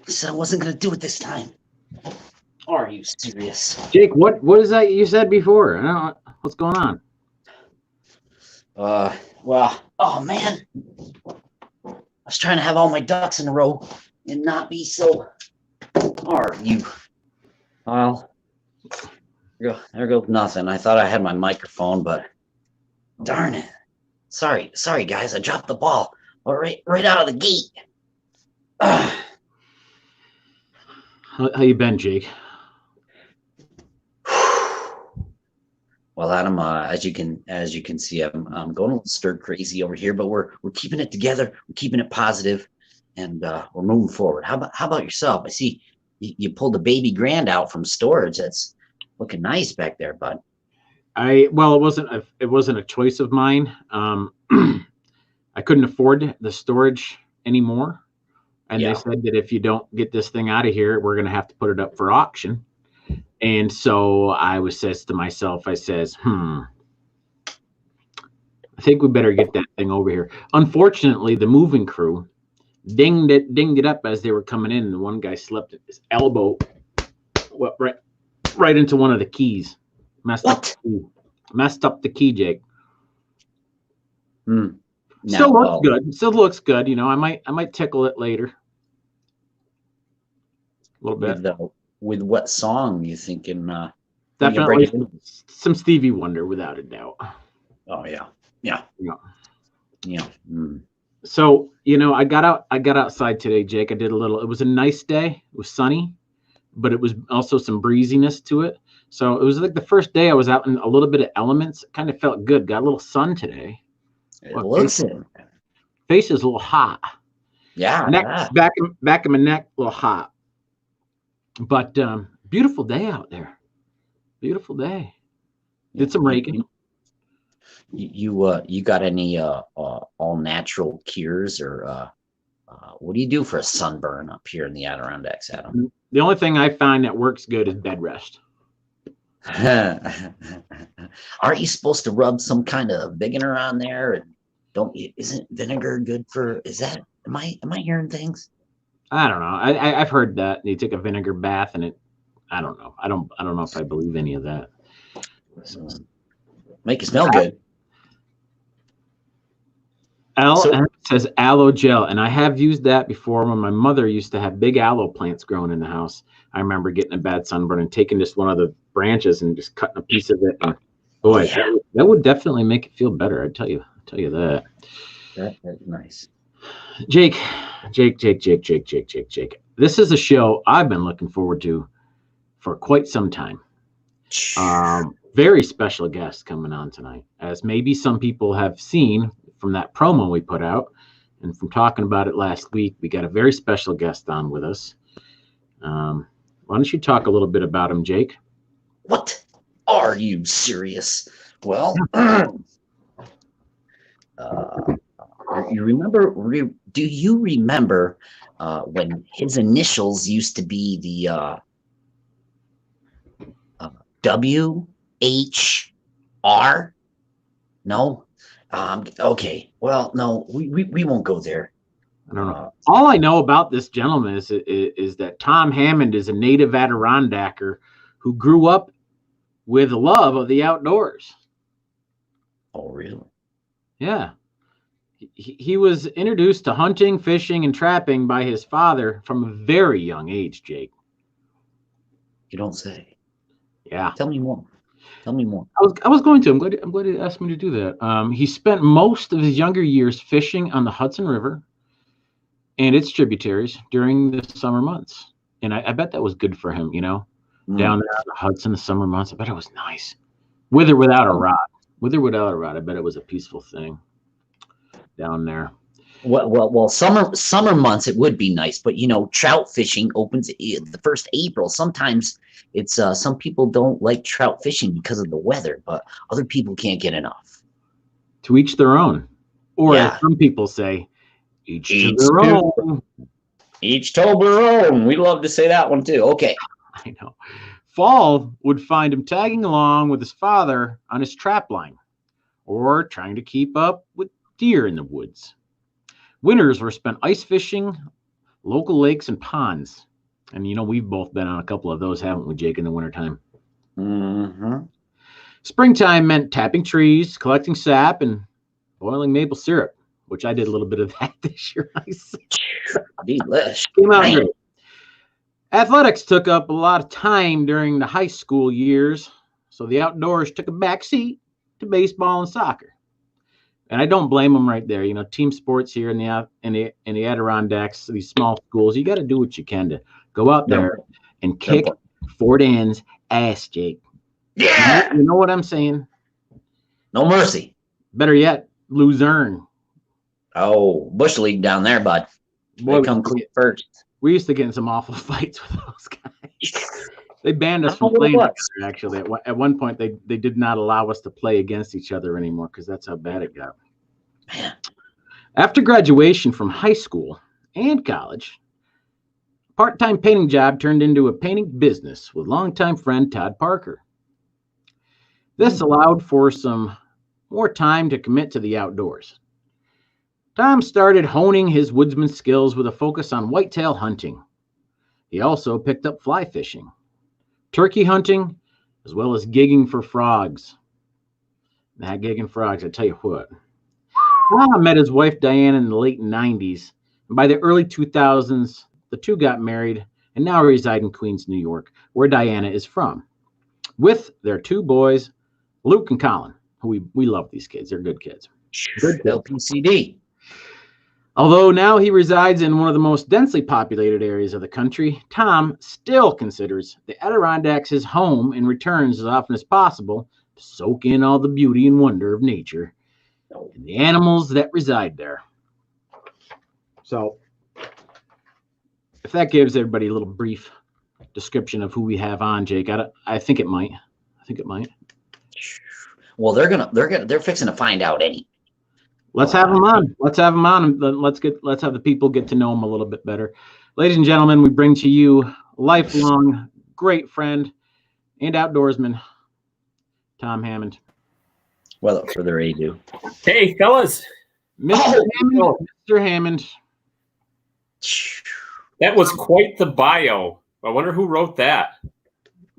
Said I wasn't gonna do it this time. Are you serious? Jake, what is that you said before? I don't know, what's going on? Well, oh man, I was trying to have all my ducks in a row and not be so. Are you? Well, there goes nothing. I thought I had my microphone, but darn it. Sorry, guys. I dropped the ball right out of the gate. Uh, How you been, Jake? well, Adam, as you can see, I'm going a little stir crazy over here, but we're keeping it together. We're keeping it positive, and we're moving forward. How about yourself? I see you pulled a baby grand out from storage. That's looking nice back there, bud. Well, it wasn't a choice of mine. I couldn't afford the storage anymore, and they said that if you don't get this thing out of here, we're going to have to put it up for auction. And so I says to myself, I says, I think we better get that thing over here. Unfortunately, the moving crew dinged it up as they were coming in, and the one guy slipped his elbow right into one of the keys. Messed up the key, Jake. Still looks good. Still looks good. You know, I might tickle it later. A little bit. With what song you thinking? Definitely some Stevie Wonder, without a doubt. Oh yeah. So I got outside today, Jake. I did a little. It was a nice day. It was sunny, but it was also some breeziness to it. So it was like the first day I was out in a little bit of elements. It kind of felt good. Got a little sun today. It looks it. Face is a little hot. Yeah. Back of my neck, a little hot. But beautiful day out there. Beautiful day. Did some raking. You got any all natural cures, or what do you do for a sunburn up here in the Adirondacks, Adam? The only thing I find that works good is bed rest. Aren't you supposed to rub some kind of vinegar on there? And isn't vinegar good for? Is that? Am I hearing things? I don't know. I've heard that you take a vinegar bath and it. I don't know. I don't know if I believe any of that. So, make you smell good. Says aloe gel, and I have used that before when my mother used to have big aloe plants growing in the house. I remember getting a bad sunburn and taking just one of the branches and just cutting a piece of it. And boy, that would definitely make it feel better. I tell you that. That's nice. Jake. This is a show I've been looking forward to for quite some time. Very special guest coming on tonight, as maybe some people have seen from that promo we put out, and from talking about it last week. We got a very special guest on with us. Why don't you talk a little bit about him, Jake? What? Are you serious? Well, you remember? Do you remember when his initials used to be the WHR? No. Okay. Well, no, we won't go there. I don't know. All I know about this gentleman is that Tom Hammond is a native Adirondacker who grew up with a love of the outdoors. Oh, really? Yeah. He was introduced to hunting, fishing, and trapping by his father from a very young age, Jake. You don't say. Yeah. Tell me more. I was going to. I'm glad you asked me to do that. He spent most of his younger years fishing on the Hudson River and its tributaries during the summer months. And I bet that was good for him, down there on the Hudson, the summer months. I bet it was nice. With or without a rod. I bet it was a peaceful thing down there. Well, summer months it would be nice, but trout fishing opens the 1st April. Sometimes it's some people don't like trout fishing because of the weather, but other people can't get enough. To each their own, or as some people say, each to their own. Each to their own. We love to say that one too. Okay. I know. Fall would find him tagging along with his father on his trap line, or trying to keep up with deer in the woods. Winters were spent ice fishing local lakes and ponds. And, we've both been on a couple of those, haven't we, Jake, in the wintertime? Mm-hmm. Springtime meant tapping trees, collecting sap, and boiling maple syrup, which I did a little bit of that this year myself. Delish. Came out great. Athletics took up a lot of time during the high school years, so the outdoors took a back seat to baseball and soccer. And I don't blame them right there. Team sports here in the Adirondacks, these small schools, you got to do what you can to go out there and kick Fort Ann's ass, Jake. Yeah. You know what I'm saying? No mercy. Better yet, Luzerne. Oh, Bush League down there, bud. They come clean first. We used to get in some awful fights with those guys. They banned us from playing together, actually. At one point, they did not allow us to play against each other anymore because that's how bad it got. Man. After graduation from high school and college, a part-time painting job turned into a painting business with longtime friend Todd Parker. This allowed for some more time to commit to the outdoors. Tom started honing his woodsman skills with a focus on whitetail hunting. He also picked up fly fishing, turkey hunting, as well as gigging for frogs. That gigging frogs, I tell you what. Tom met his wife Diana in the late 90s, and by the early 2000s, the two got married and now reside in Queens, New York, where Diana is from, with their two boys, Luke and Colin, who we love these kids. They're good kids. Good LPCD. Although now he resides in one of the most densely populated areas of the country, Tom still considers the Adirondacks his home and returns as often as possible to soak in all the beauty and wonder of nature and the animals that reside there. So, if that gives everybody a little brief description of who we have on, Jake, I think it might. Well, they're fixing to find out, Eddie. Let's have them on. Let's have the people get to know them a little bit better. Ladies and gentlemen, we bring to you lifelong great friend and outdoorsman, Tom Hammond. Without further ado. Hey, fellas. Mr. Hammond. That was quite the bio. I wonder who wrote that.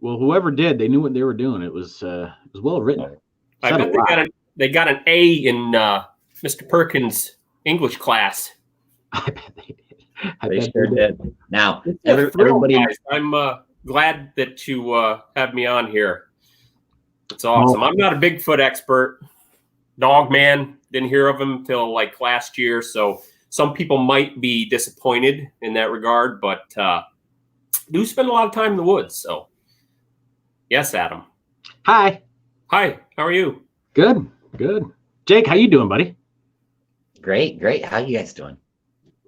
Well, whoever did, they knew what they were doing. It was well written. I bet they got an A in Mr. Perkins' English class. I bet they did. They sure did. Now, everybody, guys. I'm glad that you have me on here. It's awesome. I'm not a Bigfoot expert. Dog man, didn't hear of him till like last year. So some people might be disappointed in that regard, but do spend a lot of time in the woods. So yes, Adam. Hi. How are you? Good. Jake, how you doing, buddy? Great. How you guys doing?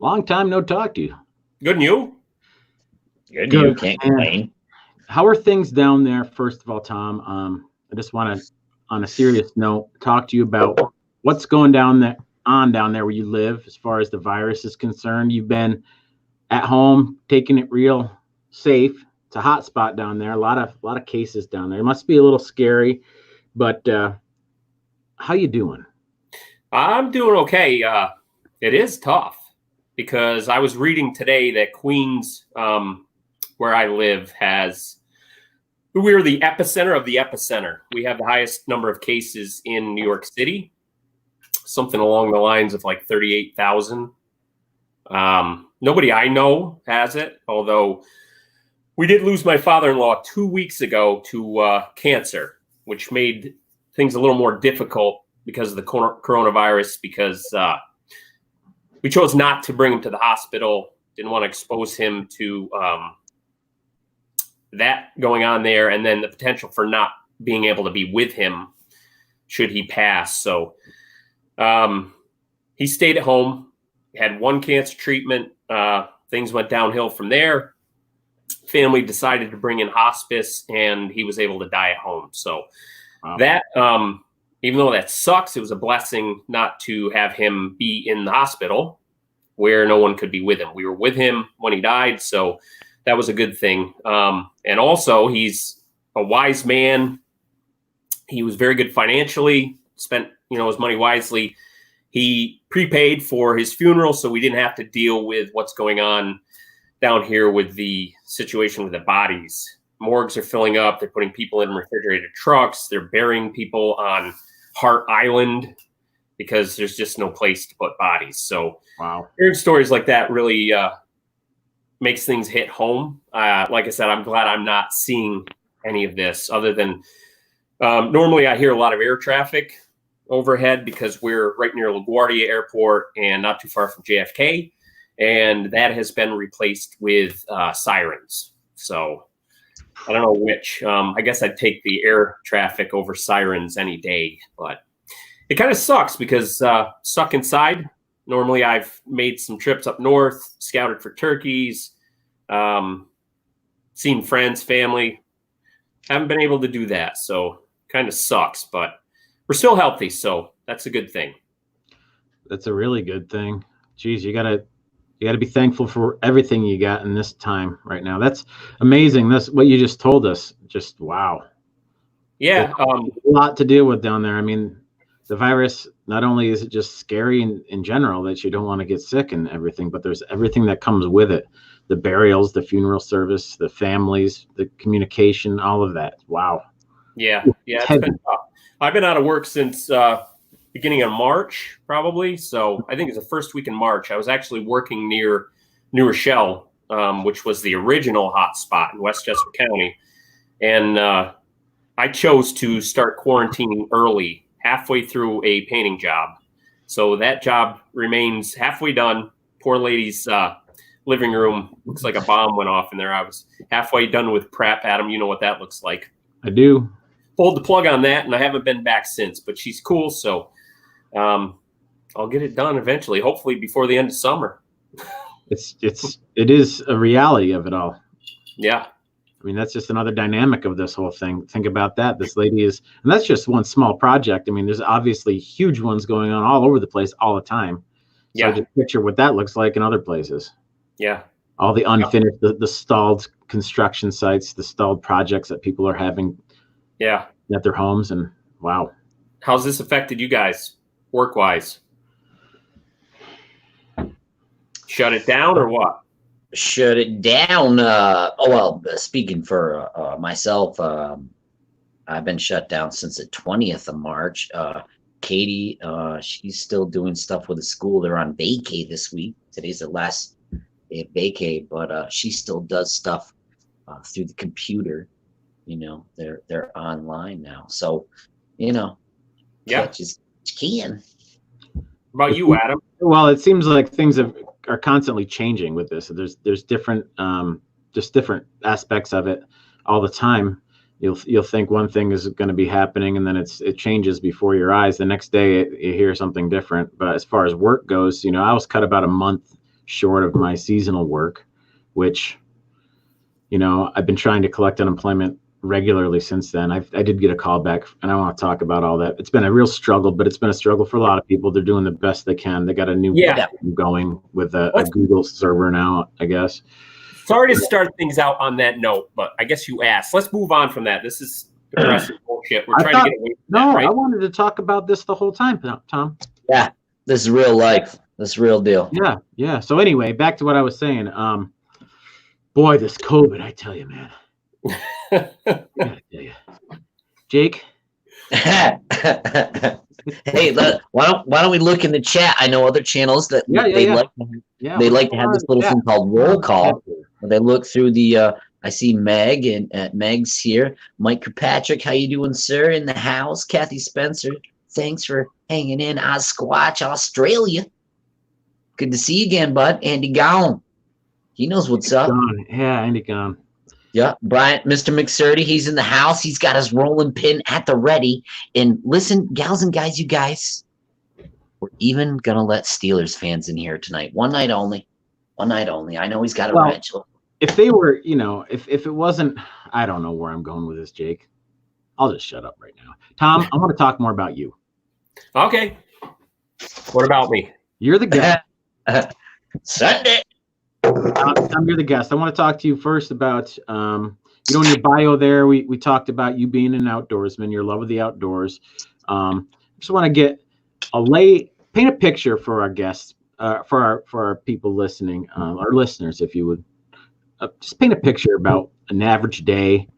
Long time no talk to you. Good, and you? Good. You can't complain. How are things down there, first of all, Tom? I just want to, on a serious note, talk to you about what's going down there where you live as far as the virus is concerned. You've been at home, taking it real safe. It's a hot spot down there. A lot of cases down there. It must be a little scary, but how you doing? I'm doing okay. It is tough because I was reading today that Queens, where I live, we're the epicenter of the epicenter. We have the highest number of cases in New York City, something along the lines of like 38,000. Nobody I know has it, although we did lose my father-in-law 2 weeks ago to cancer, which made things a little more difficult because of the coronavirus, because we chose not to bring him to the hospital, didn't want to expose him to that going on there, and then the potential for not being able to be with him should he pass. So he stayed at home, had one cancer treatment. Things went downhill from there. Family decided to bring in hospice, and he was able to die at home. So that, even though that sucks, it was a blessing not to have him be in the hospital where no one could be with him. We were with him when he died, so that was a good thing. And also, he's a wise man. He was very good financially, spent his money wisely. He prepaid for his funeral, so we didn't have to deal with what's going on down here with the situation with the bodies. Morgues are filling up. They're putting people in refrigerated trucks. They're burying people on Hart Island because there's just no place to put bodies. So Wow. hearing stories like that really makes things hit home. Like I said, I'm glad I'm not seeing any of this other than normally I hear a lot of air traffic overhead because we're right near LaGuardia Airport and not too far from JFK. And that has been replaced with sirens. So I don't know which. I guess I'd take the air traffic over sirens any day. But it kind of sucks because stuck inside. Normally I've made some trips up north, scouted for turkeys, seen friends, family. Haven't been able to do that. So kind of sucks. But we're still healthy. So that's a good thing. That's a really good thing. Geez, you gotta be thankful for everything you got in this time right now. That's amazing. That's what you just told us. Just wow. Yeah. A lot to deal with down there. I mean, the virus, not only is it just scary in general that you don't want to get sick and everything, but there's everything that comes with it. The burials, the funeral service, the families, the communication, all of that. Wow. Yeah. It's been tough. I've been out of work since beginning of March, probably. So I think it's the first week in March. I was actually working near New Rochelle, which was the original hot spot in Westchester County. And I chose to start quarantining early, halfway through a painting job. So that job remains halfway done. Poor lady's living room looks like a bomb went off in there. I was halfway done with prep. Adam, you know what that looks like. I do. Pulled the plug on that, and I haven't been back since. But she's cool, so I'll get it done eventually. Hopefully before the end of summer. It is a reality of it all. Yeah. I mean, that's just another dynamic of this whole thing. Think about that. This lady is, and that's just one small project. I mean, there's obviously huge ones going on all over the place all the time. So just picture what that looks like in other places. Yeah. All the unfinished, the stalled construction sites, the stalled projects that people are having at their homes. And wow. How's this affected you guys work-wise? Shut it down or what? Shut it down. Speaking for myself, I've been shut down since the 20th of March. Katie, she's still doing stuff with the school. They're on vacay this week. Today's the last day of vacay, but she still does stuff through the computer. You know, they're online now. So, you know, catch as you can. How about you, Adam? Well, it seems like things are constantly changing with this. There's different just different aspects of it all the time. You'll think one thing is going to be happening, and then it changes before your eyes. The next day you hear something different. But as far as work goes, you know, I was cut about a month short of my seasonal work, which, you know, I've been trying to collect unemployment regularly since then. I did get a call back, and I want to talk about all that. It's been a real struggle, but it's been a struggle for a lot of people. They're doing the best they can. They got a new platform going with a Google server now, I guess. Sorry to start things out on that note, but I guess you asked. Let's move on from that. This is depressing bullshit. We're trying to get away from that, right? I wanted to talk about this the whole time, Tom. Yeah, this is real life. This is real deal. Yeah. So anyway, back to what I was saying. Boy, this COVID, I tell you, man. I gotta tell you. Jake? Hey, why don't we look in the chat? I know other channels that they like to have this little thing called roll call. Where they look through the. I see Meg and Meg's here. Mike Kirkpatrick, how you doing, sir? In the house. Kathy Spencer, thanks for hanging in. Squatch, Australia. Good to see you again, bud. Andy Gowan, he knows what's up. Yeah, Andy Gowan. Yeah, Bryant, Mr. McSurdy, he's in the house. He's got his rolling pin at the ready. And listen, gals and guys, you guys, we're even going to let Steelers fans in here tonight. One night only. One night only. I know he's got a wrench. If they were, you know, if it wasn't, I don't know where I'm going with this, Jake. I'll just shut up right now. Tom, I want to talk more about you. Okay. What about me? You're the guest. Sunday. Tom, you're the guest. I want to talk to you first about, you know, in your bio there, we talked about you being an outdoorsman, your love of the outdoors. Just want to get paint a picture for our guests, for our people listening, our listeners, if you would. just paint a picture about an average day,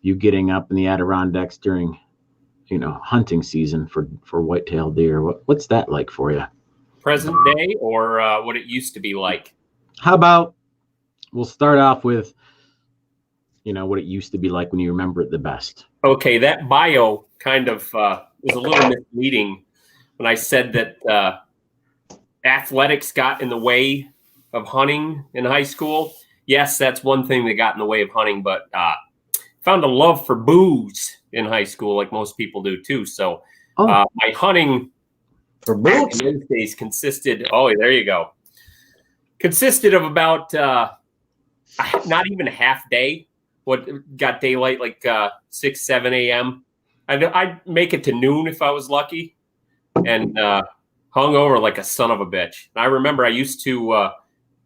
you getting up in the Adirondacks during, hunting season for whitetail deer. What's that like for you? Present day or what it used to be like? How about we'll start off with, what it used to be like when you remember it the best. Okay, that bio kind of was a little misleading when I said that athletics got in the way of hunting in high school. Yes, that's one thing that got in the way of hunting, but found a love for booze in high school, like most people do too. So my hunting For boots? in those days consisted. Oh, there you go. Consisted of about not even a half day. What got daylight like 6, 7 a.m. I'd make it to noon if I was lucky, and hung over like a son of a bitch. And I remember I used to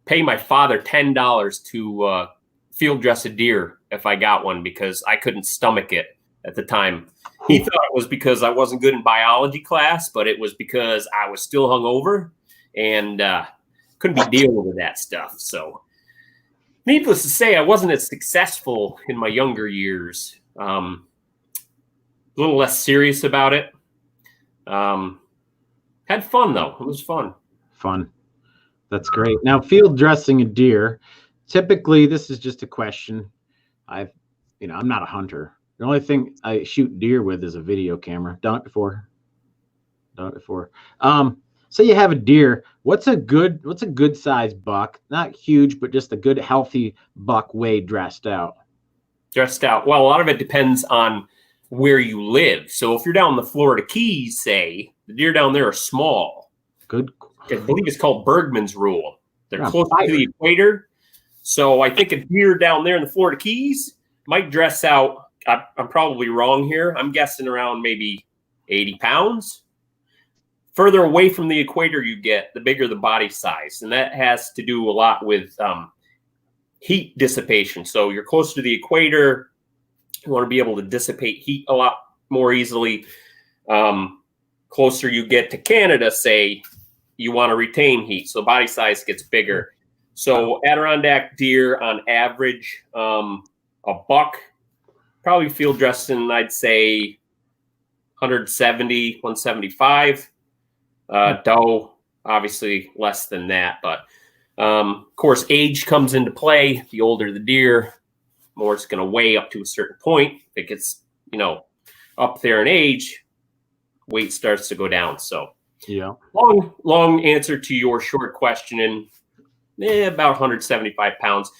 pay my father $10 to field dress a deer if I got one because I couldn't stomach it at the time. He thought it was because I wasn't good in biology class, but it was because I was still hungover and couldn't be dealing with that stuff. So needless to say, I wasn't as successful in my younger years. A little less serious about it. Had fun though. It was fun. Fun. That's great. Now, field dressing a deer. Typically, this is just a question. I'm not a hunter. The only thing I shoot deer with is a video camera. Done it before. So you have a deer. What's a good sized buck? Not huge, but just a good healthy buck way dressed out. Dressed out. Well, a lot of it depends on where you live. So if you're down in the Florida Keys, say, the deer down there are small. Good. I believe it's called Bergman's rule. They're Yeah, close to the equator. So I think a deer down there in the Florida Keys might dress out. I'm probably wrong here. I'm guessing around maybe 80 pounds. Further away from the equator you get, the bigger the body size. And that has to do a lot with heat dissipation. So you're closer to the equator. You want to be able to dissipate heat a lot more easily. Closer you get to Canada, say, you want to retain heat. So body size gets bigger. So Adirondack deer on average, a buck, probably field dressing, I'd say 170, 175. Doe, obviously less than that. But, of course, age comes into play. The older the deer, more it's going to weigh up to a certain point. If it gets, up there in age, weight starts to go down. So yeah, long answer to your short question, and about 175 pounds.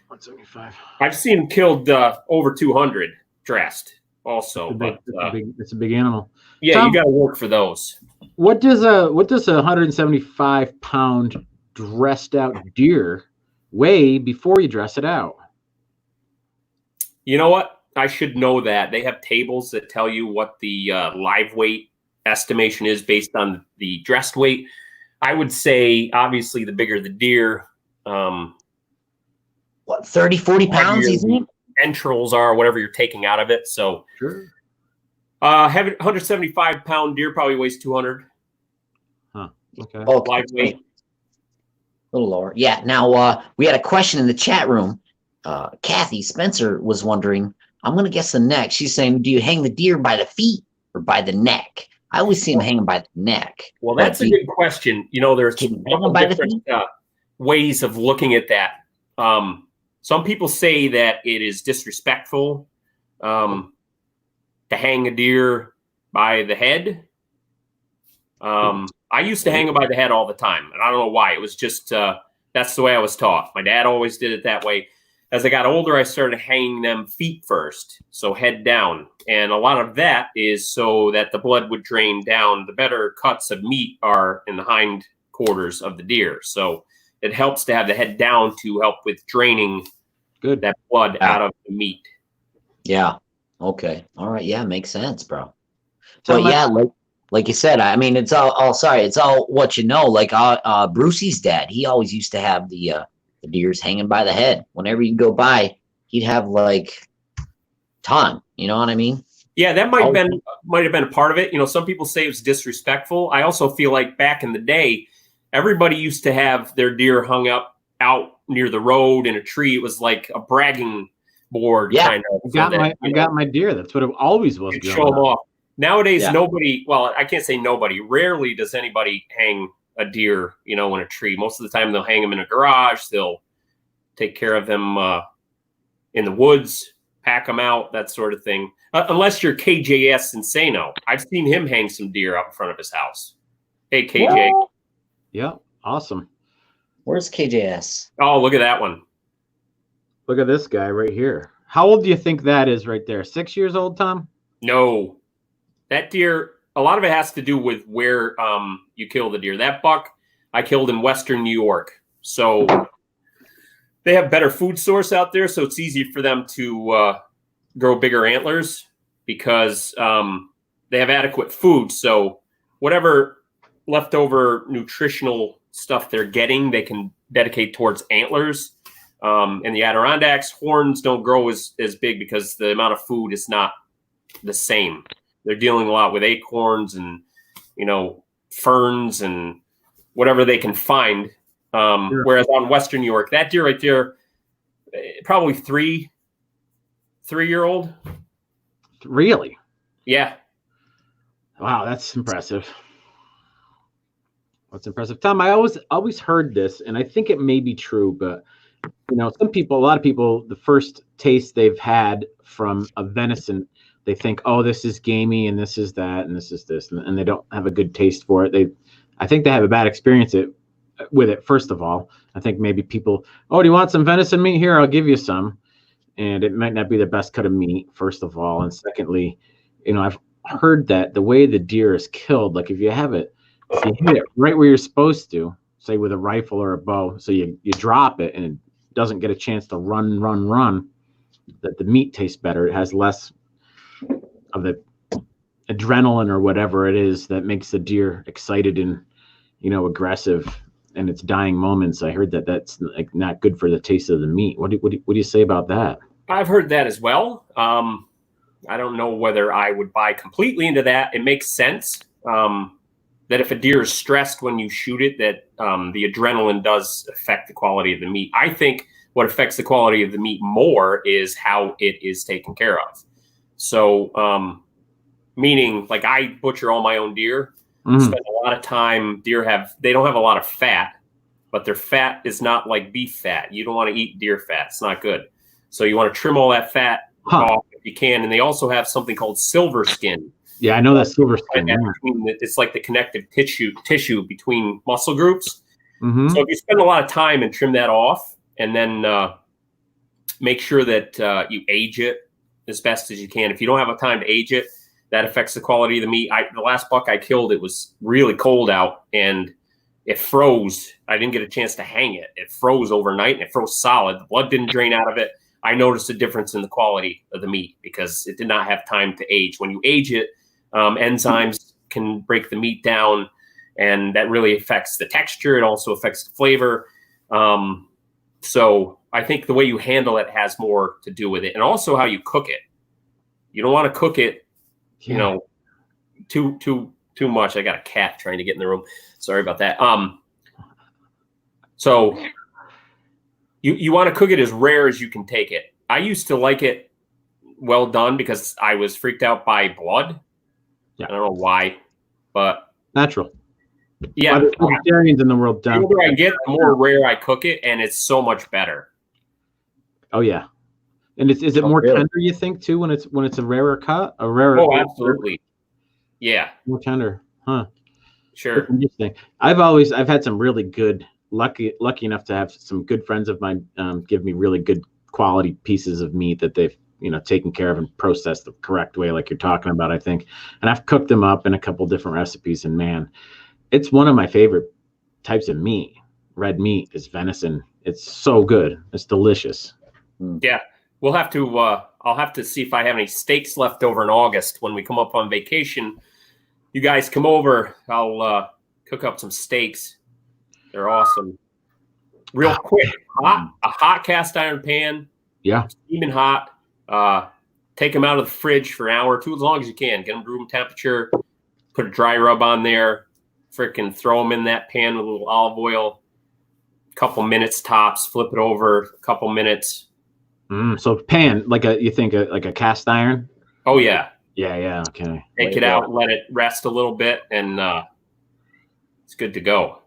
175. I've seen them killed over 200 dressed also. It's a big animal. Yeah, Tom, you got to work for those. What does a 175 pound dressed out deer weigh before you dress it out? You know what? I should know that. They have tables that tell you what the live weight estimation is based on the dressed weight. I would say, obviously, the bigger the deer. 30, 40 pounds, you think? Entrails are, whatever you're taking out of it. So, Sure. Having 175 pound deer probably weighs 200. Huh. Okay. Live weight. A little lower. Yeah. Now, we had a question in the chat room. Kathy Spencer was wondering, I'm going to guess the neck. She's saying, do you hang the deer by the feet or by the neck? I always see them hanging by the neck. Well, that's a good question. There's Can you hang them by the different ways of looking at that. Some people say that it is disrespectful to hang a deer by the head. I used to hang them by the head all the time, and I don't know why. It was just that's the way I was taught. My dad always did it that way. As I got older, I started hanging them feet first, so head down. And a lot of that is so that the blood would drain down. The better cuts of meat are in the hind quarters of the deer. So it helps to have the head down to help with draining that blood out of the meat. Yeah. Okay. All right. Yeah, makes sense, bro. But yeah, like you said, I mean, it's all sorry. It's all what you know. Like Brucey's dad, he always used to have the deers hanging by the head. Whenever you go by, he'd have like ton. You know what I mean? Yeah, that might have been a part of it. Some people say it was disrespectful. I also feel like back in the day, everybody used to have their deer hung up out near the road in a tree. It was like a bragging board kind of. I got my deer. That's what it always was. Show them off. Nowadays, nobody. Well, I can't say nobody. Rarely does anybody hang a deer, in a tree. Most of the time, they'll hang them in a garage. They'll take care of them in the woods, pack them out, that sort of thing. Unless you're KJS Insano. I've seen him hang some deer out in front of his house. Hey, KJ. What? Yeah, awesome. Where's KJS? Oh, look at that one. Look at this guy right here. How old do you think that is right there? 6 years old, Tom? No. That deer, a lot of it has to do with where you kill the deer. That buck I killed in Western New York. So they have better food source out there, so it's easy for them to grow bigger antlers because they have adequate food. So whatever leftover nutritional stuff they're getting, they can dedicate towards antlers. In the Adirondacks, horns don't grow as big because the amount of food is not the same. They're dealing a lot with acorns and, ferns and whatever they can find. Sure. Whereas on Western New York, that deer right there, probably 3-year-old. Really? Yeah. Wow, that's impressive. That's impressive. Tom, I always heard this, and I think it may be true, but a lot of people, the first taste they've had from a venison, they think, oh, this is gamey and this is that and this is this, and they don't have a good taste for it. I think they have a bad experience with it. First of all, I think maybe people, oh, do you want some venison meat? Here, I'll give you some. And it might not be the best cut of meat, first of all. And secondly, I've heard that the way the deer is killed, like if you hit it right where you're supposed to, say with a rifle or a bow, so you drop it and it doesn't get a chance to run, that the meat tastes better. It has less of the adrenaline or whatever it is that makes the deer excited and, aggressive in its dying moments. I heard that that's like not good for the taste of the meat. What do you say about that? I've heard that as well. I don't know whether I would buy completely into that. It makes sense that if a deer is stressed when you shoot it, that the adrenaline does affect the quality of the meat. I think what affects the quality of the meat more is how it is taken care of. So, meaning like I butcher all my own deer, spend a lot of time. Deer they don't have a lot of fat, but their fat is not like beef fat. You don't want to eat deer fat. It's not good. So you want to trim all that fat off if you can. And they also have something called silver skin. Yeah, I know that silver skin. It's like the connective tissue between muscle groups. Mm-hmm. So if you spend a lot of time and trim that off, and then make sure that you age it as best as you can. If you don't have a time to age it, that affects the quality of the meat. The last buck I killed, it was really cold out and it froze. I didn't get a chance to hang it. It froze overnight and it froze solid. The blood didn't drain out of it. I noticed a difference in the quality of the meat because it did not have time to age. When you age it, enzymes can break the meat down, and that really affects the texture. It also affects the flavor. So I think the way you handle it has more to do with it, and also how you cook it. You don't want to cook it, too much. I got a cat trying to get in the room. Sorry about that. So you want to cook it as rare as you can take it. I used to like it well done because I was freaked out by blood. Yeah. I don't know why, but natural. Yeah, vegetarians in the world. The older I get, the more rare I cook it, and it's so much better. Oh yeah, and is it more tender? You think too when it's a rarer cut, a rarer? Oh, absolutely. Yeah, more tender, huh? Sure. That's interesting. I've had some really good lucky enough to have some good friends of mine give me really good quality pieces of meat that they've taken care of and processed the correct way, like you're talking about. I think, and I've cooked them up in a couple different recipes, and man, it's one of my favorite types of meat. Red meat is venison. It's so good. It's delicious. Yeah, we'll have to. I'll have to see if I have any steaks left over in August when we come up on vacation. You guys come over. I'll cook up some steaks. They're awesome. Real quick, a hot cast iron pan. Yeah, steaming hot. Take them out of the fridge for an hour or two, as long as you can. Get them to room temperature. Put a dry rub on there. Freaking throw them in that pan with a little olive oil. couple minutes tops, flip it over, a couple minutes. So pan, like a cast iron? Oh, yeah. Yeah, okay. Take it out, let it rest a little bit, and it's good to go.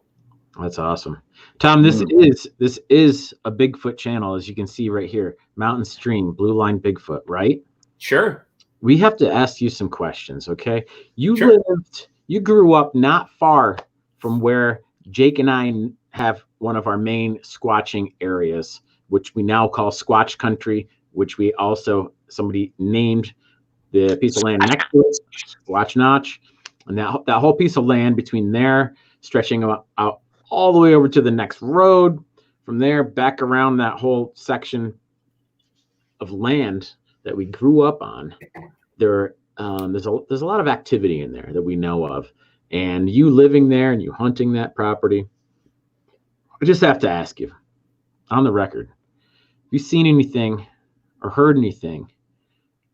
That's awesome. Tom, this is a Bigfoot channel, as you can see right here. Mountain Stream, Blue Line Bigfoot, right? Sure. We have to ask you some questions, okay? You grew up not far from where Jake and I have one of our main squatching areas, which we now call Squatch Country, which somebody named the piece of land next to it, Squatch Notch. And that whole piece of land between there, stretching out all the way over to the next road, from there back around that whole section of land that we grew up on, there's a lot of activity in there that we know of. And you living there and you hunting that property, I just have to ask you, on the record, have you seen anything or heard anything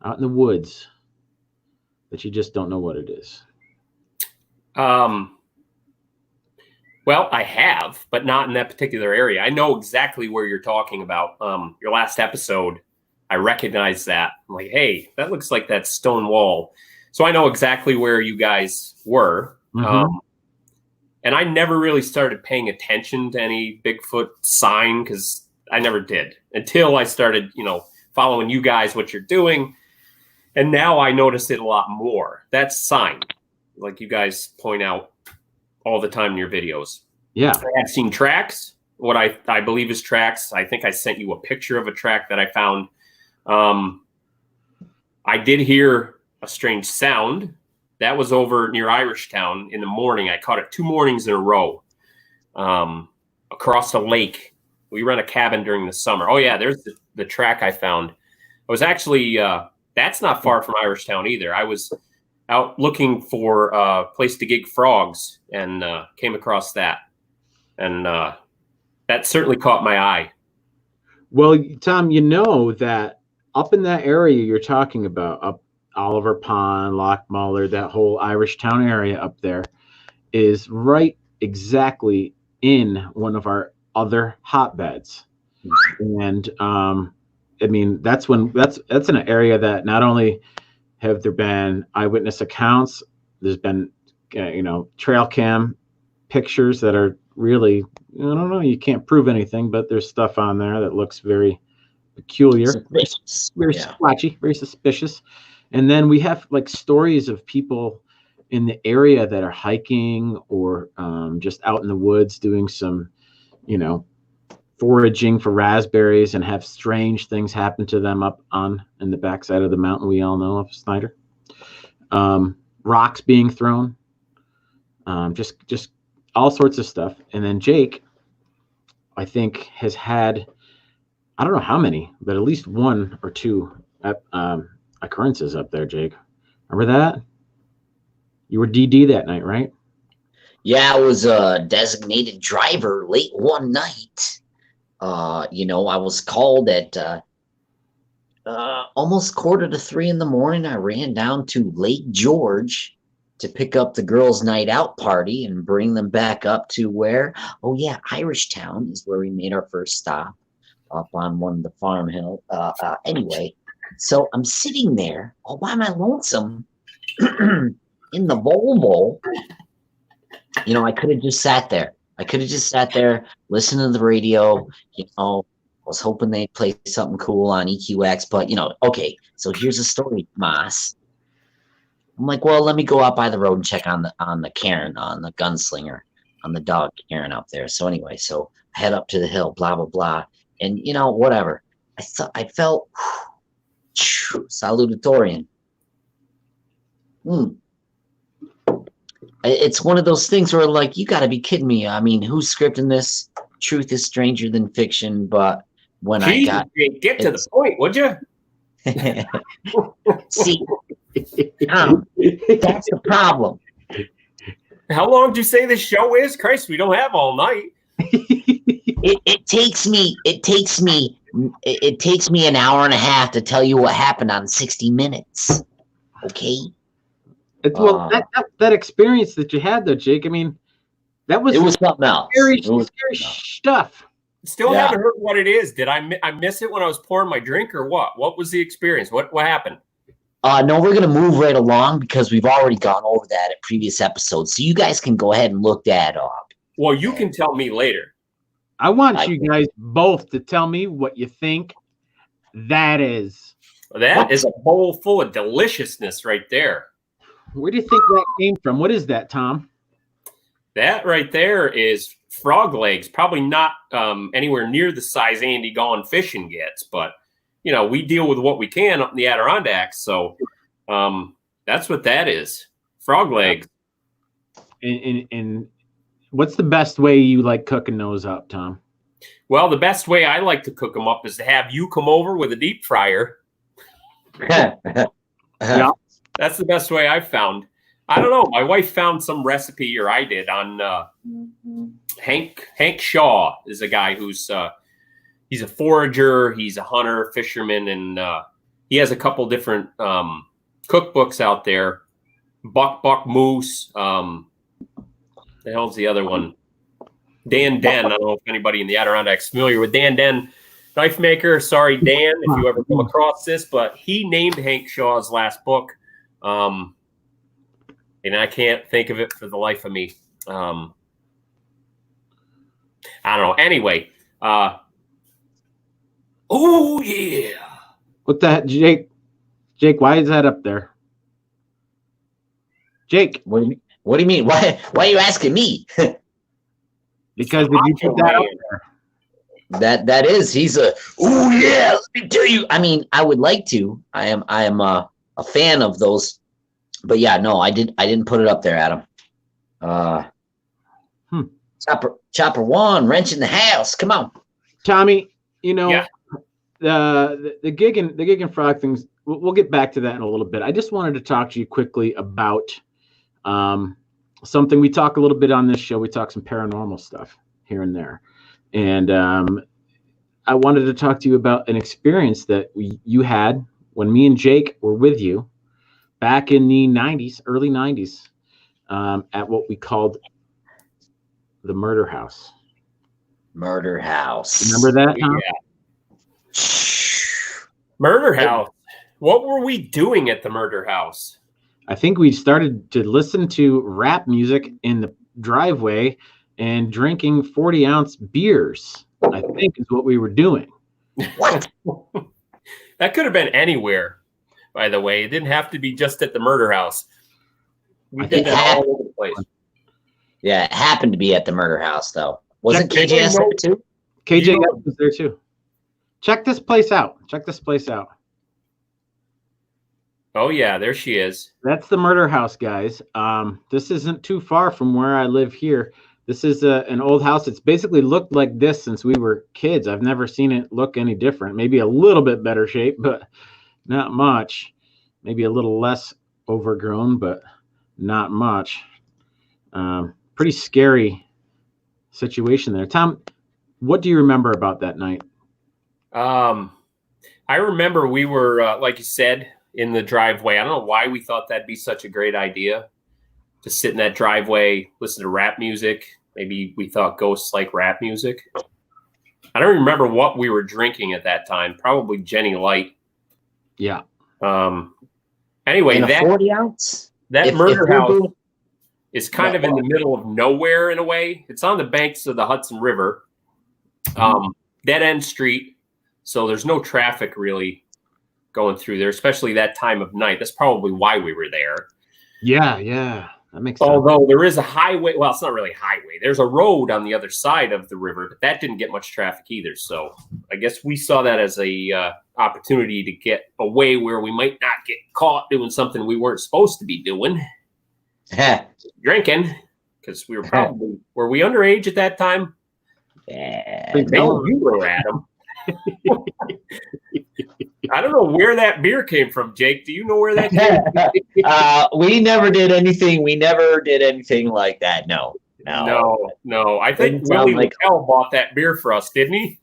out in the woods that you just don't know what it is? Well, I have, but not in that particular area. I know exactly where you're talking about. Your last episode, I recognize that. I'm like, hey, that looks like that stone wall. So I know exactly where you guys were. And I never really started paying attention to any Bigfoot sign because I never did until I started, following you guys, what you're doing. And now I notice it a lot more. That's sign, like you guys point out all the time in your videos. Yeah. I have seen tracks, what I believe is tracks. I think I sent you a picture of a track that I found. I did hear a strange sound. That was over near Irishtown in the morning. I caught it 2 mornings in a row across a lake. We run a cabin during the summer. Oh, yeah, there's the track I found. I was actually, that's not far from Irishtown either. I was out looking for a place to gig frogs and came across that. And that certainly caught my eye. Well, Tom, you know that up in that area you're talking about, up Oliver Pond, Lochmuller, that whole Irishtown area up there is right exactly in one of our other hotbeds. And I mean, that's in an area that not only have there been eyewitness accounts, there's been trail cam pictures that are really, I don't know, you can't prove anything, but there's stuff on there that looks very peculiar, very squatchy, very suspicious. And then we have like stories of people in the area that are hiking or just out in the woods doing some, foraging for raspberries and have strange things happen to them up in the backside of the mountain we all know of, Snyder. Rocks being thrown, just all sorts of stuff. And then Jake, I think, has had, I don't know how many, but at least 1 or 2 occurrences up there, Jake. Remember that? You were DD that night, right? Yeah, I was a designated driver late one night. I was called at almost 2:45 in the morning. I ran down to Lake George to pick up the girls' night out party and bring them back up to where? Oh, yeah, Irishtown is where we made our first stop, up on one of the farm hills. Anyway, so I'm sitting there all by my lonesome in the Volvo. I could have just sat there. Listened to the radio. I was hoping they'd play something cool on EQX, but okay. So here's the story, Moss. I'm like, well, let me go out by the road and check on the Karen, on the gunslinger, on the dog Karen up there. So anyway, so I head up to the hill, blah blah blah, and whatever. I felt salutatorian. It's one of those things where, like, you got to be kidding me. I mean, who's scripting this? Truth is stranger than fiction. But when get to the point, would you? See, Tom, that's the problem. How long did you say this show is? Christ, we don't have all night. It takes me an hour and a half to tell you what happened on 60 Minutes. Okay. Well, that experience that you had, though, Jake. I mean, That was It was something else. scary, It was scary stuff. Still Yeah. haven't heard what it is. Did I miss it when I was pouring my drink or what? What was the experience? What happened? No, we're gonna move right along because we've already gone over that at previous episodes. So you guys can go ahead and look that up. Well, you can tell me later. I want you guys both to tell me what you think that is. That is a bowl full of deliciousness right there. Where do you think that came from? What is that, Tom? That right there is frog legs. Probably not anywhere near the size Andy Gone fishing gets, but we deal with what we can up in the Adirondacks. So that's what that is. Frog legs. And what's the best way you like cooking those up, Tom? Well, the best way I like to cook them up is to have you come over with a deep fryer. Yeah. That's the best way I've found. I don't know. My wife found some recipe, or I did, on Hank Shaw is a guy who's he's a forager, he's a hunter, fisherman, and he has a couple different cookbooks out there. Buck Moose. The hell's the other one? Dan Den. I don't know if anybody in the Adirondacks is familiar with Dan Den, knife maker. Sorry, Dan, if you ever come across this, but he named Hank Shaw's last book. And I can't think of it for the life of me. I don't know. Anyway. Oh, yeah. What the heck, Jake? Jake, why is that up there? Jake. What do you mean? Why are you asking me? Because if you put that up there. That is, he's a, oh yeah, let me tell you. I mean, I would like to. I am a fan of those. But yeah, no, I didn't put it up there, Adam. Chopper one, wrench in the house. Come on. Tommy, the gig and frog things, we'll get back to that in a little bit. I just wanted to talk to you quickly about something. We talk a little bit on this show. We talk some paranormal stuff here and there. And I wanted to talk to you about an experience that you had when me and Jake were with you back in the 90s, early 90s, at what we called the Murder House. Murder House. Remember that, Tom? Yeah. Murder House. What were we doing at the Murder House? I think we started to listen to rap music in the driveway and drinking 40-ounce beers, I think is what we were doing. What? That could have been anywhere, by the way. It didn't have to be just at the Murder House. We did that all over the place. Yeah, it happened to be at the Murder House, though. Wasn't KJS there too? KJS was there too. Check this place out. Oh, yeah, there she is. That's the Murder House, guys. This isn't too far from where I live here. This is an old house. It's basically looked like this since we were kids. I've never seen it look any different. Maybe a little bit better shape, but not much. Maybe a little less overgrown, but not much. Pretty scary situation there. Tom, what do you remember about that night? I remember we were, like you said, in the driveway. I don't know why we thought that'd be such a great idea to sit in that driveway, listen to rap music. Maybe we thought ghosts like rap music. I don't remember what we were drinking at that time. Probably Jenny Light. Yeah. Anyway, that 40-ounce. That Murder House is kind of in the middle of nowhere in a way. It's on the banks of the Hudson River, dead end street. So there's no traffic really going through there, especially that time of night. That's probably why we were there. Yeah. That makes sense. Although there is a highway. Well, it's not really a highway. There's a road on the other side of the river, but that didn't get much traffic either. So I guess we saw that as a opportunity to get away where we might not get caught doing something we weren't supposed to be doing. Drinking, because we were probably, were we underage at that time? Yeah. No, you were, Adam. I don't know where that beer came from, Jake. Do you know where that came from? We never did anything. We never did anything like that. No. I think Willie McHell bought that beer for us, didn't he?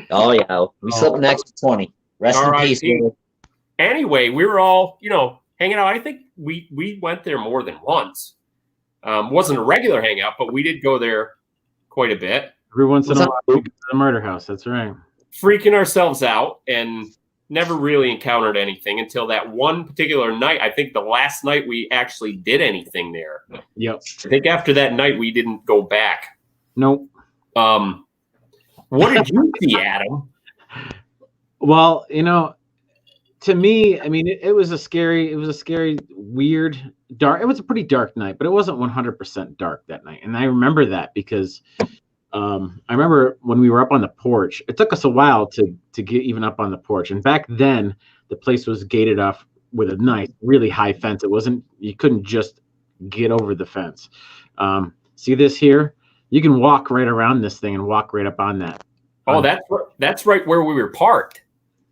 Oh, yeah. We slept next to 20. Rest in peace. Anyway, we were all, hanging out. I think we went there more than once. Wasn't a regular hangout, but we did go there quite a bit. Every once in a while, we go to the murder house. That's right. Freaking ourselves out and never really encountered anything until that one particular night. I think the last night we actually did anything there. Yep. I think after that night we didn't go back. Nope. What did you see, Adam? Well, to me, I mean, it was a scary, weird, dark. It was a pretty dark night, but it wasn't 100% dark that night. And I remember that because I remember when we were up on the porch, it took us a while to get even up on the porch. And back then, the place was gated off with a nice, really high fence. You couldn't just get over the fence. See this here? You can walk right around this thing and walk right up on that. Oh, that's right where we were parked.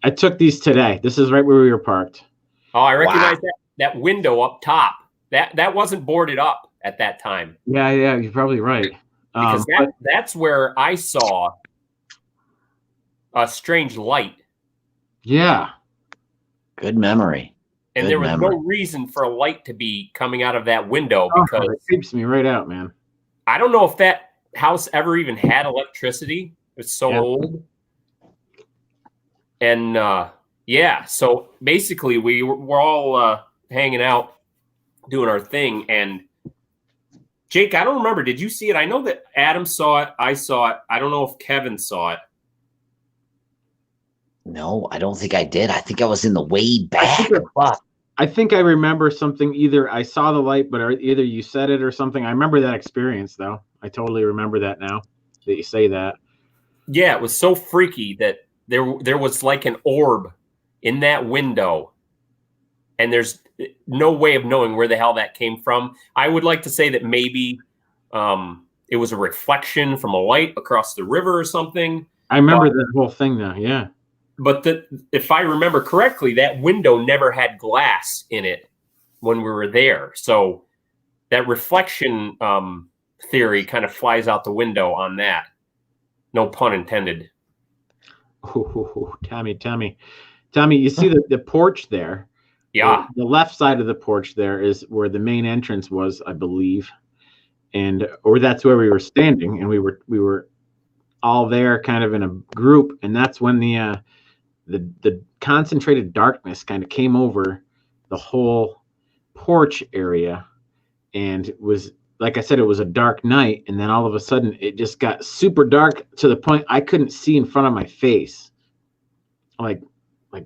I took these today. This is right where we were parked. Oh, I recognize that window up top. That wasn't boarded up at that time. Yeah, you're probably right. Because that's where I saw a strange light. Yeah. Good memory. And there was no reason for a light to be coming out of that window because it creeps me right out, man. I don't know if that house ever even had electricity. It's so old. And so basically we're all hanging out, doing our thing. And Jake, I don't remember. Did you see it? I know that Adam saw it. I saw it. I don't know if Kevin saw it. No, I don't think I did. I think I was in the way back. I think I remember something. Either I saw the light, but either you said it or something. I remember that experience, though. I totally remember that now that you say that. Yeah, it was so freaky that there was like an orb in that window, and there's no way of knowing where the hell that came from. I would like to say that maybe it was a reflection from a light across the river or something. I remember that whole thing now, yeah. But if I remember correctly, that window never had glass in it when we were there. So that reflection theory kind of flies out the window on that. No pun intended. Oh, Tommy, you see the porch there? Yeah. The left side of the porch there is where the main entrance was, I believe. Or that's where we were standing, and we were all there kind of in a group, and that's when the concentrated darkness kind of came over the whole porch area, and it was, like I said, it was a dark night, and then all of a sudden it just got super dark to the point I couldn't see in front of my face, like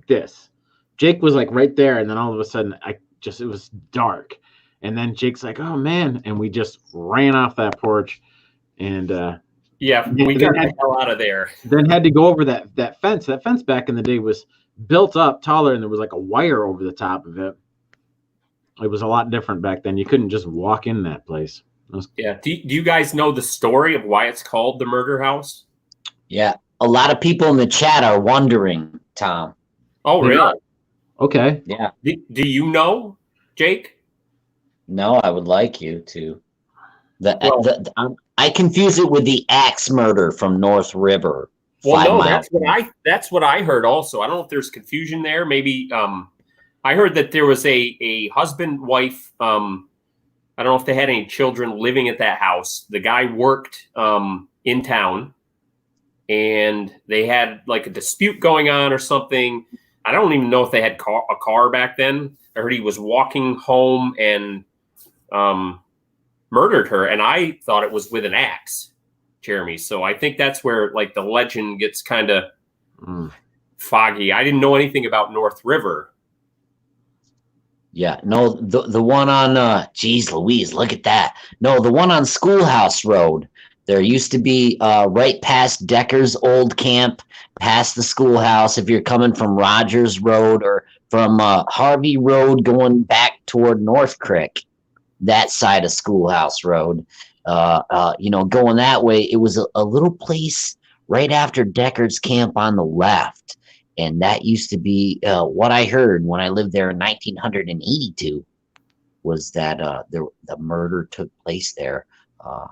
this. Jake was like right there, and then all of a sudden it was dark, and then Jake's like, "Oh man," and we just ran off that porch, and we got the hell out of there. Then had to go over that fence. That fence back in the day was built up taller, and there was like a wire over the top of it. It was a lot different back then. You couldn't just walk in that place. Yeah. Do you guys know the story of why it's called the murder house? Yeah. A lot of people in the chat are wondering, Tom. Oh, really? Okay. Yeah. Do you know, Jake? No, I would like you to. I confuse it with the axe murder from North River. Well, no, that's what I heard also. I don't know if there's confusion there. Maybe I heard that there was a husband, wife. I don't know if they had any children living at that house. The guy worked in town, and they had like a dispute going on or something. I don't even know if they had a car back then. I heard he was walking home and murdered her, and I thought it was with an axe, Jeremy. So I think that's where like the legend gets kind of foggy. I didn't know anything about North River. Yeah, no, the one on geez Louise, look at that. No, the one on Schoolhouse Road. There used to be right past Decker's old camp, past the schoolhouse. If you're coming from Rogers Road or from Harvey Road going back toward North Creek, that side of Schoolhouse Road, going that way, it was a little place right after Decker's camp on the left. And that used to be what I heard when I lived there in 1982 was that the murder took place there. A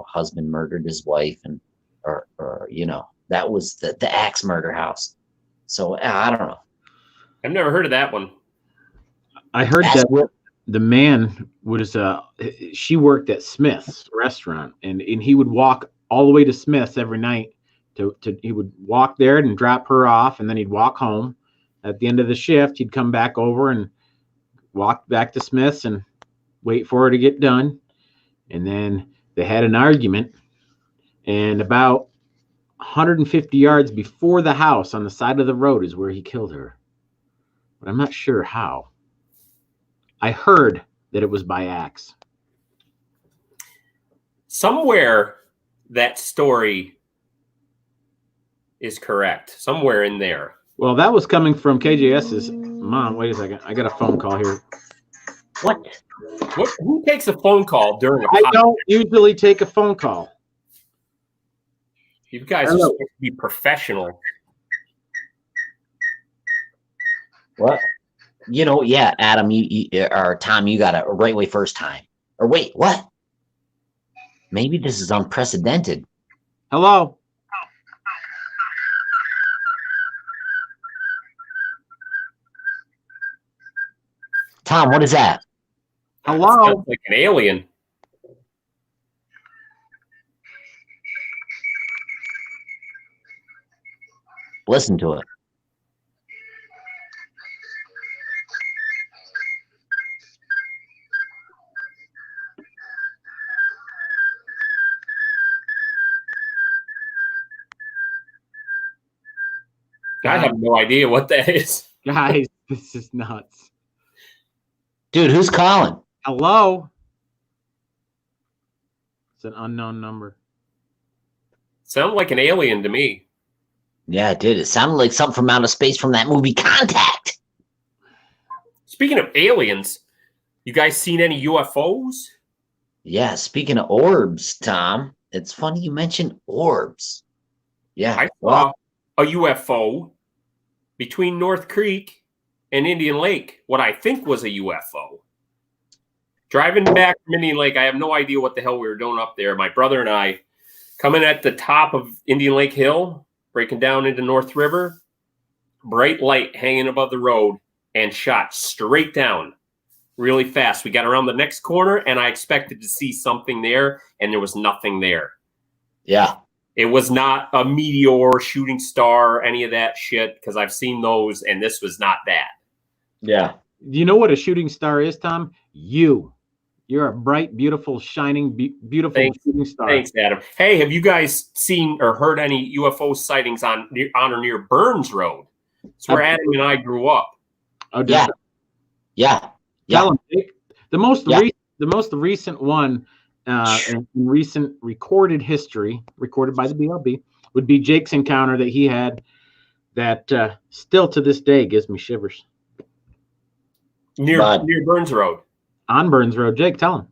husband murdered his wife, and that was the axe murder house. So I don't know. I've never heard of that one. I heard the man was she worked at Smith's restaurant, and he would walk all the way to Smith's every night to he would walk there and drop her off, and then he'd walk home. At the end of the shift, he'd come back over and walk back to Smith's and wait for her to get done. And then they had an argument, and about 150 yards before the house on the side of the road is where he killed her. But I'm not sure how. I heard that it was by axe. Somewhere that story is correct. Somewhere in there. Well, that was coming from KJS's mom. Wait a second. I got a phone call here. What? Who takes a phone call during a I don't usually take a phone call. You guys are supposed to be professional. What? Yeah, Adam, you or Tom, you got it right way first time. Or wait, what? Maybe this is unprecedented. Hello? Tom, what is that? Hello? Sounds like an alien. Listen to it. I have no idea what that is. Guys, this is nuts. Dude, who's calling? Hello? It's an unknown number. Sounded like an alien to me. Yeah, it did. It sounded like something from outer space from that movie Contact. Speaking of aliens, you guys seen any UFOs? Yeah, speaking of orbs, Tom, it's funny you mentioned orbs. Yeah. I saw a UFO between North Creek and Indian Lake, what I think was a UFO. Driving back from Indian Lake, I have no idea what the hell we were doing up there. My brother and I coming at the top of Indian Lake Hill, breaking down into North River, bright light hanging above the road, and shot straight down really fast. We got around the next corner, and I expected to see something there, and there was nothing there. Yeah. It was not a meteor, shooting star, any of that shit, because I've seen those, and this was not that. Yeah. You know what a shooting star is, Tom? You're a bright, beautiful, shining, beautiful shooting star. Thanks, Adam. Hey, have you guys seen or heard any UFO sightings on or near Burns Road? It's where Adam and I grew up. Oh, Yeah. Yeah. Tell him, Jake. The most recent one in recent recorded history, recorded by the BLB, would be Jake's encounter that he had that still to this day gives me shivers. Near Burns Road. On Burns Road. Jake, tell him.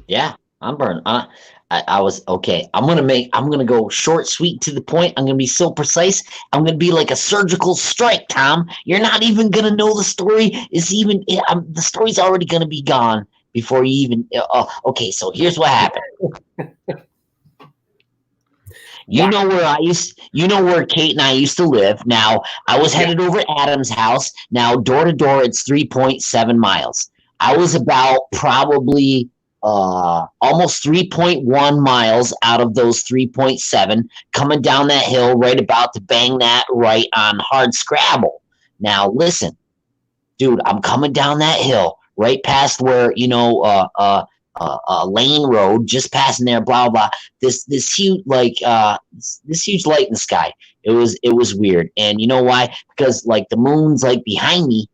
Yeah, I'm burned. I was okay. I'm gonna go short, sweet, to the point. I'm gonna be so precise. I'm gonna be like a surgical strike, Tom. You're not even gonna know the story the story's already gonna be gone before you even. Okay, so here's what happened. You know where Kate and I used to live. Now I was headed over to Adam's house. Now door to door, it's 3.7 miles. I was about probably almost 3.1 miles out of those 3.7 coming down that hill, right about to bang that right on hard scrabble. Now listen, dude, I'm coming down that hill right past where Lane Road, just passing there, blah blah. This huge this huge light in the sky. It was weird, and you know why? Because like the moon's like behind me.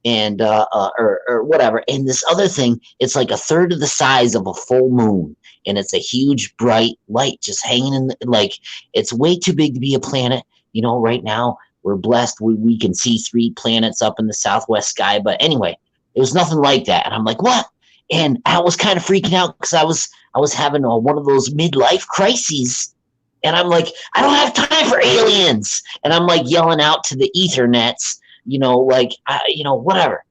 And or whatever, and this other thing, it's like a third of the size of a full moon, and it's a huge bright light just hanging in it's way too big to be a planet. Right now we're blessed, we can see 3 planets up in the southwest sky, but anyway, it was nothing like that. And I'm like, what? And I was kind of freaking out because I was having one of those midlife crises, and I'm like, I don't have time for aliens, and I'm like yelling out to the ethernets, whatever.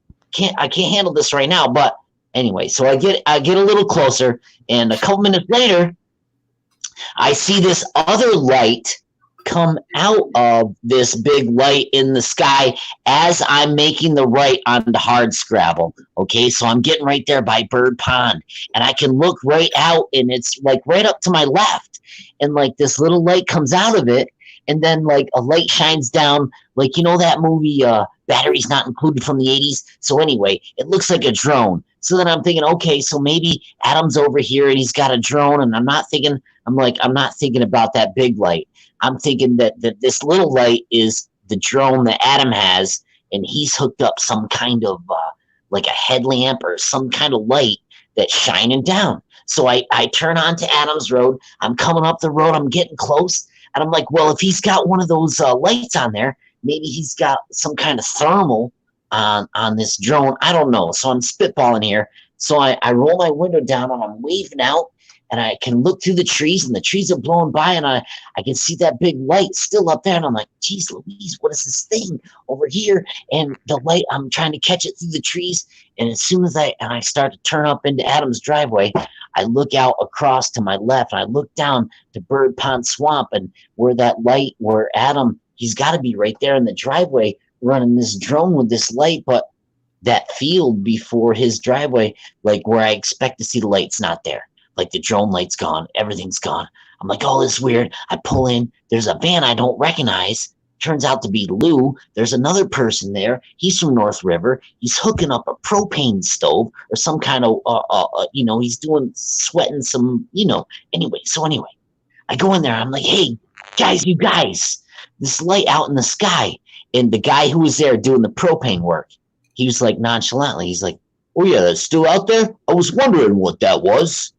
I can't handle this right now. But anyway, so I get a little closer, and a couple minutes later, I see this other light come out of this big light in the sky as I'm making the right onto hard scrabble. Okay, so I'm getting right there by Bird Pond, and I can look right out, and it's like right up to my left, and like this little light comes out of it, and then like a light shines down, like you know that movie Batteries Not Included from the 80s. So anyway, it looks like a drone. So then I'm thinking, okay, so maybe Adam's over here and he's got a drone, and I'm not thinking about that big light. I'm thinking that this little light is the drone that Adam has, and he's hooked up some kind of like a headlamp or some kind of light that's shining down. So I turn onto Adam's road. I'm coming up the road. I'm getting close. And I'm like, well, if he's got one of those lights on there, maybe he's got some kind of thermal on this drone. I don't know. So I'm spitballing here. So I roll my window down and I'm waving out, and I can look through the trees, and the trees are blowing by, and I can see that big light still up there. And I'm like, geez Louise, what is this thing over here? And the light, I'm trying to catch it through the trees. And as soon as I start to turn up into Adam's driveway, I look out across to my left, and I look down to Bird Pond Swamp, and where Adam, he's got to be right there in the driveway running this drone with this light. But that field before his driveway, like where I expect to see the light's not there. Like the drone light's gone, everything's gone. I'm like, oh, this is weird. I pull in, there's a van I don't recognize. Turns out to be Lou. There's another person there. He's from North River. He's hooking up a propane stove or some kind of, he's sweating some, Anyway, I go in there. I'm like, hey, you guys, this light out in the sky. And the guy who was there doing the propane work, he was like nonchalantly, he's like, oh yeah, that's still out there? I was wondering what that was.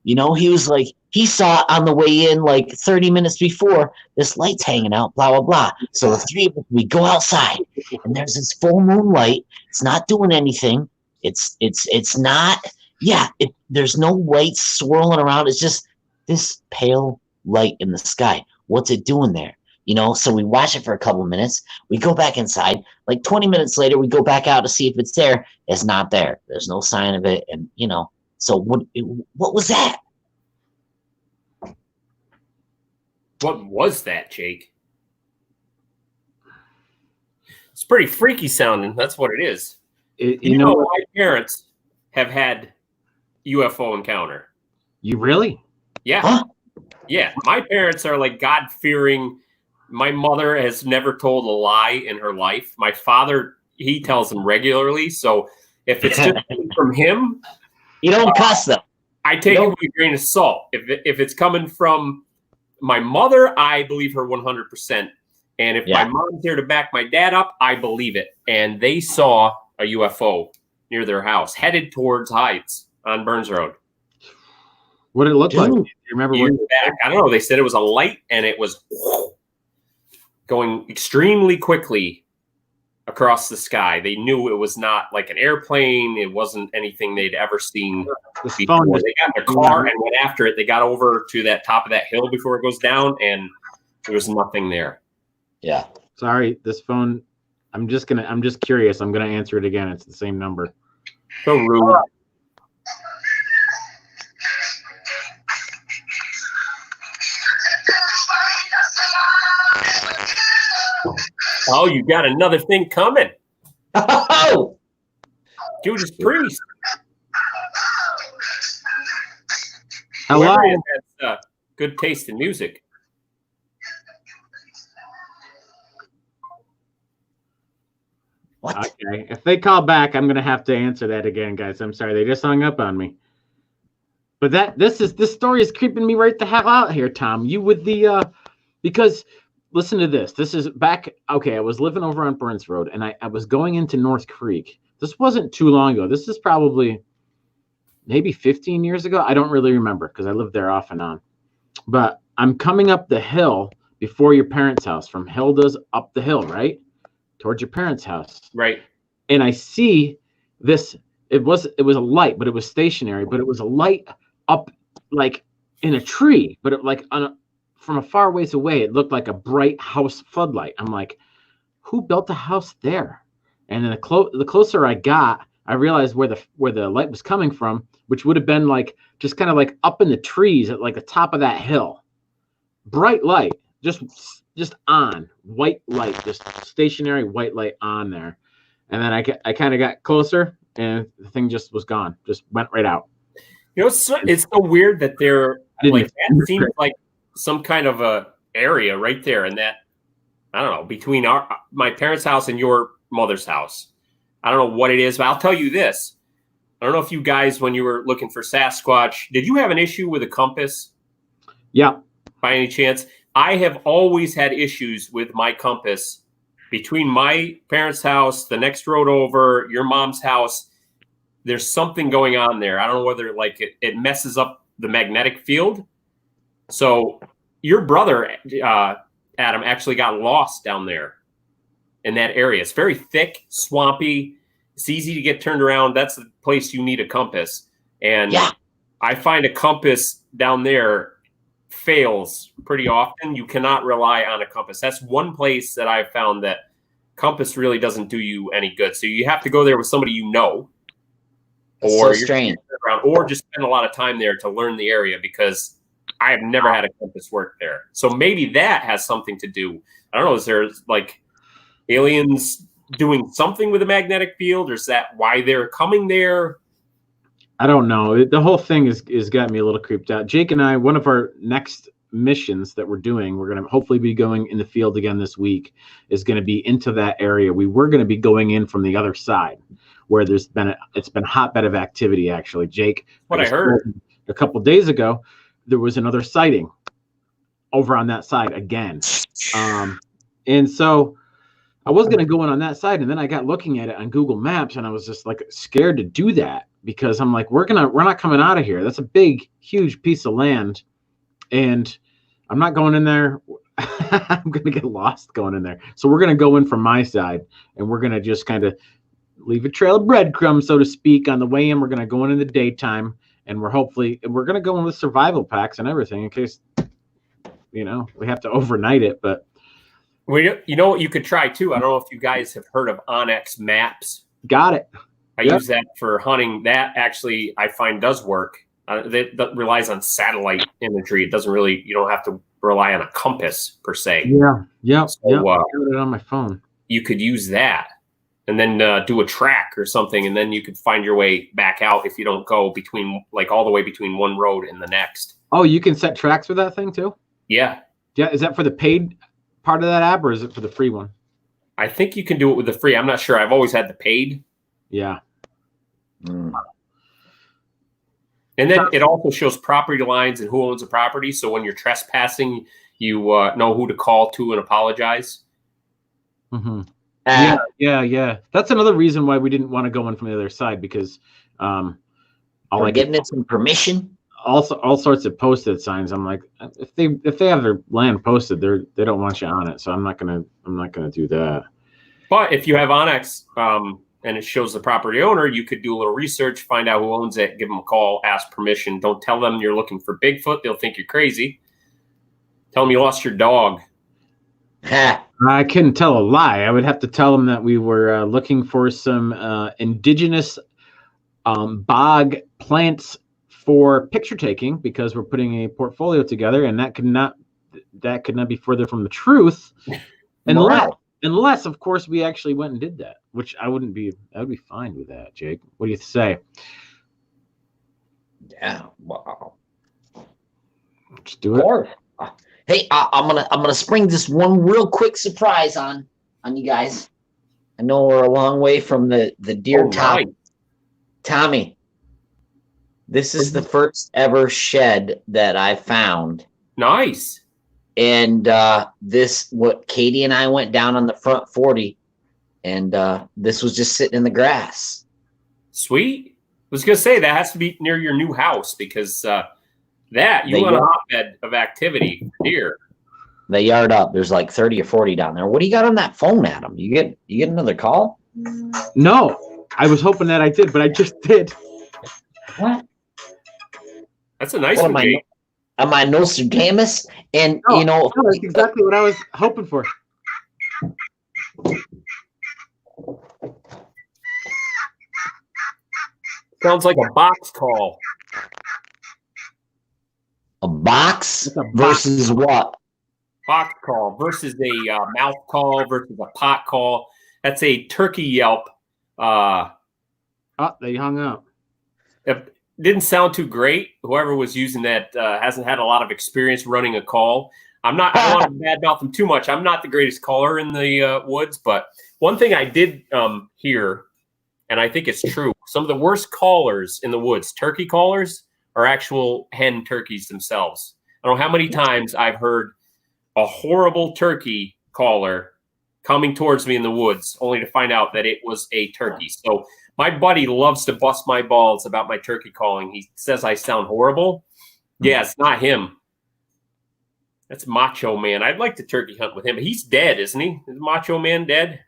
He was like, he saw it on the way in like 30 minutes before, this light's hanging out, blah, blah, blah. So the three of us, we go outside, and there's this full moon light. It's not doing anything. It's not, there's no lights swirling around. It's just this pale light in the sky. What's it doing there? So we watch it for a couple of minutes. We go back inside. Like 20 minutes later, we go back out to see if it's there. It's not there. There's no sign of it. And, so what was that? What was that, Jake? It's pretty freaky sounding. That's what it is. My parents have had UFO encounter. You really? Yeah. Huh? Yeah. My parents are like God-fearing. My mother has never told a lie in her life. My father, he tells them regularly. So if it's just from him, you don't cuss them. I take it with a grain of salt. If it's coming from my mother, I believe her 100%. And if my mom's there to back my dad up, I believe it. And they saw a UFO near their house, headed towards Heights on Burns Road. What did it look like? Do you remember what back? I don't know. They said it was a light, and it was going extremely quickly across the sky. They knew it was not like an airplane. It wasn't anything they'd ever seen before. They got in their car and went after it. They got over to that top of that hill before it goes down, and there was nothing there. Yeah. Sorry, this phone. I'm just curious. I'm gonna answer it again. It's the same number. So rude. Oh, you got another thing coming. Oh, Judas Priest. Hello. Has good taste in music. what? Okay. If they call back, I'm gonna have to answer that again, guys. I'm sorry. They just hung up on me. But this story is creeping me right the hell out here, Tom. You with the because listen to this. This is back. Okay, I was living over on Burns Road, and I was going into North Creek. This wasn't too long ago. This is probably maybe 15 years ago. I don't really remember because I lived there off and on. But I'm coming up the hill before your parents' house, from Hilda's up the hill, right? Towards your parents' house. Right. And I see this. It was a light, but it was stationary. But it was a light up like in a tree, but it like from a far ways away, it looked like a bright house floodlight. I'm like, who built a house there? And then the closer I got, I realized where the light was coming from, which would have been like just kind of like up in the trees at like the top of that hill. Bright light, just just on, white light, just stationary white light on there. And then I kind of got closer, and the thing just was gone, just went right out. It's so weird that they're like, that seems like some kind of a area right there, and that, I don't know, between my parents' house and your mother's house. I don't know what it is, but I'll tell you this. I don't know if you guys, when you were looking for Sasquatch, did you have an issue with a compass? Yeah. By any chance? I have always had issues with my compass between my parents' house, the next road over, your mom's house. There's something going on there. I don't know whether like it messes up the magnetic field. So your brother, Adam, actually got lost down there in that area. It's very thick, swampy. It's easy to get turned around. That's the place you need a compass. And I find a compass down there fails pretty often. You cannot rely on a compass. That's one place that I've found that compass really doesn't do you any good. So you have to go there with somebody you know. Or so strange. Or just spend a lot of time there to learn the area, because I have never had a compass work there. So maybe that has something to do. I don't know. Is there like aliens doing something with the magnetic field, or is that why they're coming there? I don't know. The whole thing is got me a little creeped out. Jake and I, one of our next missions that we're doing, we're going to hopefully be going in the field again this week, is going to be into that area. We were going to be going in from the other side, where it's been a hotbed of activity. Actually, Jake, what I heard a couple of days ago, there was another sighting over on that side again. And so I was going to go in on that side, and then I got looking at it on Google Maps, and I was just like scared to do that, because I'm like, we're not coming out of here. That's a big, huge piece of land, and I'm not going in there. I'm going to get lost going in there. So we're going to go in from my side, and we're going to just kind of leave a trail of breadcrumbs, so to speak, on the way in. We're going to go in the daytime, and we're going to go in with survival packs and everything in case, we have to overnight it. But you know what you could try too? I don't know if you guys have heard of Onyx Maps. Got it. I use that for hunting. That actually I find does work. That relies on satellite imagery. It doesn't really, you don't have to rely on a compass per se. Yeah. So, I got it on my phone. You could use that and then do a track or something, and then you could find your way back out if you don't go between, like, all the way between one road and the next. Oh, you can set tracks with that thing too? Yeah. Is that for the paid part of that app, or is it for the free one? I think you can do it with the free. I'm not sure. I've always had the paid. Yeah. And then it also shows property lines and who owns the property. So when you're trespassing, you know who to call to and apologize. Mm-hmm. Yeah. That's another reason why we didn't want to go in from the other side, because forgiveness and permission. Also, all sorts of posted signs. I'm like, if they have their land posted, they don't want you on it. So I'm not gonna do that. But if you have Onyx and it shows the property owner, you could do a little research, find out who owns it, give them a call, ask permission. Don't tell them you're looking for Bigfoot; they'll think you're crazy. Tell them you lost your dog. I couldn't tell a lie. I would have to tell them that we were looking for some indigenous bog plants for picture taking, because we're putting a portfolio together, and that could not be further from the truth, unless of course we actually went and did that, which I would be fine with that. Jake, what do you say? Yeah, wow. Just do it. Hey, I'm gonna spring this one real quick surprise on you guys. I know we're a long way from the deer top. Tommy, this is the first ever shed that I found. Nice. And what Katie and I went down on the front 40, and this was just sitting in the grass. Sweet. I was gonna say that has to be near your new house, because you want a hotbed of activity for deer. They yard up. There's like 30 or 40 down there. What do you got on that phone, Adam? You get another call? No, I was hoping that I did, but I just did. What? That's a nice one. Am I Nostradamus? And that's exactly what I was hoping for. Sounds like a box call. A box versus what? box call versus a mouth call versus a pot call. That's a turkey yelp. They hung up. It didn't sound too great. Whoever was using that hasn't had a lot of experience running a call. I don't want to badmouth them too much. I'm not the greatest caller in the woods, but one thing I did hear, and I think it's true, some of the worst callers in the woods, turkey callers, are actual hen turkeys themselves. I don't know how many times I've heard a horrible turkey caller coming towards me in the woods, only to find out that it was a turkey. So my buddy loves to bust my balls about my turkey calling. He says I sound horrible. Yeah, it's not him. That's Macho Man. I'd like to turkey hunt with him. He's dead, isn't he? Is Macho Man dead?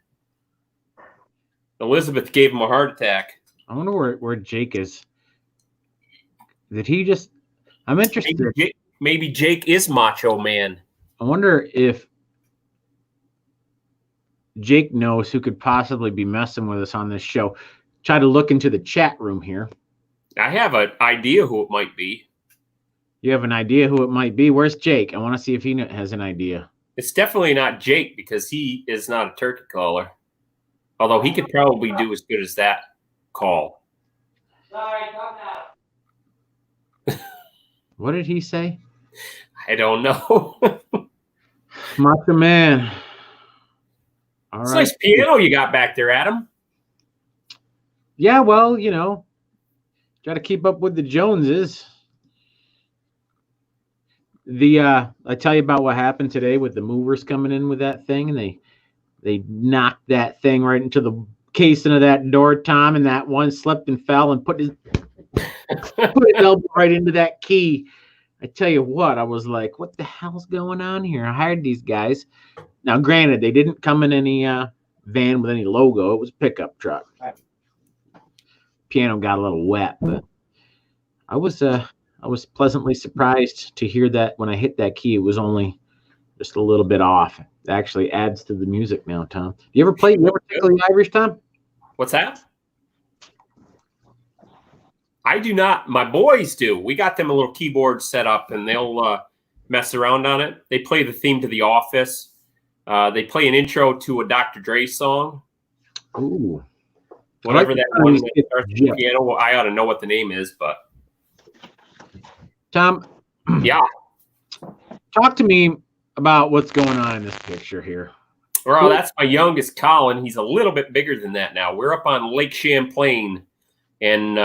Elizabeth gave him a heart attack. I wonder where Jake is. Did he just... I'm interested. Maybe Jake is Macho Man. I wonder if Jake knows who could possibly be messing with us on this show. Try to look into the chat room here. I have an idea who it might be. You have an idea who it might be? Where's Jake? I want to see if he has an idea. It's definitely not Jake because he is not a turkey caller. Although he could probably do as good as that call. Sorry, come now. What did he say? I don't know. Macho Man. All It's right. nice piano you got back there, Adam. Yeah, well, you know, got to keep up with the Joneses. I tell you about what happened today with the movers coming in with that thing, and they knocked that thing right into the casing of that door, Tom, and that one slipped and fell and put his elbow right into that key. I tell you what, I was like, what the hell's going on here? I hired these guys. Now, granted, they didn't come in any van with any logo. It was a pickup truck. Piano got a little wet, but I was pleasantly surprised to hear that when I hit that key, it was only just a little bit off. It actually adds to the music now, Tom. You ever tickle the Irish, Tom? What's that? I do not. My boys do. We got them a little keyboard set up, and they'll mess around on it. They play the theme to The Office. They play an intro to a Dr. Dre song. Ooh. Whatever that one that starts with the piano. Well, I ought to know what the name is, but. Tom. Yeah. Talk to me about what's going on in this picture here. Well, that's my youngest, Colin. He's a little bit bigger than that now. We're up on Lake Champlain, and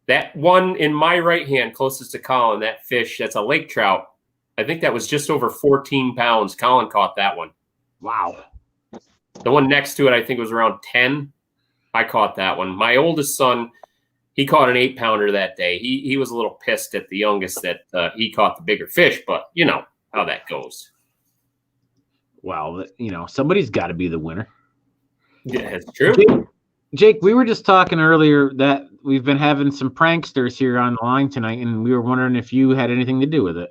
that one in my right hand, closest to Colin, that fish, that's a lake trout. I think that was just over 14 pounds. Colin caught that one. Wow. The one next to it, I think, was around 10. I caught that one. My oldest son, he caught an 8-pounder that day. He was a little pissed at the youngest that he caught the bigger fish, but you know how that goes. Well, you know, somebody's got to be the winner. Yeah, it's true. Jake, we were just talking earlier that we've been having some pranksters here on the line tonight, and we were wondering if you had anything to do with it.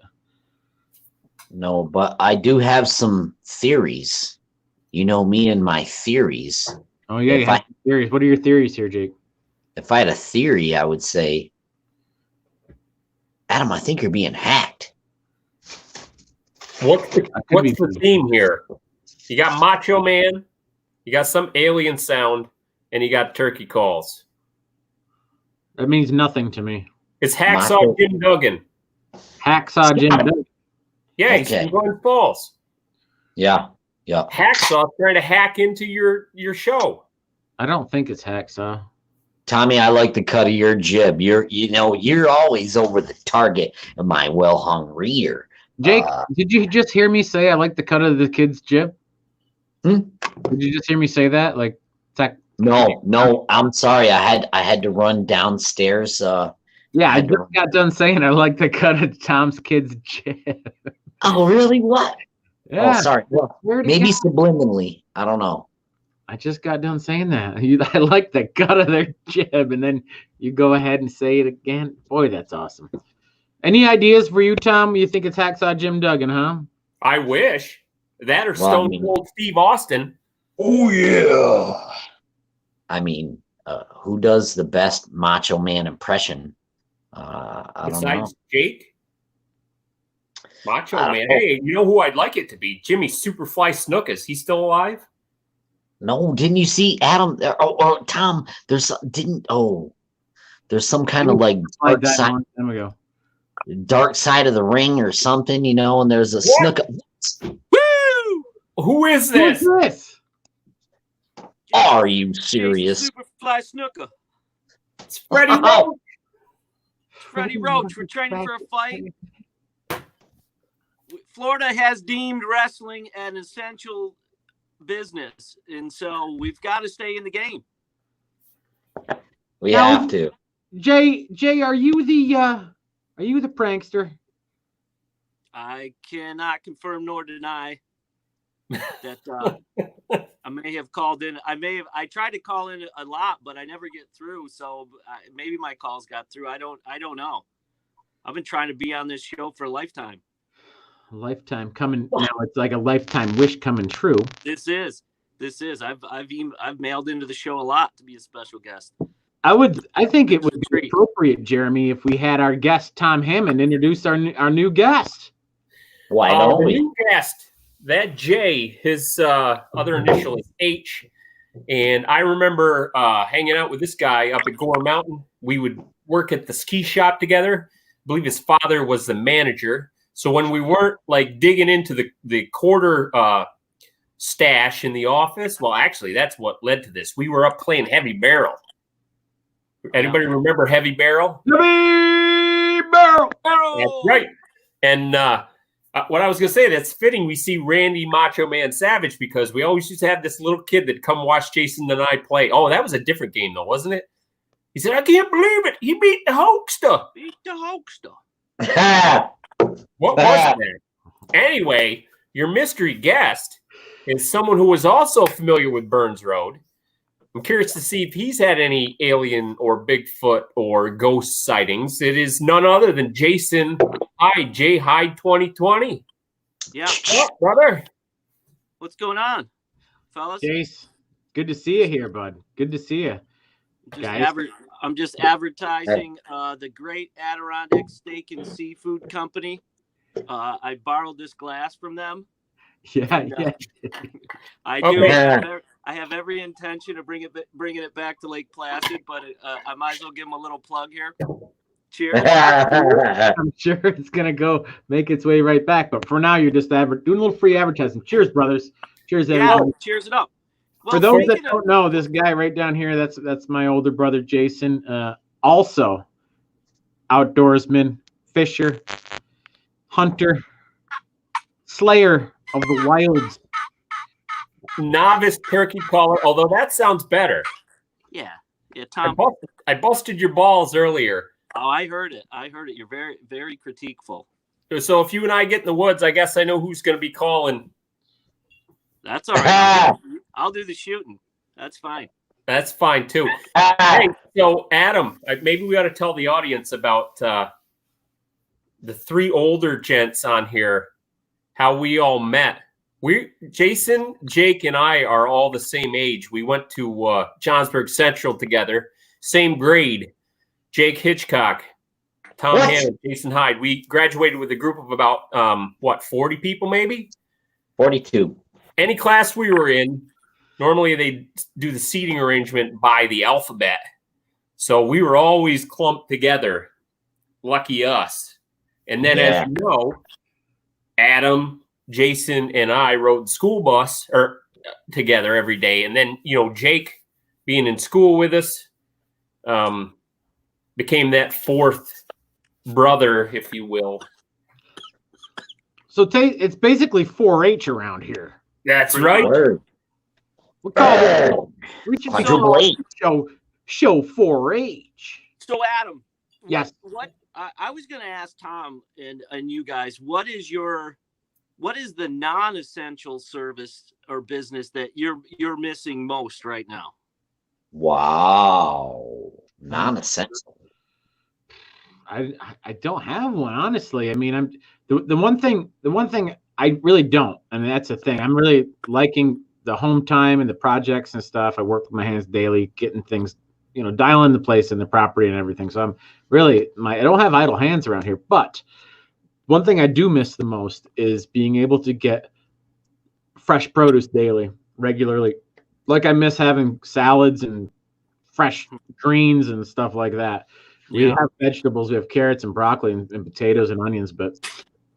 No, but I do have some theories. You know me and my theories. Oh, yeah, you have theories. What are your theories here, Jake? If I had a theory, I would say, Adam, I think you're being hacked. What's the theme here? You got Macho Man, you got some alien sound, and you got turkey calls. That means nothing to me. It's Hacksaw Jim Duggan. Hacksaw Jim Duggan. Yeah, he's from Glens Falls. Yeah. Hacksaw trying to hack into your show. I don't think it's Hacksaw. Tommy, I like the cut of your jib. You're always over the target of my well-hung reader. Jake, did you just hear me say I like the cut of the kid's jib? Did you just hear me say that? Like, no, I'm sorry. I had to run downstairs. I just got done saying I like the cut of Tom's kid's jib. Oh, really? What? Yeah. Oh, sorry. Well, maybe subliminally. I don't know. I just got done saying that. I like the cut of their jib, and then you go ahead and say it again. Boy, that's awesome. Any ideas for you, Tom? You think it's Hacksaw Jim Duggan, huh? I wish. That or Stone Cold Steve Austin. Oh, yeah. I mean, who does the best Macho Man impression? I don't know. Besides Jake? Macho I don't Man. know. Hey, you know who I'd like it to be? Jimmy Superfly Snuka. Is he still alive? No, didn't you see Adam or Tom? There's some kind of like I died a long time ago. dark side of the ring or something, and there's a What? Snuka. Woo! Who is Who's this? this? Are you serious? Superfly Snooker. It's Freddie Oh. Roach. Freddie Roach. We're training for a fight. Florida has deemed wrestling an essential business, and so we've got to stay in the game. We Now- have to. Jay, are you the prankster? I cannot confirm nor deny that I may have called in. I tried to call in a lot, but I never get through. So maybe my calls got through. I don't know. I've been trying to be on this show for a lifetime. A lifetime coming now. It's like a lifetime wish coming true. This is. I've mailed into the show a lot to be a special guest. I think it would be appropriate, Jeremy, if we had our guest Tom Hammond introduce our new guest. Why don't The we? new guest, that J, his other initial is H. And I remember hanging out with this guy up at Gore Mountain. We would work at the ski shop together. I believe his father was the manager. So when we weren't like digging into the quarter stash in the office, well, actually, that's what led to this. We were up playing Heavy Barrel. Anybody remember Heavy Barrel? Heavy Barrel. That's right. And what I was going to say, that's fitting. We see Randy Macho Man Savage because we always used to have this little kid that come watch Jason and I play. Oh, that was a different game, though, wasn't it? He said, I can't believe it. He beat the Hulkster. Beat the Hulkster. What was that? Anyway, your mystery guest is someone who was also familiar with Burns Road. I'm curious to see if he's had any alien or Bigfoot or ghost sightings. It is none other than Jason Hyde, J Hyde 2020. Yeah. What's up, brother? What's going on, fellas? Jace, good to see you here, bud. Good to see you. I'm just advertising the Great Adirondack Steak and Seafood Company. I borrowed this glass from them. Yeah. I do. Okay. I have every intention of bringing it back to Lake Placid, but I might as well give them a little plug here. Cheers. I'm sure it's gonna go make its way right back, but for now, you're just doing a little free advertising. Cheers, brothers. Cheers, everybody. Yeah, cheers it up. Well, For those that don't know, this guy right down here, that's my older brother, Jason. Also, outdoorsman, fisher, hunter, slayer of the wilds. Novice turkey caller, although that sounds better. Yeah, Tom. I busted your balls earlier. Oh, I heard it. You're very, very critiqueful. So if you and I get in the woods, I guess I know who's going to be calling. That's all right. I'll do the shooting. That's fine. That's fine, too. Hey, so Adam, maybe we ought to tell the audience about the three older gents on here, how we all met. Jason, Jake, and I are all the same age. We went to Johnsburg Central together, same grade. Jake Hitchcock, Tom Hammond, Jason Hyde. We graduated with a group of about 40 people, maybe 42. Any class we were in, normally they do the seating arrangement by the alphabet. So we were always clumped together. Lucky us. And then, as you know, Adam, Jason, and I rode the school bus together every day. And then, Jake being in school with us became that fourth brother, if you will. So it's basically 4-H around here. That's right. We call it show 4-H. So Adam, yes. What I was going to ask Tom and you guys, what is the non-essential service or business that you're missing most right now? Wow, non-essential. I don't have one, honestly. I mean, I'm the one thing I really don't. I mean, that's the thing. I'm really liking the home time and the projects and stuff. I work with my hands daily, getting things, dialing the place and the property and everything. So I'm really I don't have idle hands around here. But One thing I do miss the most is being able to get fresh produce daily, regularly. Like I miss having salads and fresh greens and stuff like that. We Yeah. have vegetables. We have carrots and broccoli and potatoes and onions, but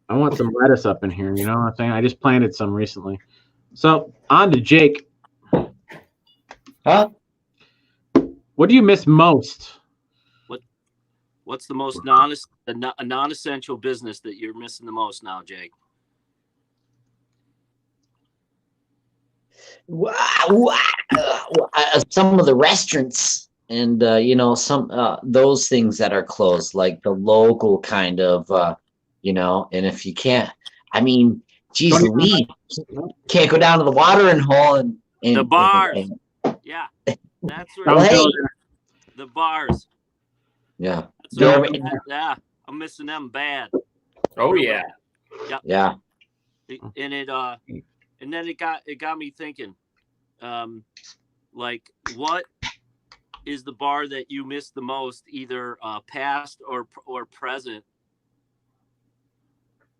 I want some lettuce up in here. You know what I'm saying? I just planted some recently. So on to Jake. Huh? What do you miss most? What's the most non-essential business that you're missing the most now, Jake? Some of the restaurants and some those things that are closed, like the local kind of and if you can't, I mean, geez Louise, can't go down to the watering hole and The bars. Yeah, that's Well, right. hey. The bars. Yeah. That's right. Yeah, I'm missing them bad. Oh yeah. Yeah. And and then it got me thinking, like, what is the bar that you miss the most, either past or present?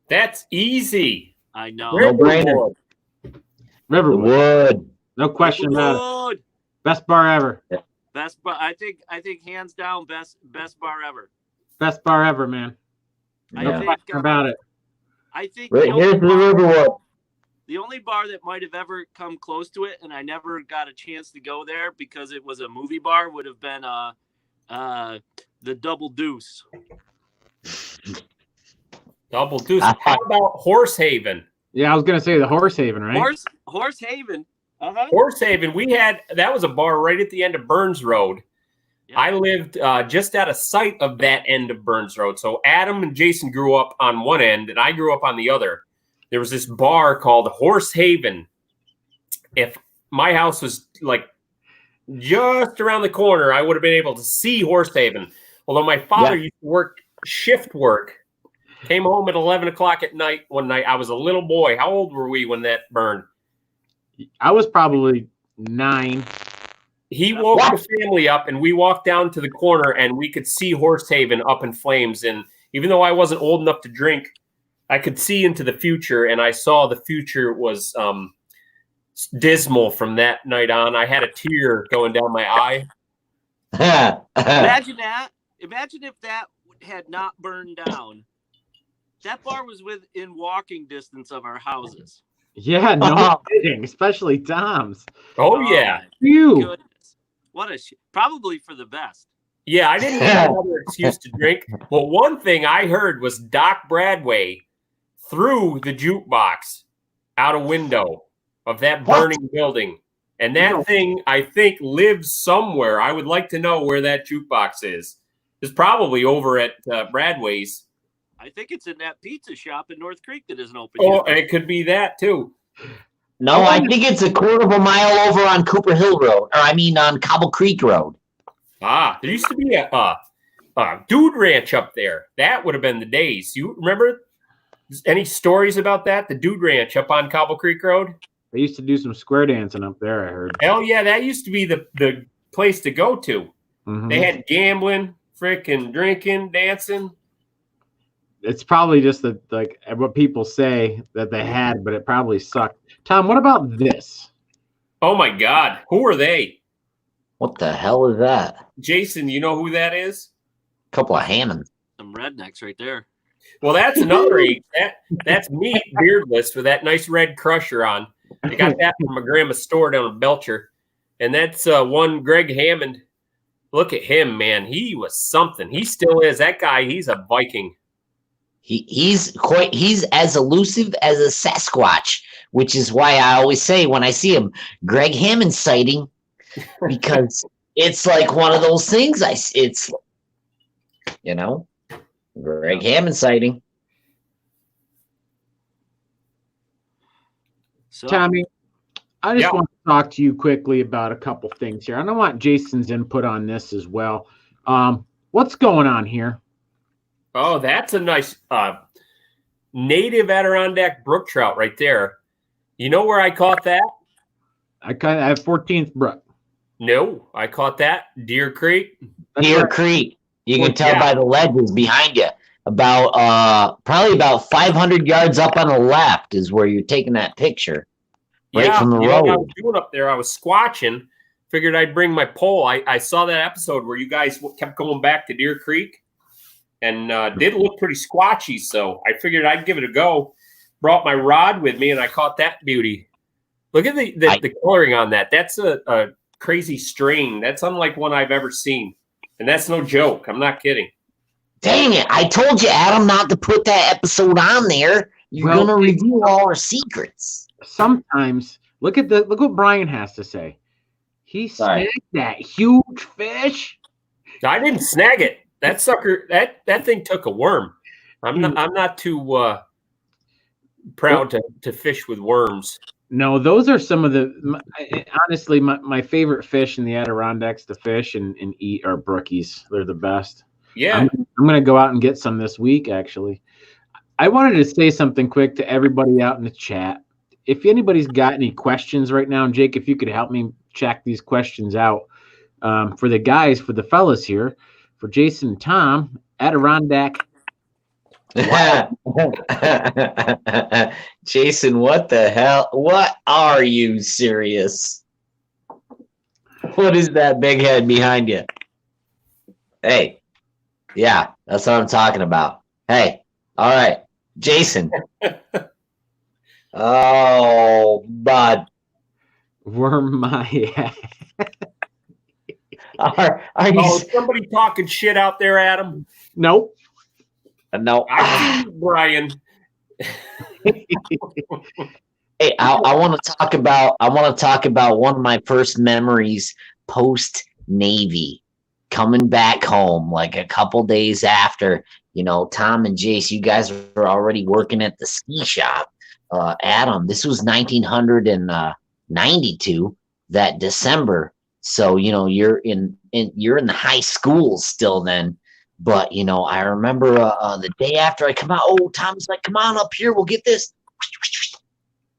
That's easy. I know. No brainer. Riverwood. Wood. No question about it. Wood. Best bar ever. Best bar. I think hands down best bar ever. Best bar ever, man. I No Yeah. think question about it. I think Right, here's the Riverwood. the only bar that might have ever come close to it, and I never got a chance to go there because it was a movie bar, would have been the Double Deuce. Double Deuce. How about Horse Haven? Yeah, I was gonna say the Horse Haven, right? Horse Haven. Uh-huh. Horse Haven. That was a bar right at the end of Burns Road. Yeah. I lived just out of sight of that end of Burns Road. So Adam and Jason grew up on one end, and I grew up on the other. There was this bar called Horse Haven. If my house was like just around the corner, I would have been able to see Horse Haven. Although my father used to work shift work, came home at 11 o'clock at night one night. I was a little boy. How old were we when that burned? I was probably 9. He woke the family up, and we walked down to the corner, and we could see Horse Haven up in flames. And even though I wasn't old enough to drink, I could see into the future, and I saw the future was dismal from that night on. I had a tear going down my eye. Imagine that. Imagine if that had not burned down. That bar was within walking distance of our houses. Yeah, no kidding, especially Tom's. Oh, yeah. my Phew. goodness. What probably for the best. Yeah, I didn't have another excuse to drink. But one thing I heard was Doc Bradway threw the jukebox out a window of that burning building. And that thing, I think, lives somewhere. I would like to know where that jukebox is. It's probably over at Bradway's. I think it's in that pizza shop in North Creek that isn't open Oh, yet. it could be that, too. No, I think it's a quarter of a mile over on Cooper Hill Road, on Cobble Creek Road. Ah, there used to be a dude ranch up there. That would have been the days. You remember any stories about that? The dude ranch up on Cobble Creek Road? They used to do some square dancing up there, I heard. Hell yeah, that used to be the place to go to. Mhm. They had gambling, frickin' drinking, dancing. It's probably just like what people say that they had, but it probably sucked. Tom, what about this? Oh my God, who are they? What the hell is that? Jason, you know who that is? Couple of Hammonds. Some rednecks right there. Well, that's another age. That's me, beardless, with that nice red crusher on. I got that from my grandma's store down in Belcher. And that's one Greg Hammond. Look at him, man. He was something. He still is. That guy, he's a Viking. He's as elusive as a Sasquatch, which is why I always say when I see him, Greg Hammond sighting, because it's like one of those things. It's Greg Hammond sighting. So Tommy, I just want to talk to you quickly about a couple things here. And I want Jason's input on this as well. What's going on here? Oh, that's a nice native Adirondack brook trout right there. You know where I caught that? I have 14th Brook. No, I caught that. Deer Creek. That's Deer right. Creek. You can tell by the ledges behind you. probably about 500 yards up on the left is where you're taking that picture, right from the you know what I road. was doing up there? I was squatching. Figured I'd bring my pole. I saw that episode where you guys kept going back to Deer Creek, and did look pretty squatchy. So I figured I'd give it a go. Brought my rod with me, and I caught that beauty. Look at the coloring on that. That's a crazy strain. That's unlike one I've ever seen, and that's no joke. I'm not kidding. Dang it! I told you, Adam, not to put that episode on there. You're gonna reveal all our secrets. Sometimes look what Brian has to say. He snagged that huge fish. I didn't snag it. That sucker, that thing took a worm. I'm not too proud to fish with worms. No, those are some of honestly my favorite fish in the Adirondacks to fish and eat are brookies. They're the best. Yeah. I'm gonna go out and get some this week, actually. I wanted to say something quick to everybody out in the chat. If anybody's got any questions right now, and Jake, if you could help me check these questions out for the guys, for the fellas here, for Jason and Tom, Adirondack. Jason, what the hell? What are you serious? What is that big head behind you? Hey, yeah, that's what I'm talking about. Hey, all right, Jason. Oh, bud. Worm my ass. Are you? Oh, somebody talking shit out there, Adam? Nope. No. I see you, Brian. Hey, I want to talk about one of my first memories post Navy, coming back home like a couple days after. Tom and Jace, you guys were already working at the ski shop. Adam, this was 1992, that December. So you're in the high school still then. But I remember the day after I come out. Oh, Tom's like, "Come on up here, we'll get this."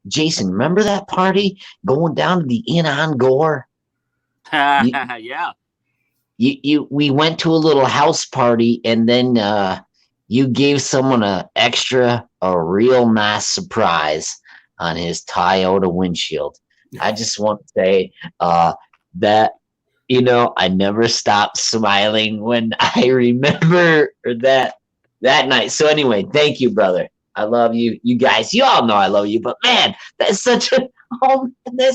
Jason, remember that party going down to the Inn on Gore? Yeah. We went to a little house party, and then you gave someone a real nice surprise on his Toyota windshield. I just want to say that I never stopped smiling when I remember that night. So anyway, thank you, brother. I love you. You guys, you all know I love you. But man, that's such that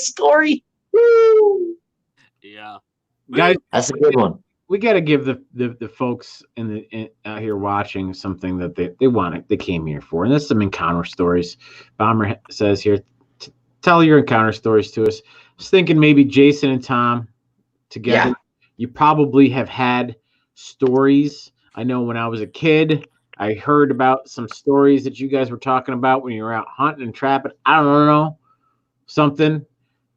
story. Woo! Yeah, Guys, that's a good one. We got to give the folks out here watching something that they wanted. They came here for, and that's some encounter stories. Bomber says here, tell your encounter stories to us. I was thinking maybe Jason and Tom together. Yeah. You probably have had stories. I know when I was a kid, I heard about some stories that you guys were talking about when you were out hunting and trapping. I don't know, something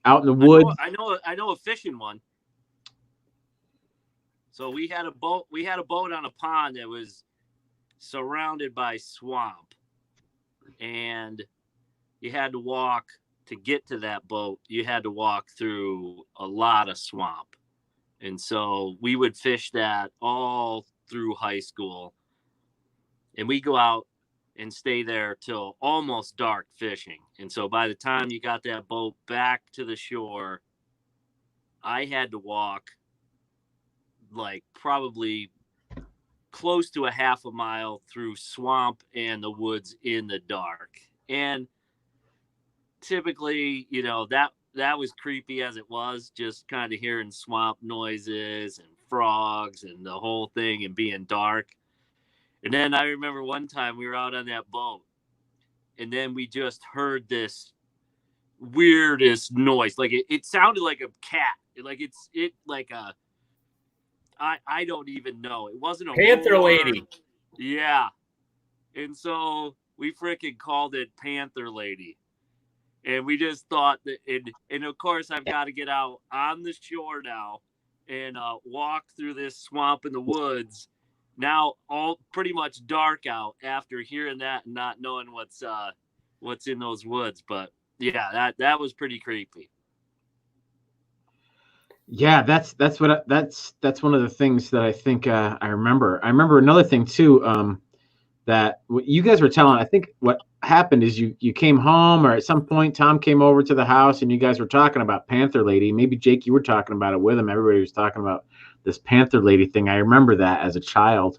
out in the woods. I know a fishing one. So we had a boat on a pond that was surrounded by swamp, and you had to walk to get to that boat. You had to walk through a lot of swamp. And so we would fish that all through high school. And we go out and stay there till almost dark fishing. And so by the time you got that boat back to the shore, I had to walk like probably close to a half a mile through swamp and the woods in the dark. And typically, that was creepy as it was, just kind of hearing swamp noises and frogs and the whole thing and being dark. And then I remember one time we were out on that boat, and then we just heard this weirdest noise. Like it sounded like a cat. I don't even know. It wasn't a Panther Lady. Yeah. And so we freaking called it Panther Lady. And we just thought that, and of course I've got to get out on the shore now and walk through this swamp in the woods. Now all pretty much dark out after hearing that and not knowing what's in those woods. But yeah, that was pretty creepy. Yeah, that's one of the things that I think I remember. I remember another thing too. that what you guys were telling. I think what happened is you came home, or at some point Tom came over to the house and you guys were talking about Panther Lady. Maybe Jake, you were talking about it with him. Everybody was talking about this Panther Lady thing. I remember that as a child.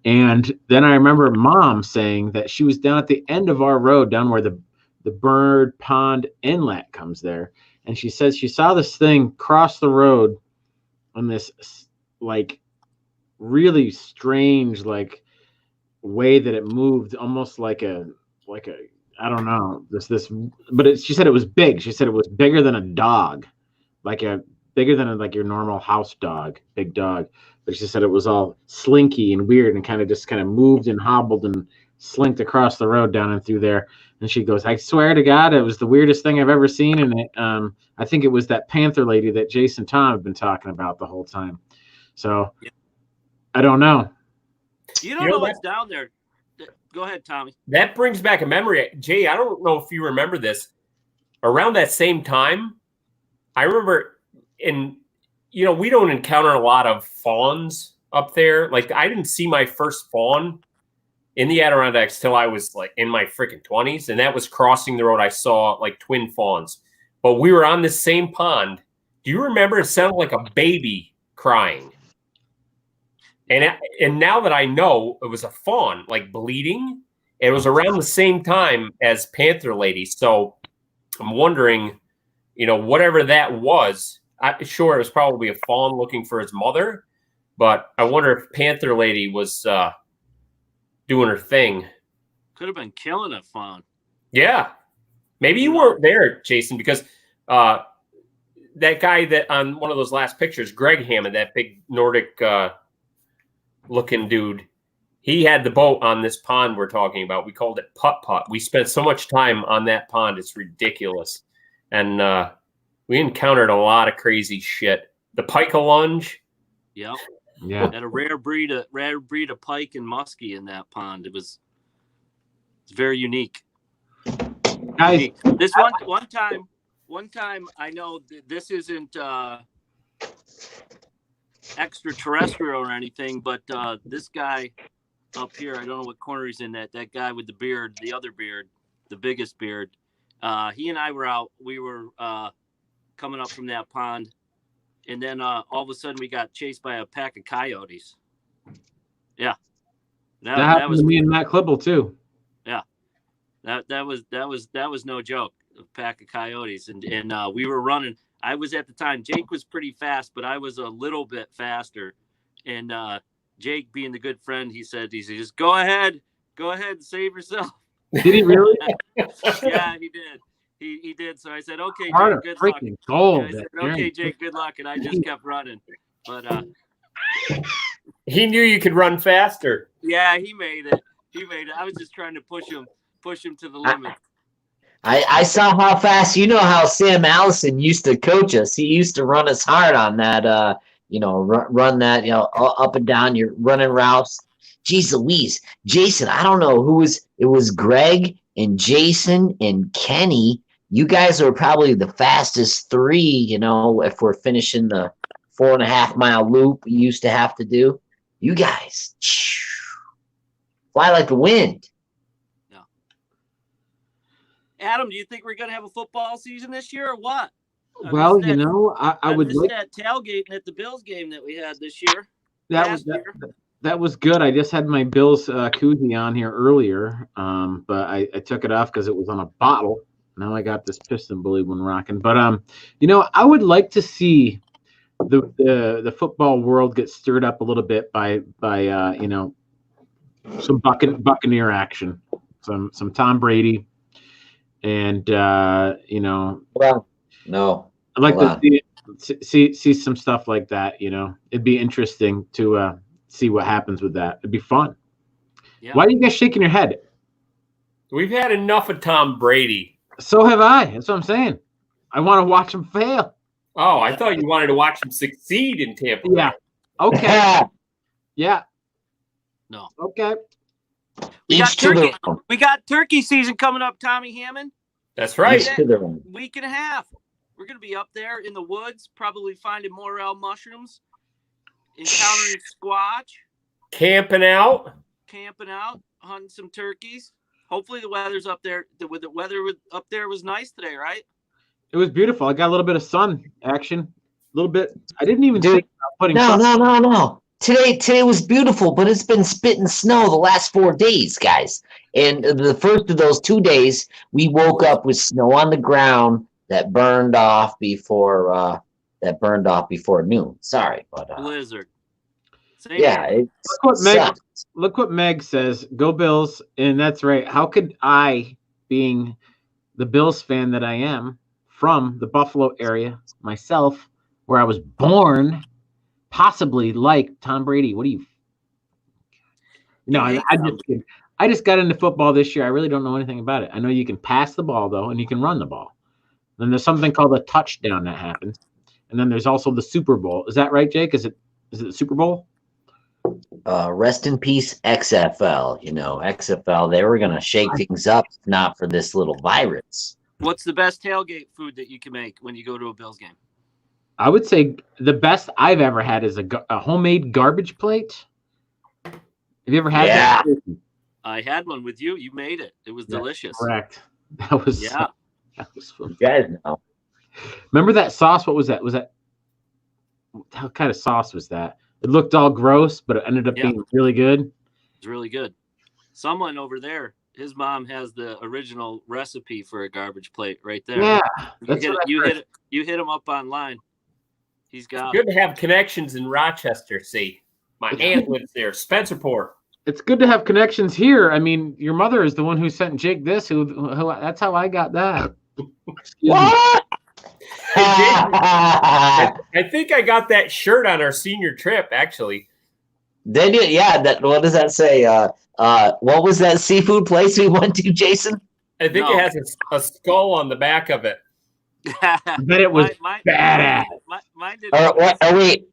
And then I remember Mom saying that she was down at the end of our road, down where the Bird Pond Inlet comes there. And she says she saw this thing cross the road on this like really strange like way that it moved, almost like a I don't know, but she said it was big. She said it was bigger than a dog, bigger than like your normal house dog, big dog. But she said it was all slinky and weird and kind of moved and hobbled and slinked across the road down and through there. And she goes, I swear to God, it was the weirdest thing I've ever seen. And I think it was that Panther Lady that Jason and Tom have been talking about the whole time. So I don't know. You don't know what's down there. Go ahead, Tommy. That brings back a memory. Jay, I don't know if you remember this. Around that same time, I remember we don't encounter a lot of fawns up there. Like, I didn't see my first fawn in the Adirondacks till I was like in my freaking 20s. And that was crossing the road. I saw like twin fawns. But we were on this same pond. Do you remember? It sounded like a baby crying. And now that I know it was a fawn, like bleeding, it was around the same time as Panther Lady. So I'm wondering, whatever that was, sure, it was probably a fawn looking for his mother, but I wonder if Panther Lady was doing her thing. Could have been killing a fawn. Yeah. Maybe you weren't there, Jason, because that guy that on one of those last pictures, Greg Hammond, that big Nordic looking dude, he had the boat on this pond we're talking about. We called it Putt Putt. We spent so much time on that pond. It's ridiculous. And we encountered a lot of crazy shit. The pike lunge. Yep. Yeah. Had a rare breed of pike and muskie in that pond. It's very unique. Guys, this one time I know this isn't extraterrestrial or anything, but this guy up here, I don't know what corner he's in, that guy with the beard, the other beard, the biggest beard, he and I were out. We were coming up from that pond, and then all of a sudden we got chased by a pack of coyotes. Yeah, that happened to me and Matt Klibble too. Yeah, that was no joke. A pack of coyotes, and we were running. I was at the time, Jake was pretty fast, but I was a little bit faster. And Jake, being the good friend, he said, just go ahead and save yourself. Did he really? Yeah, he did. He did. So I said, okay, Jake, good luck. Gold, I said, okay, Jake, good luck. And I just kept running. But he knew you could run faster. Yeah, he made it. I was just trying to push him to the limit. I saw how fast, how Sam Allison used to coach us. He used to run us hard on that, run that, up and down, you're running routes. Jeez Louise. Jason, I don't know it was Greg and Jason and Kenny. You guys are probably the fastest three, if we're finishing the 4.5 mile loop we used to have to do. You guys fly like the wind. Adam, do you think we're going to have a football season this year or what? Well, I would like that tailgating at the Bills game that we had this year. That was good. I just had my Bills koozie on here earlier, but I took it off because it was on a bottle. Now I got this piston bully one rocking. But I would like to see the football world get stirred up a little bit by some Buccaneer action, some Tom Brady. And well, no, I'd like to see some stuff like that. It'd be interesting to see what happens with that. It'd be fun. Yeah. Why are you guys shaking your head? We've had enough of Tom Brady. So have I. That's what I'm saying. I want to watch him fail. Oh, I thought you wanted to watch him succeed in Tampa. Yeah. Okay. Yeah. No. Okay. We got turkey season coming up, Tommy Hammond. That's right. Week and a half. We're going to be up there in the woods, probably finding morel mushrooms, encountering squatch. Camping out. hunting some turkeys. Hopefully the weather's up there. The weather up there was nice today, right? It was beautiful. I got a little bit of sun action. A little bit. I didn't even think about putting No. Today was beautiful, but it's been spitting snow the last 4 days, guys. And the first of those 2 days, we woke up with snow on the ground that burned off before noon. Sorry, but blizzard. Yeah, look what Meg says. Go Bills, and that's right. How could I, being the Bills fan that I am, from the Buffalo area myself, where I was born, possibly like Tom Brady? What do you? No, I just got into football this year. I really don't know anything about it. I know you can pass the ball though, and you can run the ball. Then there's something called a touchdown that happens, and then there's also the Super Bowl. Is that right, Jake? Is it the Super Bowl? Rest in peace, XFL. XFL. They were gonna shake things up, if not for this little virus. What's the best tailgate food that you can make when you go to a Bills game? I would say the best I've ever had is a homemade garbage plate. Have you ever had that? I had one with you. You made it. It was delicious. Correct. That was fun. You guys know. Remember that sauce? What was that? What kind of sauce was that? It looked all gross, but it ended up being really good. It's really good. Someone over there, his mom has the original recipe for a garbage plate right there. Yeah, you hit him up online. He's got. Good to have connections in Rochester. See, my aunt lives there, Spencerport. It's good to have connections here. I mean, your mother is the one who sent Jake this. Who that's how I got that. What? I think I got that shirt on our senior trip, actually. Did you? Yeah. What does that say? What was that seafood place we went to, Jason? I think it has a skull on the back of it. But it was badass. Wait.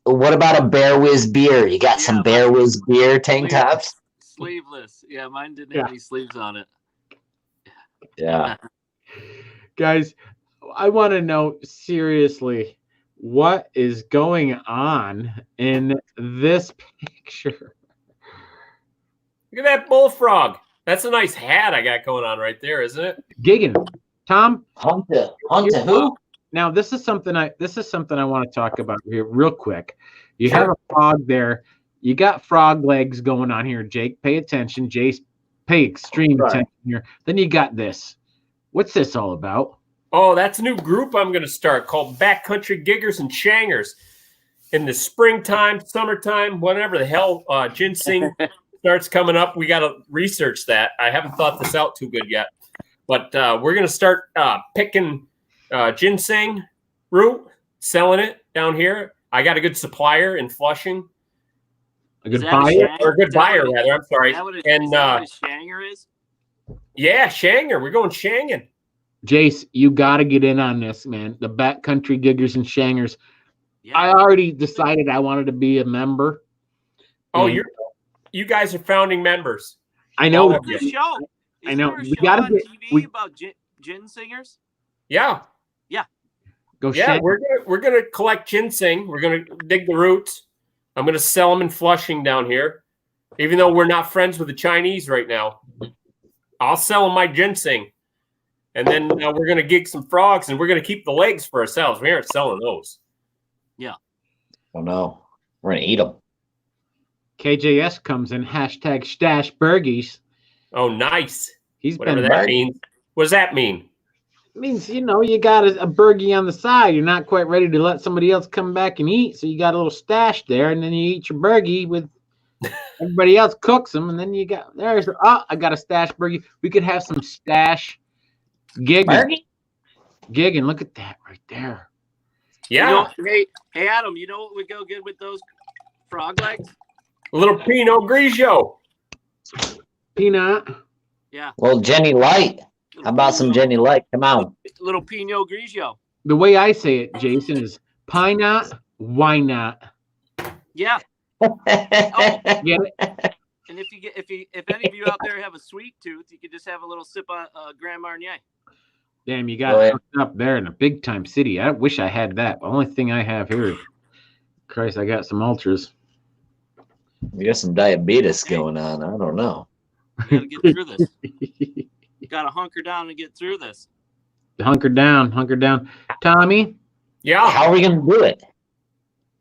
What about a Bear Whiz beer? You got some Bear Whiz beer tank tops? Sleeveless. Yeah, mine didn't have any sleeves on it. Yeah. Guys, I want to know seriously, what is going on in this picture? Look at that bullfrog. That's a nice hat I got going on right there, isn't it? Gigging. Tom? Hunter who? Now this is something I want to talk about here real quick. You have a frog there. You got frog legs going on here, Jake. Pay attention. Jace, pay extreme attention here. Then you got this. What's this all about? Oh, that's a new group I'm going to start called Backcountry Giggers and Shangers. In the springtime, summertime, whatever the hell, ginseng starts coming up. We got to research that. I haven't thought this out too good yet. But we're going to start picking ginseng root, selling it down here. I got a good supplier in Flushing. A good buyer? Or a good buyer, rather. I'm sorry. Is that what a shanger is? Yeah, shanger. We're going shanging. Jace, you got to get in on this, man. The Backcountry Giggers and Shangers. Yeah. I already decided I wanted to be a member. Oh, you guys are founding members. I know. Is show? I know. We got to get TV about ginsengers. Yeah. We're gonna collect ginseng. We're gonna dig the roots. I'm gonna sell them in Flushing down here, even though we're not friends with the Chinese right now. I'll sell them my ginseng, and then we're gonna gig some frogs, and we're gonna keep the legs for ourselves. We aren't selling those. Yeah. Oh no, we're gonna eat them. KJS comes in #stash burgies. Oh, nice. Whatever that means. What does that mean? It means, you got a burgie on the side. You're not quite ready to let somebody else come back and eat, so you got a little stash there, and then you eat your burgie with everybody else cooks them, and then I got a stash burgie. We could have some stash gigging. Gigging, look at that right there. Yeah. Hey, Adam, you know what would go good with those frog legs? A little Pinot Grigio. Peanut. Yeah. Well, Jenny Light. How about some Jenny Light? Come on. Little Pinot Grigio. The way I say it, Jason, is pie not, why not? Yeah. Get it? And if any of you out there have a sweet tooth, you could just have a little sip of Grand Marnier. Damn, you got it up there in a big time city. I wish I had that. The only thing I have here, Christ, I got some ultras. You got some diabetes going on. I don't know. We gotta get through this. You gotta hunker down and get through this. Hunker down. Tommy, Yeah. How are we going to do it?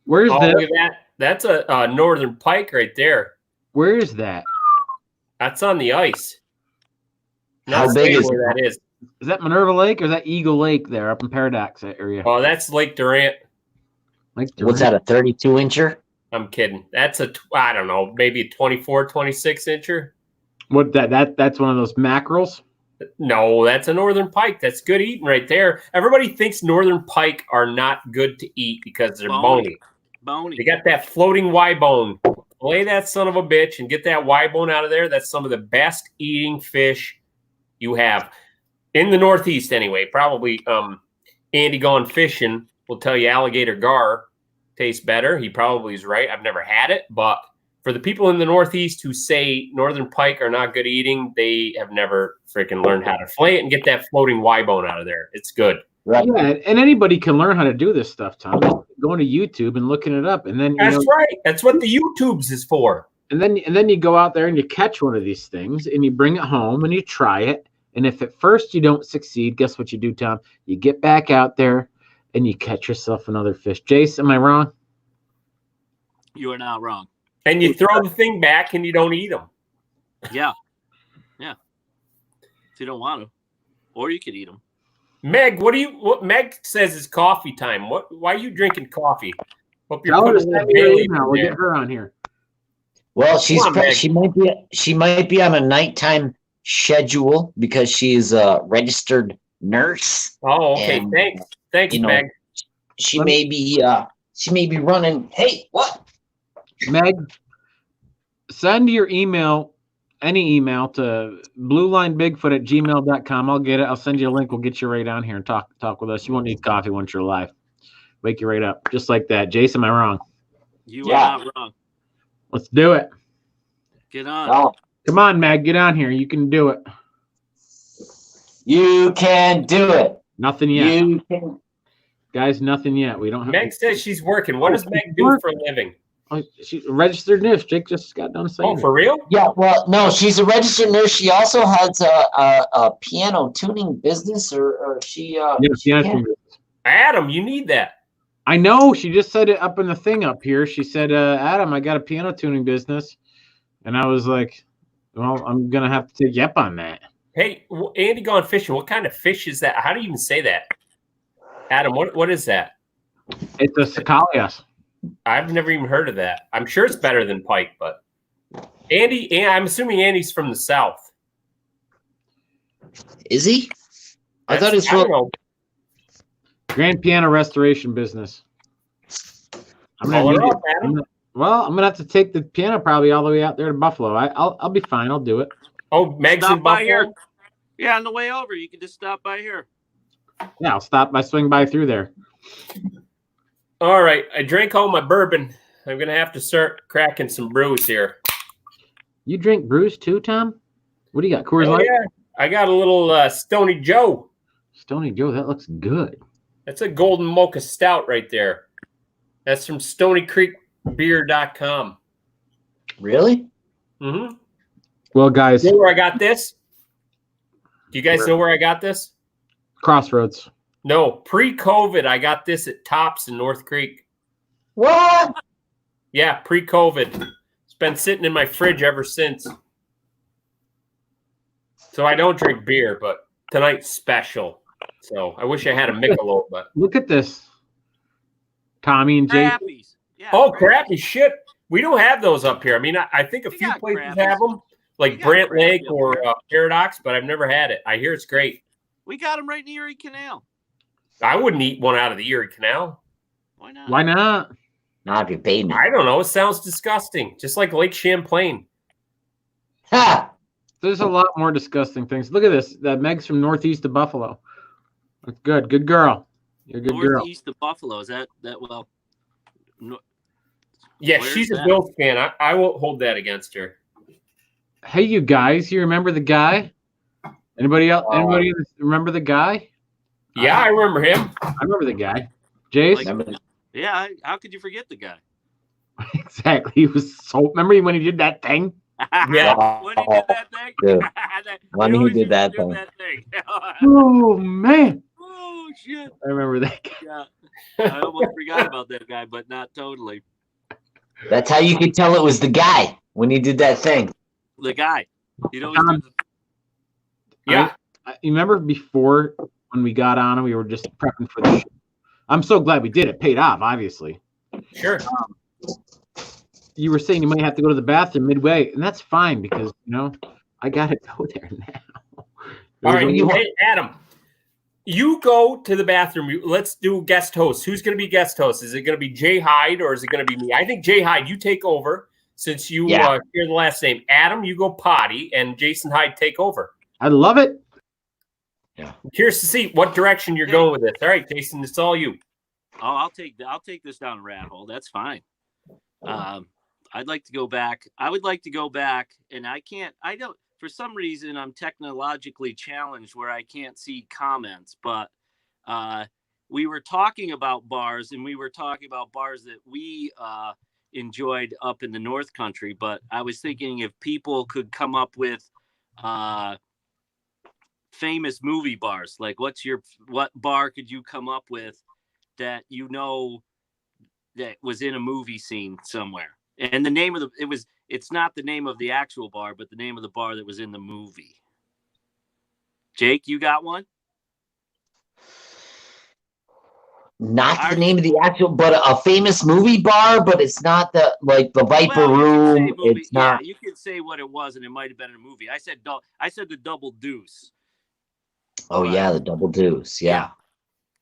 where's Oh, that? look at that. That's a northern pike right there. Where is that? That's on the ice. How Not big saying is where it? that is? Is that Minerva Lake or is that Eagle Lake there up in Paradox area? Oh, that's Lake Durant. Like What's that, a 32-incher? I'm kidding. That's I don't know, maybe a 24, 26 incher. What that's one of those mackerels? No, that's a northern pike. That's good eating right there. Everybody thinks northern pike are not good to eat because they're bony. Bony. They got that floating Y bone. Lay that son of a bitch and get that Y bone out of there. That's some of the best eating fish you have in the Northeast, anyway. Probably Andy Gone Fishing will tell you alligator gar tastes better. He probably is right. I've never had it, but for the people in the Northeast who say northern pike are not good eating, they have never freaking learned how to fillet it and get that floating Y bone out of there. It's good. Right. Yeah, and anybody can learn how to do this stuff, Tom. Going to YouTube and looking it up, and then That's right. That's what the YouTubes is for. and then you go out there and you catch one of these things and you bring it home and you try it. And if at first you don't succeed, guess what you do, Tom? You get back out there and you catch yourself another fish. Jace, am I wrong? You are not wrong. And you throw the thing back and you don't eat them. Yeah. If you don't want to, or you could eat them. Meg, what Meg says is coffee time. Why are you drinking coffee? Hope you're Tell her to putting a send little me your Bailey email. in We'll there. get her on here. Well, Come on, Meg. she might be on a nighttime schedule because she is a registered nurse. Oh, okay. And, Thanks, you know, Meg. She may be running. Hey, what? Meg, send your email, any email, to bluelinebigfoot@gmail.com. I'll get it. I'll send you a link. We'll get you right on here and talk with us. You won't need coffee once you're live. Wake you right up. Just like that. Jason, am I wrong? You Yeah. are not wrong. Let's do it. Get on. Oh, Come on, Meg. Get on here. You can do it. you can do it. Nothing yet. You can. Guys, nothing yet. We don't have Meg says she's working. What does Meg do for a living? Oh, she's a registered nurse. Jake just got done saying Oh, for real? Yeah, well, no, she's a registered nurse. She also has a piano tuning business, or she. Adam, you need that. I know. She just said it up in the thing up here. She said, Adam, I got a piano tuning business. And I was like, well, I'm going to have to take you up on that. Hey, Andy Gone Fishing. What kind of fish is that? How do you even say that? Adam, what is that? It's a Sicalias. I've never even heard of that. I'm sure it's better than pike, but Andy, I'm assuming Andy's from the South. Is he? I thought it's I don't from. know. Grand piano restoration business. I'm Call her gonna up, Adam. I'm gonna have to take the piano probably all the way out there to Buffalo. I'll be fine. I'll do it. Oh, Meg's Stop in by Buffalo. here. Yeah, on the way over, you can just stop by here. Yeah, I'll stop by, swing by through there. All right, I drank all my bourbon. I'm gonna have to start cracking some brews here. You drink brews too, Tom? What do you got? Coors Oh, Light? yeah, I got a little Stony Joe. Stony Joe, that looks good. That's a golden mocha stout right there. That's from StonyCreekBeer.com. Really? Mm-hmm. Well, guys, You know where I got this? Do you guys know where I got this? Crossroads. No, pre-COVID, I got this at Tops in North Creek. What? Yeah, pre-COVID. It's been sitting in my fridge ever since. So I don't drink beer, but tonight's special. So I wish I had a Michelob, but Look at this. Tommy and Jay. Crappies. Yeah, oh, crappies. crappy shit. We don't have those up here. I mean, I think a We few got places crappies. have them, like We got Brant crappie Lake up or here. Paradox, but I've never had it. I hear it's great. We got them right in the Erie Canal. I wouldn't eat one out of the Erie Canal. Why not? Why not? Not if you paid me. I don't know. It sounds disgusting, just like Lake Champlain. Ha! There's a lot more disgusting things. Look at this. That Meg's from northeast of Buffalo. That's good. Good girl. You're a good girl. Northeast of Buffalo. Is that well? No, Yeah, Where's she's a that? Bills fan. I won't hold that against her. Hey, you guys, you remember the guy? Anybody else? Anybody remember the guy? Yeah, I remember him. I remember the guy. Jace? Like- yeah. How could you forget the guy? Exactly. He was so. Remember when he did that thing? Yeah. When he did that thing. Dude, That- when he always did used to that do thing. that thing. Oh man, Oh shit. I remember that guy. Yeah. I almost forgot about that guy, but not totally. That's how you could tell it was the guy when he did that thing. The guy. He'd always do the Yeah. You remember before when we got on and we were just prepping for the show? I'm so glad we did it. Paid off, obviously. Sure. You were saying you might have to go to the bathroom midway, and that's fine because I gotta go there now. All right. Hey, Adam, you go to the bathroom. Let's do guest host. Who's going to be guest host? Is it going to be Jay Hyde or is it going to be me? I think Jay Hyde, you take over since you hear the last name. Adam, you go potty, and Jason Hyde take over. I love it. Yeah. I'm curious to see what direction you're going with this. All right, Jason, it's all you. Oh, I'll take this down a rat hole. That's fine. I'd like to go back. I would like to go back, and I don't, for some reason, I'm technologically challenged where I can't see comments, but we were talking about bars, and we were talking about bars that we enjoyed up in the North Country, but I was thinking if people could come up with famous movie bars, like what bar could you come up with that that was in a movie scene somewhere? And the name of it's not the name of the actual bar, but the name of the bar that was in the movie. Jake, you got one? Not the name of the actual, but a famous movie bar, but it's not the Viper Room. It's not. Yeah, you could say what it was, and it might have been a movie. I said the Double Deuce. Oh But, yeah, the Double Deuce. Yeah.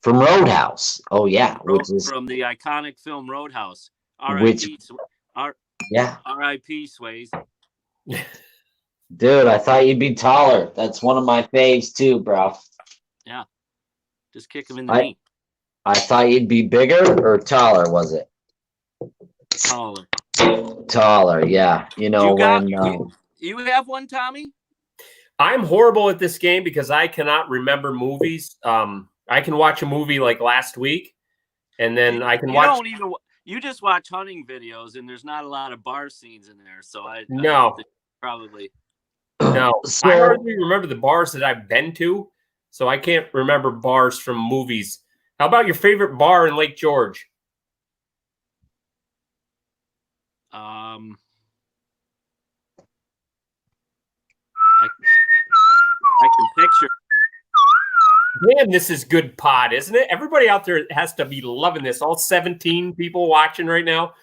From Roadhouse. Oh yeah, which is from the iconic film Roadhouse. R.I.P. Swayze. Dude, I thought you'd be taller. That's one of my faves too, bro. Yeah, just kick him in the knee. I thought you'd be bigger or taller. Was it taller? Taller, yeah. You have one, Tommy? I'm horrible at this game because I cannot remember movies. I can watch a movie like last week, and then I can watch. You just watch hunting videos, and there's not a lot of bar scenes in there. So I probably. No, I hardly remember the bars that I've been to, so I can't remember bars from movies. How about your favorite bar in Lake George? I can picture. Damn, this is good pod, isn't it? Everybody out there has to be loving this. All 17 people watching right now.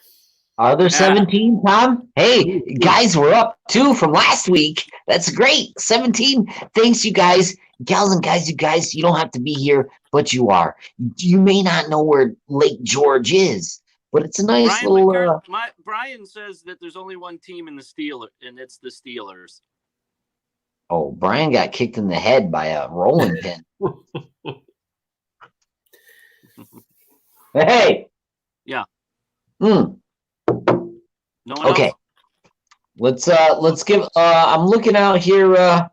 Are there 17, Tom? Hey, guys, we're up 2 from last week. That's great. 17. Thanks, you guys. Gals and guys, you don't have to be here, but you are. You may not know where Lake George is, but it's a nice Brian says that there's only one team in the Steelers, and it's the Steelers. Oh, Brian got kicked in the head by a rolling pin. Hey. Yeah. No one okay. Else? Let's give. I'm looking out here.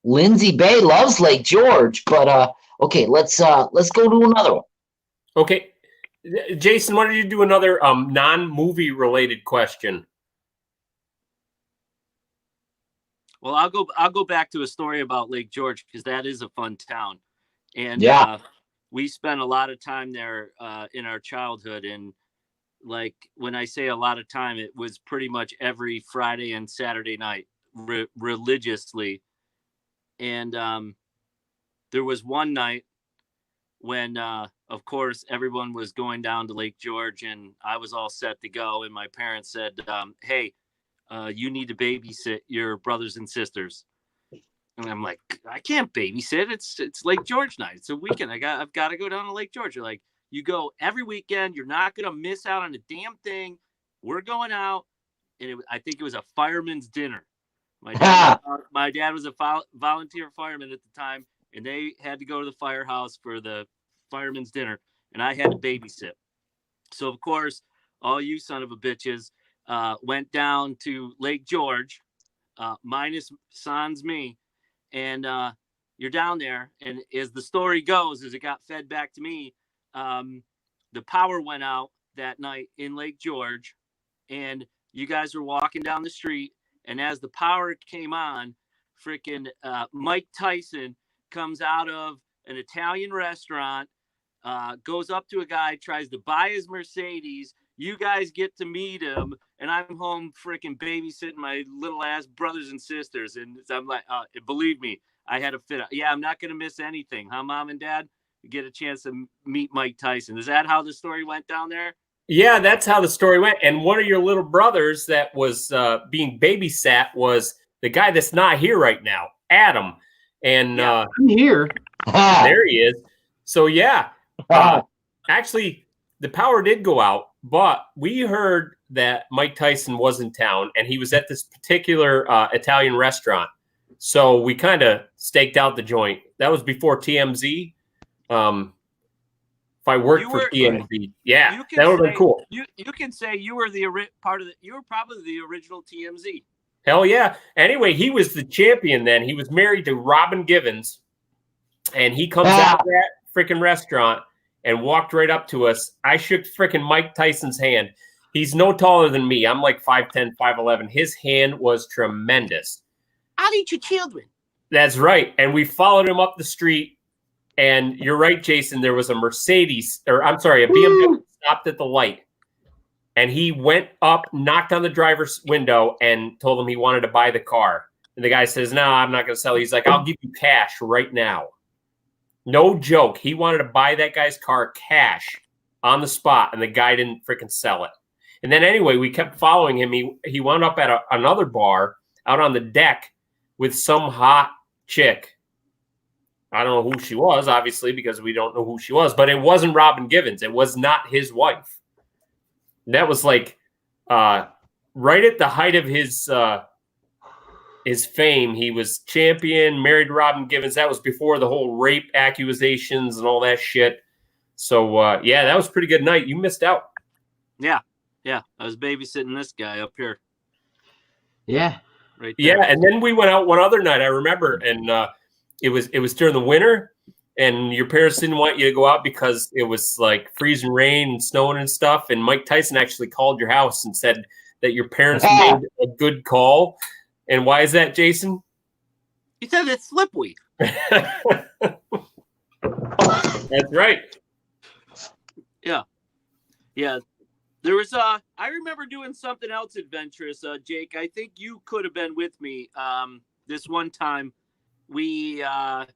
Lindsay Bay loves Lake George, but okay. Let's go to another one. Okay, Jason, why don't you do another non-movie related question? Well, I'll go back to a story about Lake George because that is a fun town, and we spent a lot of time there in our childhood. And like when I say a lot of time, it was pretty much every Friday and Saturday night religiously. And there was one night when, of course, everyone was going down to Lake George, and I was all set to go. And my parents said, "Hey, you need to babysit your brothers and sisters." And I'm like, "I can't babysit. It's Lake George night. It's a weekend. I've got to go down to Lake George." They're like, "You go every weekend. You're not gonna miss out on a damn thing. We're going out." And I think it was a fireman's dinner. My dad was a volunteer fireman at the time, and they had to go to the firehouse for the fireman's dinner, and I had to babysit. So of course, all you son of a bitches went down to Lake George, minus sans me, and you're down there. And as the story goes, as it got fed back to me, the power went out that night in Lake George, and you guys were walking down the street, and as the power came on, freaking Mike Tyson comes out of an Italian restaurant, goes up to a guy, tries to buy his Mercedes. You guys get to meet him, and I'm home freaking babysitting my little ass brothers and sisters. And I'm like, believe me, I had a fit. Yeah, I'm not going to miss anything. Huh, Mom and Dad? You get a chance to meet Mike Tyson. Is that how the story went down there? Yeah, that's how the story went. And one of your little brothers that was being babysat was the guy that's not here right now, Adam. And I'm here. There he is. So, yeah, actually, the power did go out. But we heard that Mike Tyson was in town, and he was at this particular Italian restaurant. So we kind of staked out the joint. That was before TMZ. If I worked for TMZ, yeah, that would have been cool. You can say you were the part of the. You were probably the original TMZ. Hell yeah. Anyway, he was the champion then. He was married to Robin Givens, and he comes out of that freaking restaurant and walked right up to us. I shook freaking Mike Tyson's hand. He's no taller than me. I'm like 5'10", 5'11". His hand was tremendous. I'll eat your children. That's right. And we followed him up the street. And you're right, Jason. There was a Mercedes, or I'm sorry, a BMW stopped at the light. And he went up, knocked on the driver's window, and told him he wanted to buy the car. And the guy says, no, I'm not going to sell it. He's like, I'll give you cash right now. No joke. He wanted to buy that guy's car cash on the spot, and the guy didn't freaking sell it. And then anyway, we kept following him. He wound up at another bar out on the deck with some hot chick. I don't know who she was, obviously, because we don't know who she was. But it wasn't Robin Givens. It was not his wife. That was like right at the height of his fame. He was champion, married to Robin Givens. That was before the whole rape accusations and all that shit. So, yeah, that was a pretty good night. You missed out. Yeah. I was babysitting this guy up here. Yeah. Right there. Yeah, and then we went out one other night, I remember, and it was during the winter, and your parents didn't want you to go out because it was like freezing rain and snowing and stuff. And Mike Tyson actually called your house and said that your parents made a good call. And why is that, Jason? He said it's slippery. That's right. Yeah. There was I remember doing something else adventurous, Jake. I think you could have been with me. This one time we got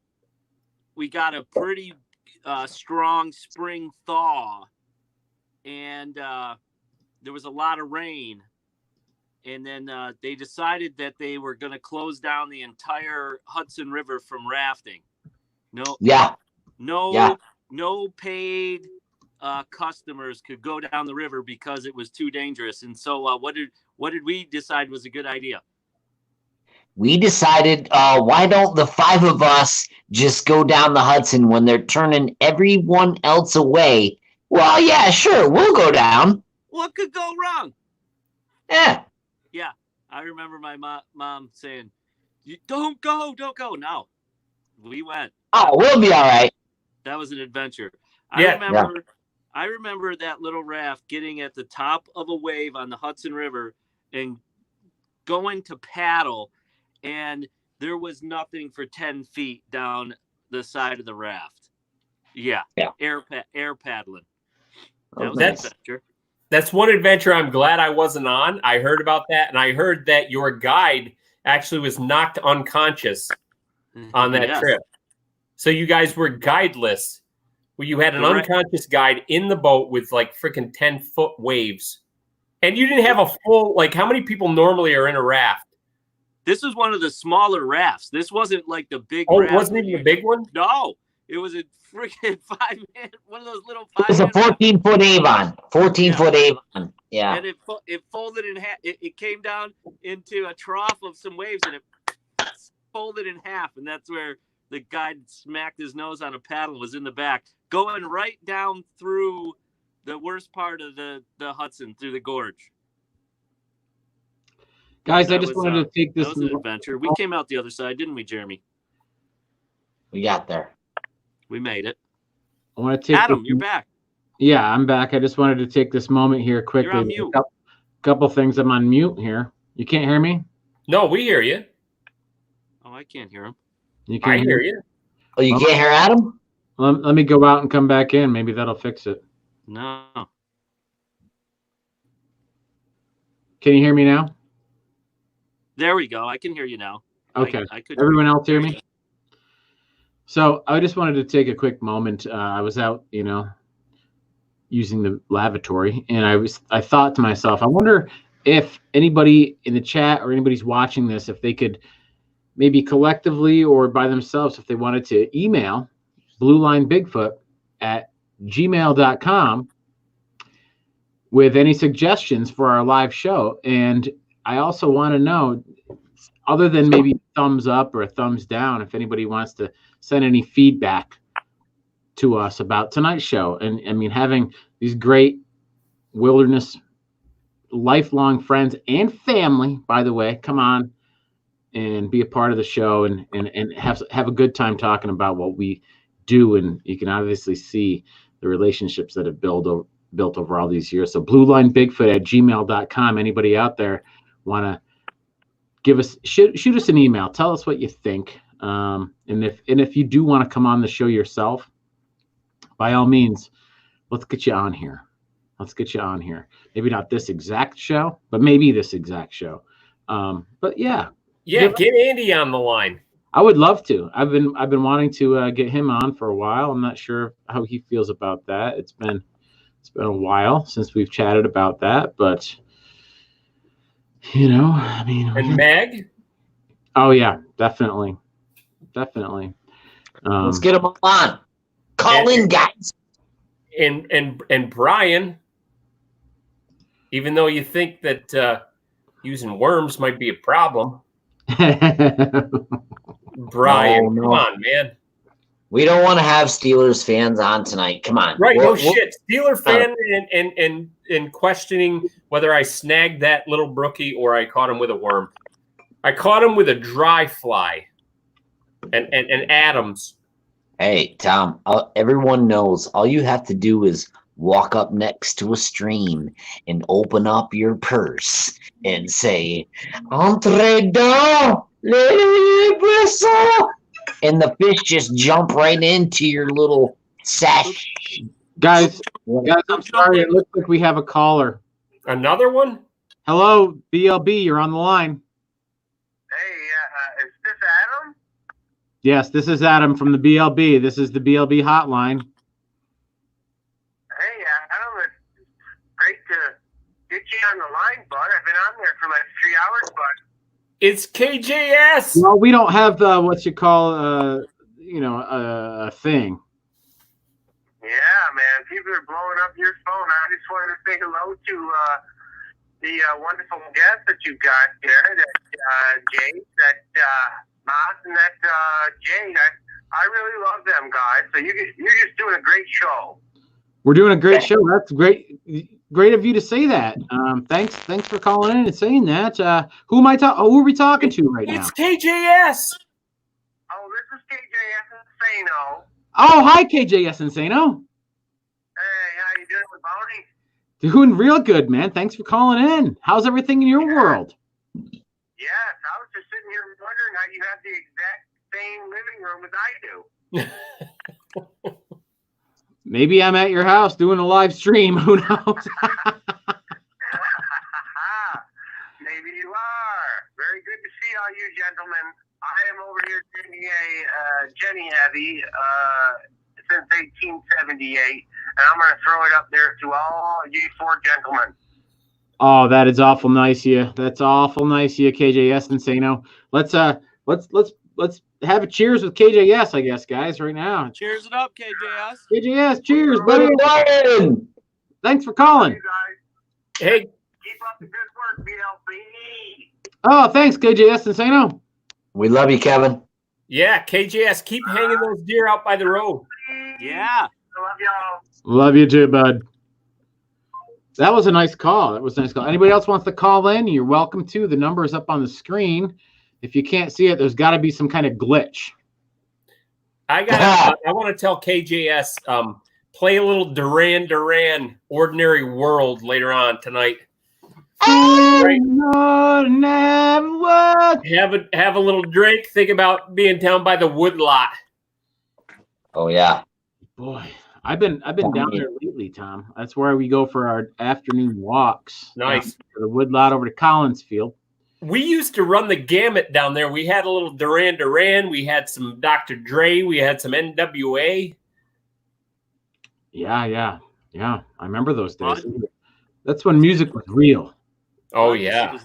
a pretty strong spring thaw, and there was a lot of rain. And then they decided that they were going to close down the entire Hudson River from rafting. No paid customers could go down the river because it was too dangerous. And so what did we decide was a good idea? We decided, why don't the five of us just go down the Hudson when they're turning everyone else away? Well, yeah, sure, we'll go down. What could go wrong? Yeah. Yeah, I remember my mom saying, don't go. No, we went. Oh, we'll be all right. That was an adventure. I remember that little raft getting at the top of a wave on the Hudson River and going to paddle, and there was nothing for 10 feet down the side of the raft. Yeah. Air paddling. That was an adventure. That's one adventure I'm glad I wasn't on. I heard about that, and I heard that your guide actually was knocked unconscious on that trip. So you guys were guideless. Well, you had an unconscious guide in the boat with like freaking 10-foot waves. And you didn't have a full, like, how many people normally are in a raft? This was one of the smaller rafts. This wasn't like the big raft. It wasn't even a big one? No. It was a freaking 5-man, one of those little 5-man. It was a 14-foot Avon. 14-foot Avon. Yeah. And it folded in half. It came down into a trough of some waves, and it folded in half. And that's where the guide smacked his nose on a paddle, was in the back, going right down through the worst part of the Hudson, through the gorge. Guys, I just wanted to take this. That was an adventure. We came out the other side, didn't we, Jeremy? We got there. We made it. I want to take Adam, you're back. Yeah, I'm back. I just wanted to take this moment here quickly. You're on mute. couple things. I'm on mute here. You can't hear me? No, we hear you. Oh, I can't hear him. You I can't hear you. Oh, you can't hear Adam? Let me go out and come back in. Maybe that'll fix it. No. Can you hear me now? There we go. I can hear you now. Okay. I could. Everyone else hear me? So I just wanted to take a quick moment. I was out, using the lavatory, and I thought to myself, I wonder if anybody in the chat or anybody's watching this, if they could maybe collectively or by themselves, if they wanted to email bluelinebigfoot@gmail.com with any suggestions for our live show. And I also want to know, other than maybe thumbs up or a thumbs down, if anybody wants to send any feedback to us about tonight's show. And I mean, having these great wilderness lifelong friends and family, by the way, come on and be a part of the show and have a good time talking about what we do. And you can obviously see the relationships that have built over all these years. So bluelinebigfoot@gmail.com. Anybody out there want to give us, shoot us an email, tell us what you think. And if you do want to come on the show yourself, by all means, let's get you on here. Maybe not this exact show, but maybe this exact show. But yeah, get Andy on the line. I would love to. I've been wanting to get him on for a while. I'm not sure how he feels about that. It's been a while since we've chatted about that, but I mean. And Meg? Oh yeah, definitely. Let's get him on. Call in, guys. And Brian, even though you think that using worms might be a problem, Brian, come on, man. We don't want to have Steelers fans on tonight. Come on. Right, shit. Steeler fan and questioning whether I snagged that little brookie or I caught him with a worm. I caught him with a dry fly and Adams. Hey, Tom, everyone knows all you have to do is walk up next to a stream and open up your purse and say, "Entre deux, les poissons," and the fish just jump right into your little sash. Guys, I'm sorry. It looks like we have a caller. Another one? Hello, BLB, you're on the line. Hey, is this Adam? Yes, this is Adam from the BLB. This is the BLB hotline. Hey, Adam, it's great to get you on the line, bud. I've been on there for like 3 hours, bud. It's KJS. Well, we don't have what you call, a thing. Yeah, man. People are blowing up your phone. I just wanted to say hello to the wonderful guest that you got there, that Jade, that Moss, and that Jade. I really love them guys. So you're just doing a great show. We're doing a great show. That's great. Great of you to say that. Thanks for calling in and saying that. Who are we talking to right now? It's KJS. Oh, this is KJS Insano. Oh, hi, KJS Insano. Hey, how you doing, Bonnie? Doing real good, man. Thanks for calling in. How's everything in your world? Yes, I was just sitting here wondering how you have the exact same living room as I do. Maybe I'm at your house doing a live stream. Who knows? Maybe you are. Very good to see all you gentlemen. I am over here drinking a Jenny Heavy since 1878, and I'm going to throw it up there to all you four gentlemen. Oh, that is awful nice of you. That's awful nice of you, KJS Insano. Let's have a cheers with KJS, I guess, guys, right now. Cheers it up, KJS. KJS, cheers, buddy. Thanks for calling. You guys, Hey, keep up the good work, BLB. Oh, thanks, KJS Insano. We love you, Kevin. yeah, KJS, keep hanging those deer out by the road. Yeah. I love y'all. Love you too, bud. That was a nice call. Anybody else wants to call in? You're welcome to. The number is up on the screen. If you can't see it, there's got to be some kind of glitch. I want to tell KJS, play a little Duran Duran Ordinary World later on tonight. Right. Have a little drink. Think about being down by the woodlot. Oh yeah. Boy, I've been down there lately, Tom. That's where we go for our afternoon walks. Nice. To the woodlot over to Collinsfield. We used to run the gamut down there. We had a little Duran Duran. We had some Dr. Dre. We had some NWA. Yeah. I remember those days. That's when music was real. Oh, yeah.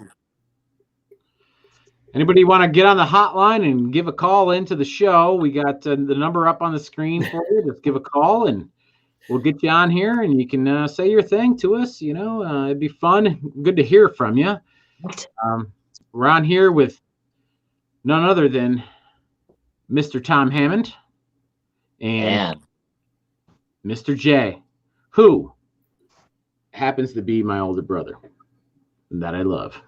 Anybody want to get on the hotline and give a call into the show? We got the number up on the screen for you. Just give a call and we'll get you on here and you can say your thing to us. You know, it'd be fun. Good to hear from you. We're on here with none other than Mr. Tom Hammond and Mr. J, who happens to be my older brother that I love.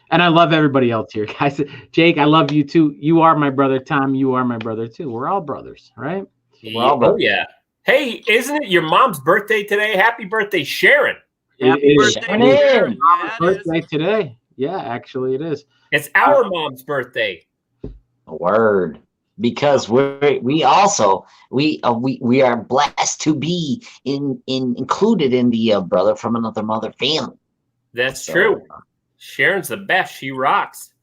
And I love everybody else here, guys. Jake, I love you too. You are my brother. Tom, you are my brother too. We're all brothers, right? Oh, yeah. Hey, isn't it your mom's birthday today? Happy birthday, Sharon. Happy birthday, Sharon. Mom's birthday today. Yeah, actually it is. It's our mom's birthday. Word. Because we are blessed to be included in the brother from another mother family. That's true. Sharon's the best. She rocks.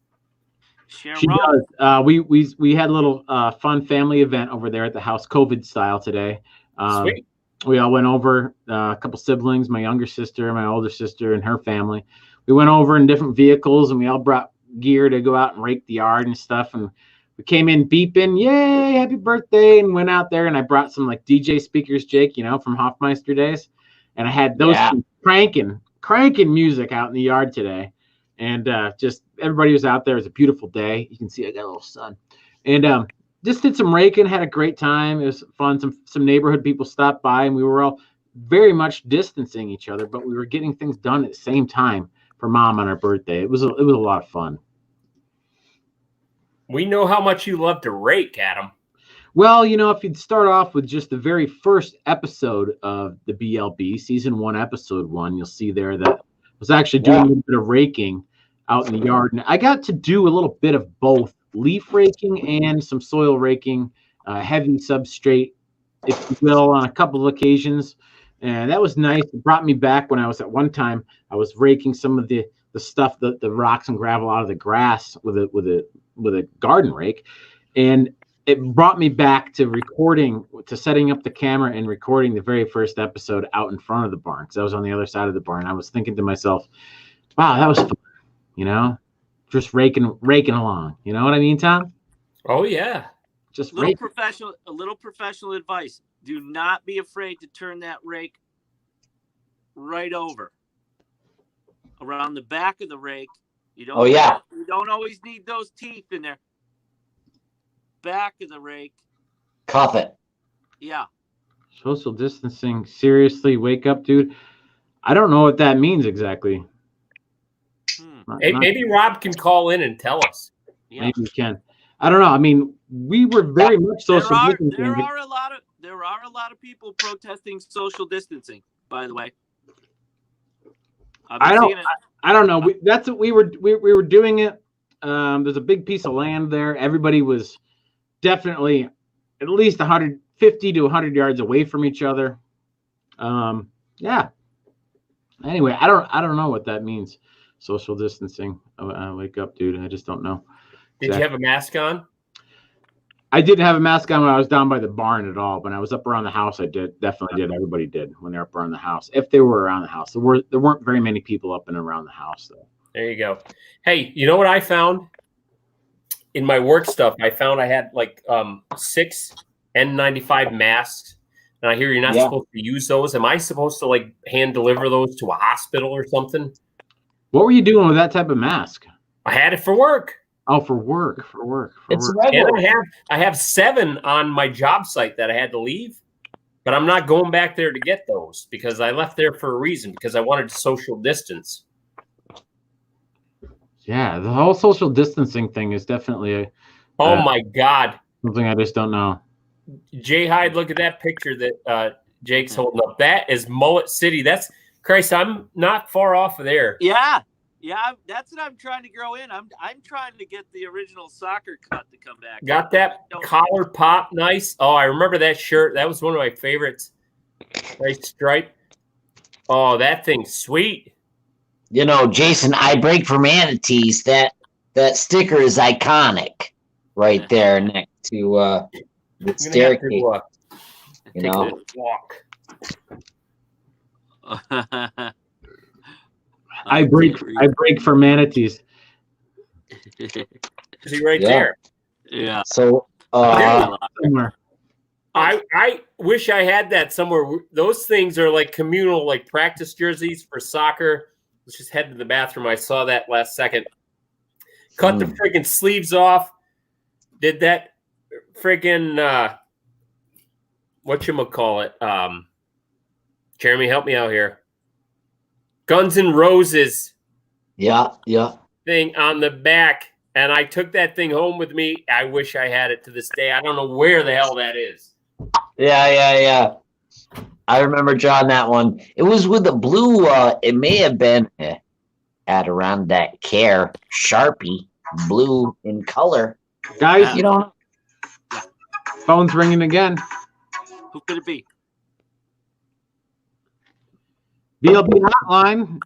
She does. We had a little fun family event over there at the house, COVID style today. Sweet. We all went over, a couple siblings, my younger sister, my older sister, and her family. We went over in different vehicles, and we all brought gear to go out and rake the yard and stuff. And we came in beeping, yay, happy birthday, and went out there. And I brought some like DJ speakers, Jake, from Hoffmeister days. And I had those cranking music out in the yard today. And just everybody was out there. It was a beautiful day. You can see I got a little sun. And just did some raking, had a great time. It was fun. Some neighborhood people stopped by, and we were all very much distancing each other, but we were getting things done at the same time for Mom on her birthday. It was a lot of fun. We know how much you love to rake, Adam. Well, if you'd start off with just the very first episode of the BLB, season 1, episode 1, you'll see there that I was actually doing a little bit of raking out in the yard. And I got to do a little bit of both leaf raking and some soil raking, heavy substrate, if you will, on a couple of occasions. And that was nice. It brought me back when I was at one time, I was raking some of the stuff, the rocks and gravel out of the grass with a garden rake. And it brought me back to setting up the camera and recording the very first episode out in front of the barn, because I was on the other side of the barn. I was thinking to myself, wow, that was fun, just raking along. You know what I mean, Tom? Oh, yeah. Just a little professional advice. Do not be afraid to turn that rake right over around the back of the rake. You don't always need those teeth in there. Back of the rake. Cuff it. Yeah. Social distancing. Seriously, wake up, dude. I don't know what that means exactly. Maybe Rob can call in and tell us. Yeah. Maybe he can. I don't know. I mean, we were very much social distancing. There are a lot of people protesting social distancing, by the way. I don't know. That's what we were doing it. There's a big piece of land there. Everybody was definitely at least 150 to 100 yards away from each other. Yeah. Anyway, I don't know what that means. Social distancing. Wake up, dude. I just don't know. Did you have a mask on? I didn't have a mask on when I was down by the barn at all. When I was up around the house, I definitely did. Everybody did when they're up around the house. If they were around the house, there weren't very many people up and around the house though. There you go. Hey, you know what I found in my work stuff? I found I had like 6 N95 masks, and I hear you're not supposed to use those. Am I supposed to like hand deliver those to a hospital or something? What were you doing with that type of mask? I had it for work. Oh, for work. It's and I have 7 on my job site that I had to leave, but I'm not going back there to get those because I left there for a reason, because I wanted to social distance. Yeah, the whole social distancing thing is definitely my God, something I just don't know. Jay Hyde, look at that picture that Jake's holding up. That is Mullet City. That's Christ. I'm not far off of there. Yeah. Yeah, that's what I'm trying to grow in. I'm trying to get the original soccer cut to come back. Got that collar pop nice. Oh, I remember that shirt. That was one of my favorites. Nice stripe. Oh, that thing's sweet. You know, Jason, I break for manatees. That sticker is iconic, right there next to the staircase. You know, walk. I break for manatees. Is he right there? Yeah. So Somewhere. I wish I had that somewhere. Those things are like communal, like practice jerseys for soccer. Let's just head to the bathroom. I saw that last second. Cut the freaking sleeves off. Did that freaking whatchamacallit? Jeremy, help me out here. Guns N' Roses. Yeah. Thing on the back. And I took that thing home with me. I wish I had it to this day. I don't know where the hell that is. Yeah. I remember drawing that one. It was with the blue. It may have been at around that Care Sharpie blue in color. Guys, You know, phone's ringing again. Who could it be? BLB hotline.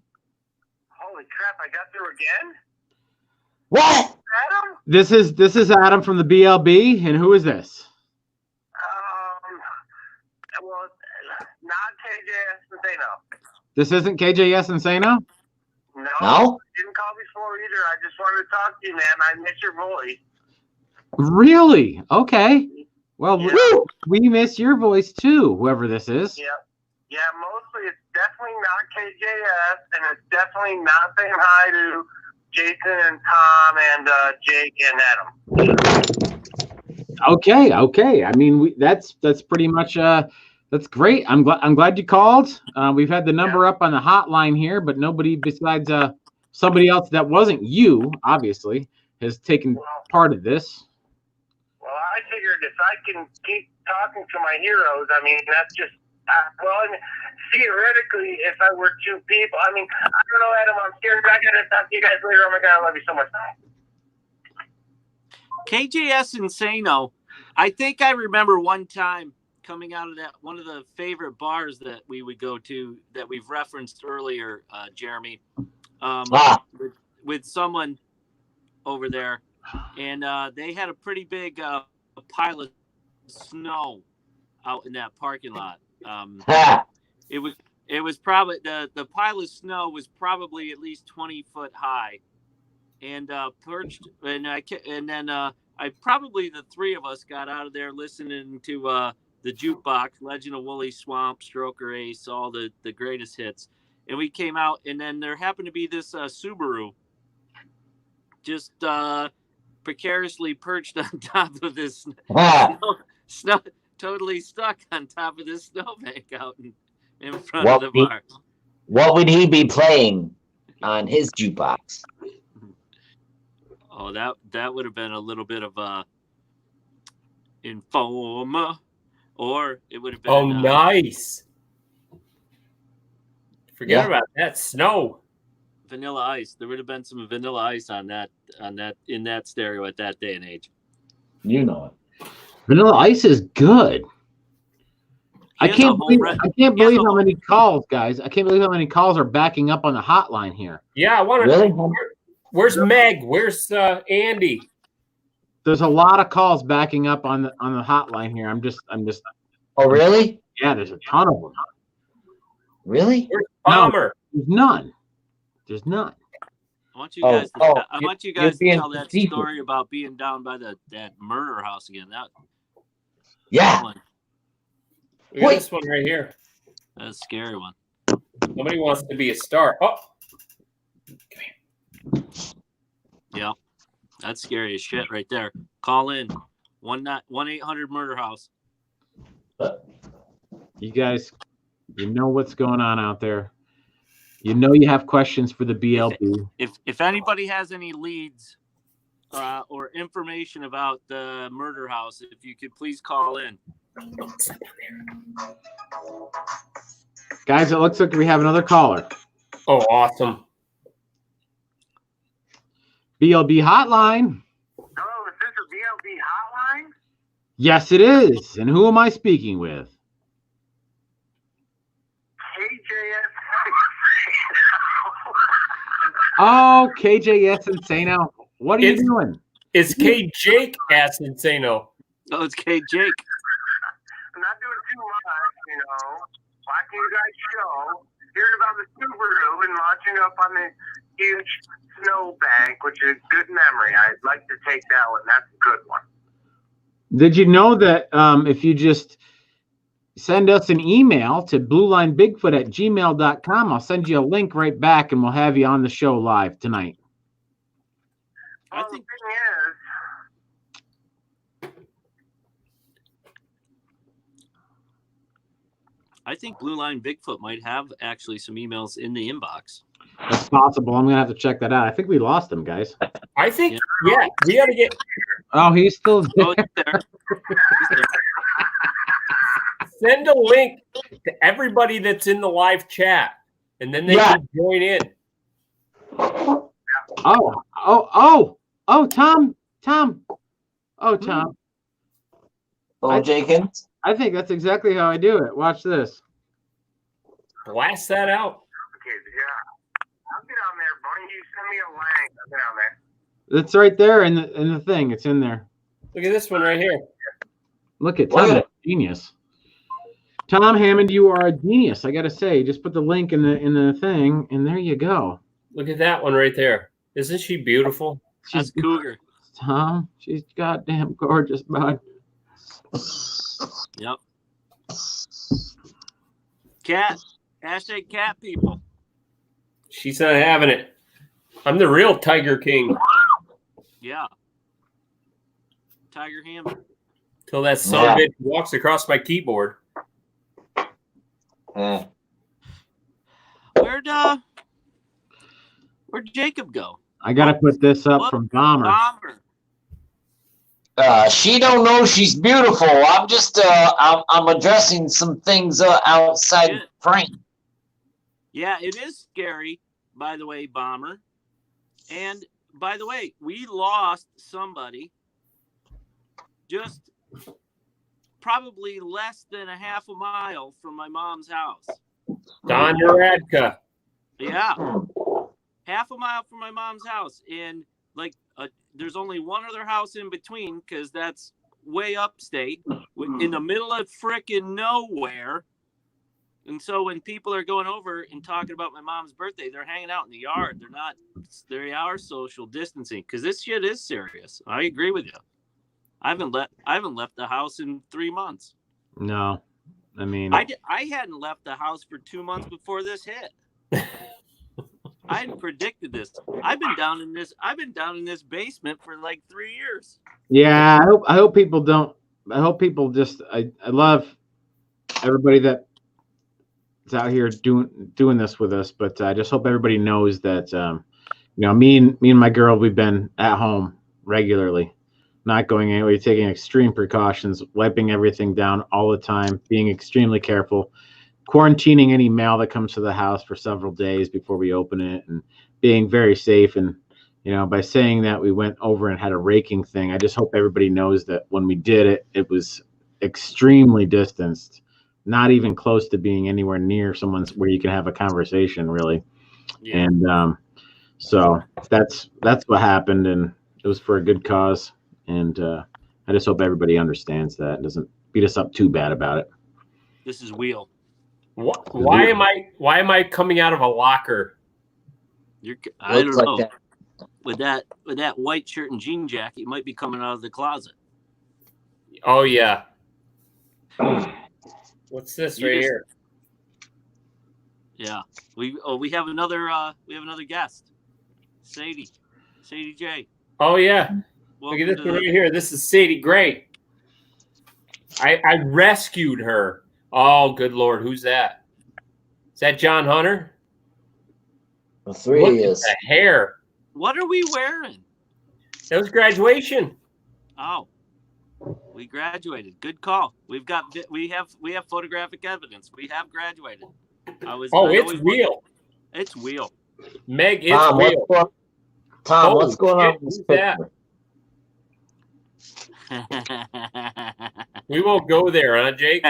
Holy crap! I got through again. what? Adam? This is Adam from the BLB, and who is this? Well, not KJS Insano. This isn't KJS Insano? No? Didn't call before either. I just wanted to talk to you, man. I miss your voice. Really? Okay. Well, Yeah. we miss your voice too, whoever this is. Yeah, mostly it's definitely not KJS, and it's definitely not saying hi to Jason and Tom and Jake and Adam. Okay. I mean, that's pretty much that's great. I'm glad you called. We've had the number up on the hotline here, but nobody besides somebody else that wasn't you, obviously, has taken part of this. Well, I figured if I can keep talking to my heroes, I mean, that's just, I mean, theoretically, if I were two people, I mean, I don't know, Adam, I'm scared. I got to talk to you guys later. Oh my God, I love you so much. KJS Insano. I think I remember one time coming out of that one of the favorite bars that we would go to that we've referenced earlier, Jeremy, with someone over there, and they had a pretty big pile of snow out in that parking lot. It was probably the pile of snow was probably at least 20 foot high, and perched, and then I probably the three of us got out of there listening to the jukebox, Legend of Woolly Swamp, Stroker Ace, all the greatest hits, and we came out, and then there happened to be this Subaru just precariously perched on top of this snow, totally stuck on top of this snowbank out in front of the bar. What would he be playing on his jukebox? Oh, that would have been a little bit of Informa, or it would have been. Oh, nice. Forget about that snow. Vanilla Ice. There would have been some Vanilla Ice on that in that stereo at that day and age. You know it. Vanilla Ice is good. I can't believe how many calls, guys. I can't believe how many calls are backing up on the hotline here. Yeah, I want to. Really? Where's Meg? Where's Andy? There's a lot of calls backing up on the hotline here. I'm just. Oh, really? Yeah, there's a ton of them. Really? Where's Palmer? No, there's none. I want you guys to tell that people. story about being down by that murder house again. Yeah. We got this one right here. That's a scary one. Nobody wants to be a star. Oh, come here. Yeah, that's scary as shit right there. Call in 1-800 Murder House. You guys, you know what's going on out there. You know you have questions for the BLB. If anybody has any leads or information about the murder house, if you could please call in. Guys, it looks like we have another caller. Oh, awesome. BLB hotline. Hello, is this a BLB hotline? Yes, it is. And who am I speaking with? KJS. Oh, KJS Insano. What are you doing? It's K Jake ass Insano. Oh, it's K Jake. I'm not doing too much, watching you guys show, hearing about the Subaru and launching up on the huge snowbank, which is a good memory. I'd like to take that one. That's a good one. Did you know that if you just send us an email to bluelinebigfoot@gmail.com, I'll send you a link right back and we'll have you on the show live tonight. Well, the thing is, I think Blue Line Bigfoot might have actually some emails in the inbox. That's possible. I'm going to have to check that out. I think we lost him, guys. I think, yeah, we got to get. Oh, he's still there. Oh, he's there. He's there. Send a link to everybody that's in the live chat, and then they can join in. Oh, Tom. Oh, Tom. Oh, Jenkins. I think that's exactly how I do it. Watch this. Blast that out. okay, yeah. I'll get on there, buddy. You send me a link. I'll get on there. It's right there in the thing. It's in there. Look at this one right here. Look at Tom, genius. Tom Hammond, you are a genius. I got to say, just put the link in the thing, and there you go. Look at that one right there. Isn't she beautiful? That's Cougar. Tom, she's goddamn gorgeous, bud. Yep. Cat. Hashtag cat people. She's not having it. I'm the real Tiger King. Yeah. Tiger Hammer. Till that son of a bitch walks across my keyboard. Where'd Jacob go? I got to put this up from Bomber. Bomber. She don't know she's beautiful. I'm just I'm addressing some things outside frame. Yeah, it is scary, by the way, Bomber. And by the way, we lost somebody just probably less than a half a mile from my mom's house. Don Radka. Yeah. Half a mile from my mom's house. And like there's only one other house in between because that's way upstate in the middle of frickin' nowhere. And so when people are going over and talking about my mom's birthday, they're hanging out in the yard. They are social distancing because this shit is serious. I agree with you. I haven't left the house in 3 months. No, I mean, I hadn't left the house for 2 months before this hit. I hadn't predicted this. I've been down in this basement for like 3 years. Yeah, I hope people don't. I hope people just. I love everybody that's out here doing this with us, but I just hope everybody knows that me and my girl, we've been at home regularly, not going anywhere, taking extreme precautions, wiping everything down all the time, being extremely careful, quarantining any mail that comes to the house for several days before we open it, and being very safe. And by saying that, we went over and had a raking thing. I just hope everybody knows that when we did it, it was extremely distanced, not even close to being anywhere near someone's where you can have a conversation, really. Yeah. And so that's what happened, and it was for a good cause. And I just hope everybody understands that and doesn't beat us up too bad about it. This is Wheel. Why am I coming out of a locker? I don't know. That. With that white shirt and jean jacket, you might be coming out of the closet. Oh yeah. What's this here? Yeah, we have another guest, Sadie J. Oh yeah, look at this one right here. This is Sadie. Great. I rescued her. Oh, good Lord, who's that? Is that John Hunter? The three Look is. at the hair. What are we wearing? That was graduation. Oh. We graduated. Good call. We have photographic evidence. We have graduated. It's real. It's real. Meg, it's real. Tom, Oh, what's going on shit, with this who's that? picture? We won't go there, huh, Jake?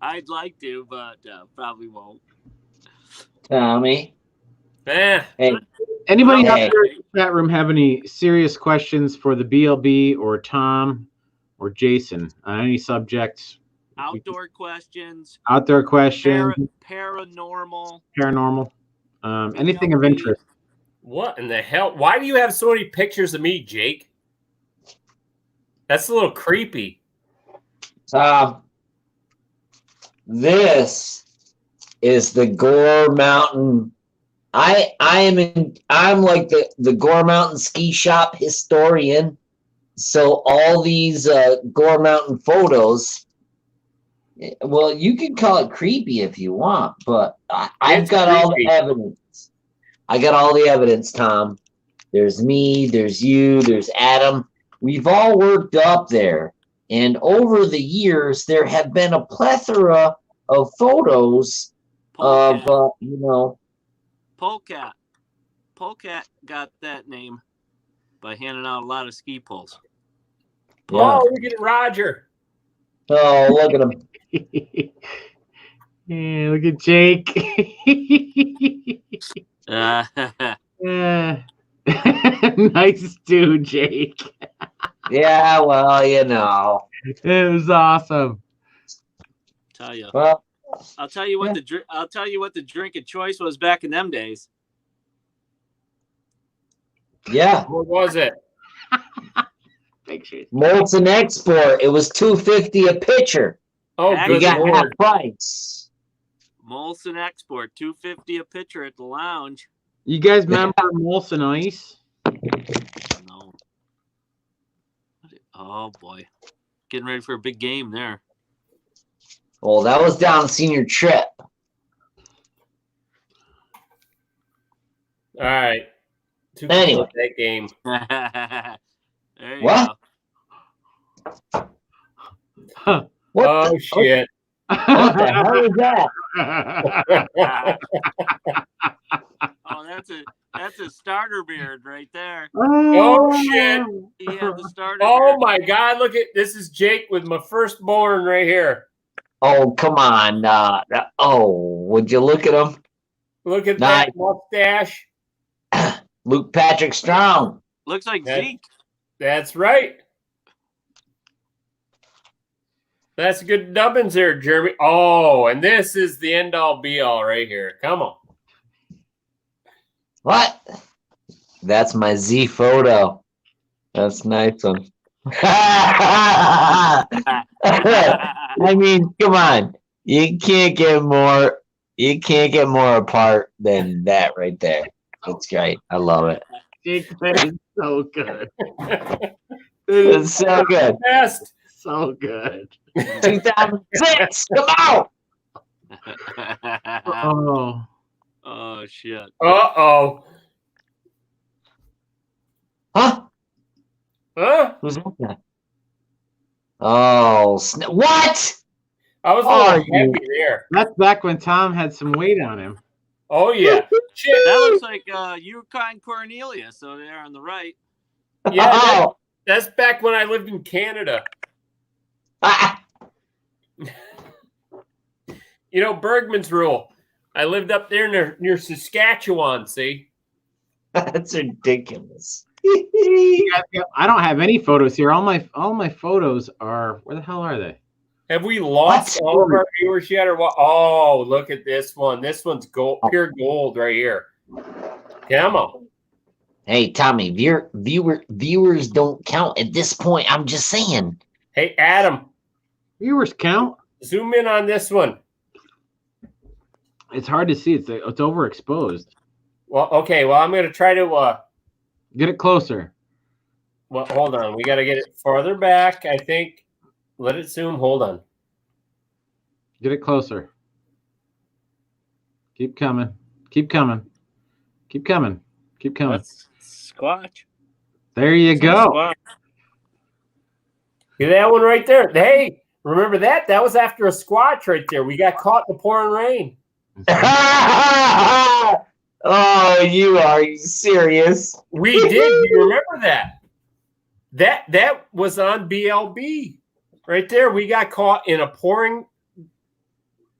I'd like to, but probably won't. Tommy. Eh. Hey, Anybody out Hey. there in the chat room have any serious questions for the BLB or Tom or Jason on any subjects? Outdoor questions, Outdoor questions, paranormal, paranormal, anything of BLB. interest. What in the hell? Why do you have so many pictures of me, Jake? That's a little creepy. Tom, this is the Gore Mountain. I'm like the Gore Mountain ski shop historian. So all these Gore Mountain photos, well, you can call it creepy if you want, but I've It's got all the creepy. evidence. I got all the evidence, Tom. There's me, there's you, there's Adam. We've all worked up there. And over the years, there have been a plethora of photos of, Polecat. Polecat got that name by handing out a lot of ski poles. Yeah. Oh, look at Roger. Oh, look at him. Yeah, look at Jake. Nice dude, Jake. Yeah, well, you know. It was awesome. Tell you. Well, I'll tell you what the drink of choice was back in them days. yeah. What was it? Pictures. Molson Export. It was $2.50 a pitcher. Oh, You You good got half lord. price. Molson Export, $2.50 a pitcher at the lounge. You guys remember Molson Ice? No. Oh boy, getting ready for a big game there. Well, that was down senior trip. All right. Too Anyway. close that game. There you What? go. Huh. What Oh the, shit. what the hell is that? Oh, that's a starter beard right there. Oh shit. He had the starter Oh beard. my god, look at this is Jake with my firstborn right here. Oh, come on. Would you look at him? Look at Nice. that mustache. Luke Patrick Strong. Looks like That- Zeke. That's right. That's good dubbins there, Jeremy. Oh, and this is the end all be all right here. Come on. What? That's my Z photo. That's a nice one. I mean, come on. You can't get more apart than that right there. It's great. I love it. Jake, that is so good. It's so good. Best. So good. 2006. Come on. Oh. Oh shit. Uh-oh. Huh? Huh? Who's that? Oh, what? I was a Are little you- happy there. That's back when Tom had some weight on him. Oh yeah. Shit. That looks like Yukon Cornelia. So there on the right. Yeah, Oh. that's back when I lived in Canada. Ah. You know, Bergman's rule. I lived up there near Saskatchewan, see? That's ridiculous. I don't have any photos here. All my photos are, where the hell are they? Have we lost What? all of our viewers yet or what? Oh, look at this one. This one's gold, pure gold right here. Come on. Hey, Tommy, viewers don't count at this point. I'm just saying. Hey, Adam, Viewers count. zoom in on this one. It's hard to see. It's overexposed. Well, okay. Well, I'm going to try to, Get it closer. well, hold on. We got to get it farther back, I think. Let it zoom. Hold on. Get it closer. Keep coming. Keep coming. Keep coming. Keep coming. That's Squatch. There you go. Squatch. See that one right there? Hey, remember that? That was after a squatch right there. We got caught in the pouring rain. Oh, you are serious? We did. You remember that? That was on BLB right there. We got caught in a pouring,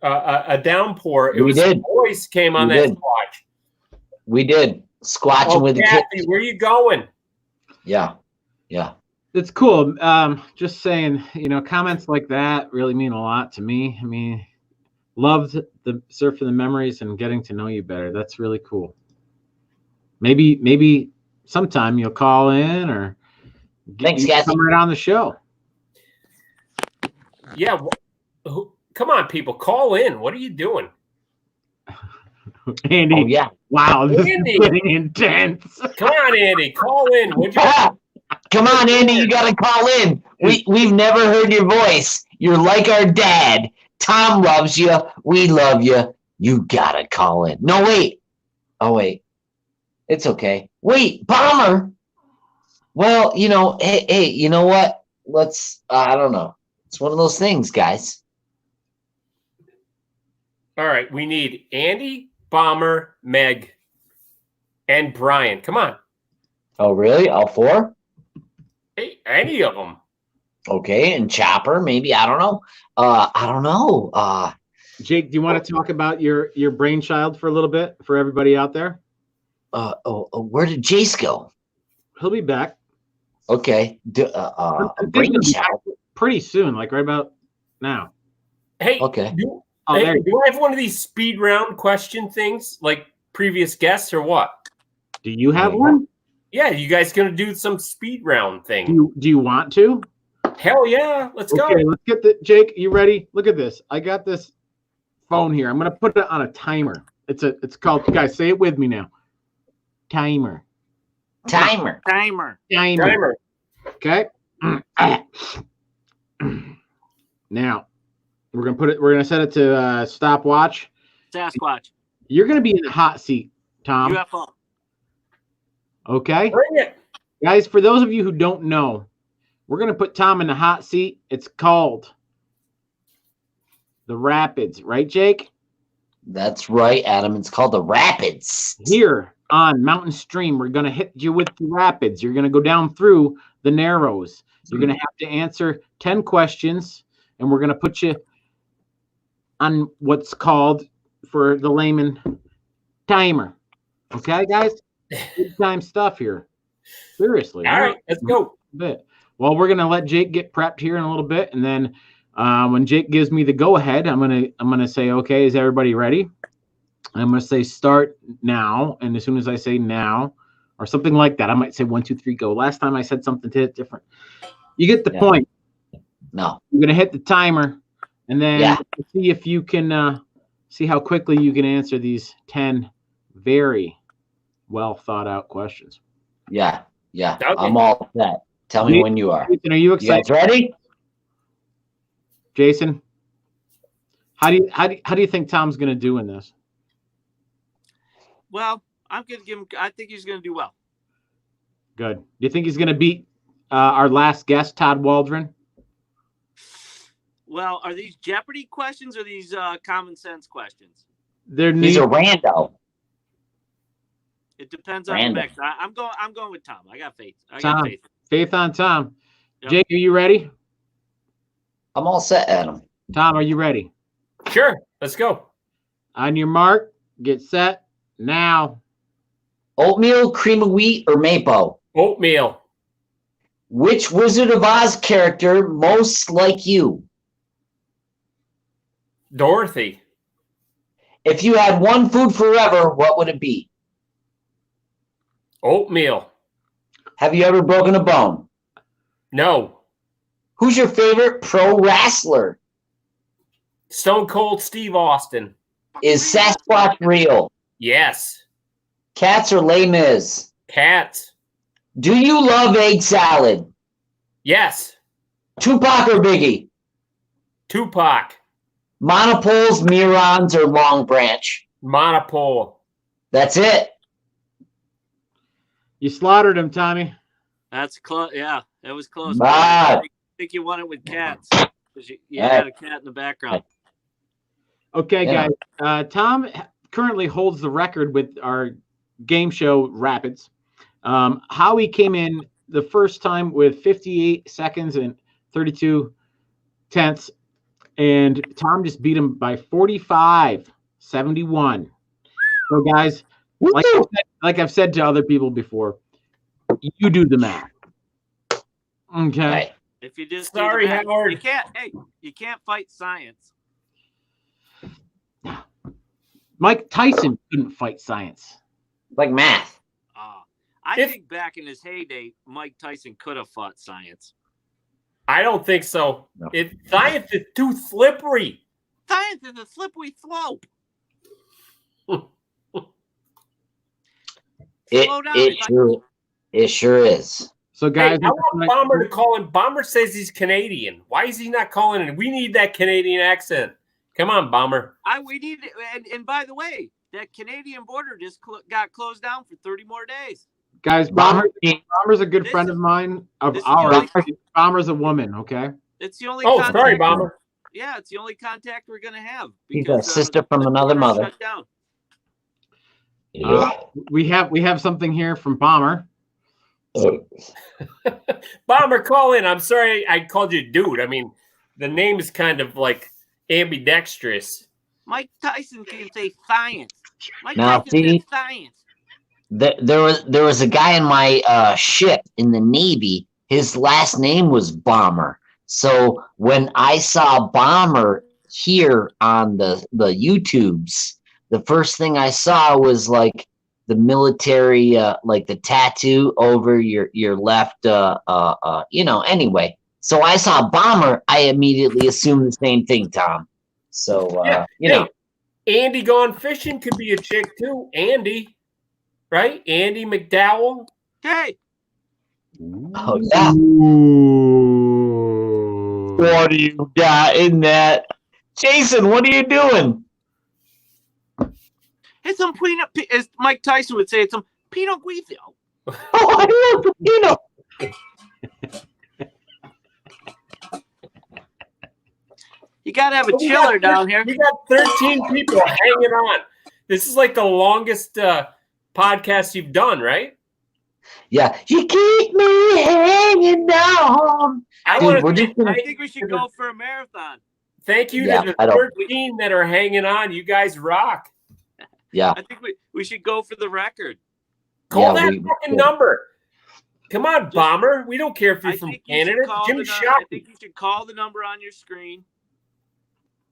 a downpour. It We was did. voice came on We that did. squatch. We did. Squatching with the Kathy, kids. where you going? Yeah. Yeah. It's cool. Just saying, comments like that really mean a lot to me. I mean, loved the surfing the memories and getting to know you better. That's really cool. Maybe sometime you'll call in or Thanks, Kathy. come right on the show. Yeah. Come on, people. Call in. What are you doing? Andy. Oh, yeah. Wow, this Andy. is getting intense. Come on, Andy. Call in. Would you? Come on, Andy, you got to call in. We've never heard your voice. You're like our dad. Tom loves you. We love you. You got to call in. No, wait. Oh, wait. It's okay. Wait, Bomber. Well, hey, you know what? I don't know. It's one of those things, guys. All right. We need Andy, Bomber, Meg, and Brian. Come on. Oh, really? All four? Hey, any of them. Okay, and Chopper, maybe. I don't know. I don't know. Jake, do you want to talk about your brainchild for a little bit for everybody out there? Where did Jace go? He'll be back. Okay. Brainchild. Pretty soon, like right about now. Hey, Okay. do Oh, there you I have one of these speed round question things like previous guests or what? Do you have one? Yeah, you guys gonna do some speed round thing? Do you want to? Hell yeah, let's go. Okay, let's get the Jake. You ready? Look at this. I got this phone here. I'm gonna put it on a timer. It's called. Guys, say it with me now. Timer. Timer. Okay. Now we're gonna set it to stopwatch. Sasquatch. You're gonna be in the hot seat, Tom. UFO. Okay. Bring it. Guys, for those of you who don't know, we're going to put Tom in the hot seat. It's called the Rapids, right, Jake? That's right, Adam. It's called the Rapids. Here on Mountain Stream, we're going to hit you with the Rapids. You're going to go down through the Narrows. You're going to have to answer 10 questions, and we're going to put you on what's called, for the layman, timer. Okay, guys? Good time stuff here. Seriously. All right, let's go. Well, we're gonna let Jake get prepped here in a little bit, and then when Jake gives me the go ahead, I'm gonna say, okay, is everybody ready? I'm gonna say start now, and as soon as I say now, or something like that, I might say 1, 2, 3, go. Last time I said something different. You get the point. No. I'm gonna hit the timer, and then see if you can see how quickly you can answer these 10 very well thought out questions. Yeah. Okay. I'm all set. Tell me when you are. Jason, are you You excited? guys ready? Jason, how do you think Tom's going to do in this? Well, I'm going to give him. I think he's going to do well. Good. Do you think he's going to beat our last guest, Todd Waldron? Well, are these Jeopardy questions or these common sense questions? He's a rando. It depends on the Random. mix. I'm going with Tom. I got faith. Tom. Faith on Tom. Yep. Jake, are you ready? I'm all set, Adam. Tom, are you ready? Sure, let's go. On your mark, get set, now. Oatmeal, cream of wheat, or maple? Oatmeal. Which Wizard of Oz character most like you? Dorothy. If you had one food forever, what would it be? Oatmeal. Have you ever broken a bone? No. Who's your favorite pro wrestler? Stone Cold Steve Austin. Is Sasquatch real? Yes. Cats or Les Mis? Cats. Do you love egg salad? Yes. Tupac or Biggie? Tupac. Monopoles, Mirons, or Long Branch? Monopole. That's it. You slaughtered him, Tommy. That's close. Yeah, that was close. Ah. I think you won it with cats because you had a cat in the background. Okay, Yeah. guys. Tom currently holds the record with our game show Rapids. Howie came in the first time with 58 seconds and 32 tenths, and Tom just beat him by 45-71. So, guys, like I've said to other people before, you do the math. Okay. Right. If you just Sorry, do the math, Howard. you can't fight science. Mike Tyson couldn't fight science. Like math. I think back in his heyday, Mike Tyson could have fought science. I don't think so. No. Science is too slippery. Science is a slippery slope. Slow down. It sure is. So, guys, Hey, I want Bomber to call in. Bomber says he's Canadian. Why is he not calling in? We need that Canadian accent. Come on, Bomber. We need, and by the way, that Canadian border just got closed down for 30 more days. guys, Bomber's a good friend of mine. Bomber's a woman. Okay. It's the only. Sorry, Bomber. Yeah, it's the only contact we're gonna have. He's a sister from another mother. Shut down. We have something here from Bomber. Bomber, call in. I'm sorry I called you dude. I mean, the name is kind of like ambidextrous. Mike Tyson can say science. Mike Now, Tyson see, said science. there was a guy in my ship in the Navy. His last name was Bomber. So when I saw Bomber here on the YouTubes, the first thing I saw was like the military, like the tattoo over your left, anyway. So I saw Bomber, I immediately assumed the same thing, Tom. So, Andy Gone Fishing could be a chick too. Andy, right? Andy McDowell. Hey. Oh, yeah. What do you got in that? Jason, what are you doing? It's some peanut, as Mike Tyson would say, it's some Pinot Grigio. Oh, I love Pinot. You got to have a chiller down here. We got 13 people hanging on. This is like the longest podcast you've done, right? Yeah. You keep me hanging down. I think we should go for a marathon. Thank you to the 13 that are hanging on. You guys rock. Yeah. I think we should go for the record. Call that fucking number. Come on, Bomber. We don't care if you're from Canada. Jim Shockey. I think you should call the number on your screen.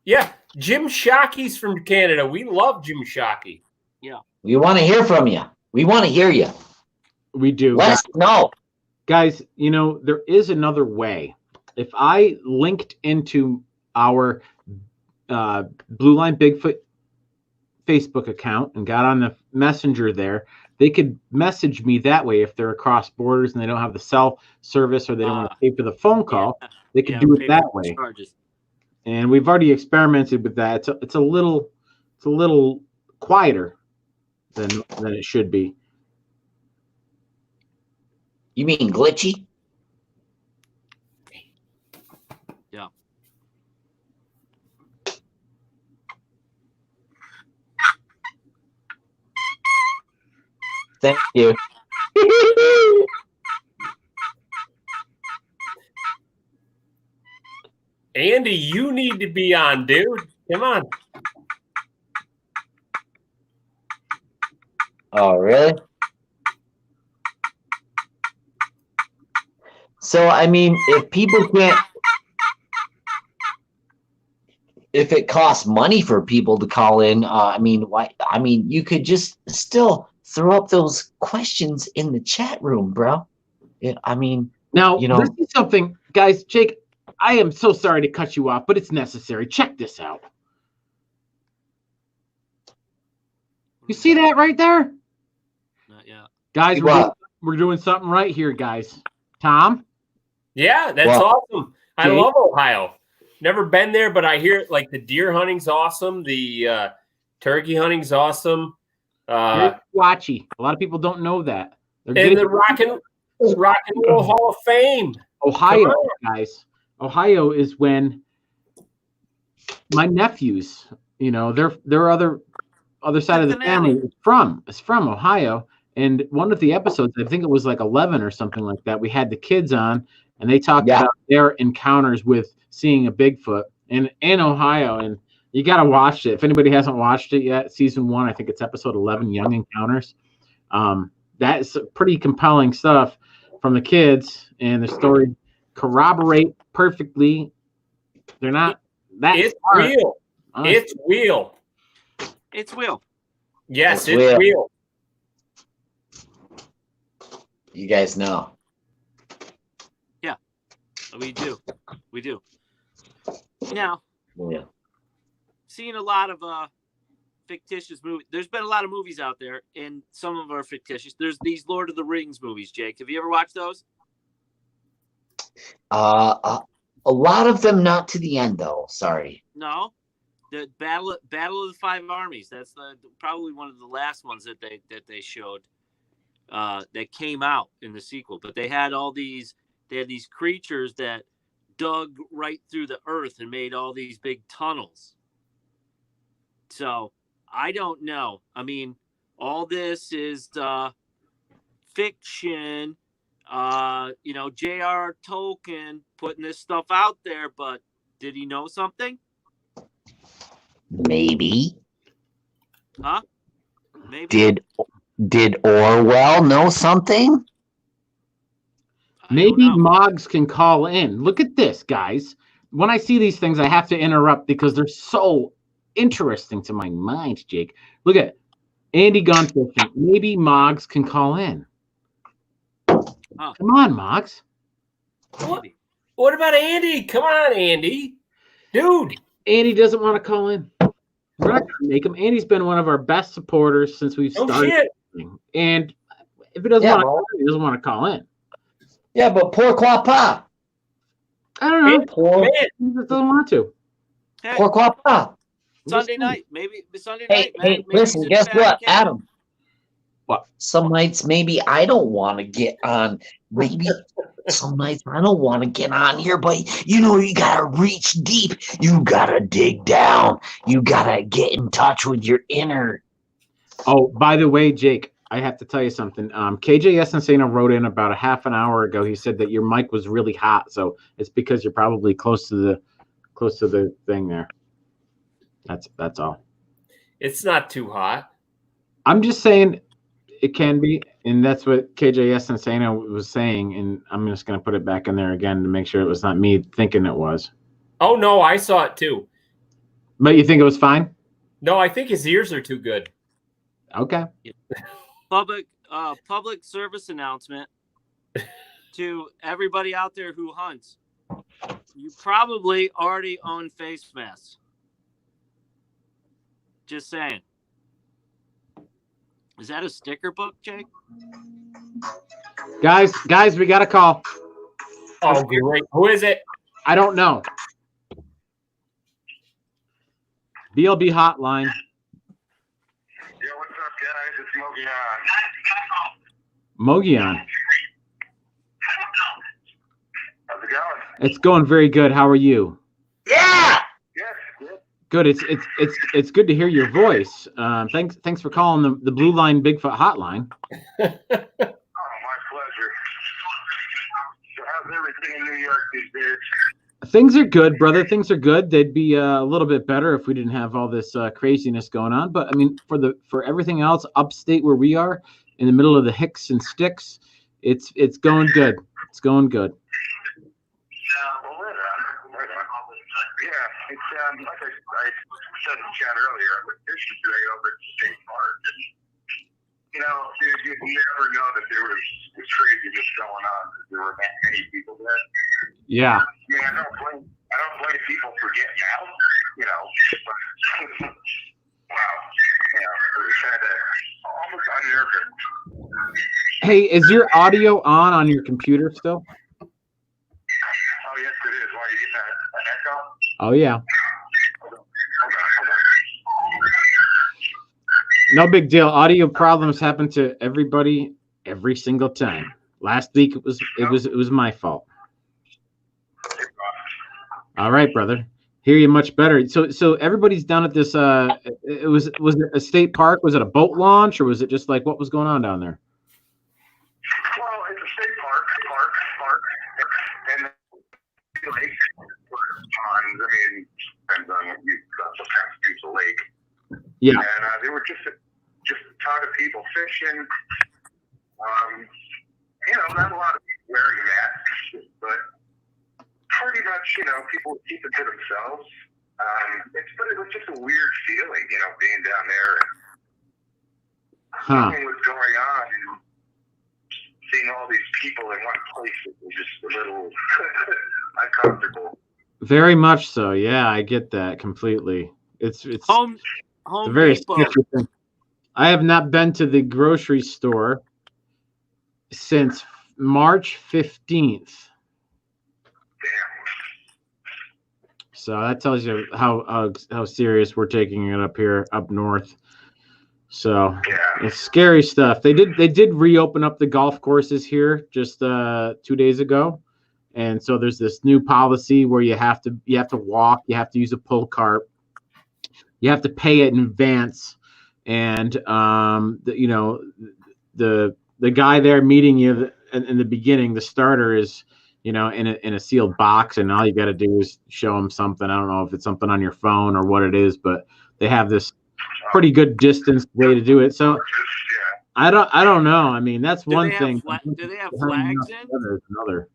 Yeah, Jim Shockey's from Canada. We love Jim Shockey. Yeah. We want to hear from you. We want to hear you. We do. Let us know. Guys, there is another way. If I linked into our Blue Line Bigfoot Facebook account and got on the messenger there, they could message me that way if they're across borders and they don't have the cell service or they don't want to pay for the phone call. They could do it that way. Charges. And we've already experimented with that. It's a little quieter than it should be. You mean glitchy? Yeah. Thank you. Andy, you need to be on, dude. Come on. Oh, really? So, I mean, if people can't, if it costs money for people to call in, why? I mean, you could just still throw up those questions in the chat room, bro. Now, this is something, guys. Jake, I am so sorry to cut you off, but it's necessary. Check this out. You see that right there? Not yet. Guys, we're doing something right here, guys. Tom? Yeah, that's awesome. I love Ohio. Never been there, but I hear like the deer hunting's awesome. The turkey hunting's awesome. Watchy. A lot of people don't know that. And the Rock and Roll Hall of Fame. Ohio, guys. Ohio is when my nephews, there are other other side of the family is from Ohio. And one of the episodes, I think it was like 11 or something like that, we had the kids on, and they talked about their encounters with seeing a Bigfoot in Ohio. And you got to watch it. If anybody hasn't watched it yet, season 1, I think it's episode 11, Young Encounters. That's pretty compelling stuff from the kids, and the story corroborate perfectly. They're not that. It's smart, real. honestly. It's real. It's real. Yes, It's it's real. real. You guys know. Yeah, we do. We do. Now, Yeah. seeing a lot of fictitious movies. There's been a lot of movies out there, and some of them are fictitious. There's these Lord of the Rings movies, Jake. Have you ever watched those? A lot of them not to the end though. Sorry. No. The Battle of the Five Armies. That's probably one of the last ones that they showed that came out in the sequel. But they had these creatures that dug right through the earth and made all these big tunnels. So I don't know. I mean, all this is fiction. J.R. Tolkien putting this stuff out there, but did he know something? Maybe. Huh? Maybe. Did Orwell know something? Maybe Moggs can call in. Look at this, guys. When I see these things, I have to interrupt because they're so interesting to my mind, Jake. Look at Andy gone fishing. Maybe Moggs can call in. Huh. Come on, Moggs. What about Andy? Come on, Andy. Dude. Andy doesn't want to call in. We're not going to make him. Andy's been one of our best supporters since we've started. Shit. And if he doesn't want to call in, he doesn't want to call in. Yeah, but pourquoi pas? I don't know. Poor, He just doesn't want to. Hey, pourquoi pas? Sunday night. Maybe Sunday Hey, night, man. Maybe listen, he's guess in the what, back. Adam? What? Some nights maybe I don't want to get on. Maybe some nights I don't want to get on here, but you gotta reach deep. You gotta dig down. You gotta get in touch with your inner. Oh, by the way, Jake, I have to tell you something. KJS Insano wrote in about a half an hour ago. He said that your mic was really hot, so it's because you're probably close to the thing there. That's all. It's not too hot. I'm just saying it can be, and that's what KJS Insano was saying, and I'm just going to put it back in there again to make sure it was not me thinking it was. Oh, no, I saw it too. But you think it was fine? No, I think his ears are too good. Okay. Public service announcement to everybody out there who hunts. You probably already own face masks. Just saying. Is that a sticker book, Jake? Guys, we got a call. Oh, great. Who is it? I don't know. BLB hotline. Yo, what's up, guys? It's Mogion. Mogion. How's it going? It's going very good. How are you? Yeah. Yes, good. Good. It's good to hear your voice. Thanks for calling the Blue Line Bigfoot hotline. Oh, my pleasure. So how's everything in New York these days? Things are good, brother. Things are good. They'd be a little bit better if we didn't have all this craziness going on. But I mean, for everything else, upstate where we are, in the middle of the hicks and sticks, it's going good. It's going good. Well, right on. Yeah, it's like I said in the chat earlier, I went fishing today over at the state park, and dude, you'd never know that there was this craziness going on because there were that many people there. Yeah. I mean, I don't blame people for getting out, but wow, it was kind of almost unnerving. Hey, is your audio on your computer still? Oh yes, it is. Why are you getting an echo? Oh yeah. Hold on. No big deal. Audio problems happen to everybody every single time. Last week it was my fault. All right, brother. Hear you much better. So everybody's down at this. Was it a state park? Was it a boat launch, or was it just like what was going on down there? Well, it's a state park, and the lake ponds. I mean, depends on what you constitutes a lake. Yeah. And there were just a ton of people fishing. Not a lot of people wearing masks, but pretty much, people keep it to themselves. But it was just a weird feeling, being down there and nothing was going on, and seeing all these people in one place, it was just a little uncomfortable. Very much so. Yeah, I get that completely. It's Home a very Depot. sketchy thing. I have not been to the grocery store since March 15th. So that tells you how serious we're taking it up here up north. So it's scary stuff. They did reopen up the golf courses here just 2 days ago, and so there's this new policy where you have to walk, you have to use a pull cart, you have to pay it in advance, and the guy there meeting you in the beginning, the starter is in a sealed box, and all you got to do is show them something. I don't know if it's something on your phone or what it is, but they have this pretty good distance way to do it. So I don't know. I mean, that's one thing. Do they have flags in? There's another.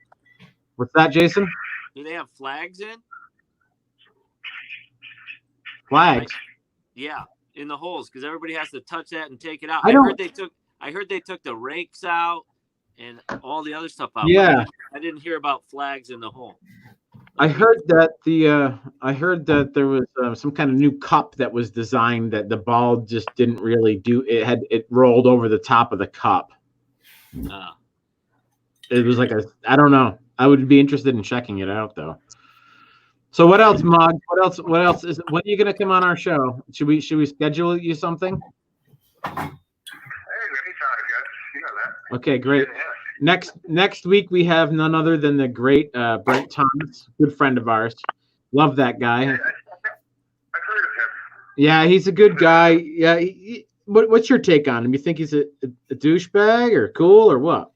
What's that, Jason? Do they have flags in? Flags? Yeah, in the holes, because everybody has to touch that and take it out. I heard they took the rakes out and all the other stuff out. Yeah, I didn't hear about flags in the hole. I heard that there was some kind of new cup that was designed that the ball just didn't really do. It rolled over the top of the cup. It was like I don't know. I would be interested in checking it out though. So what else, Mog? What else is? When are you gonna come on our show? Should we schedule you something? Hey, anytime, guys. You know that. Okay, great. Next week we have none other than the great Brent Thomas, good friend of ours. Love that guy. I've heard of him. Yeah, he's a good guy. Yeah, what's your take on him? You think he's a douchebag or cool or what?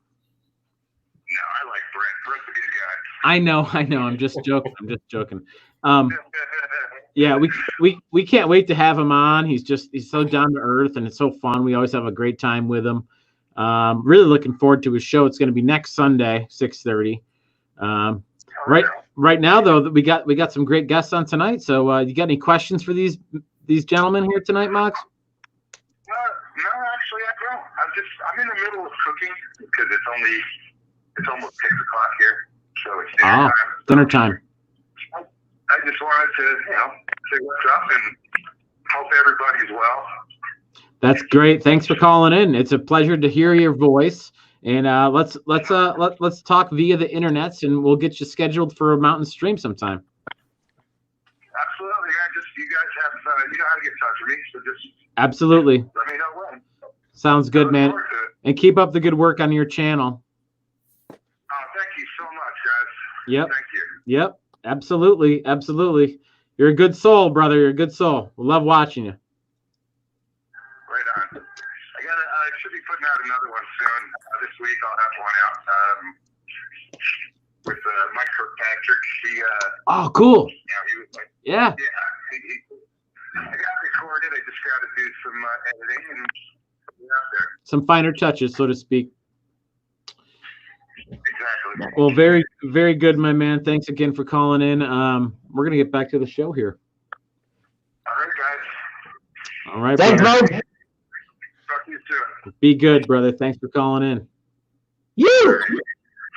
No, I like Brent. Brent's a good guy. I know. I'm just joking. Yeah, we can't wait to have him on. He's so down to earth, and it's so fun. We always have a great time with him. Really looking forward to his show. It's going to be next Sunday, 6:30. Right now though, we got some great guests on tonight. So you got any questions for these gentlemen here tonight, Mox? No, actually I don't. I'm in the middle of cooking because it's almost 6 o'clock here, so it's dinner time. I just wanted to say what's up and hope everybody's well. That's great. Thanks for calling in. It's a pleasure to hear your voice. And let's talk via the internets, and we'll get you scheduled for a mountain stream sometime. Absolutely, man. You guys have you know how to get in touch with me, so just absolutely let me know when. Sounds good, man. And keep up the good work on your channel. Oh, thank you so much, guys. Yep. Thank you. Yep. Absolutely. You're a good soul, brother. You're a good soul. We love watching you. Right on. I should be putting out another one soon. This week I'll have one out with Mike Kirkpatrick. Oh, cool. He was like, yeah. I got it recorded. I just got to do some editing and put it out there. Some finer touches, so to speak. Exactly. Well, very, very good, my man. Thanks again for calling in. We're gonna get back to the show here. All right, guys. All right, thanks, brother. Mo. Talk to you soon. Be good, brother. Thanks for calling in. You.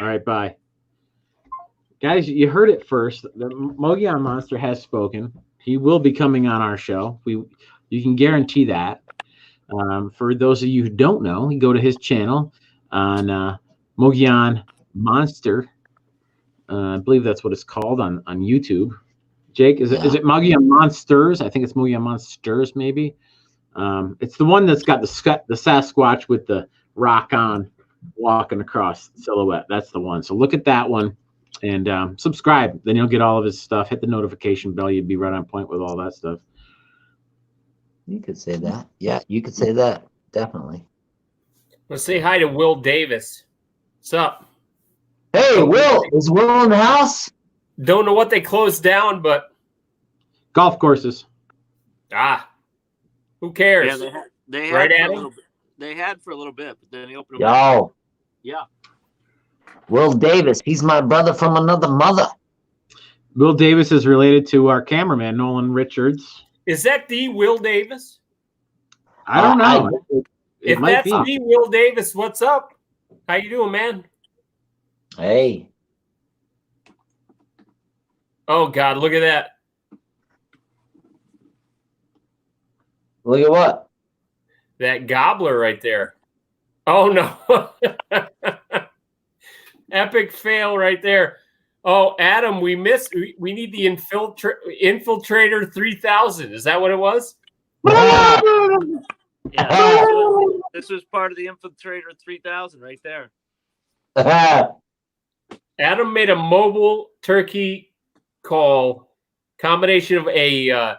All right, bye. Guys, you heard it first. The Mogion Monster has spoken. He will be coming on our show. You can guarantee that. For those of you who don't know, you go to his channel on Mogion Monster. I believe that's what it's called on YouTube. Jake, is it Mogion Monsters? I think it's Mogion Monsters, maybe. It's the one that's got the Sasquatch with the rock on walking across silhouette. That's the one. So look at that one. And subscribe. Then you'll get all of his stuff. Hit the notification bell. You'd be right on point with all that stuff. You could say that. Yeah, you could say that. Definitely. Let's say hi to Will Davis. What's up? Hey, Will. Is Will in the house? Don't know what they closed down, but Golf courses. who cares? Yeah, they had Right, for a Adam? little bit. They had for a little bit, but then they opened them. Yo, Yeah. Will Davis. He's my brother from another mother. Will Davis is related to our cameraman, Nolan Richards. Is that the Will Davis? I don't know. It If might that's be. the Will Davis, what's up? How you doing, man? Hey. Oh God, look at that. Look at what? That gobbler right there. Oh no. Epic fail right there. Oh, Adam, we missed. We need the Infiltrator 3000. Is that what it was? Yeah. This was part of the Infiltrator 3000 right there. Adam made a mobile turkey call, combination of a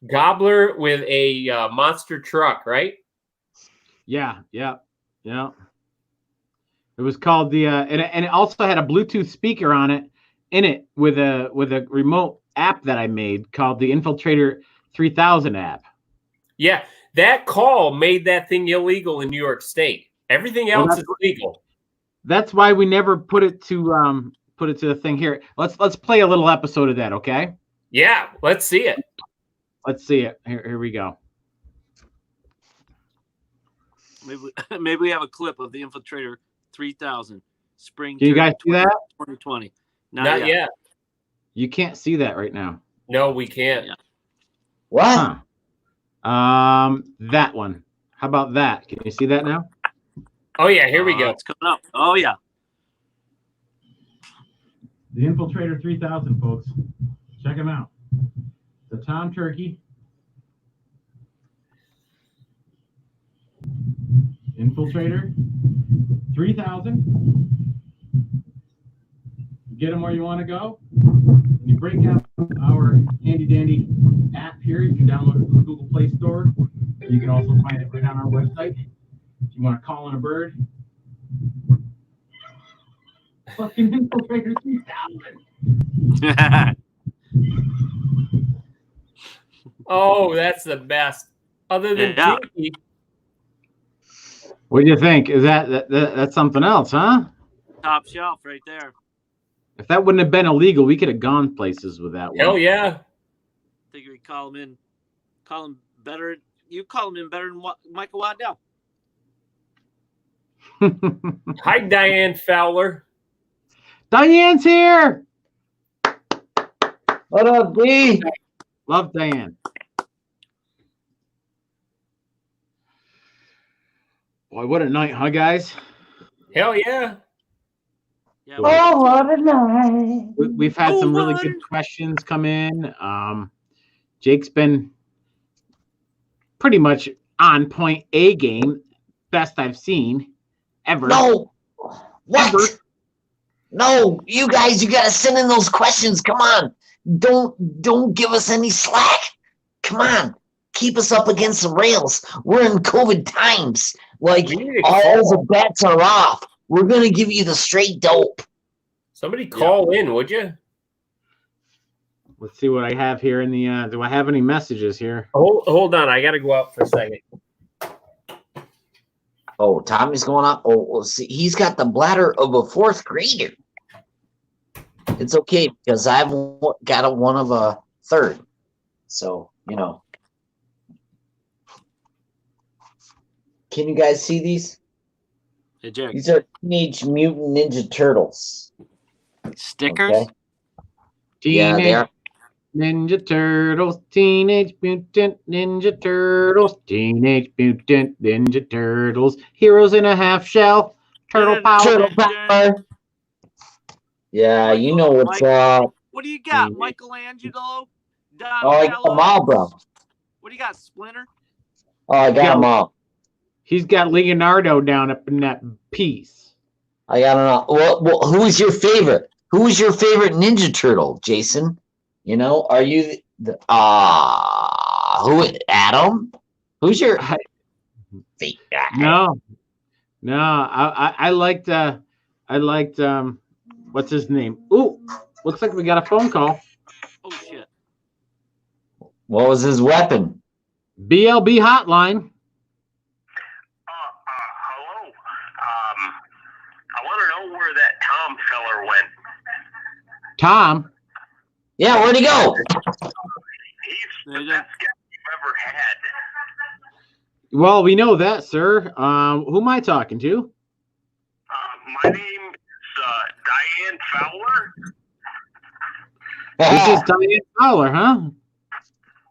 gobbler with a monster truck, right? Yeah. It was called the and it also had a Bluetooth speaker on it with a remote app that I made called the Infiltrator 3000 app. Yeah, that call made that thing illegal in New York State. Everything else is legal. That's why we never put it to the thing here. Let's play a little episode of that, okay? Yeah, let's see it. Let's see it. Here we go. Maybe we have a clip of the Infiltrator 3000 spring. Can you guys see that? 2020. Not yet. You can't see that right now. No, we can't. Yeah. What? Huh. That one. How about that? Can you see that now? Oh yeah, here we go. It's coming up. Oh yeah. The Infiltrator 3000, folks. Check them out. The Tom Turkey. Infiltrator 3000. Get them where you want to go. And you break out our handy dandy app here. You can download it from the Google Play Store. You can also find it right on our website. If you want to call in a bird. Fucking Infiltrator 3000. Oh, that's the best. Other than turkey. What do you think? Is that's something else, huh? Top shelf right there. If that wouldn't have been illegal, we could have gone places with that one. Hell yeah. I think we call him better. You call him in better than Michael Waddell. Hi, Diane Fowler. Diane's here. What up, D? Love Diane. Boy, what a night, huh, guys? Hell yeah. Yeah. Oh, what a night. We've had some really good questions come in. Jake's been pretty much on point A game. Best I've seen ever. No. What? Ever. No, you guys, you gotta send in those questions. Come on. Don't give us any slack. Come on. Keep us up against the rails. We're in COVID times. Like, all the bets are off. We're gonna give you the straight dope. Somebody call in, would you? Let's see what I have here in the do I have any messages here? Hold on, I gotta go out for a second. Oh, Tommy's going up. Oh, well, see, he's got the bladder of a fourth grader. It's okay because I've got one of a third. So, you know. Can you guys see these? Hey, Jack. These are Teenage Mutant Ninja Turtles. Stickers? Okay. Yeah, they are. Ninja Turtles, Teenage Mutant Ninja Turtles, Teenage Mutant Ninja Turtles, heroes in a half shell, turtle power. Turtle power. Yeah, you know what's up. What do you got? Michelangelo? Oh, I got them all, bro. What do you got, Splinter? Oh, I got them all. He's got Leonardo down up in that piece. I got them all. Well, who's your favorite? Who's your favorite Ninja Turtle, Jason? You know, are you Adam? Who's your fake guy? No. I liked what's his name? Ooh, looks like we got a phone call. Oh shit. What was his weapon? BLB hotline. Hello. I want to know where that Tom feller went. Tom. Yeah, where'd he go? He's the best guest you've ever had. Well, we know that, sir. Who am I talking to? My name is Diane Fowler. This is Diane Fowler, huh?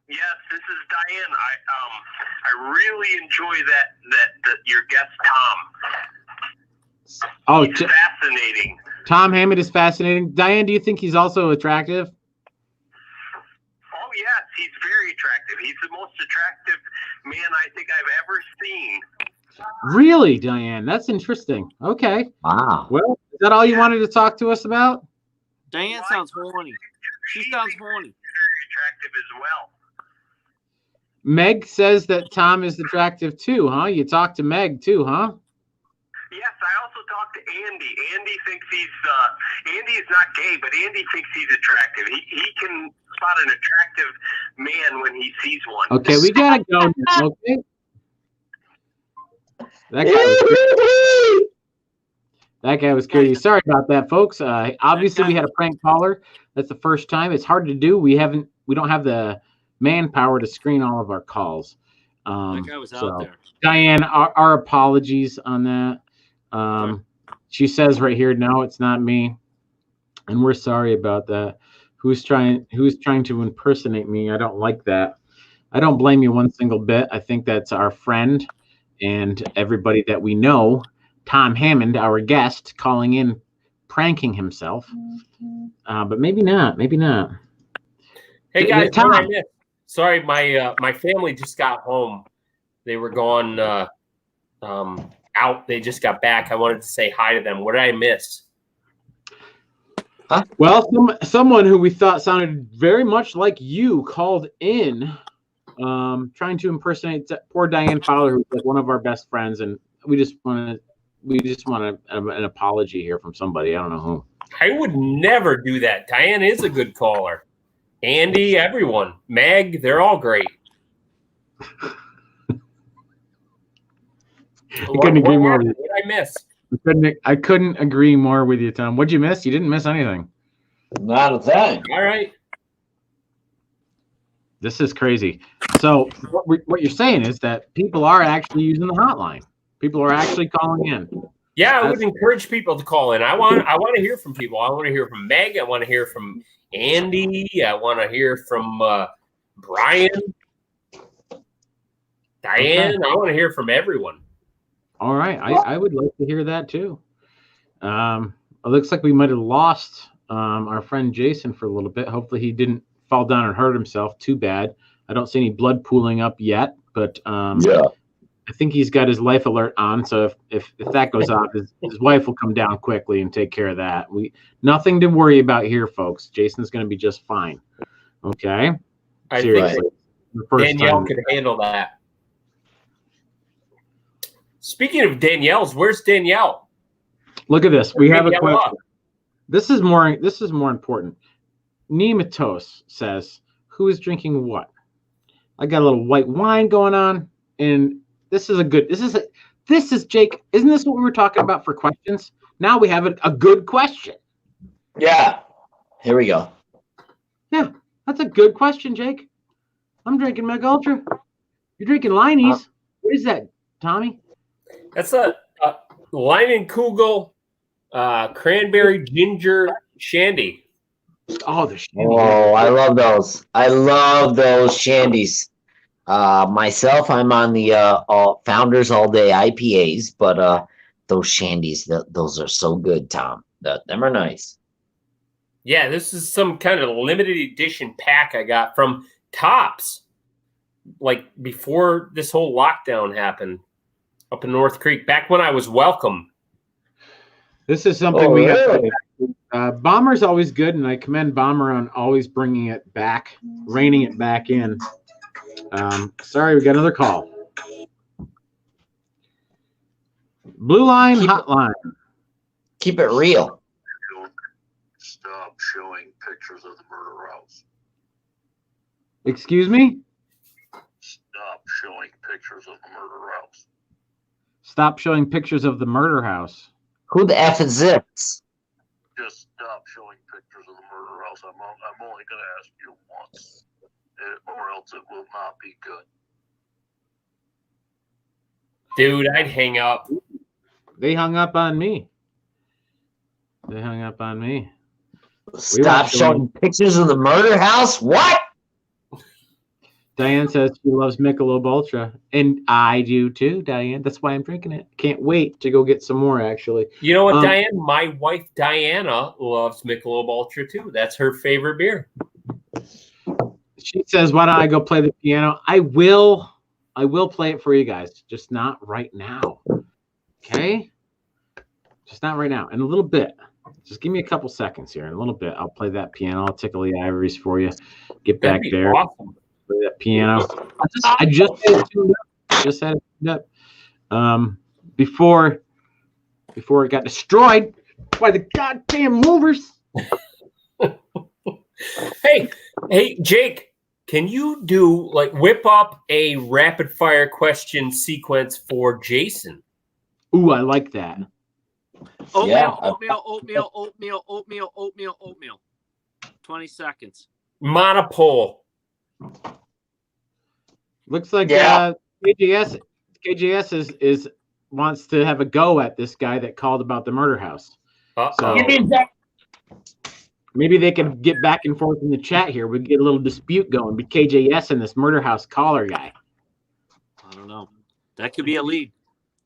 Yes, this is Diane. I really enjoy that your guest Tom. Oh, He's fascinating. Tom Hammond is fascinating. Diane, do you think he's also attractive? Oh yes, he's very attractive. He's the most attractive man I think I've ever seen. Really, Diane? That's interesting. Okay. Wow. Well, is that all you wanted to talk to us about? Diane sounds horny. She sounds horny. Very attractive as well. Meg says that Tom is attractive too, huh? You talked to Meg too, huh? Yes, I also talked to Andy. Andy thinks Andy is not gay, but Andy thinks he's attractive. He can spot an attractive man when he sees one. Okay, we gotta go now, okay? That guy was crazy. Sorry about that, folks. Obviously, we had a prank caller. That's the first time. It's hard to do. We don't have the manpower to screen all of our calls. That guy was out there. Diane, our apologies on that. She says right here, no, it's not me, and we're sorry about that. Who's trying to impersonate me? I don't like that. I don't blame you one single bit. I think that's our friend and everybody that we know. Tom Hammond, our guest, calling in, pranking himself. But maybe not. Maybe not. Hey guys, Tom. Sorry, my family just got home. They were gone out. They just got back. I wanted to say hi to them. What did I miss? Huh? Well, someone who we thought sounded very much like you called in, trying to impersonate poor Diane Fowler, who's like one of our best friends, and we just want an apology here from somebody. I don't know who. I would never do that. Diane is a good caller. Andy, everyone, Meg, they're all great. What did I miss? I couldn't agree more with you, Tom. What'd you miss? You didn't miss anything. Not a thing. All right. This is crazy. So what you're saying is that people are actually using the hotline. People are actually calling in. Yeah, I would encourage people to call in. I want to hear from people. I want to hear from Meg. I want to hear from Andy. I want to hear from Brian, Diane. Okay. I want to hear from everyone. All right. I would like to hear that too. It looks like we might have lost our friend Jason for a little bit. Hopefully he didn't fall down and hurt himself. Too bad. I don't see any blood pooling up yet, but yeah. I think he's got his life alert on. So if that goes off, his wife will come down quickly and take care of that. Nothing to worry about here, folks. Jason's going to be just fine. Okay. I think Danielle could handle that. Speaking of Danielle's, where's Danielle? Look at this. We have a question. This is more important. Nematos says, who is drinking what? I got a little white wine going on, and this is Jake. Isn't this what we were talking about for questions? Now we have a good question. Yeah. Here we go. Yeah, that's a good question, Jake. I'm drinking Meg Ultra. You're drinking Liney's. What is that, Tommy? That's a Leinenkugel cranberry ginger shandy. Oh, the shandy. Oh, I love those. I love those shandies. Myself, I'm on the Founders All Day IPAs, but those shandies, those are so good, Tom. Them are nice. Yeah, this is some kind of limited edition pack I got from Tops, like before this whole lockdown happened up in North Creek, back when I was welcome. This is something we have. Bomber's always good, and I commend Bomber on always bringing it back, reining it back in. Sorry, we got another call. Blue Line Hotline. Keep it real. Stop showing pictures of the murder house. Excuse me? Stop showing pictures of the murder house. Stop showing pictures of the murder house. Who the F is this? Just stop showing pictures of the murder house. I'm only going to ask you once, or else it will not be good. Dude, I'd hang up. They hung up on me. They hung up on me. Stop showing pictures of the murder house? What? Diane says she loves Michelob Ultra, and I do too, Diane. That's why I'm drinking it. Can't wait to go get some more, actually. You know what, Diane? My wife Diana loves Michelob Ultra too. That's her favorite beer. She says, "Why don't I go play the piano?" I will play it for you guys, just not right now. Okay, just not right now. In a little bit, just give me a couple seconds here. In a little bit, I'll play that piano. I'll tickle the ivories for you. Get back there. Awesome. Play that piano. I just had it tuned up. Just had it tuned up. Before it got destroyed by the goddamn movers. Hey, Jake, can you whip up a rapid fire question sequence for Jason? Ooh, I like that. Oatmeal. 20 seconds. Monopole. Looks like Yeah. KJS is wants to have a go at this guy that called about the murder house. Uh-oh. So maybe they can get back and forth in the chat here. We get a little dispute going with KJS and this murder house caller guy. I don't know. That could be a lead.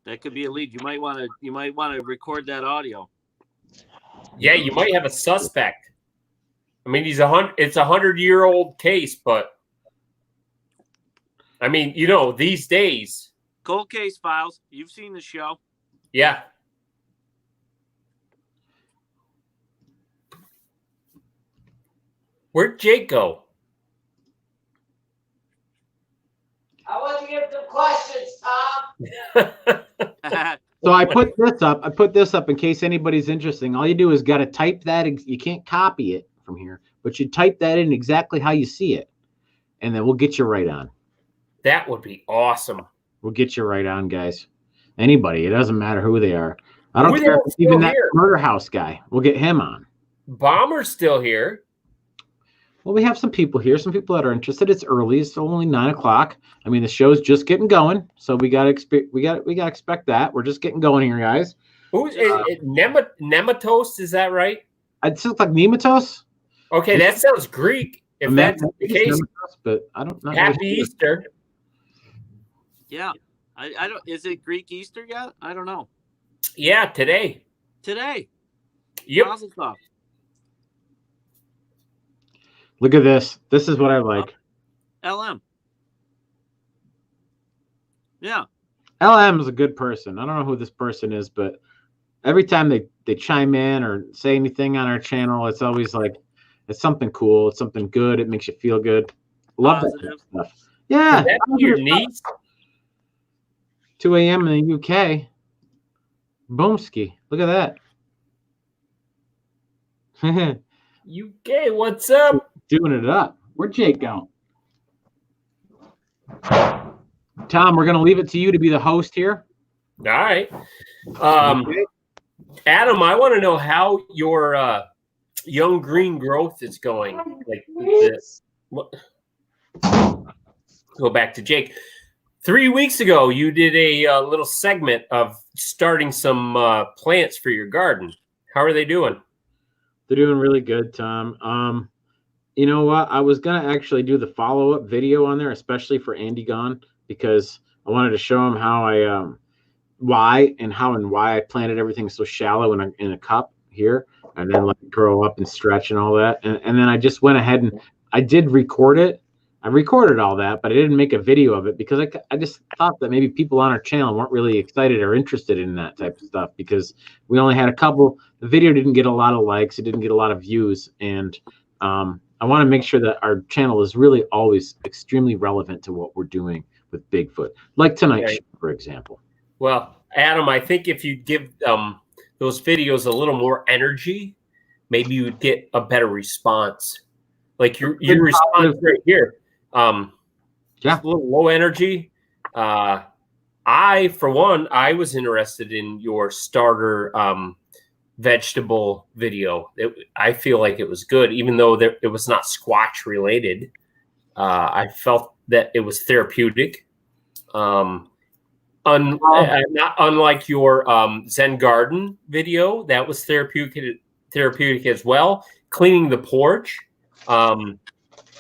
You might want to record that audio. Yeah, you might have a suspect. I mean, it's a 100-year-old case, but I mean, these days. Cold Case Files. You've seen the show. Yeah. Where'd Jake go? I want to get some questions, Tom. So I put this up in case anybody's interested. All you do is got to type that. You can't copy it from here, but you type that in exactly how you see it, and then we'll get you right on. That would be awesome. We'll get you right on, guys. Anybody. It doesn't matter who they are. I don't Who care the if hell's it's even still that here? murder house guy. We'll get him on. Bomber's still here. Well, we have some people here, some people that are interested. It's early. It's only 9 o'clock. I mean, the show's just getting going, so we gotta expect that. We're just getting going here, guys. Who's Nematos? Is that right? It sounds like Nematos. Okay, that sounds Greek. If that's the case, Nematos, but I don't know. Happy Easter. Yeah. I don't. Is it Greek Easter yet? I don't know. Yeah, today. Yep. Mazel tov. Look at this. This is what I like. LM. Yeah. LM is a good person. I don't know who this person is, but every time they chime in or say anything on our channel, it's always like it's something cool. It's something good. It makes you feel good. Love that kind of stuff. Yeah. Is that your niece? 2 a.m. in the UK. Boomski. Look at that. UK, what's up? Doing it up. Where'd Jake go? Tom, we're going to leave it to you to be the host here. All right. Adam, I want to know how your young green growth is going. Like this. Go back to Jake. 3 weeks ago, you did a little segment of starting some plants for your garden. How are they doing? They're doing really good, Tom. You know what? I was going to actually do the follow-up video on there, especially for Andy Gone, because I wanted to show him how why I planted everything so shallow in a cup here, and then let it grow up and stretch and all that. And then I just went ahead and I did record it. I recorded all that, but I didn't make a video of it because I just thought that maybe people on our channel weren't really excited or interested in that type of stuff because we only had a couple. The video didn't get a lot of likes. It didn't get a lot of views. And I want to make sure that our channel is really always extremely relevant to what we're doing with Bigfoot, like tonight's show, for example. Well, Adam, I think if you give those videos a little more energy, maybe you would get a better response. Like your response right here. Just a little low energy. For one, I was interested in your starter vegetable video. I feel like it was good, even though it was not Squatch related. I felt that it was therapeutic. Not unlike your Zen Garden video, that was therapeutic as well. Cleaning the porch.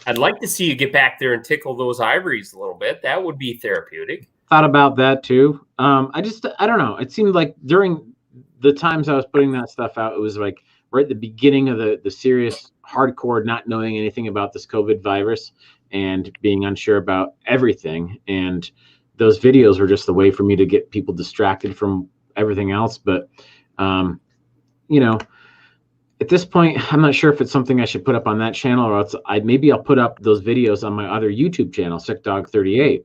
I'd like to see you get back there and tickle those ivories a little bit. That would be therapeutic. Thought about that too. I don't know. It seemed like during the times I was putting that stuff out, it was like right at the beginning of the serious hardcore, not knowing anything about this COVID virus and being unsure about everything. And those videos were just a way for me to get people distracted from everything else. But, at this point, I'm not sure if it's something I should put up on that channel or else maybe I'll put up those videos on my other YouTube channel, SickDog38.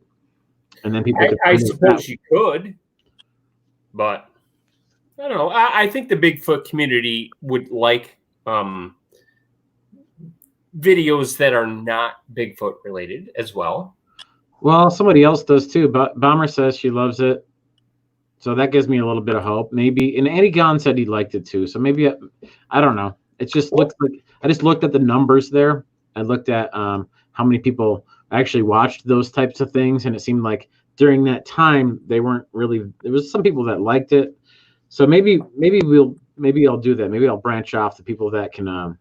And then people I suppose you could, but I don't know. I think the Bigfoot community would like videos that are not Bigfoot related as well. Well, somebody else does too. But Bomber says she loves it. So that gives me a little bit of hope. Maybe, and Eddie Gon said he liked it too. So maybe, I don't know. It just looks like, I just looked at the numbers there. I looked at how many people actually watched those types of things. And it seemed like during that time, they weren't really, there was some people that liked it. So maybe I'll do that. Maybe I'll branch off. The people that can,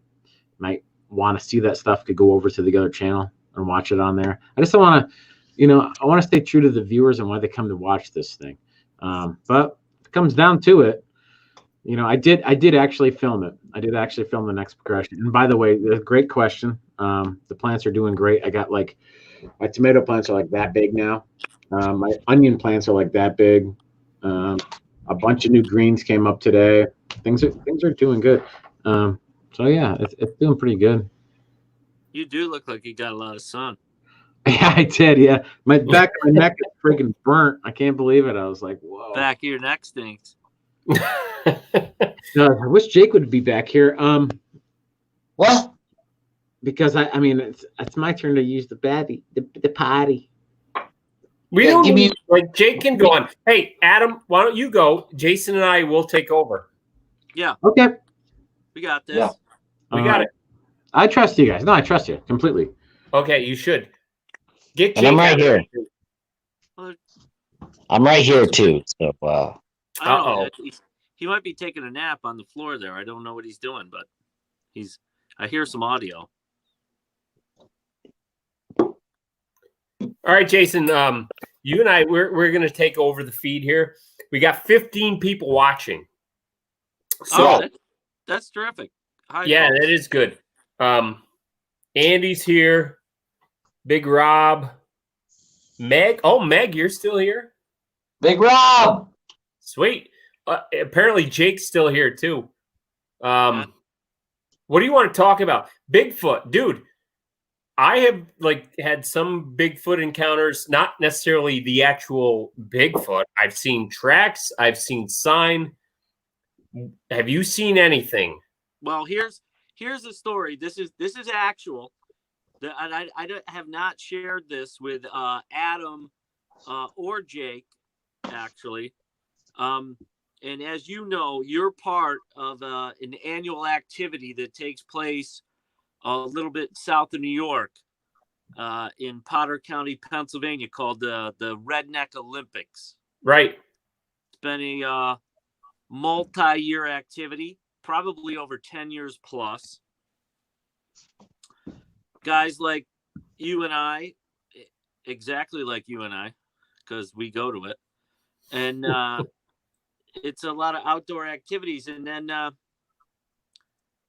might want to see that stuff could go over to the other channel and watch it on there. I just don't want to, I want to stay true to the viewers and why they come to watch this thing. But if it comes down to it, I did actually film it. I did actually film the next progression. And by the way, a great question. The plants are doing great. I got my tomato plants are like that big now. My onion plants are like that big. A bunch of new greens came up today. Things are doing good. So yeah, it's doing pretty good. You do look like you got a lot of sun. Yeah, I did. Yeah, my back of my neck is freaking burnt. I can't believe it. I was like, whoa. Back of your neck stinks. I wish Jake would be back here. What? Because I mean, it's my turn to use the potty. We don't need, like Jake can go on. Hey, Adam, why don't you go? Jason and I will take over. Yeah. Okay. We got this. Yeah. We got it. I trust you guys. No, I trust you completely. Okay, you should. Get And I'm right here. Well, I'm right here too. So I don't know. He might be taking a nap on the floor there. I don't know what he's doing, but I hear some audio. All right, Jason. You and I, we're going to take over the feed here. We got 15 people watching. So that's terrific. Hi, yeah, folks. that is good. Andy's here. Big Rob. Meg. Oh, Meg, you're still here? Big Rob. Sweet. Apparently Jake's still here too. What do you want to talk about? Bigfoot, dude. I have had some Bigfoot encounters, not necessarily the actual Bigfoot. I've seen tracks. I've seen sign. Have you seen anything? Well, here's the story. This is actual. And I have not shared this with Adam or Jake, actually. And as you know, you're part of an annual activity that takes place a little bit south of New York, in Potter County, Pennsylvania, called the Redneck Olympics. Right. It's been a multi-year activity, probably over 10 years plus. Guys like you and I, exactly like you and I, because we go to it. And it's a lot of outdoor activities. And then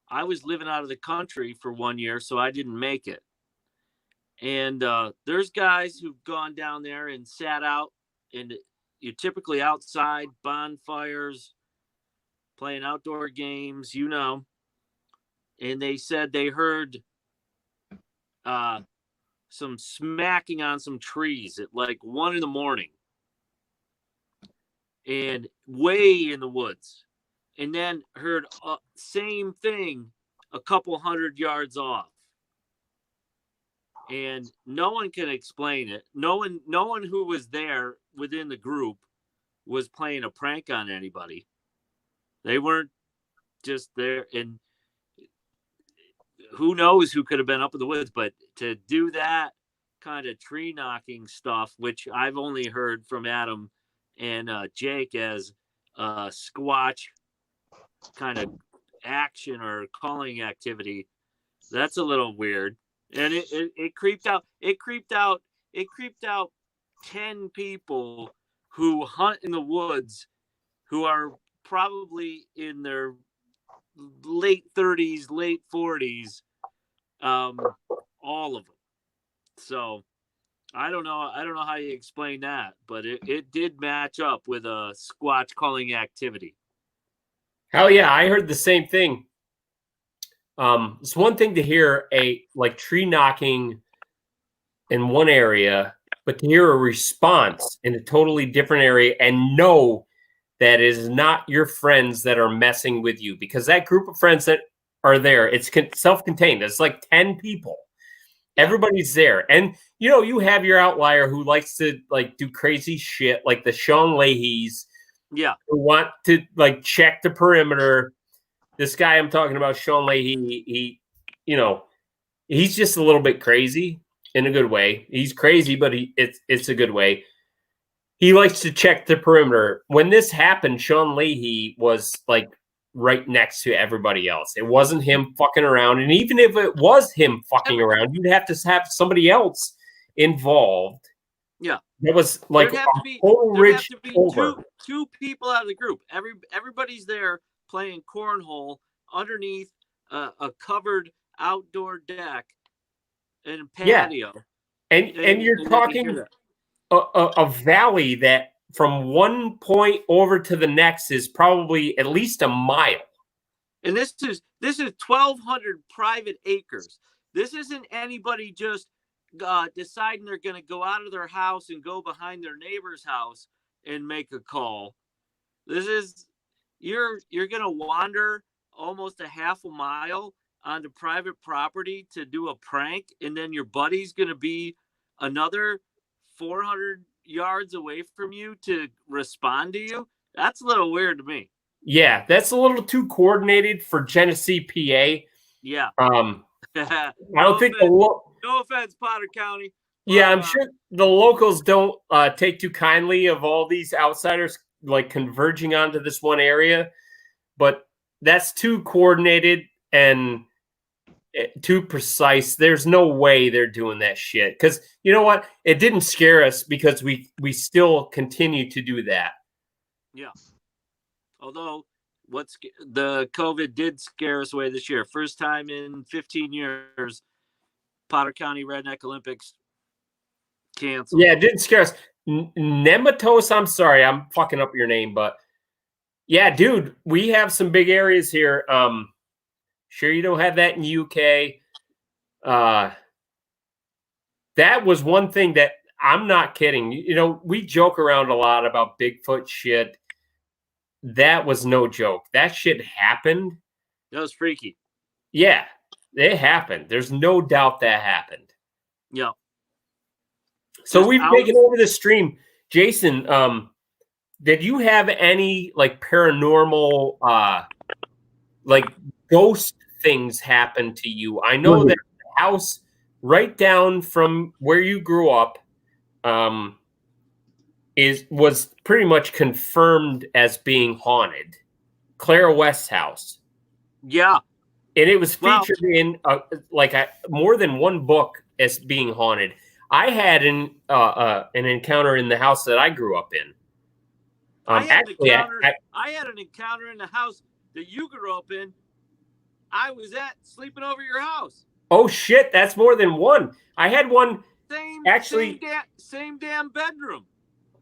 I was living out of the country for 1 year, so I didn't make it. And there's guys who've gone down there and sat out, and you're typically outside, bonfires, playing outdoor games, and they said they heard some smacking on some trees at like 1 a.m. and way in the woods, and then heard same thing a couple 100 yards off. And no one can explain it. No one who was there within the group was playing a prank on anybody. They weren't just there, and who knows who could have been up in the woods. But to do that kind of tree knocking stuff, which I've only heard from Adam and Jake as squatch kind of action or calling activity, that's a little weird. And it creeped out 10 people who hunt in the woods, who are probably in their late 30s, late 40s, all of them. So I don't know how you explain that, but it did match up with a squatch calling activity. Hell yeah, I heard the same thing. It's one thing to hear a tree knocking in one area, but to hear a response in a totally different area and know that it is not your friends that are messing with you, because that group of friends that are there, it's self-contained. It's like 10 people. Everybody's there. And, you have your outlier who likes to do crazy shit, like the Sean Leahy's, who want to check the perimeter. This guy I'm talking about, Sean Leahy, he's just a little bit crazy in a good way. He's crazy, but it's a good way. He likes to check the perimeter. When this happened, Sean Leahy was right next to everybody else. It wasn't him fucking around. And even if it was him fucking around, you'd have to have somebody else involved. Yeah. It was there'd have to be two people out of the group. Everybody's there playing cornhole underneath a covered outdoor deck and patio. And you're talking a valley that from one point over to the next is probably at least a mile. And this is 1,200 private acres. This isn't anybody just deciding they're going to go out of their house and go behind their neighbor's house and make a call. This is you're going to wander almost a half a mile onto private property to do a prank, and then your buddy's going to be another 400 yards away from you to respond to you. That's a little weird to me. Yeah, that's a little too coordinated for Genesee, PA. Yeah. I don't think no offense, Potter County. Yeah, I'm sure the locals don't take too kindly of all these outsiders converging onto this one area, but that's too coordinated and too precise. There's no way they're doing that shit. Because you know what? It didn't scare us because we still continue to do that. Yeah. Although the COVID did scare us away this year. First time in 15 years, Potter County Redneck Olympics canceled. Yeah, it didn't scare us. Nematos, I'm sorry, I'm fucking up your name, but yeah, dude, we have some big areas here. Sure you don't have that in the UK. That was one thing that I'm not kidding. We joke around a lot about Bigfoot shit. That was no joke. That shit happened. That was freaky. Yeah, it happened. There's no doubt that happened. Yeah. So we've taken over the stream. Jason, did you have any paranormal ghost things happen to you? I know that the house right down from where you grew up was pretty much confirmed as being haunted. Clara West's house. Yeah. And it was featured in more than one book as being haunted. I had an encounter in the house that I grew up in. I had an encounter in the house that you grew up in. I was sleeping over your house. Oh shit, that's more than one. I had one. Actually, same damn bedroom.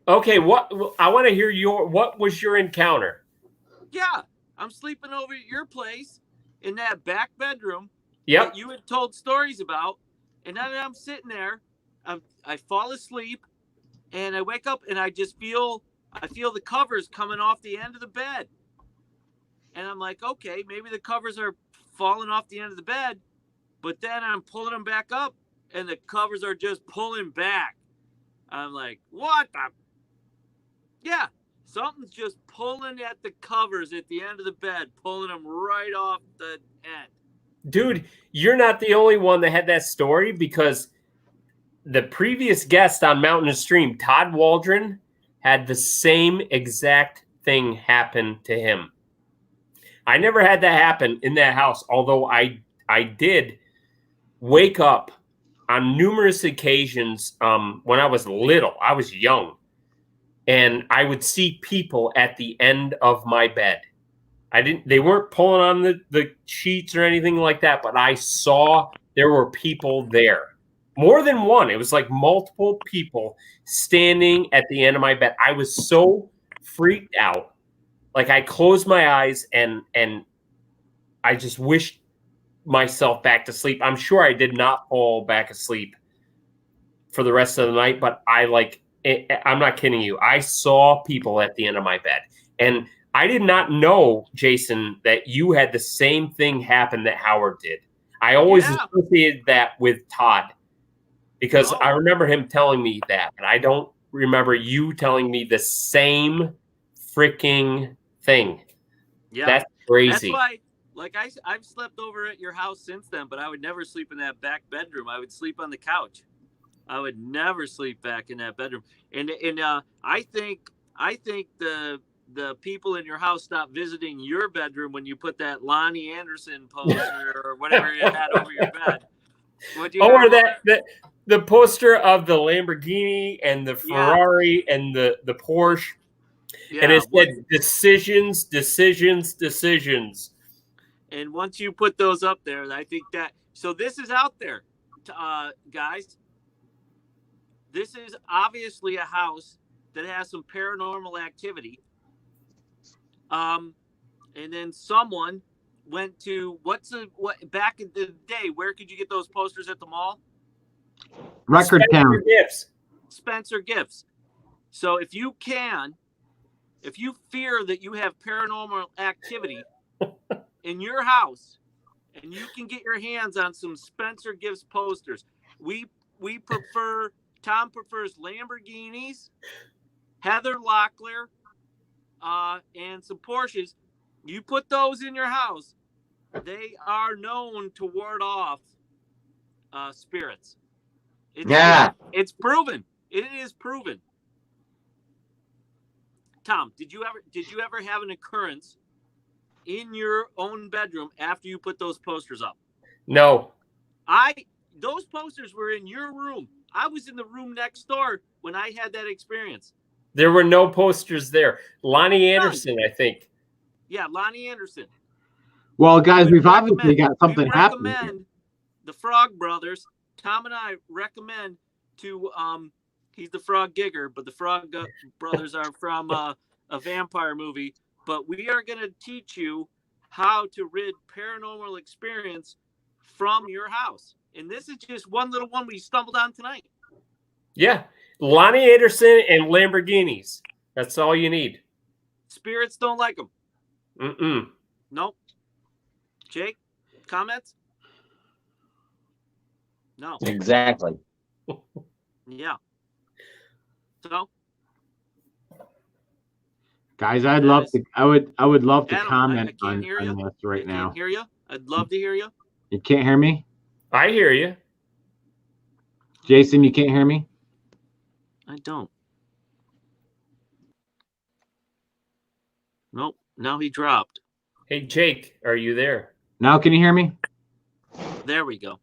Okay, what I want to hear what was your encounter? Yeah, I'm sleeping over at your place in that back bedroom Yep. that you had told stories about, and then I'm sitting there, I fall asleep, and I wake up and I feel the covers coming off the end of the bed, and I'm like, okay, maybe the covers are falling off the end of the bed, but then I'm pulling them back up, and the covers are just pulling back. I'm like, what the? Yeah, something's just pulling at the covers at the end of the bed, pulling them right off the end. Dude, you're not the only one that had that story, because the previous guest on Mountain and Stream, Todd Waldron, had the same exact thing happen to him. I never had that happen in that house, although I did wake up on numerous occasions when I was little. I was young, and I would see people at the end of my bed. They weren't pulling on the sheets or anything like that, but I saw there were people there. More than one. It was like multiple people standing at the end of my bed. I was so freaked out. Like, I closed my eyes and I just wished myself back to sleep. I'm sure I did not fall back asleep for the rest of the night, but I'm not kidding you. I saw people at the end of my bed. And I did not know, Jason, that you had the same thing happen that Howard did. I always associated that with Todd, because I remember him telling me that, but I don't remember you telling me the same freaking thing. Yeah, that's crazy. That's why, like, I've slept over at your house since then, but I would never sleep in that back bedroom. I would sleep on the couch. I would never sleep back in that bedroom. And I think the people in your house stopped visiting your bedroom when you put that Lonnie Anderson poster or whatever you had over your bed. Or the poster of the Lamborghini and the Ferrari and the Porsche. Yeah, and it said decisions. And once you put those up there, I think that, so this is out there, guys. This is obviously a house that has some paranormal activity. And then someone went to what back in the day, where could you get those posters at the mall? Record Town. Spencer Gifts. So if you fear that you have paranormal activity in your house and you can get your hands on some Spencer Gifts posters, Tom prefers Lamborghinis, Heather Locklear, and some Porsches. You put those in your house, they are known to ward off spirits. It's proven. It is proven. Tom, did you ever have an occurrence in your own bedroom after you put those posters up? No. Those posters were in your room. I was in the room next door when I had that experience. There were no posters there. Lonnie Anderson, I think. Yeah, Lonnie Anderson. Well, guys, we've obviously got something happening. The Frog Brothers, Tom and I recommend to he's the Frog Gigger, but the Frog Brothers are from a vampire movie. But we are going to teach you how to rid paranormal experience from your house. And this is just one little one we stumbled on tonight. Yeah. Lonnie Anderson and Lamborghinis. That's all you need. Spirits don't like them. Mm-mm. Nope. Jake, comments? No. Exactly. Yeah. So, guys, I would love to Adam, comment on this right now. I can't hear you. I'd love to hear you. You can't hear me? I hear you. Jason, you can't hear me? I don't. Nope. Now he dropped. Hey, Jake, are you there? Now can you hear me? There we go.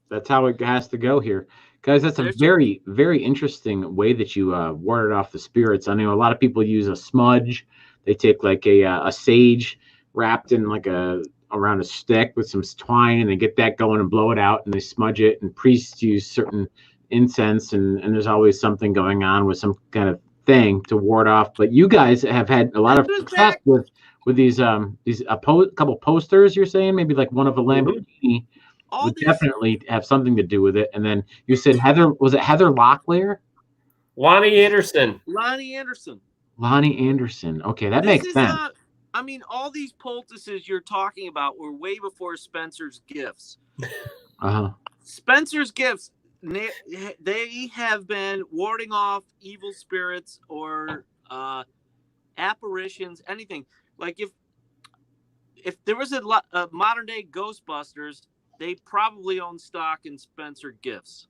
That's how it has to go here. Guys, that's a very, very interesting way that you warded off the spirits. I know a lot of people use a smudge. They take like a sage wrapped in like a around a stick with some twine, and they get that going and blow it out, and they smudge it. And priests use certain incense, and there's always something going on with some kind of thing to ward off. But you guys have had a lot of success with these couple posters. You're saying maybe like one of a Lamborghini would definitely have something to do with it. And then you said Heather Locklear? Lonnie Anderson. Lonnie Anderson. Lonnie Anderson. Okay, that makes sense. I mean, all these poultices you're talking about were way before Spencer's Gifts. Spencer's Gifts, they have been warding off evil spirits or apparitions, anything. Like if there was a modern day Ghostbusters, they probably own stock in Spencer Gifts.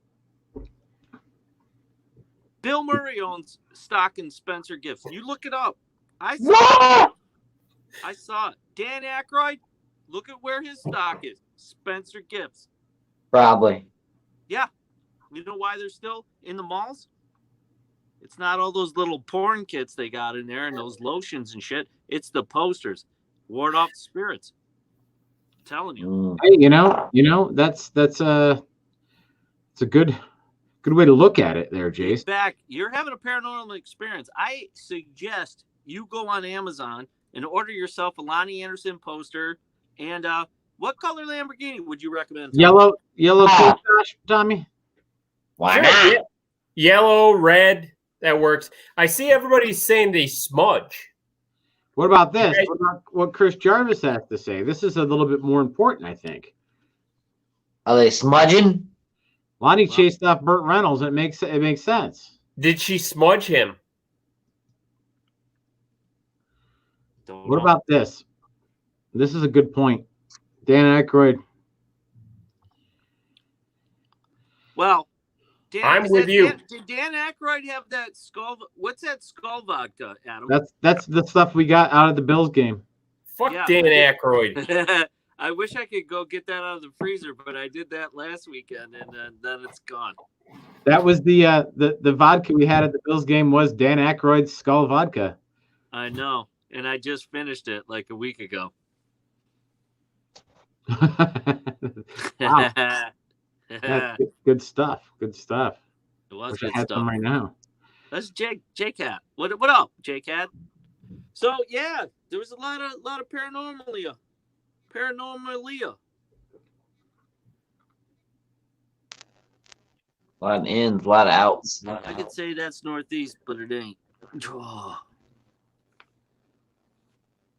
Bill Murray owns stock in Spencer Gifts. You look it up. I saw it. Dan Aykroyd, look at where his stock is. Spencer Gifts. Probably. Yeah. You know why they're still in the malls? It's not all those little porn kits they got in there and those lotions and shit. It's the posters. Ward off spirits. I'm telling you. Hey, you know, that's it's a good way to look at it there, Jace. Back, you're having a paranormal experience. I suggest you go on Amazon and order yourself a Lonnie Anderson poster. And what color Lamborghini would you recommend? Tom? Yellow couche, Tommy? Why not? Yellow, red, that works. I see everybody saying they smudge. What about this? What about what Chris Jarvis has to say? This is a little bit more important, I think. Are they smudging? Lonnie chased off Burt Reynolds, and it makes sense. Did she smudge him? What about this? This is a good point. Dan Aykroyd. Well, I'm with you. Did Dan Aykroyd have that skull? What's that skull vodka, Adam? That's the stuff we got out of the Bills game. Fuck yeah. Dan Aykroyd. I wish I could go get that out of the freezer, but I did that last weekend, and then it's gone. That was the vodka we had at the Bills game was Dan Aykroyd's skull vodka. I know, and I just finished it like a week ago. Wow. That's good stuff. Good stuff. It was Wish good I had stuff. some right now. That's J-Cat. What up, J-Cat? So yeah, there was a lot of paranoia. A lot of ins, a lot of outs. I could say that's northeast, but it ain't. Oh.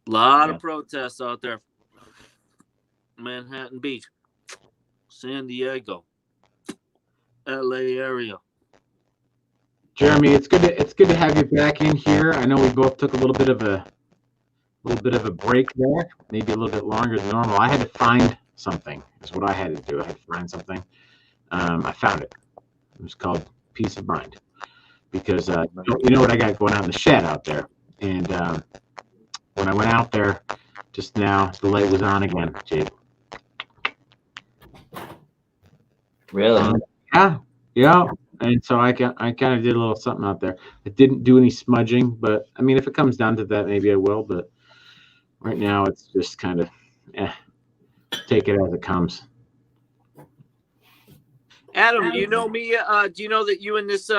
Lot of protests out there. Manhattan Beach, San Diego, LA area. Jeremy, it's good to have you back in here. I know we both took a little bit of a break there, maybe a little bit longer than normal. I had to find something. Is what I had to do. I had to find something. I found it. It was called Peace of Mind, because you know what I got going on in the shed out there. And when I went out there just now, the light was on again, Jake. Really? Yeah. And so I kind of did a little something out there. I didn't do any smudging, but I mean, if it comes down to that, maybe I will. But right now, it's just kind of, take it as it comes. Adam, you know me? Do you know that you and this,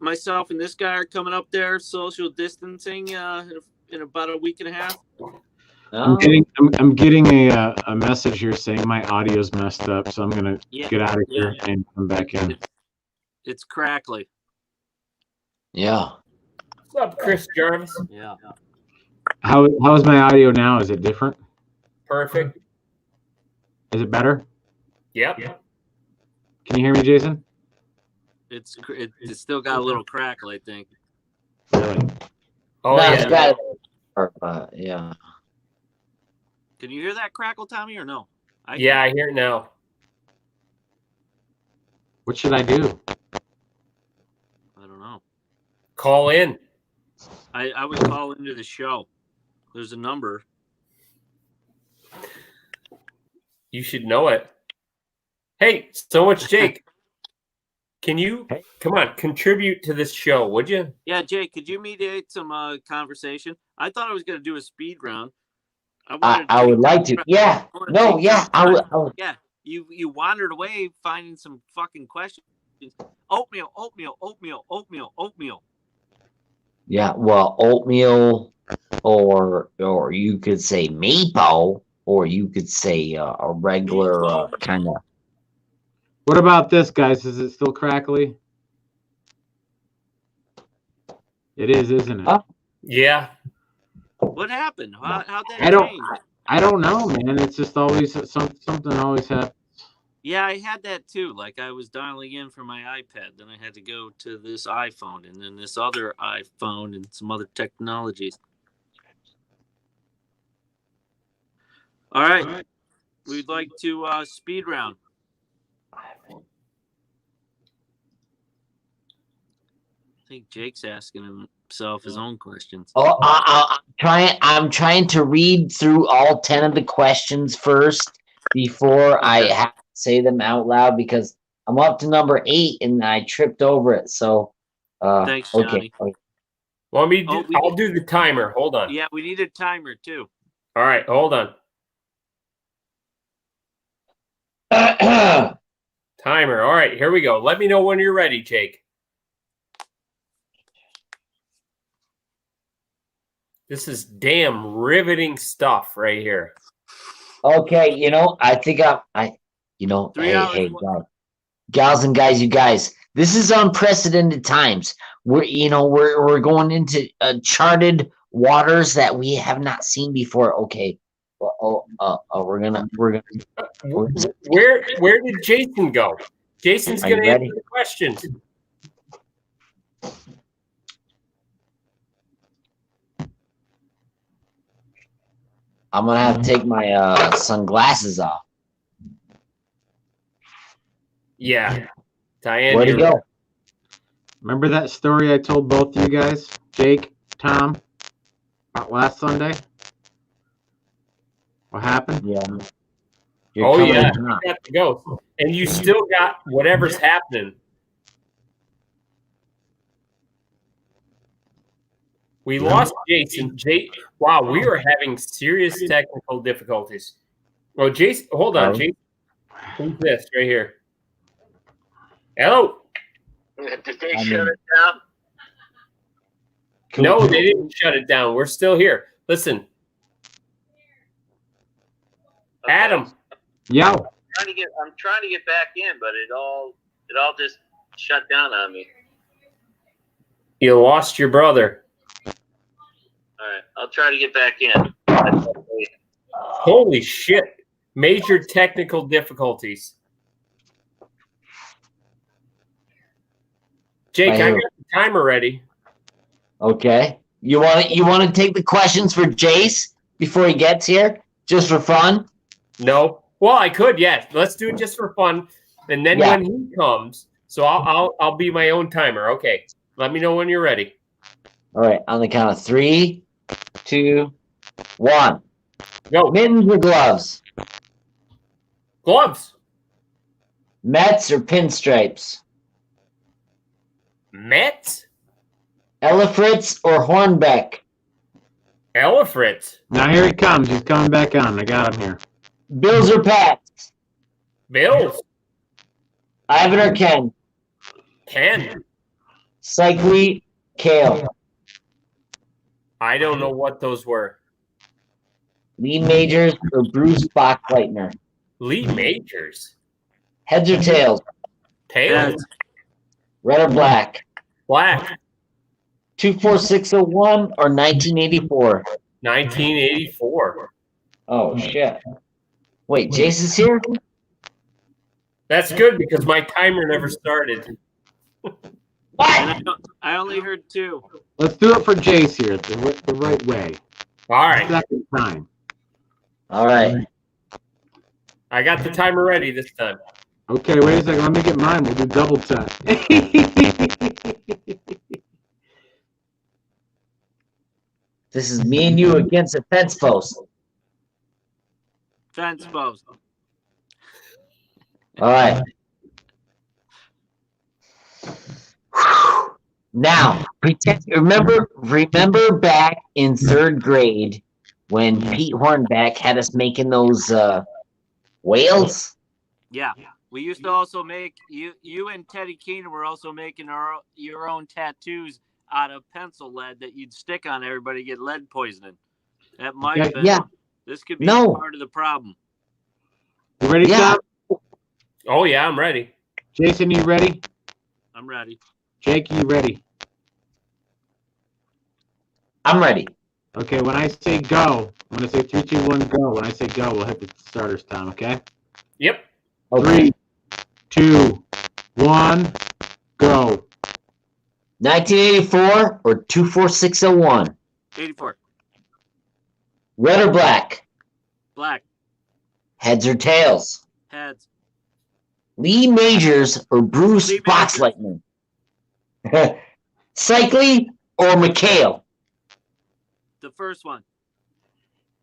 myself and this guy are coming up there social distancing in about a week and a half? I'm getting a message here saying my audio's messed up, so I'm gonna get out of here and come back in. It's crackly. Yeah. What's up, Chris Jarvis? Yeah. How is my audio now? Is it different? Perfect. Is it better? Yep. Can you hear me, Jason? It's still got a little crackle, I think. Really? Oh Not yeah. bad. Yeah. Can you hear that crackle, Tommy, or no? I hear it now. What should I do? I don't know. Call in. I would call into the show. There's a number. You should know it. Hey, so much, Jake. Can you come on contribute to this show, would you? Yeah, Jake, could you mediate some conversation? I thought I was going to do a speed round. I would like to. Yeah. No. Yeah. I would. Yeah. You wandered away finding some fucking questions. Oatmeal, oatmeal, oatmeal, oatmeal, oatmeal. Yeah. Well, oatmeal, or you could say maple, or you could say a regular kind of. What about this, guys? Is it still crackly? It is, isn't it? Yeah. What happened? How'd that change? I don't know, man. It's just always something always happens. Yeah, I had that too. Like I was dialing in for my iPad, then I had to go to this iPhone, and then this other iPhone, and some other technologies. All right. We'd like to speed round. I think Jake's asking himself his own questions. Oh, I'm trying to read through all 10 of the questions first before I have to say them out loud, because I'm up to number 8 and I tripped over it. So, thanks, Johnny. Okay. Well, I'll do the timer. Hold on. Yeah, we need a timer too. All right, hold on. Timer. All right, here we go. Let me know when you're ready, Jake. This is damn riveting stuff right here. Okay, I think hey, guys, gals and guys, you guys, this is unprecedented times. We're going into uncharted waters that we have not seen before. Okay. We're gonna. Where did Jason go? Jason's gonna answer the questions. I'm gonna have to take my sunglasses off. Yeah, Diane. Where'd he go? Remember that story I told both of you guys, Jake, Tom, about last Sunday? What happened? Yeah. You got to go, and you still got whatever's happening. We lost Jason. Wow, we are having serious technical difficulties. Oh, Jason, hold on, Jason. Who's this right here? Hello. Did they shut it down? No, they didn't shut it down. We're still here. Listen, Adam. Yeah. I'm trying to get back in, but it all just shut down on me. You lost your brother. All right, I'll try to get back in. Holy shit. Major technical difficulties. Jake, I got the timer ready. Okay. You want to take the questions for Jace before he gets here, just for fun? No. Well, I could, yes. Let's do it just for fun. And then when he comes, so I'll be my own timer. Okay. Let me know when you're ready. All right. On the count of 3, 2, 1. Go. Mittens or gloves? Gloves. Mets or pinstripes? Mets. Elefritz or Hornbeck? Elefritz. Now here he comes. He's coming back on. I got him here. Bills or Pats? Bills. Ivan or Ken? Ken. Cycli, Kale. I don't know what those were. Lee Majors or Bruce Bachleitner? Lee Majors. Heads or tails? Tails. Red or black? Black. 24601 or 1984? 1984. Oh, shit. Wait, Jace is here? That's good because my timer never started. What? I only heard 2. Let's do it for Jace here, the right way. All right. Second time. All right. I got the timer ready this time. Okay, wait a second. Let me get mine. We'll do double time. This is me and you against a fence post. Fence post. All right. Now, remember back in 3rd grade when Pete Hornback had us making those whales? Yeah. We used to also make you and Teddy Keenan were also making your own tattoos out of pencil lead that you'd stick on everybody to get lead poisoning. That might have been. Yeah. This could be No. part of the problem. You ready, Yeah. Tom? Oh yeah, I'm ready. Jason, you ready? I'm ready. Jake, you ready? I'm ready. Okay, when I say go, when I say 3, 2, 1, go, when I say go, we'll hit the starters time, okay? Yep. Okay. 3, 2, 1, go. 1984 or 24601? 84. Red or black? Black. Heads or tails? Heads. Lee Majors or Bruce Lee Majors. Boxleitner? Cycli or McHale? The first one.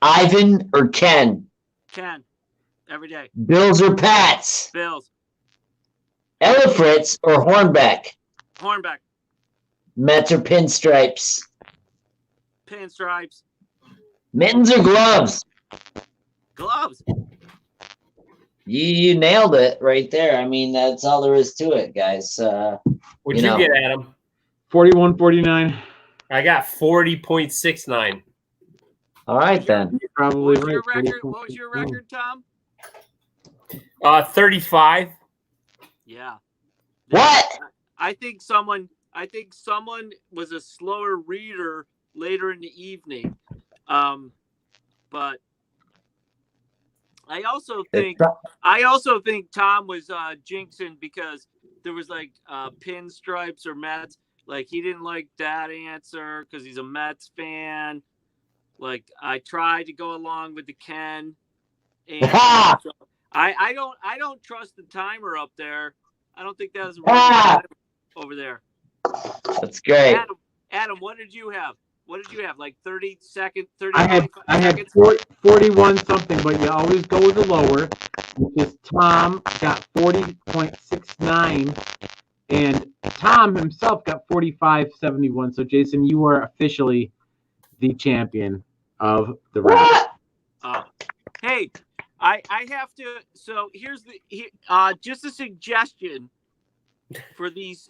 Ivan or Ken? Ken. Every day. Bills or Pats? Bills. Elefritz or Hornback? Hornback. Mets or Pinstripes? Pinstripes. Mittens or gloves? Gloves. You nailed it right there. I mean, that's all there is to it, guys. What'd You you know. get, Adam? 41-49. I got 40.69. All right, then. You're probably What was your right. record? What was your record, Tom? 35. Yeah. What? I think someone was a slower reader later in the evening. But I also think Tom was jinxing because there was like pinstripes or Mets. Like he didn't like that answer because he's a Mets fan. Like I tried to go along with the Ken. And so I don't trust the timer up there. I don't think that was a real timer over there. That's great. Adam, what did you have? What did you have? Like 30 seconds, 30 I had 41 something, but you always go with the lower, which is Tom got 40.69, and Tom himself got 45.71. So Jason, you are officially the champion of the round. Hey, I have to. So here's just a suggestion for these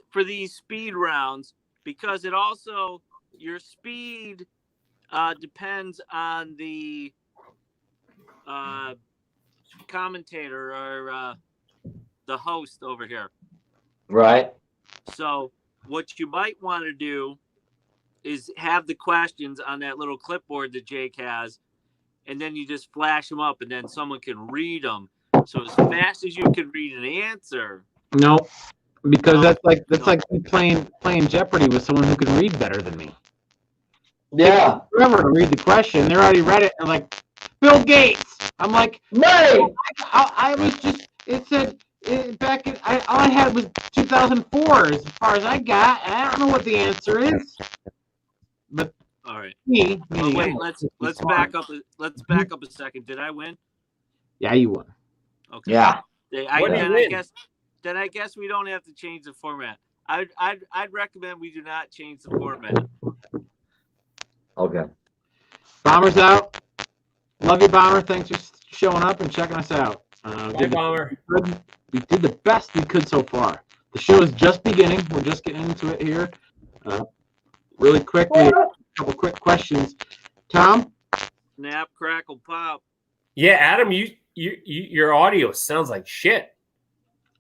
speed rounds, because it also your speed depends on the commentator or the host over here. Right. So what you might want to do is have the questions on that little clipboard that Jake has, and then you just flash them up, and then someone can read them. So as fast as you can read an answer. No, because that's like me playing Jeopardy with someone who can read better than me. Yeah. Whoever to read the question, they already read it. And like, Bill Gates. I'm like, no. I was just. It said back in. All I had was 2004 as far as I got. And I don't know what the answer is. But all right. Me. Oh, wait. Let's back up. Let's back up a second. Did I win? Yeah, you won. Okay. Yeah. Then I guess we don't have to change the format. I'd recommend we do not change the format. Okay. Bomber's out. Love you, Bomber. Thanks for showing up and checking us out. Bye, Bomber. We did the best we could so far. The show is just beginning. We're just getting into it here. Really quickly, a couple quick questions. Tom? Snap, crackle, pop. Yeah, Adam, your audio sounds like shit.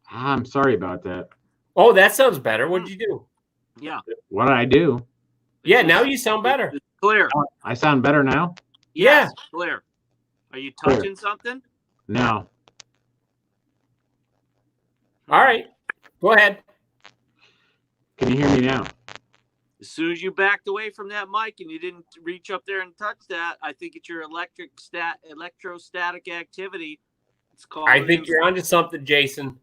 I'm sorry about that. Oh, that sounds better. What did you do? Yeah. What did I do? Yeah, now you sound better. It's clear. I sound better now? Yeah. Clear. Are you touching something? No. All right. Go ahead. Can you hear me now? As soon as you backed away from that mic and you didn't reach up there and touch that, I think it's your electrostatic activity. It's called. I think you're onto something, Jason.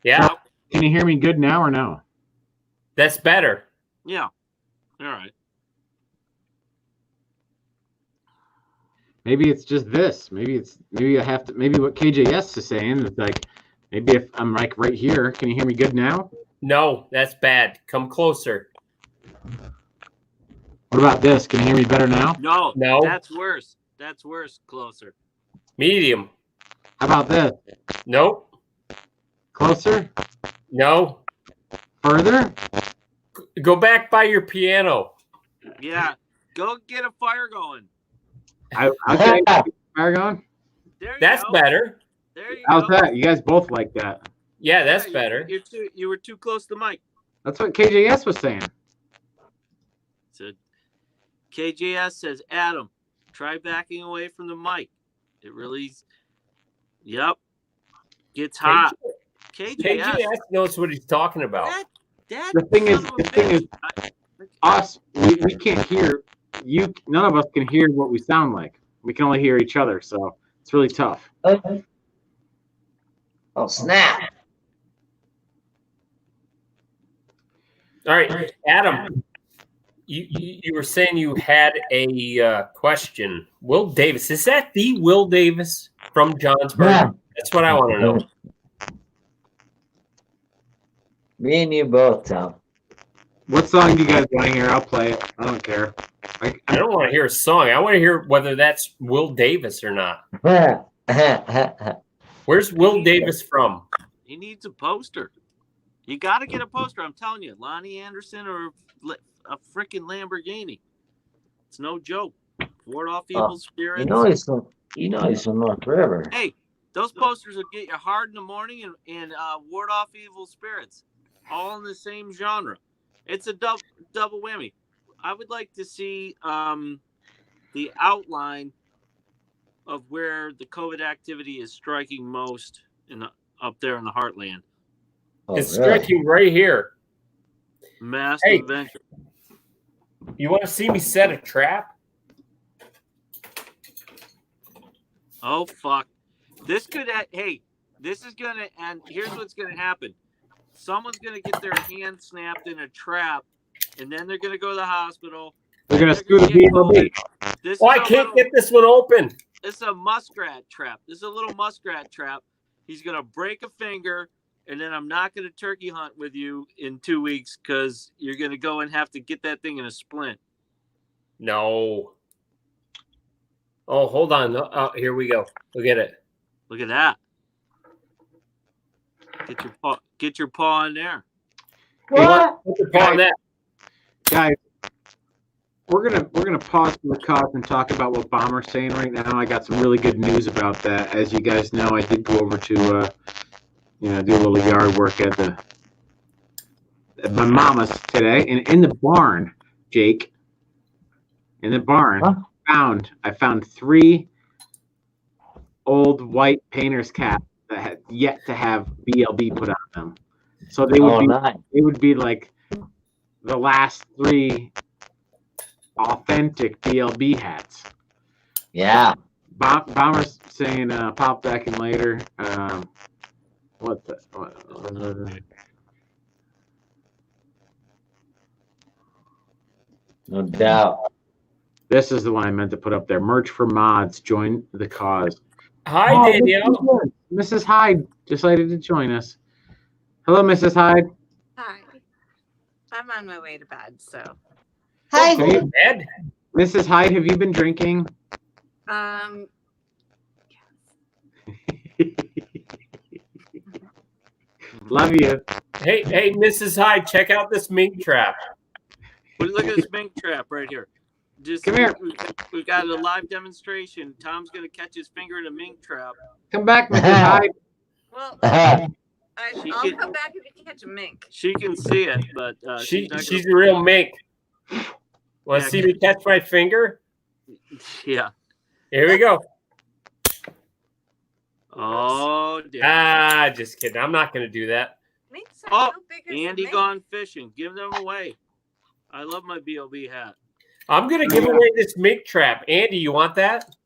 Yeah. So, can you hear me good now or no? That's better. Yeah. All right. Maybe it's just this. Maybe I have to. Maybe what KJS is saying is like, maybe if I'm like right here, can you hear me good now? No, that's bad. Come closer. What about this? Can you hear me better now? No. No. That's worse. That's worse. Closer. Medium. How about this? Nope. Closer? No. Further? Go back by your piano. Yeah. Go get a fire going. Okay. Fire going? There you That's go. better. There you How's go. that? You guys both like that. Yeah, that's Yeah, better. You were too close to the mic. That's what KJS was saying. So KJS says, Adam, try backing away from the mic. It really, yep, gets hot. KJS knows what he's talking about. The thing is, us, we can't hear you. None of us can hear what we sound like. We can only hear each other, so it's really tough. Oh, snap. All right, Adam, you were saying you had a question. Will Davis, is that the Will Davis from Johnsburg? Yeah. That's what I want to know. Me and you both, Tom. What song do you guys want to hear? I'll play it. I don't care. I don't want to hear a song. I want to hear whether that's Will Davis or not. Where's Will Davis from? He needs a poster. You got to get a poster. I'm telling you, Lonnie Anderson or a freaking Lamborghini. It's no joke. Ward off evil spirits. You know he's from North River. Hey, those posters will get you hard in the morning and ward off evil spirits. All in the same genre. It's a double whammy. I would like to see the outline of where the COVID activity is striking most up there in the heartland. Oh, It's really? striking right here. Massive Hey. adventure. You want to see me set a trap? Oh, fuck. This is going to, and here's what's going to happen. Someone's going to get their hand snapped in a trap, and then they're going to go to the hospital. They're going to screw the BLB. Oh, I can't get this one open. This is a muskrat trap. This is a little muskrat trap. He's going to break a finger, and then I'm not going to turkey hunt with you in 2 weeks because you're going to go and have to get that thing in a splint. No. Oh, hold on. Oh, here we go. Look at it. Look at that. Get your paw in there. What? Put your paw on that. Guys, we're gonna pause for the cause and talk about what Bomber's saying right now. I got some really good news about that. As you guys know, I did go over to do a little yard work at my mama's today, and in the barn, Jake, in the barn, I found 3 old white painter's caps that had yet to have BLB put on them. So they would be like the last 3 authentic BLB hats. Yeah. Bomber's saying pop back in later. What? No doubt. This is the one I meant to put up there. Merch for mods. Join the cause. Hi, Danielle. Mrs. Hyde decided to join us. Hello, Mrs. Hyde. Hi. I'm on my way to bed, so. Hi. Okay. Ed? Mrs. Hyde, have you been drinking? Love you. Hey, Mrs. Hyde, check out this mink trap. Look at this mink trap right here. Come here. We've got a live demonstration. Tom's going to catch his finger in a mink trap. Come back, Mrs. Hyde. Well, She I'll can- come back if you catch a mink. She can see it, but She's not a real mink. Want to Yeah, see me catch my finger? yeah. Here we go. Oh, dear. Just kidding. I'm not going to do that. Minks Oh, are no bigger than Andy minks. gone fishing. Give them away. I love my BLB hat. I'm going to give away this mink trap. Andy, you want that?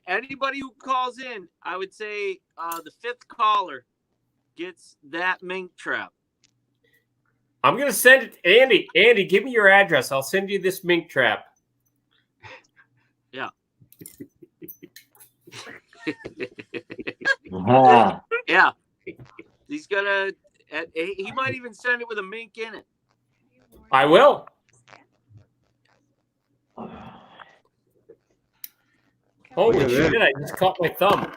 Anybody who calls in, I would say the 5th caller gets that mink trap. I'm going to send it. Andy, give me your address. I'll send you this mink trap. Yeah. Yeah. He's gonna. He might even send it with a mink in it. I will. Holy Look at shit! that. I just caught my thumb.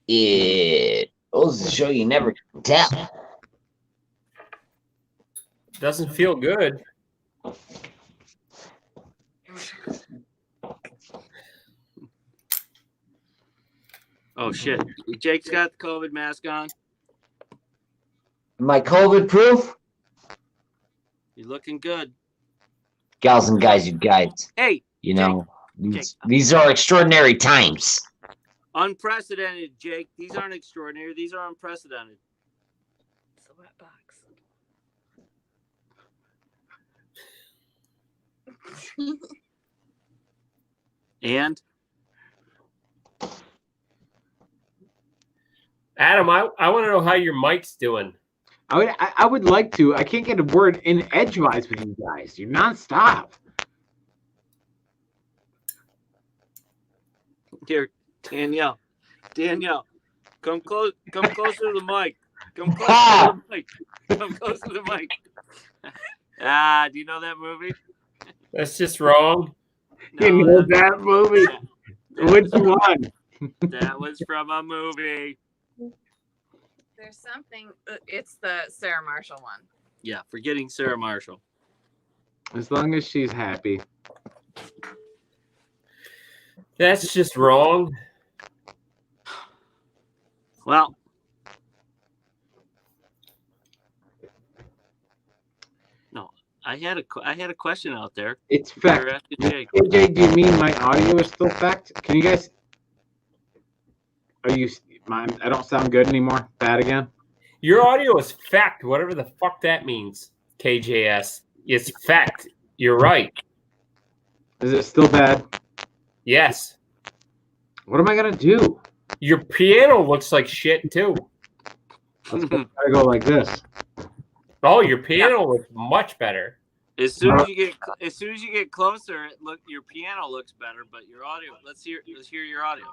It goes to show you never can tell. Doesn't feel good. Oh shit! Jake's got the COVID mask on. Am I COVID proof? You're looking good. Gals and guys, you guys, Hey, you Jake, know, these are extraordinary times. unprecedented, Jake. These aren't extraordinary. These are unprecedented. It's a wet box. And Adam, I want to know how your mic's doing. I would like to. I can't get a word in edgewise with you guys. You're nonstop. here, Danielle, come closer to the mic. Come closer to the mic. Come closer to the mic. Do you know that movie? That's just wrong. You know that movie? Which one? That was from a movie. There's something. It's the Sarah Marshall one. Yeah, forgetting Sarah Marshall. As long as she's happy. That's just wrong. Well, no, I had a question out there. It's You're fact. asking Jake. AJ, do you mean my audio is still fact? Can you guys? Are you? I don't sound good anymore. Bad again? Your audio is fact, whatever the fuck that means, KJS. It's fact. You're right. Is it still bad? Yes. What am I gonna do? Your piano looks like shit, too. Let's gotta go like this. Oh, your piano looks much better. As soon as you get closer, your piano looks better, but your audio. Let's hear your audio.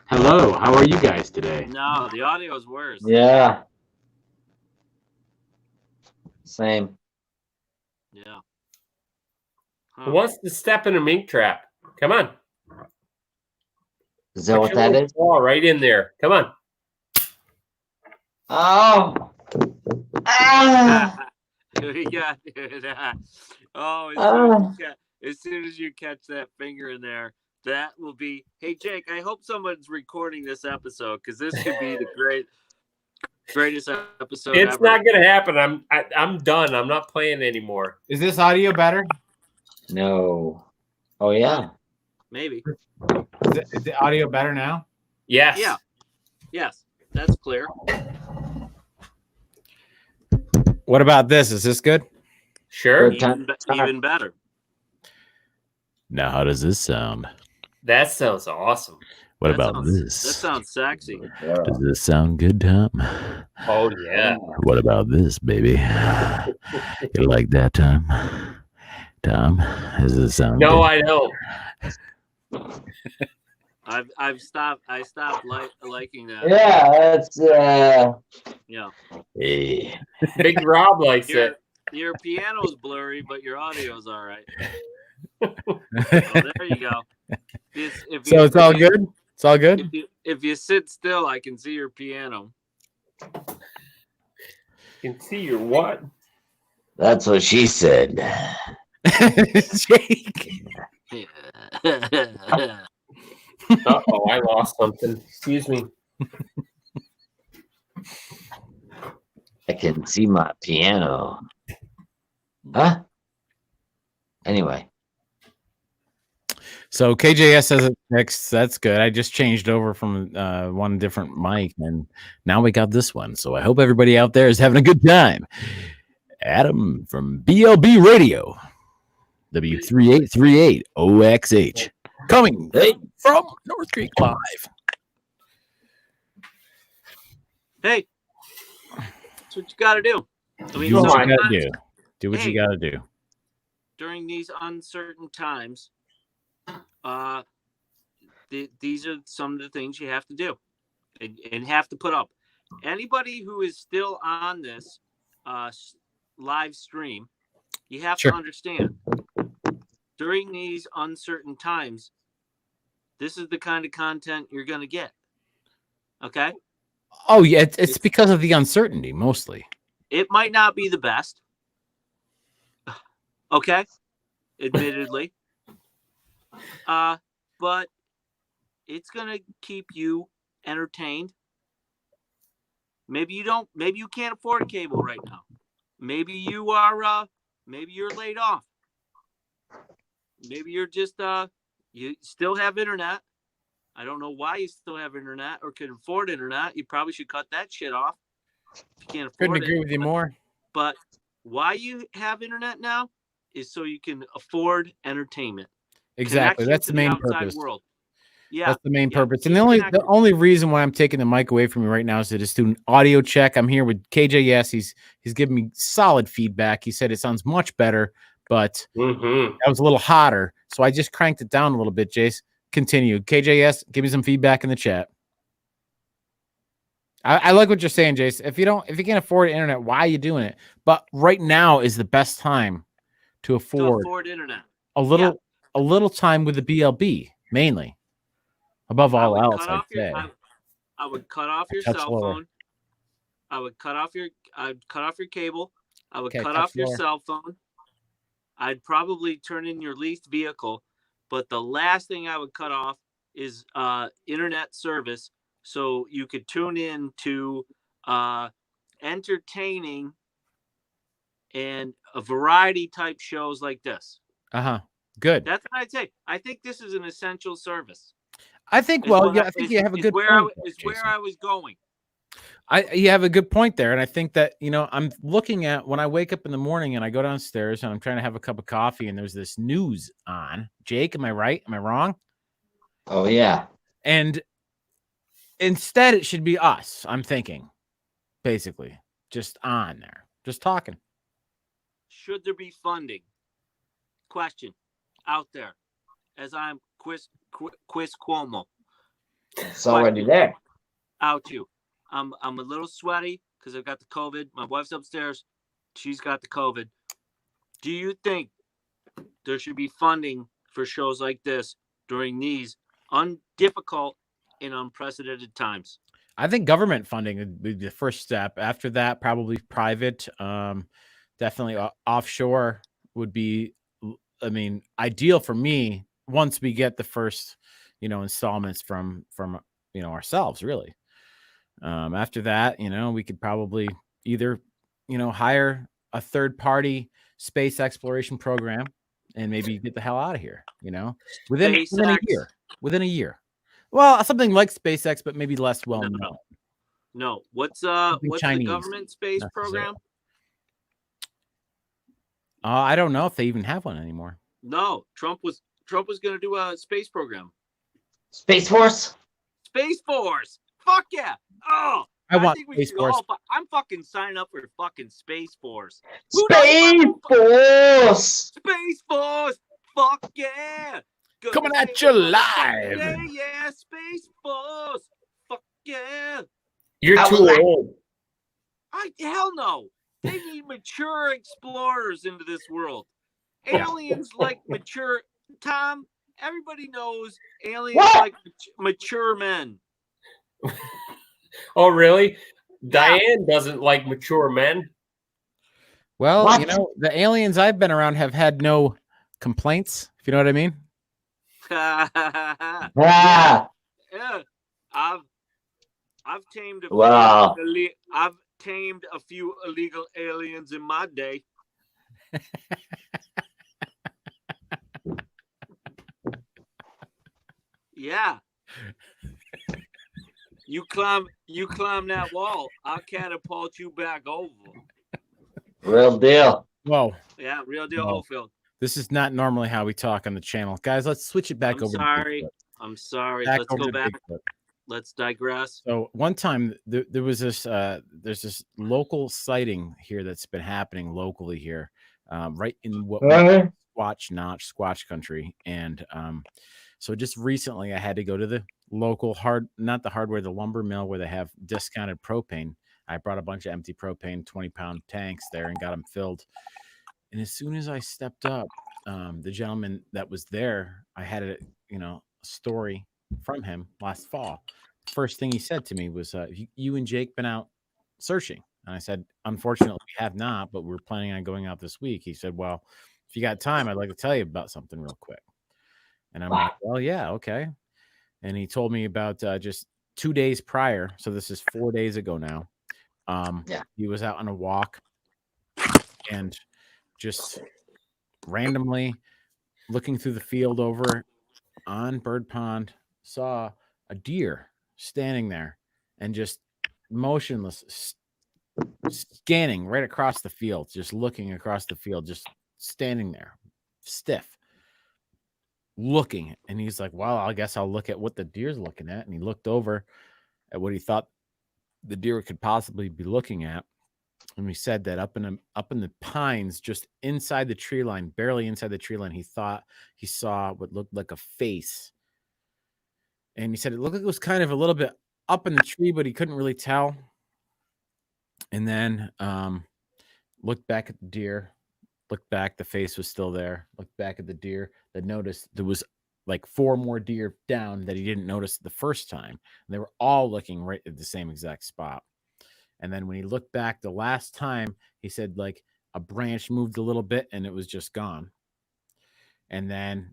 Hello, how are you guys today? No, the audio is worse. Yeah. Same. Yeah. Who wants to step in a mink trap? Come on. Is that what that is? Oh, right in there. Come on. Oh. Ah. We got it. Oh, as soon as you catch that finger in there, that will be. Hey, Jake, I hope someone's recording this episode because this could be the greatest episode It's ever. not gonna happen. I'm done. I'm not playing anymore. Is this audio better? No. Oh, yeah. Maybe. Is the audio better now? Yes. Yeah. Yes, that's clear. What about this? Is this good? Sure. Even better. Now, how does this sound? That sounds awesome. What That about sounds- this? That sounds sexy. Does this sound good, Tom? Oh yeah. What about this, baby? You like that, Tom? Tom, does this sound No, good? I don't. I stopped liking that. Yeah, that's Yeah. Hey. Big Rob likes it. Your piano's blurry, but your audio's all right. Oh, there you go. So it's all good? It's all good? If you sit still, I can see your piano. You can see your what? that's what she said. Jake. Uh-oh, I lost something. Excuse me. I can see my piano. Huh? Anyway. So KJS says it next. That's good. I just changed over from one different mic, and now we got this one. So I hope everybody out there is having a good time. Adam from BLB Radio, W3838 OXH, coming from North Creek Live. Hey, that's what you got to do. I mean, Do what you sometimes gotta do. Do what you gotta do. during these uncertain times, these are some of the things you have to do and have to put up. Anybody who is still on this live stream, you have Sure. to understand during these uncertain times, this is the kind of content you're going to get. Okay? Oh yeah, it's because of the uncertainty mostly. It might not be the best. Okay? Admittedly. But it's going to keep you entertained. Maybe you can't afford a cable right now. Maybe you're laid off. Maybe you're just you still have internet. I don't know why you still have internet or can afford internet. You probably should cut that shit off if you can't afford Couldn't agree with you more. But why you have internet now is so you can afford entertainment. Exactly. Connection That's to the main outside purpose. world. Yeah. That's the main purpose. And Keep the connected. only reason why I'm taking the mic away from you right now is to just do an audio check. I'm here with KJ. Yes, he's giving me solid feedback. He said it sounds much better, but that was a little hotter. So I just cranked it down a little bit, Jace. Continue. KJS, give me some feedback in the chat. I like what you're saying, Jace. If you can't afford internet, why are you doing it? But right now is the best time to afford internet. a little time with the BLB, mainly. Above all else, I'd say. I would cut off your cell phone. I would cut off your cable. I would cut off your cell phone. I'd probably turn in your leased vehicle, but the last thing I would cut off is internet service, so you could tune in to entertaining and a variety type shows like this. Good. That's what I'd say. I think this is an essential service. I think. Well, yeah, I think you have a good point. Where I was going. You have a good point there, and I think that I'm looking at when I wake up in the morning and I go downstairs and I'm trying to have a cup of coffee and there's this news on. Jake, am I right? Am I wrong? Oh yeah. And instead, it should be us. I'm thinking, basically, just on there, just talking. Should there be funding? Question out there, as I'm Quiz Cuomo. It's already there. Out you. I'm a little sweaty because I've got the COVID. My wife's upstairs. She's got the COVID. Do you think there should be funding for shows like this during these difficult and unprecedented times? I think government funding would be the first step. After that, probably private. Definitely offshore would be, ideal for me once we get the first, installments from ourselves, really. After that, we could probably either, hire a third party space exploration program and maybe get the hell out of here, within a year. Within a year. Well, something like SpaceX, but maybe less well known. No. What's Chinese, the government space program? I don't know if they even have one anymore. No, Trump was going to do a space program. Space Force. Space Force. Fuck yeah. Oh, I want Space Force. I'm fucking signing up for fucking Space Force. Space Force. Space Force. Fuck yeah. Coming at you live. Yeah, Space Force. Fuck yeah. You're too old. Hell no. They need mature explorers into this world. Aliens like mature. Tom, everybody knows aliens like mature men. Oh, really? Yeah. Diane doesn't like mature men. Well, the aliens I've been around have had no complaints, if you know what I mean. Yeah. I've tamed I've tamed a few illegal aliens in my day. Yeah. You climb that wall, I'll catapult you back over. Real deal. Whoa. Yeah, real deal, Holyfield. This is not normally how we talk on the channel. Guys, let's switch it back over. I'm sorry. Let's go back. Let's digress. So one time there was this there's this local sighting here that's been happening locally here, right in what Squatch country. And so just recently I had to go to the local the lumber mill where they have discounted propane. I brought a bunch of empty propane 20-pound tanks there and got them filled. And as soon as I stepped up, the gentleman that was there, I had a story from him last fall. First thing he said to me was, you and Jake been out searching? And I said, unfortunately, we have not, but we're planning on going out this week. He said, well, if you got time, I'd like to tell you about something real quick. And I'm like, well, yeah, okay. And he told me about just 2 days prior. So this is 4 days ago now. He was out on a walk and just randomly looking through the field over on Bird Pond, saw a deer standing there and just motionless, scanning right across the field, just looking across the field, just standing there, stiff, looking. And he's like, well, I guess I'll look at what the deer's looking at. And he looked over at what he thought the deer could possibly be looking at. And he said that up in the pines, just inside the tree line, barely inside the tree line, he thought he saw what looked like a face. And he said it looked like it was kind of a little bit up in the tree, but he couldn't really tell. And then looked back at the deer, looked back, the face was still there. Looked back at the deer, that noticed there was like 4 more deer down that he didn't notice the first time. And they were all looking right at the same exact spot. And then when he looked back the last time, he said like a branch moved a little bit and it was just gone. And then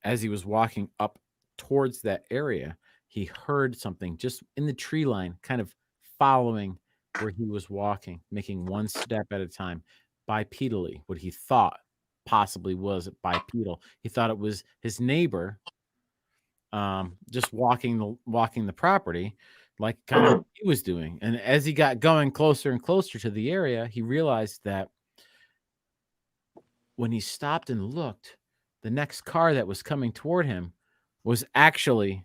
as he was walking up towards that area, he heard something just in the tree line, kind of following where he was walking, making one step at a time, bipedally, what he thought possibly was bipedal. He thought it was his neighbor just walking the property like kind of he was doing. And as he got going closer and closer to the area, he realized that when he stopped and looked, the next car that was coming toward him was actually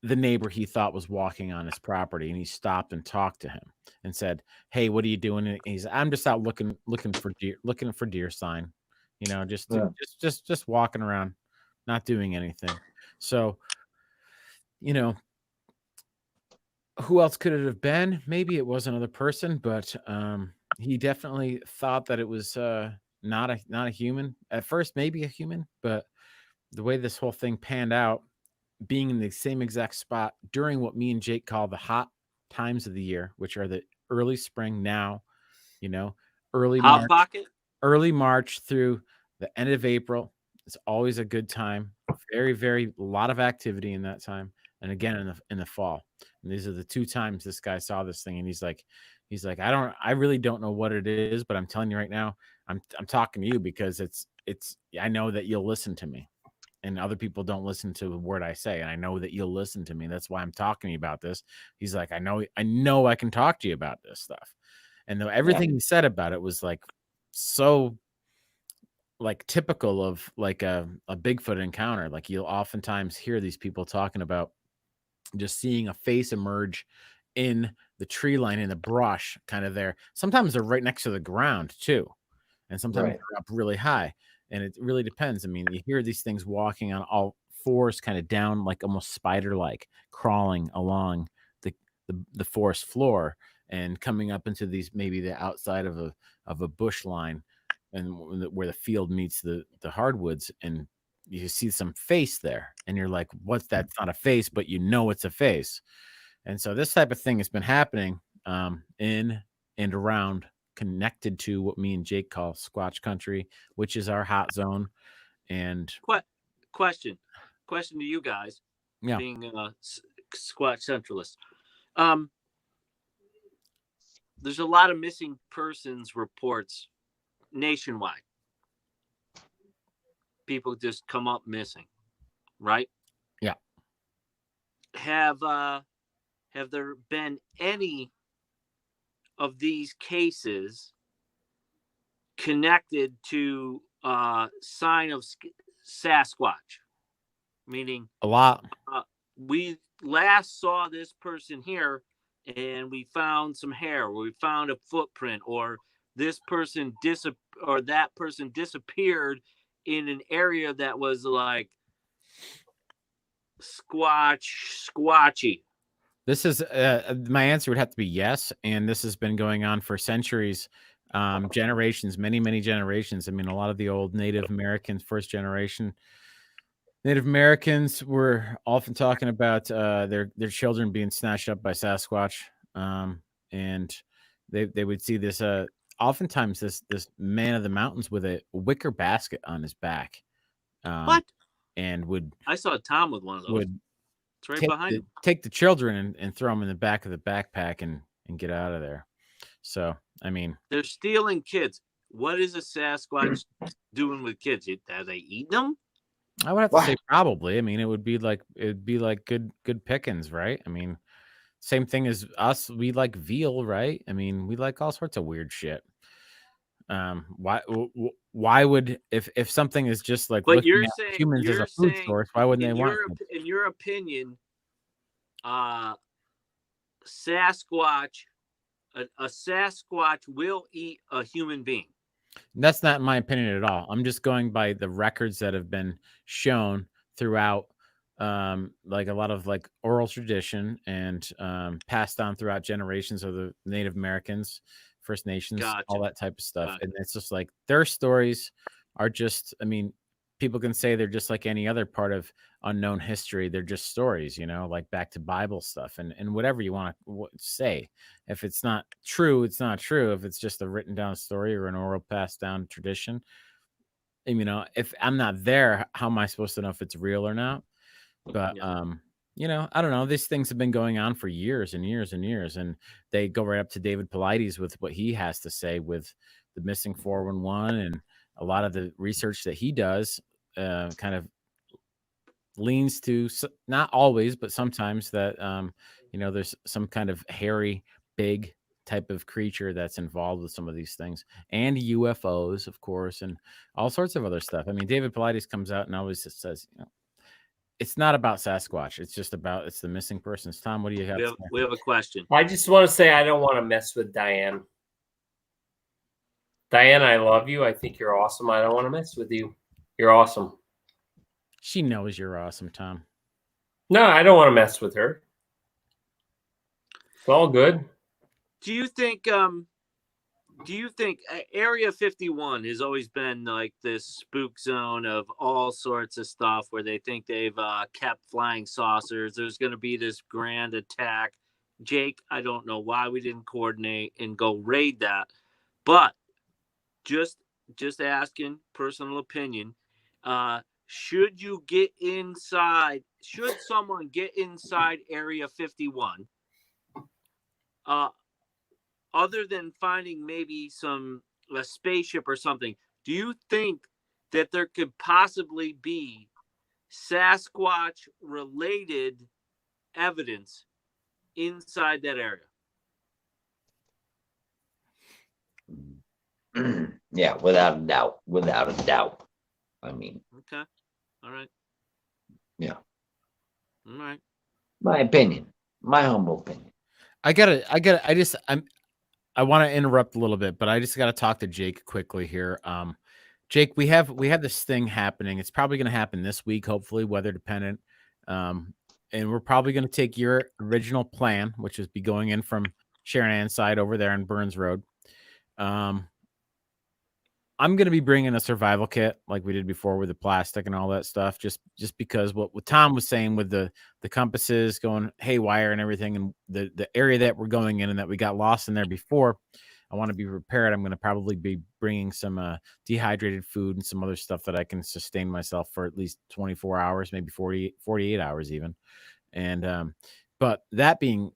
the neighbor he thought was walking on his property. And he stopped and talked to him and said, hey, what are you doing? And he's, I'm just out looking for deer sign, you know, just walking around, not doing anything. So, you know, who else could it have been? Maybe it was another person, but he definitely thought that it was not a human. At first, maybe a human, but the way this whole thing panned out, being in the same exact spot during what me and Jake call the hot times of the year, which are the early spring now, you know, early March through the end of April. It's always a good time. Very, very lot of activity in that time. And again in the fall. And these are the 2 times this guy saw this thing. And he's like, I really don't know what it is, but I'm telling you right now, I'm talking to you because I know that you'll listen to me. And other people don't listen to the word I say. And I know that you'll listen to me. That's why I'm talking to you about this. He's like, I know I can talk to you about this stuff. And though everything he said about it was like so like typical of like a Bigfoot encounter. Like you'll oftentimes hear these people talking about just seeing a face emerge in the tree line, in the brush, kind of there. Sometimes they're right next to the ground too. And sometimes they're up really high. And it really depends. I mean, you hear these things walking on all 4s, kind of down, like almost spider-like, crawling along the forest floor and coming up into these, maybe the outside of a bush line, and where the field meets the hardwoods, and you see some face there, and you're like, what's that? It's not a face, but you know it's a face. And so this type of thing has been happening in and around, connected to what me and Jake call Squatch Country, which is our hot zone. And question to you guys, being Squatch centralists. There's a lot of missing persons reports nationwide. People just come up missing, right? Yeah. Have there been any of these cases connected to sign of Sasquatch? Meaning a lot. We last saw this person here and we found some hair, or we found a footprint, or this person that person disappeared in an area that was like squatchy. This is my answer would have to be yes. And this has been going on for centuries, generations, many generations. I mean, a lot of the old Native Americans, first generation, Native Americans were often talking about their children being snatched up by Sasquatch, and they would see this. Oftentimes, this man of the mountains with a wicker basket on his back, What? and would I saw Tom with one of those. It's right behind him. take the children and throw them in the back of the backpack and get out of there. So, I mean, They're stealing kids. What is a Sasquatch doing with kids? Are they eating them? I would have to Why? say probably. I mean, it would be like good pickings, right? I mean, same thing as us. We like veal, right? I mean, we like all sorts of weird shit. Why would if something is just like But looking you're at saying humans as a food source, why wouldn't they want it? in your opinion, Sasquatch, a Sasquatch will eat a human being? That's not my opinion at all. I'm just going by the records that have been shown throughout, like a lot of like oral tradition and passed on throughout generations of the Native Americans, First Nations, all that type of stuff. Gotcha. And it's just like their stories are just, I mean, people can say they're just like any other part of unknown history. They're just stories, you know, like back to Bible stuff and whatever you want to say. If it's not true, it's not true. If it's just a written down story or an oral passed down tradition, and, you know, if I'm not there, how am I supposed to know if it's real or not? But you know, I don't know. These things have been going on for years and years and years, and they go right up to David Paulides with what he has to say with the missing 411 and a lot of the research that he does. Kind of leans to, not always, but sometimes, that you know, there's some kind of hairy, big type of creature that's involved with some of these things, and UFOs, of course, and all sorts of other stuff. I mean, David Paulides comes out and always just says, you know, it's not about Sasquatch. It's just about, it's the missing persons. Tom, what do you have? We have a question. I just want to say I don't want to mess with Diane. Diane, I love you. I think you're awesome. I don't want to mess with you. You're awesome. She knows you're awesome, Tom. No, I don't want to mess with her. It's all good. Do you think Area 51 has always been like this spook zone of all sorts of stuff where they think they've kept flying saucers? There's going to be this grand attack. Jake, I don't know why we didn't coordinate and go raid that, but just asking, personal opinion, should you get inside, should someone get inside Area 51, other than finding maybe a spaceship or something, do you think that there could possibly be Sasquatch related evidence inside that area? Yeah, without a doubt. Without a doubt. I mean, Okay. All right. Yeah. All right. My opinion. My humble opinion. I want to interrupt a little bit, but I just got to talk to Jake quickly here. Jake, we have this thing happening. It's probably going to happen this week, hopefully, weather dependent. And we're probably going to take your original plan, which is be going in from Sharon Ann's side over there on Burns Road. I'm going to be bringing a survival kit like we did before with the plastic and all that stuff, just because what Tom was saying with the compasses going haywire and everything, and the area that we're going in and that we got lost in there before, I want to be prepared. I'm going to probably be bringing some dehydrated food and some other stuff that I can sustain myself for at least 24 hours, maybe 48 hours even. And but that being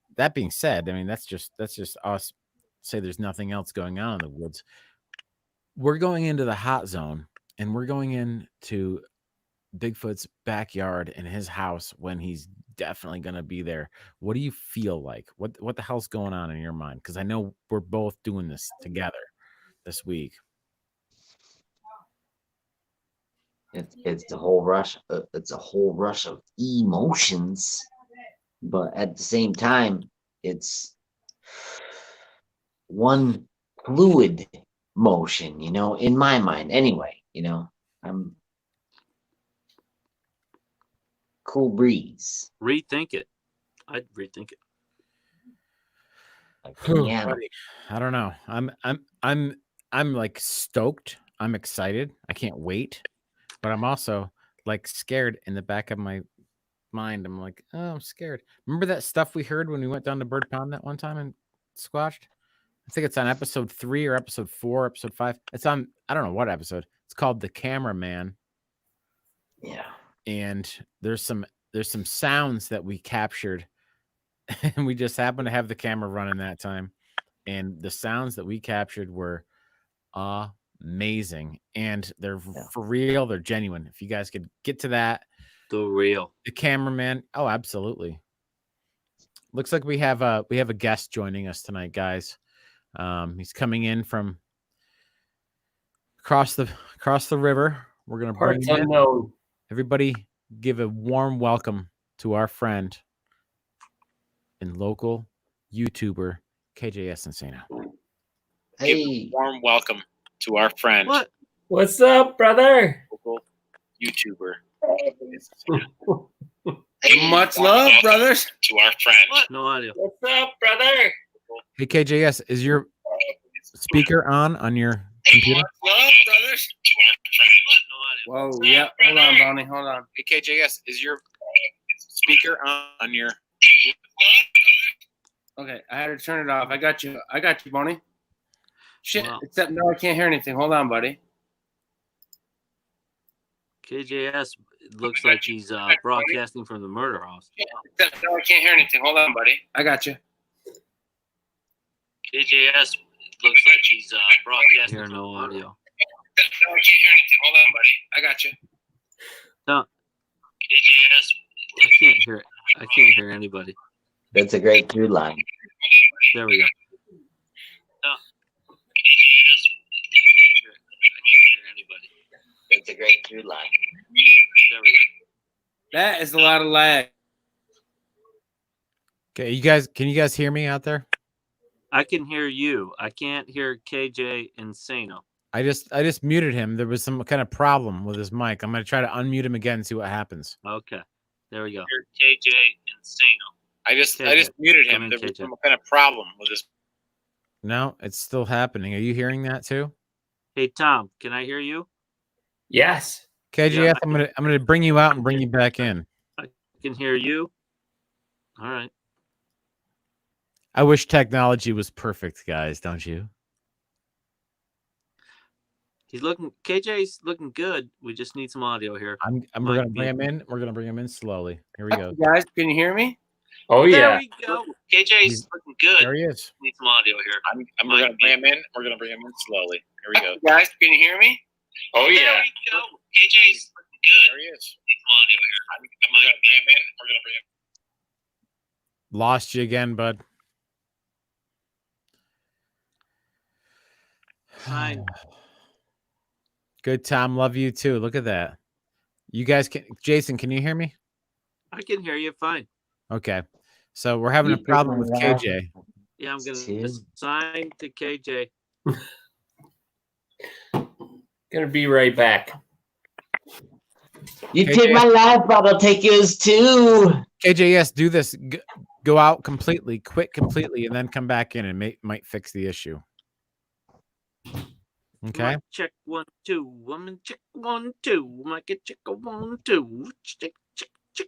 said, I mean, that's just us say there's nothing else going on in the woods. We're going into the hot zone, and we're going into Bigfoot's backyard in his house when he's definitely going to be there. What do you feel like? What the hell's going on in your mind? Because I know we're both doing this together this week. It's a whole rush. It's a whole rush of emotions, but at the same time, it's one fluid motion, you know, in my mind anyway. You know, I'm cool breeze. Rethink it. I'd rethink it. Yeah, I don't know. I'm like stoked. I'm excited. I can't wait. But I'm also like scared in the back of my mind. I'm like, oh, I'm scared. Remember that stuff we heard when we went down to Bird Pond that one time and squashed? I think it's on episode 3 or episode 4, episode 5. It's on, I don't know what episode. It's called The Cameraman. Yeah. And there's some sounds that we captured, and we just happened to have the camera running that time. And the sounds that we captured were amazing, and they're for real. They're genuine. If you guys could get to that, The cameraman. Oh, absolutely. Looks like we have a guest joining us tonight, guys. He's coming in from across the river. We're gonna bring him in. Everybody, give a warm welcome to our friend and local YouTuber KJS Insano. Hey, Warm welcome to our friend. What's up, brother? Local YouTuber. hey, Much love, brothers. To our friend. No audio. What's up, brother? Hey KJS, is your speaker on your computer? Love, brothers. No audio. Whoa, yeah. Hold on, Bonnie. Hold on. Hey KJS, is your speaker on your? Okay, I had to turn it off. I got you, Bonnie. Shit, Wow. except now I can't hear anything. Hold on, buddy. KJS looks like he's broadcasting from the murder house. Except now I can't hear anything. Hold on, buddy. I got you. KJS looks like he's broadcasting. Hear no audio. Except now I can't hear anything. Hold on, buddy. I got you. No. KJS. I can't hear anybody. that's a great through line. There we go. No. I can't hear anybody. That's a great through line. There we go. That is a lot of lag. Okay, you guys, can you guys hear me out there? I can hear you. I can't hear KJ Insano. I just muted him. There was some kind of problem with his mic. I'm gonna try to unmute him again and see what happens. Okay. There we go. KJ Insano. I just muted him. There was some kind of problem with his. No, it's still happening. Are you hearing that too? Hey Tom, can I hear you? Yes. KJF, Yeah, I'm gonna bring you out and bring you back in. I can hear you. All right. I wish technology was perfect, guys, don't you? KJ's looking good. We just need some audio here. We're gonna bring him in. We're gonna bring him in slowly. Here we go. Guys, can you hear me? Oh, There yeah. we go. KJ's looking good. There he is. Need some audio here. We're gonna bring him in. We're gonna bring him in slowly. Here we go. Guys, can you hear me? Oh, There yeah. we go. KJ's looking good. There he is. Need some audio here. We're gonna bring him in. We're gonna bring him. Lost you again, bud. Fine. Good, Tom. Love you too. Look at that. You guys can. Jason, can you hear me? I can hear you fine. Okay. So we're having a problem with KJ. Yeah, I'm gonna assign to KJ. Gonna be right back. You take my life, but I'll take yours too. KJS, do this. Go out completely, quit completely, and then come back in and might fix the issue. Okay. Mic check 1 2. Woman check 1 2. Mic check 1 2. Check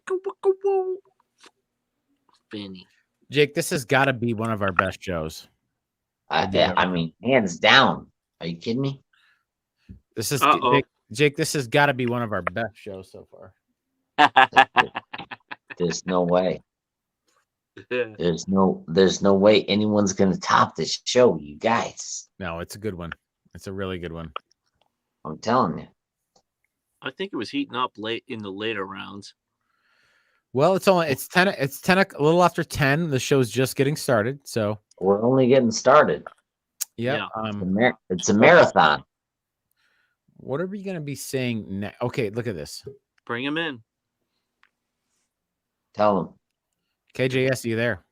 waka woo. Benny. Jake, this has got to be one of our best shows. I mean, hands down. Are you kidding me? This is Uh-oh. Jake. This has got to be one of our best shows so far. There's no way. There's no way anyone's gonna top this show, you guys. No, it's a good one. It's a really good one. I'm telling you. I think it was heating up late in the later rounds. Well, it's 10 a little after 10. The show's just getting started, so We're only getting started. yeah. It's a marathon. What are we gonna be saying next? Okay, look at this. Bring him in. Tell them. KJS, you there?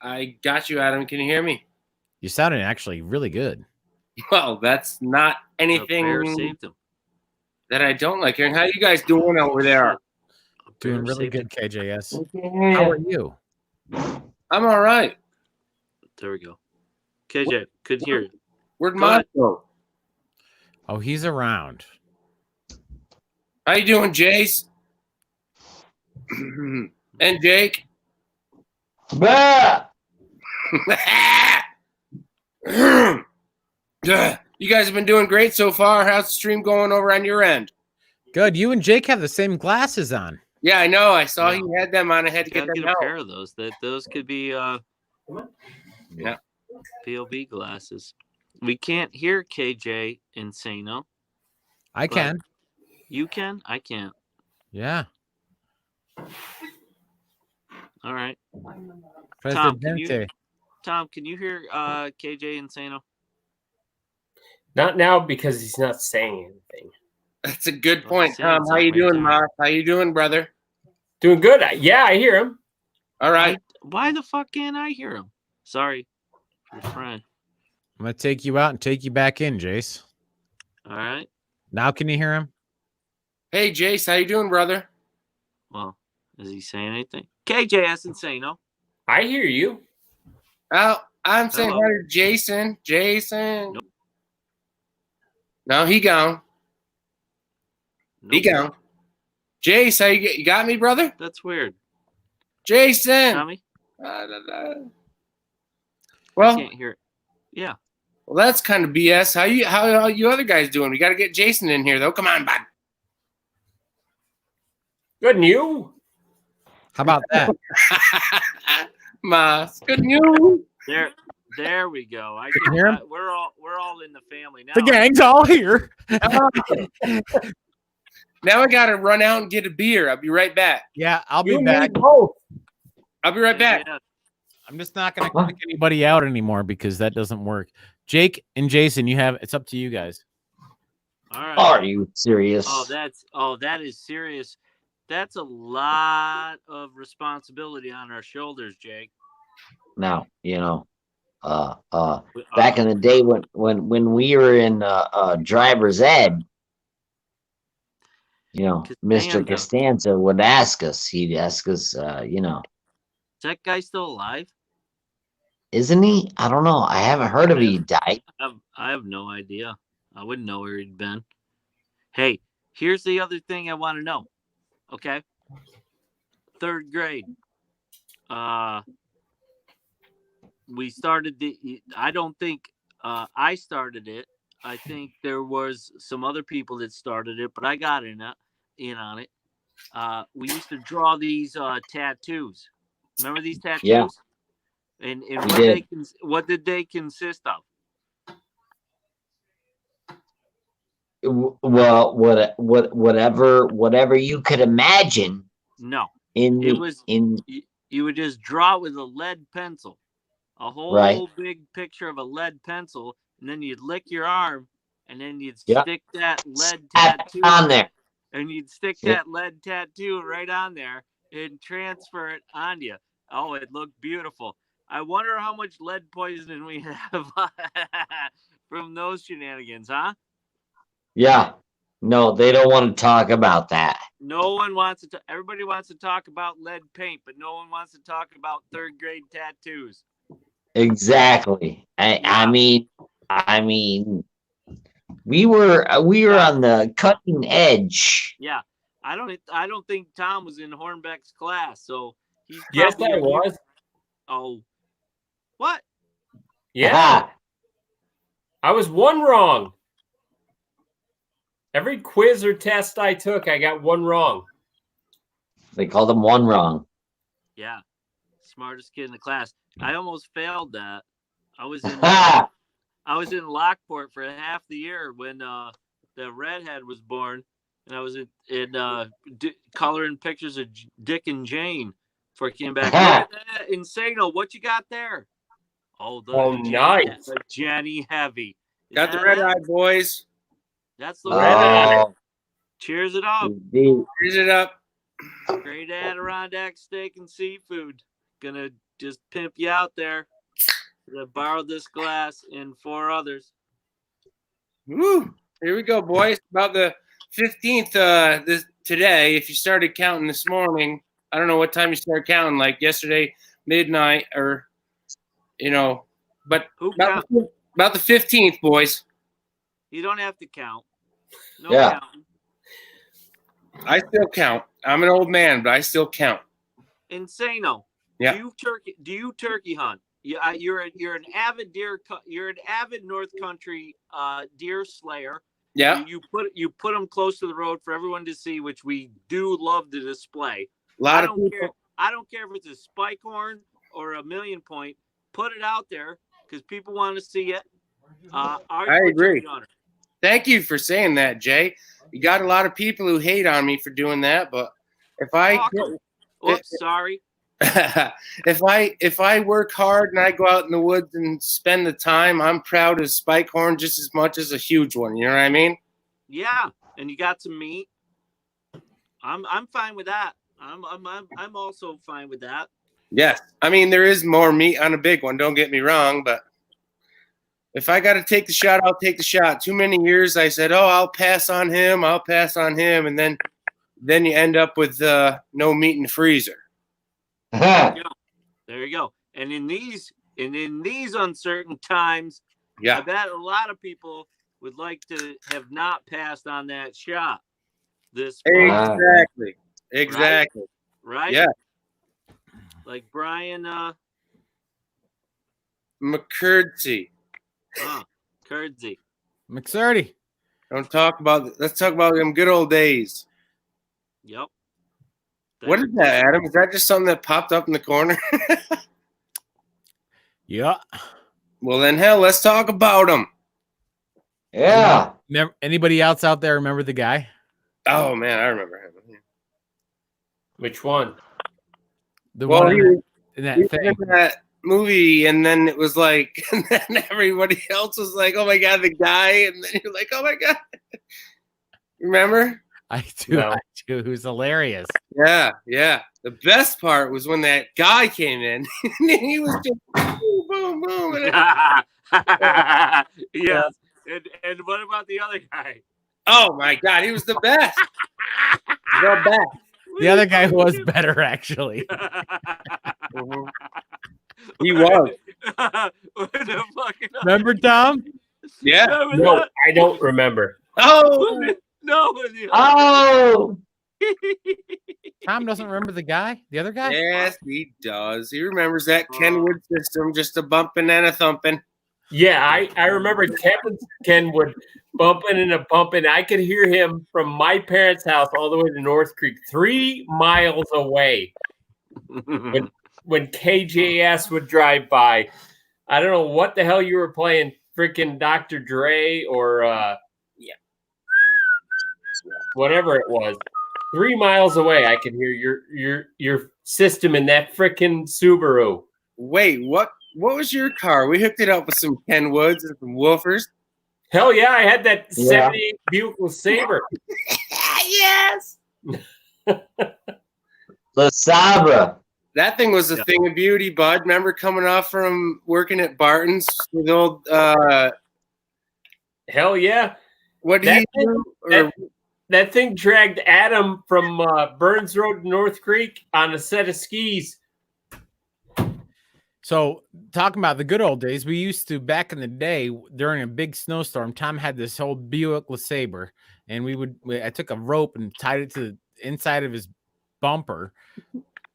I got you, Adam. Can you hear me? You sounded actually really good. Well, that's not The bear anything saved him. that I don't like hearing. How you guys doing over there? Doing Bear really saved good, him. KJS. How are you? I'm all right. There we go. KJ, couldn't hear you. Where'd Go ahead. Mod go? Oh, he's around. How you doing, Jace? And Jake. Bah! You guys have been doing great so far. How's the stream going over on your end? Good. You and Jake have the same glasses on. Yeah, I know. I saw Yeah. he had them on. I had to get Gotta them get a out. pair of those. Those could be Yeah. POV glasses. We can't hear KJ Insano. I But- can. You can? I can't. Yeah. All right. Presidente. Tom, can you hear KJ Insano? Not now because he's not saying anything. That's a good Well, point, saying Tom. How you something doing, there. Mark? How you doing, brother? Doing good. Yeah, I hear him. All right. Why the fuck can't I hear him? Sorry, your friend. I'm gonna take you out and take you back in, Jace. All right. Now can you hear him? Hey, Jace. How you doing, brother? Well, is he saying anything? KJS Insano. I hear you. Oh, I'm saying Hello. hi to Jason. Jason. Nope. No, he gone. He Nope. gone. Jace, how you got me, brother? That's weird. Jason. Tommy, Well, can't hear it. Yeah. well, that's kind of BS. How you other guys doing? We got to get Jason in here, though. Come on, bud. Good and you? How about that? Mas, good news. There we go. I can hear him? we're all in the family now. The gang's all here. Now I got to run out and get a beer. I'll be right back. Yeah, I'll You be and back. me both. I'll be right back. Yeah. I'm just not gonna kick anybody out anymore because that doesn't work. Jake and Jason, it's up to you guys. All right. Are you serious? That is serious. That's a lot of responsibility on our shoulders, Jake. Now, back in the day when we were in driver's ed, Mr. Costanza would ask us. He'd ask us, Is that guy still alive? isn't he? I don't know. I haven't heard of he died. I have no idea. I wouldn't know where he'd been. Hey, here's the other thing I want to know. Okay. 3rd grade. We started I don't think I started it. I think there was some other people that started it, but I got in on it. We used to draw these tattoos. Remember these tattoos? Yeah. And did. what did they consist of? Well, whatever you could imagine. No. In You would just draw it with a lead pencil. A whole Right. big picture of a lead pencil, and then you'd lick your arm, and then you'd Yep. stick that lead Tap tattoo on there. and you'd stick Yep. that lead tattoo right on there and transfer it on you. Oh, it looked beautiful. I wonder how much lead poisoning we have from those shenanigans, huh? Yeah. No, they don't want to talk about that. No one wants to. Everybody wants to talk about lead paint, but no one wants to talk about 3rd grade tattoos. Exactly. I mean, we were on the cutting edge. Yeah, I don't think Tom was in Hornbeck's class, so he's Yes, probably I was. Oh, what? Yeah. Ah, I was one wrong. Every quiz or test I took, I got one wrong. they called him one wrong. Yeah, smartest kid in the class. I almost failed that. I was in Ah, Lockport for half the year when the redhead was born, and I was in coloring pictures of Dick and Jane before I came back. Look at that, Insano! What you got there? Oh, nice. the Jenny Heavy. Is Got the that red it? eye, boys. That's the red eye. oh, Cheers it up. indeed. Here's it up. Great Adirondack steak and seafood. Gonna just pimp you out there. I borrowed this glass and 4 others. Woo! Here we go, boys. About the 15th today. If you started counting this morning, I don't know what time you started counting, like yesterday midnight or, but Who about count? about the 15th, boys. You don't have to count. No Yeah. counting. I still count. I'm an old man, but I still count. Insano. Yeah. Do you turkey hunt? You're an avid you're an avid North Country deer slayer. Yeah. You put them close to the road for everyone to see, which we do love to display. I don't care. I don't care if it's a spike horn or a million point. Put it out there because people want to see it. I agree. Thank you for saying that, Jay. You got a lot of people who hate on me for doing that, but if sorry. if I work hard and I go out in the woods and spend the time, I'm proud of spike horn just as much as a huge one. You know what I mean? Yeah, and you got some meat. I'm fine with that. I'm also fine with that. Yes, I mean there is more meat on a big one. Don't get me wrong, but if I got to take the shot, I'll take the shot. Too many years I said, "Oh, I'll pass on him. I'll pass on him," and then you end up with no meat in the freezer. There you go. And in these uncertain times, I bet a lot of people would like to have not passed on that shot. Exactly. Right? Yeah. Like Brian McCurdsey. Curdsey. McCurdy. Let's talk about them good old days. Yep. What is that, Adam? Is that just something that popped up in the corner? Yeah. Well, then, hell, let's talk about them. Yeah. Anybody else out there remember the guy? Oh, man, I remember him. Which one? He was in that movie, and then it was like, and then everybody else was like, oh, my God, the guy. And then you're like, oh, my God. Remember? I do. It was hilarious. Yeah. The best part was when that guy came in. And he was just boom, boom, boom. Yes. And what about the other guy? Oh my God, he was the best. The best. The other guy was better, actually. He was. Remember, Tom? Yeah. No, I don't remember. Oh. No. Oh. Tom doesn't remember the guy? The other guy? Yes, he does. He remembers that Kenwood system, just a bumping and a thumping. Yeah, I remember Kenwood bumping and a bumping. I could hear him from my parents' house all the way to North Creek, 3 miles away. When KJS would drive by, I don't know what the hell you were playing, freaking Dr. Dre or whatever it was. 3 miles away, I can hear your system in that freaking Subaru. Wait, what was your car? We hooked it up with some Kenwoods and some woofers. Hell yeah, I had that 78 Buick LeSabre. Yes. LeSabre. That thing was a thing of beauty, bud. Remember coming off from working at Barton's with old hell yeah. What did he do? That thing dragged Adam from Burns Road to North Creek on a set of skis. So, talking about the good old days, we used to, back in the day, during a big snowstorm, Tom had this old Buick LeSabre, and I took a rope and tied it to the inside of his bumper,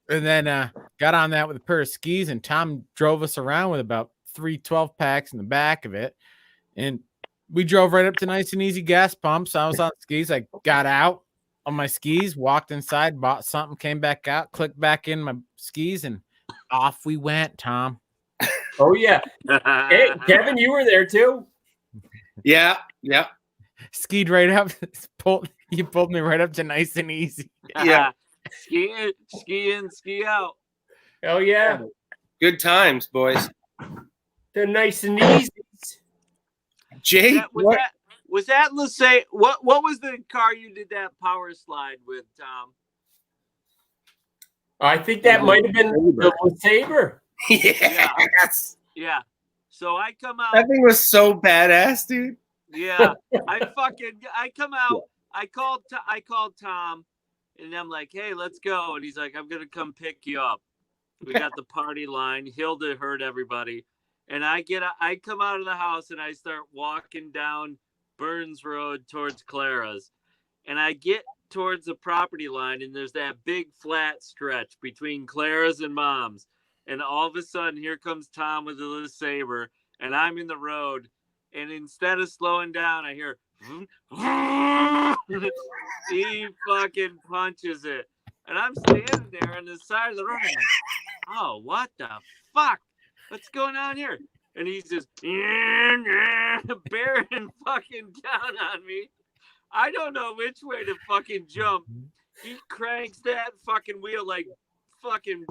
and then got on that with a pair of skis, and Tom drove us around with about 3 12-packs in the back of it, and we drove right up to Nice and Easy gas pumps. I was on skis. I got out on my skis, walked inside, bought something, came back out, clicked back in my skis, and off we went, Tom. Oh, yeah. Hey, Kevin, you were there too. Yeah. Skied right up. You pulled me right up to Nice and Easy. Yeah. Ski in, ski out. Oh, yeah. Good times, boys. They're nice and easy. Jay, was that let's say what was the car you did that power slide with, Tom? I think that might have been the LeSabre. Yes. Yeah. So I come out. That thing was so badass, dude. Yeah. I come out. I called Tom, and I'm like, "Hey, let's go." And he's like, "I'm gonna come pick you up." We got the party line. Hilda heard everybody. And I come out of the house and I start walking down Burns Road towards Clara's. And I get towards the property line, and there's that big flat stretch between Clara's and Mom's. And all of a sudden, here comes Tom with a little saber, and I'm in the road. And instead of slowing down, I hear, he fucking punches it. And I'm standing there on the side of the road. And I'm like, oh, what the fuck? What's going on here? And he's just bearing fucking down on me. I don't know which way to fucking jump. He cranks that fucking wheel like fucking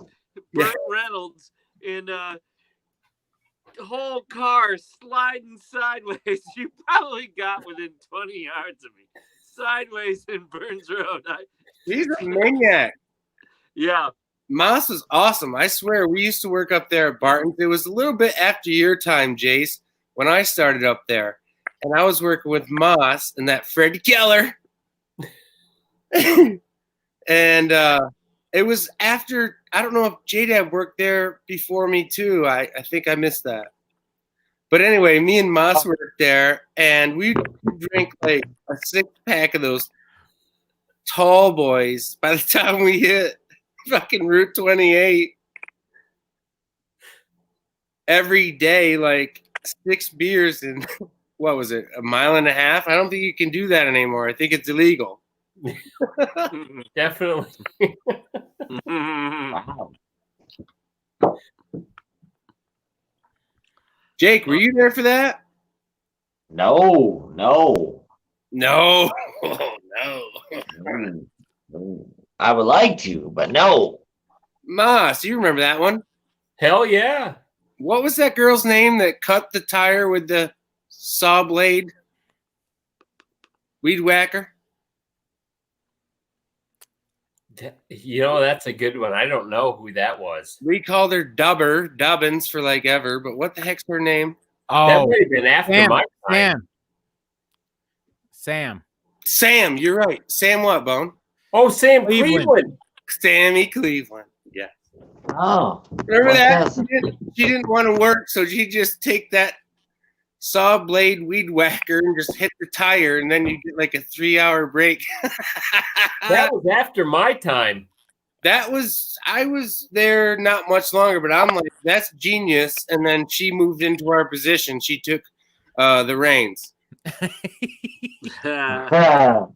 Burt Reynolds in the whole car sliding sideways. You probably got within 20 yards of me. Sideways in Burns Road. He's a maniac. Yeah. Moss was awesome. I swear, we used to work up there at Barton's. It was a little bit after your time, Jace, when I started up there. And I was working with Moss and that Fred Keller. And it was after, I don't know if J-Dab worked there before me too. I think I missed that. But anyway, me and Moss worked there, and we drank like a 6-pack of those tall boys by the time we hit fucking Route 28. Every day, like 6 beers and what was it, 1.5 miles? I don't think you can do that anymore. I think it's illegal. Definitely. Wow. Jake, were you there for that? No. No. No. I would like to, but no. Moss, you remember that one? Hell yeah. What was that girl's name that cut the tire with the saw blade? Weed whacker? You know, that's a good one. I don't know who that was. We called her Dubbins for like ever, but what the heck's her name? That Oh, might have been after my time. Sam, you're right. Sam what, Bone? Oh, Sam Cleveland. Sammy Cleveland. Yeah. Oh. Remember that? That's- She didn't want to work, so she'd just take that saw blade weed whacker and just hit the tire, and then you get like a 3-hour break. That was after my time. I was there not much longer, but I'm like, that's genius. And then she moved into our position. She took the reins. Back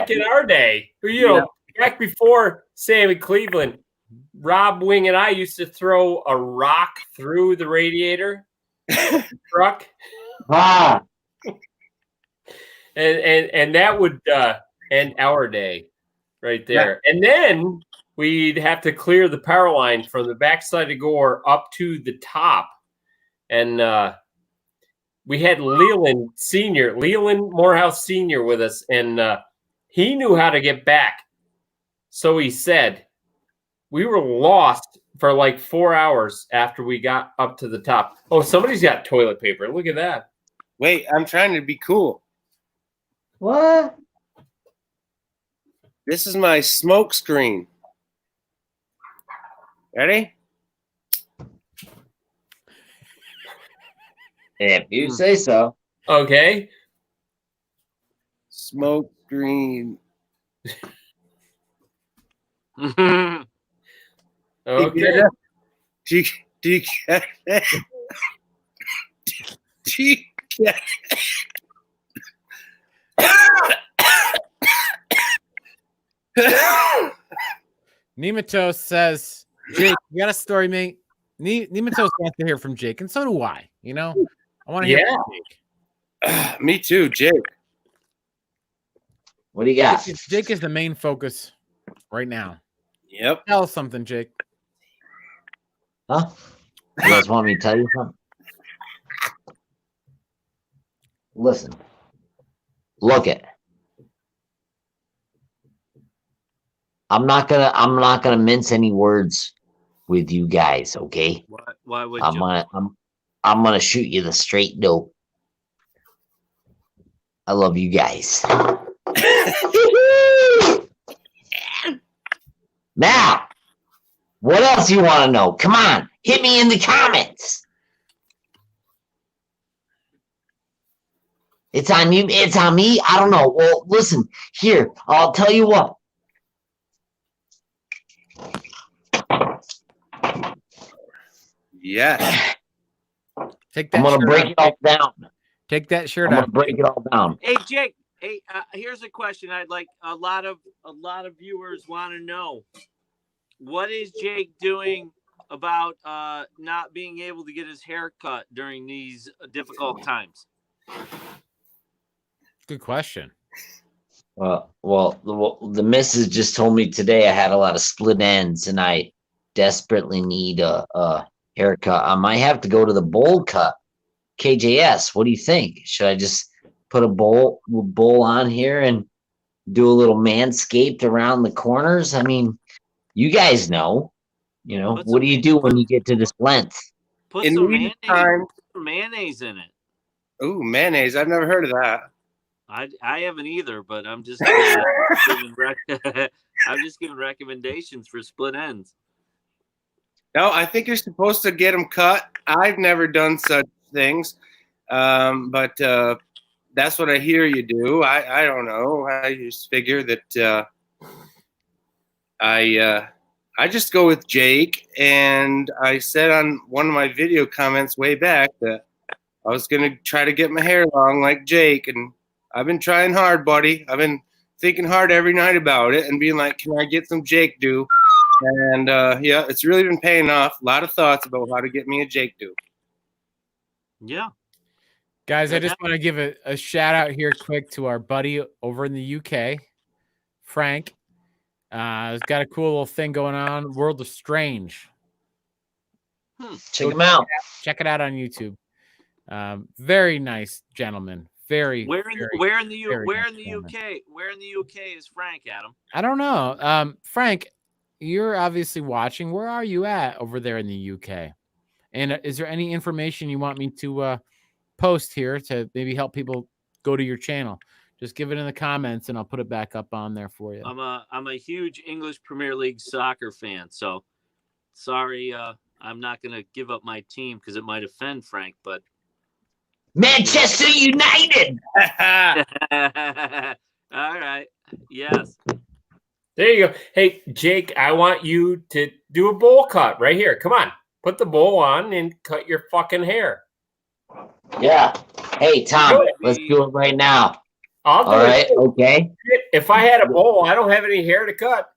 in our day, back before Sammy Cleveland, Rob Wing and I used to throw a rock through the radiator truck. And that would end our day right there. Yeah. And then we'd have to clear the power line from the backside of Gore up to the top. And we had Leland Morehouse Sr. with us, and he knew how to get back. So he said, we were lost for like 4 hours after we got up to the top. Oh, somebody's got toilet paper. Look at that. Wait, I'm trying to be cool. What? This is my smoke screen. Ready? If you say so. Okay. Smoke screen. Okay. Do you get it? Do you get it? Nematos says, Jake, you got a story, mate? Nematos wants to hear from Jake, and so do I. You know, I want to hear from Jake. Me too, Jake. What do you got? Jake is the main focus right now. Yep. Tell us something, Jake. Huh? You guys want me to tell you something? Listen. Look it. I'm not gonna mince any words with you guys, okay? Why would I'm gonna shoot you the straight dope. I love you guys. Now, what else you want to know? Come on, hit me in the comments. It's on you. It's on me. I don't know. Well, listen, here, I'll tell you what. Yes. Take that I'm going to shirt break off. it all down. Take that shirt I'm going off. to break it all down. Hey, Jake. Hey, here's a question I'd like a lot of viewers want to know. What is Jake doing about not being able to get his hair cut during these difficult times? Good question. Well, the missus just told me today I had a lot of split ends, and I desperately need a haircut. I might have to go to the bowl cut. KJS, what do you think? Should I just put a bowl on here and do a little manscaped around the corners? I mean, you guys know. What do you do when you get to this length? Put In some the mayonnaise in it. Ooh, mayonnaise. I've never heard of that. I haven't either, but I'm just I'm just giving recommendations for split ends. No, I think you're supposed to get them cut. I've never done such things, but that's what I hear you do. I don't know. I just figure that I just go with Jake, and I said on one of my video comments way back that I was gonna try to get my hair long like Jake, and I've been trying hard, buddy. I've been thinking hard every night about it and being like, can I get some Jake do? And yeah, it's really been paying off. A lot of thoughts about how to get me a Jake do. Yeah. Guys, I just want to give a shout out here quick to our buddy over in the UK, Frank. He's got a cool little thing going on, World of Strange. Check him out. Check it out on YouTube. Very nice gentleman. Where in the UK is Frank, Adam? I don't know. Frank, you're obviously watching. Where are you at over there in the UK? And is there any information you want me to post here to maybe help people go to your channel? Just give it in the comments and I'll put it back up on there for you. I'm a huge English Premier League soccer fan, so sorry, I'm not going to give up my team because it might offend Frank, but Manchester United. all right. Yes. There you go. Hey, Jake, I want you to do a bowl cut right here. Come on. Put the bowl on and cut your fucking hair. Yeah. Hey, Tom, let's do it right now. I'll do All it. right. Okay. If I had a bowl, I don't have any hair to cut.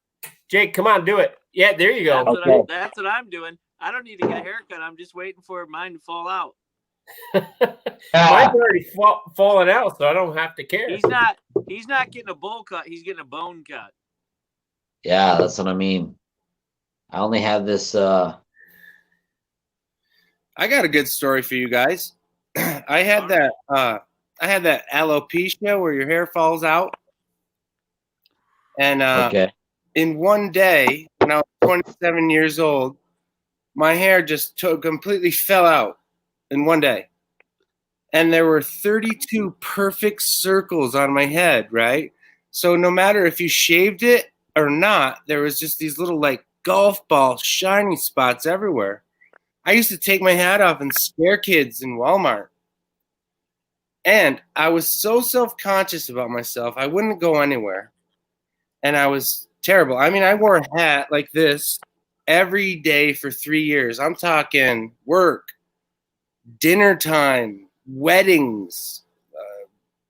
Jake, come on, do it. Yeah, there you go. That's what I'm doing. I don't need to get a haircut. I'm just waiting for mine to fall out. Mine's already fallen out, so I don't have to care. He's not getting a bowl cut. He's getting a bone cut. Yeah, that's what I mean. I only have this. I got a good story for you guys. I had that alopecia where your hair falls out, and in one day when I was 27 years old, my hair just completely fell out in one day. And there were 32 perfect circles on my head, right? So no matter if you shaved it or not, there was just these little like golf ball shiny spots everywhere. I used to take my hat off and scare kids in Walmart. And I was so self-conscious about myself, I wouldn't go anywhere. And I was terrible. I mean, I wore a hat like this every day for 3 years. I'm talking work, dinner time, weddings,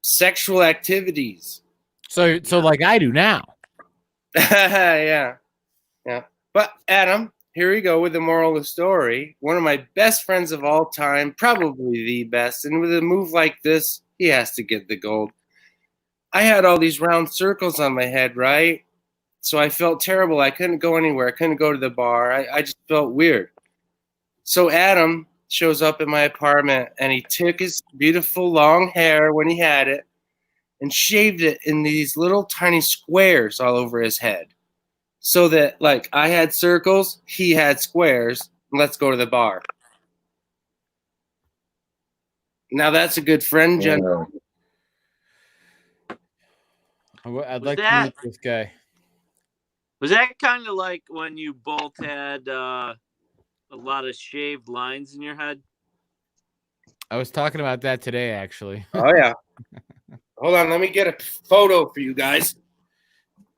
sexual activities. So like I do now. Yeah. But Adam, here we go with the moral of the story. One of my best friends of all time, probably the best, and with a move like this, he has to get the gold. I had all these round circles on my head, right? So I felt terrible. I couldn't go anywhere. I couldn't go to the bar. I just felt weird. So Adam shows up in my apartment, and he took his beautiful long hair when he had it and shaved it in these little tiny squares all over his head. So that, like, I had circles, he had squares, and let's go to the bar. Now that's a good friend, gentlemen. I'd like to meet this guy. Was that kind of like when you both had a lot of shaved lines in your head? I was talking about that today, actually. Oh yeah. Hold on, let me get a photo for you guys.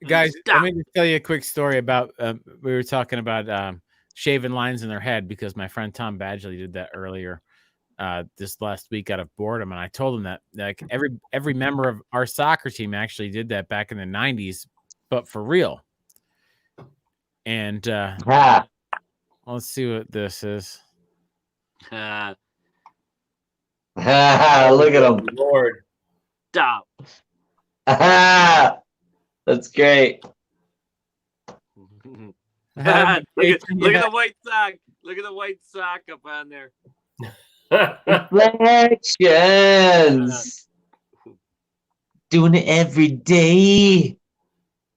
Guys, Stop. let me just tell you a quick story about. We were talking about shaving lines in their head because my friend Tom Badgley did that earlier this last week out of boredom, and I told him that like every member of our soccer team actually did that back in the 90s, but for real. And let's see what this is. Look at him. Lord. Stop. That's great. look at the white sock. Look at the white sock up on there. Reflections. Doing it every day.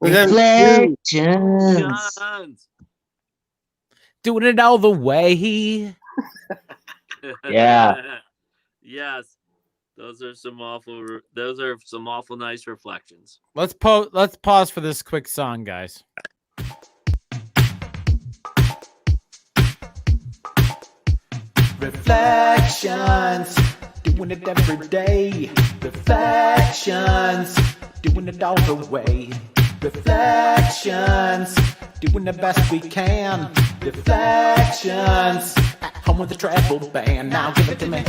Reflections. Guns. Doing it all the way. Yeah. Yes. Those are some awful nice reflections. Let's pause for this quick song, guys. Reflections, doing it every day. Reflections, doing it all the way. Reflections, doing the best we can. Reflections, at home with the travel band. Now give it to me.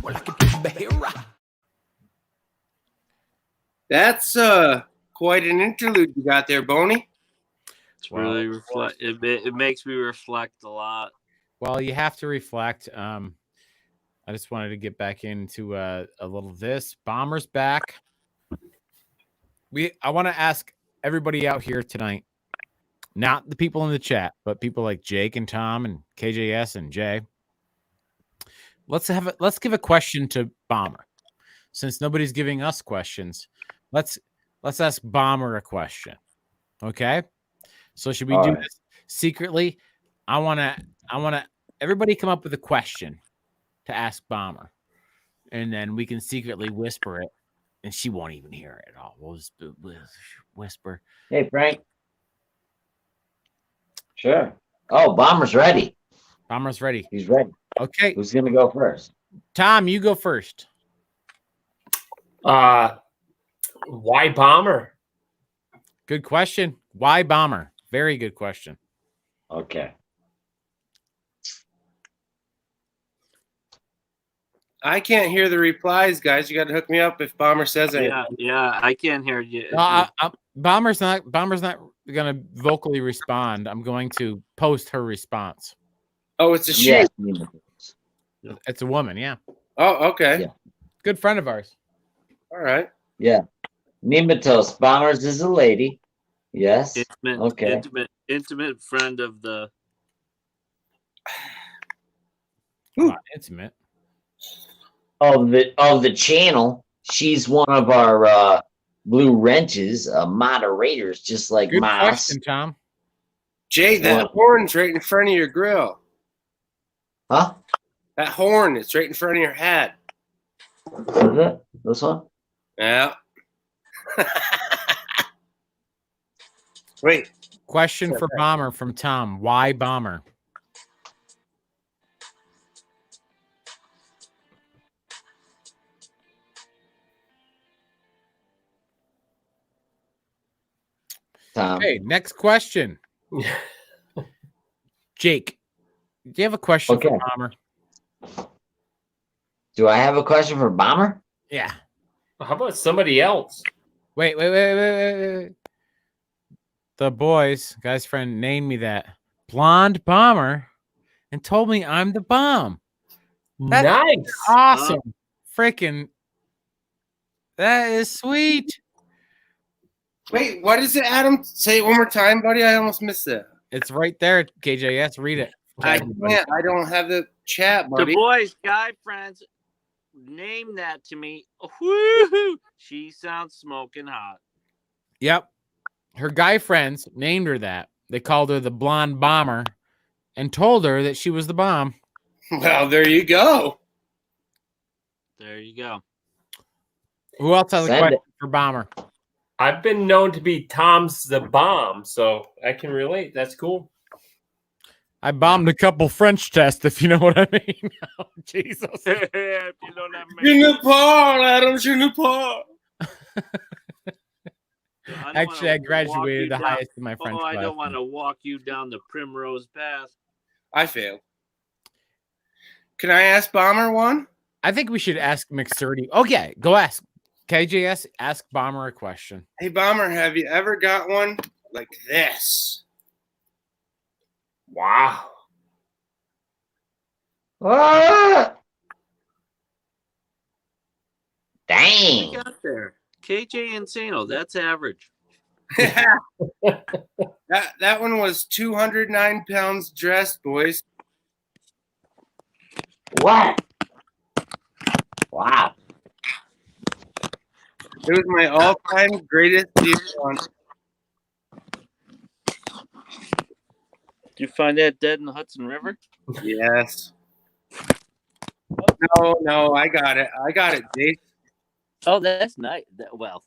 Well, I can do better. That's quite an interlude you got there, Boney. It's really reflect. It makes me reflect a lot. Well, you have to reflect. I just wanted to get back into a little of this. Bomber's back. I want to ask everybody out here tonight, not the people in the chat, but people like Jake and Tom and KJS and Jay. Let's give a question to Bomber. Since nobody's giving us questions, let's ask Bomber a question. Okay? So should we do this secretly? I want to everybody come up with a question to ask Bomber, and then we can secretly whisper it, and she won't even hear it at all. We'll just whisper. Hey, Frank. Sure. Oh, Bomber's ready. Bomber's ready. He's ready. Okay. Who's going to go first? Tom, you go first. Why Bomber? Good question. Why Bomber? Very good question. Okay. I can't hear the replies, guys. You got to hook me up if Bomber says it. Yeah, I can't hear you. Bomber's not going to vocally respond. I'm going to post her response. Oh, it's a she. Yes. It's a woman, yeah. Oh, okay. Yeah. Good friend of ours. All right. Yeah. Nemetos. Bombers is a lady. Yes. Intimate friend of the. Intimate. Of the channel. She's one of our blue wrenches, moderators, just like Good Moss. question, Tom. Jay, that horn's right in front of your grill. Huh? That horn is right in front of your hat. Is it? This one? Yeah. Wait. Question for Bomber from Tom. Why Bomber? Tom. Okay, next question. Jake, do you have a question for Bomber? Do I have a question for Bomber? Yeah. How about somebody else? Wait. The boys, guy's friend, named me that blonde bomber and told me I'm the bomb. That's nice. Awesome. Freaking. That is sweet. Wait, what is it, Adam? Say it one more time, buddy. I almost missed it. It's right there, KJS. Read it. I can't. I don't have the chat, buddy. The boys, guy friends, name that to me. Woo-hoo. She sounds smoking hot. Yep. Her guy friends named her that. They called her the blonde bomber and told her that she was the bomb. Well, there you go. There you go. Who else has a question for Bomber? I've been known to be Tom's the bomb, so I can relate. That's cool. I bombed a couple French tests, if you know what I mean. Oh, Jesus. If you don't have Je ne parle, Adam. Je ne parle. Actually, I graduated the highest in my French class. I don't want to walk you down the primrose path. I failed. Can I ask Bomber one? I think we should ask McSturdy. Okay, go ask. KJS, ask Bomber a question. Hey, Bomber, have you ever got one like this? Wow. Ah! What Dang. you got there? KJ Insano, that's average. that one was 209 pounds dressed, boys. What? Wow. It was my all-time greatest deal one. Did you find that dead in the Hudson River? Yes. No, I got it. I got it, Dave. Oh, that's nice. Well,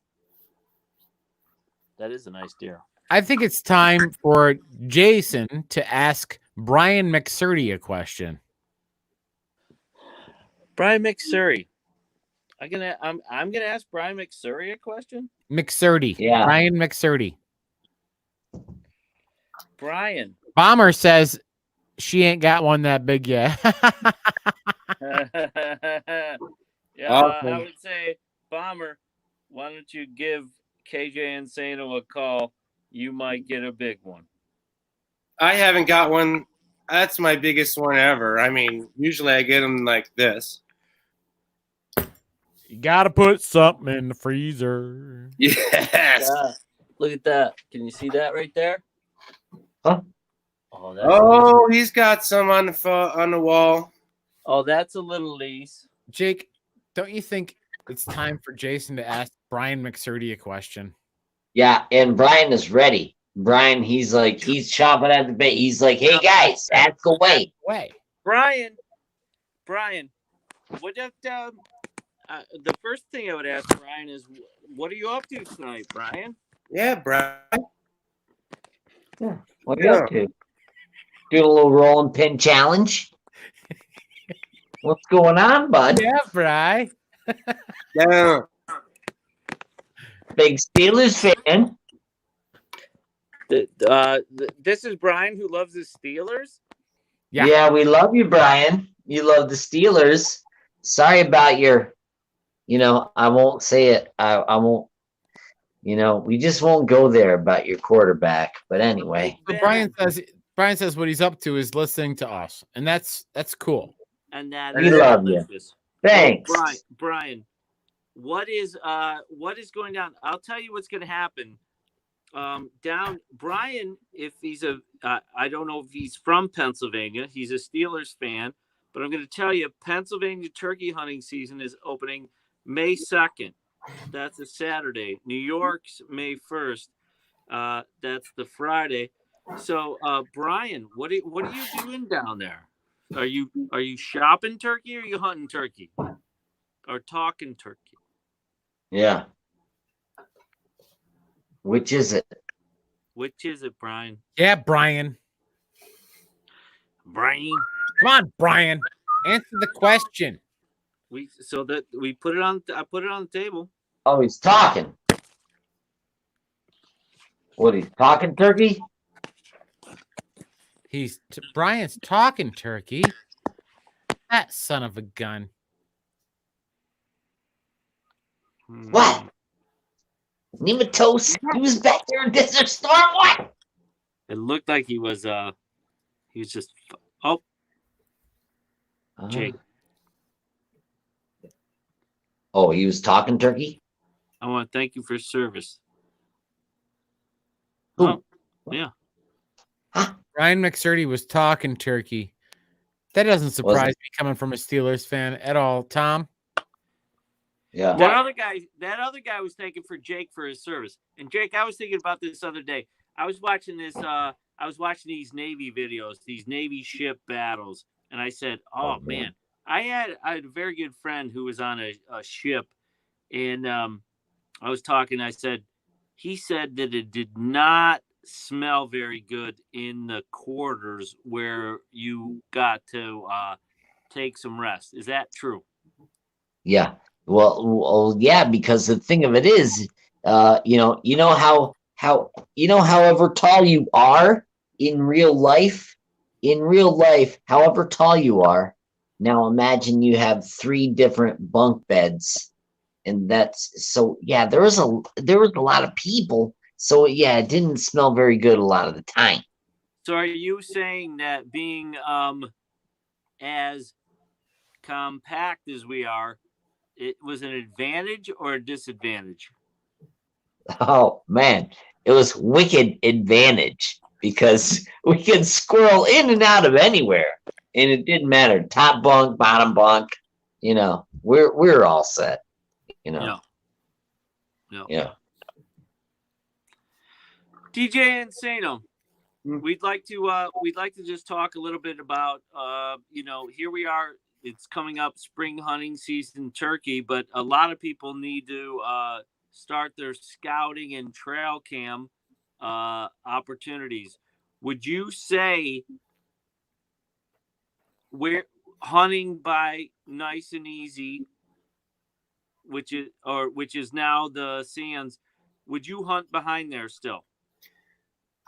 that is a nice deer. I think it's time for Jason to ask Brian McSturdy a question. Brian McSurry. I'm gonna ask Brian McSurry a question. McSturdy. Yeah. Brian McSturdy. Brian. Bomber says she ain't got one that big yet. Yeah, Okay. I would say, Bomber, why don't you give KJ Insano a call? You might get a big one. I haven't got one. That's my biggest one ever. I mean, usually I get them like this. You gotta put something in the freezer. Yes. Yeah. Look at that. Can you see that right there? Huh? Oh, that's Oh, he's got some on the wall. Oh, that's a little lease. Jake, don't you think it's time for Jason to ask Brian McSturdy a question? Yeah, and Brian is ready. Brian, he's chomping at the bit. He's like, hey guys, ask away. Brian, what if the first thing I would ask Brian is, what are you up to tonight, Brian? Yeah, Brian. What are you up to? Doing a little rolling pin challenge? What's going on, bud? Yeah, Brian. Yeah. Big Steelers fan. This is Brian who loves the Steelers. Yeah, we love you, Brian. You love the Steelers. Sorry about your, I won't say it. I won't, we just won't go there about your quarterback. But anyway. So Brian says what he's up to is listening to us, and that's cool. And that We love you. Thanks. Well, Brian, what is going down? I'll tell you what's going to happen. Down Brian, if he's I don't know if he's from Pennsylvania. He's a Steelers fan, but I'm going to tell you, Pennsylvania turkey hunting season is opening May 2nd. That's a Saturday. New York's May 1st. That's the Friday. So, Brian, what are you doing down there? Are you shopping turkey or are you hunting turkey? Or talking turkey? Yeah. Which is it? Which is it, Brian? Yeah, Brian. Brian. Come on, Brian. Answer the question. I put it on the table. Oh, he's talking. What, he's talking turkey? Brian's talking turkey. That son of a gun. What? Nematodes? He was back there in Desert Storm? What? It looked like he was just Jake. Oh, he was talking turkey? I want to thank you for your service. Who? Oh, yeah. Brian McSturdy was talking turkey. That doesn't surprise me coming from a Steelers fan at all, Tom. Yeah. That other guy was thanking for Jake for his service. And Jake, I was thinking about this other day. I was watching these Navy videos, these Navy ship battles, and I said, "Oh man, I had a very good friend who was on a ship, and I was talking. I said, he said that it did not smell very good in the quarters where you got to take some rest. Is that true? Yeah. Well, yeah, because the thing of it is, however tall you are in real life, however tall you are, now imagine you have 3 different bunk beds, and that's so. Yeah, there was a lot of people, so yeah, it didn't smell very good a lot of the time. So are you saying that being as compact as we are, it was an advantage or a disadvantage? Oh man, it was wicked advantage because we could squirrel in and out of anywhere, and it didn't matter. Top bunk, bottom bunk, we're all set. No. Yeah. DJ Insano, we'd like to just talk a little bit about here we are. It's coming up spring hunting season, turkey, but a lot of people need to start their scouting and trail cam opportunities. Would you say we're hunting by Nice and Easy, which is now the Sands? Would you hunt behind there still?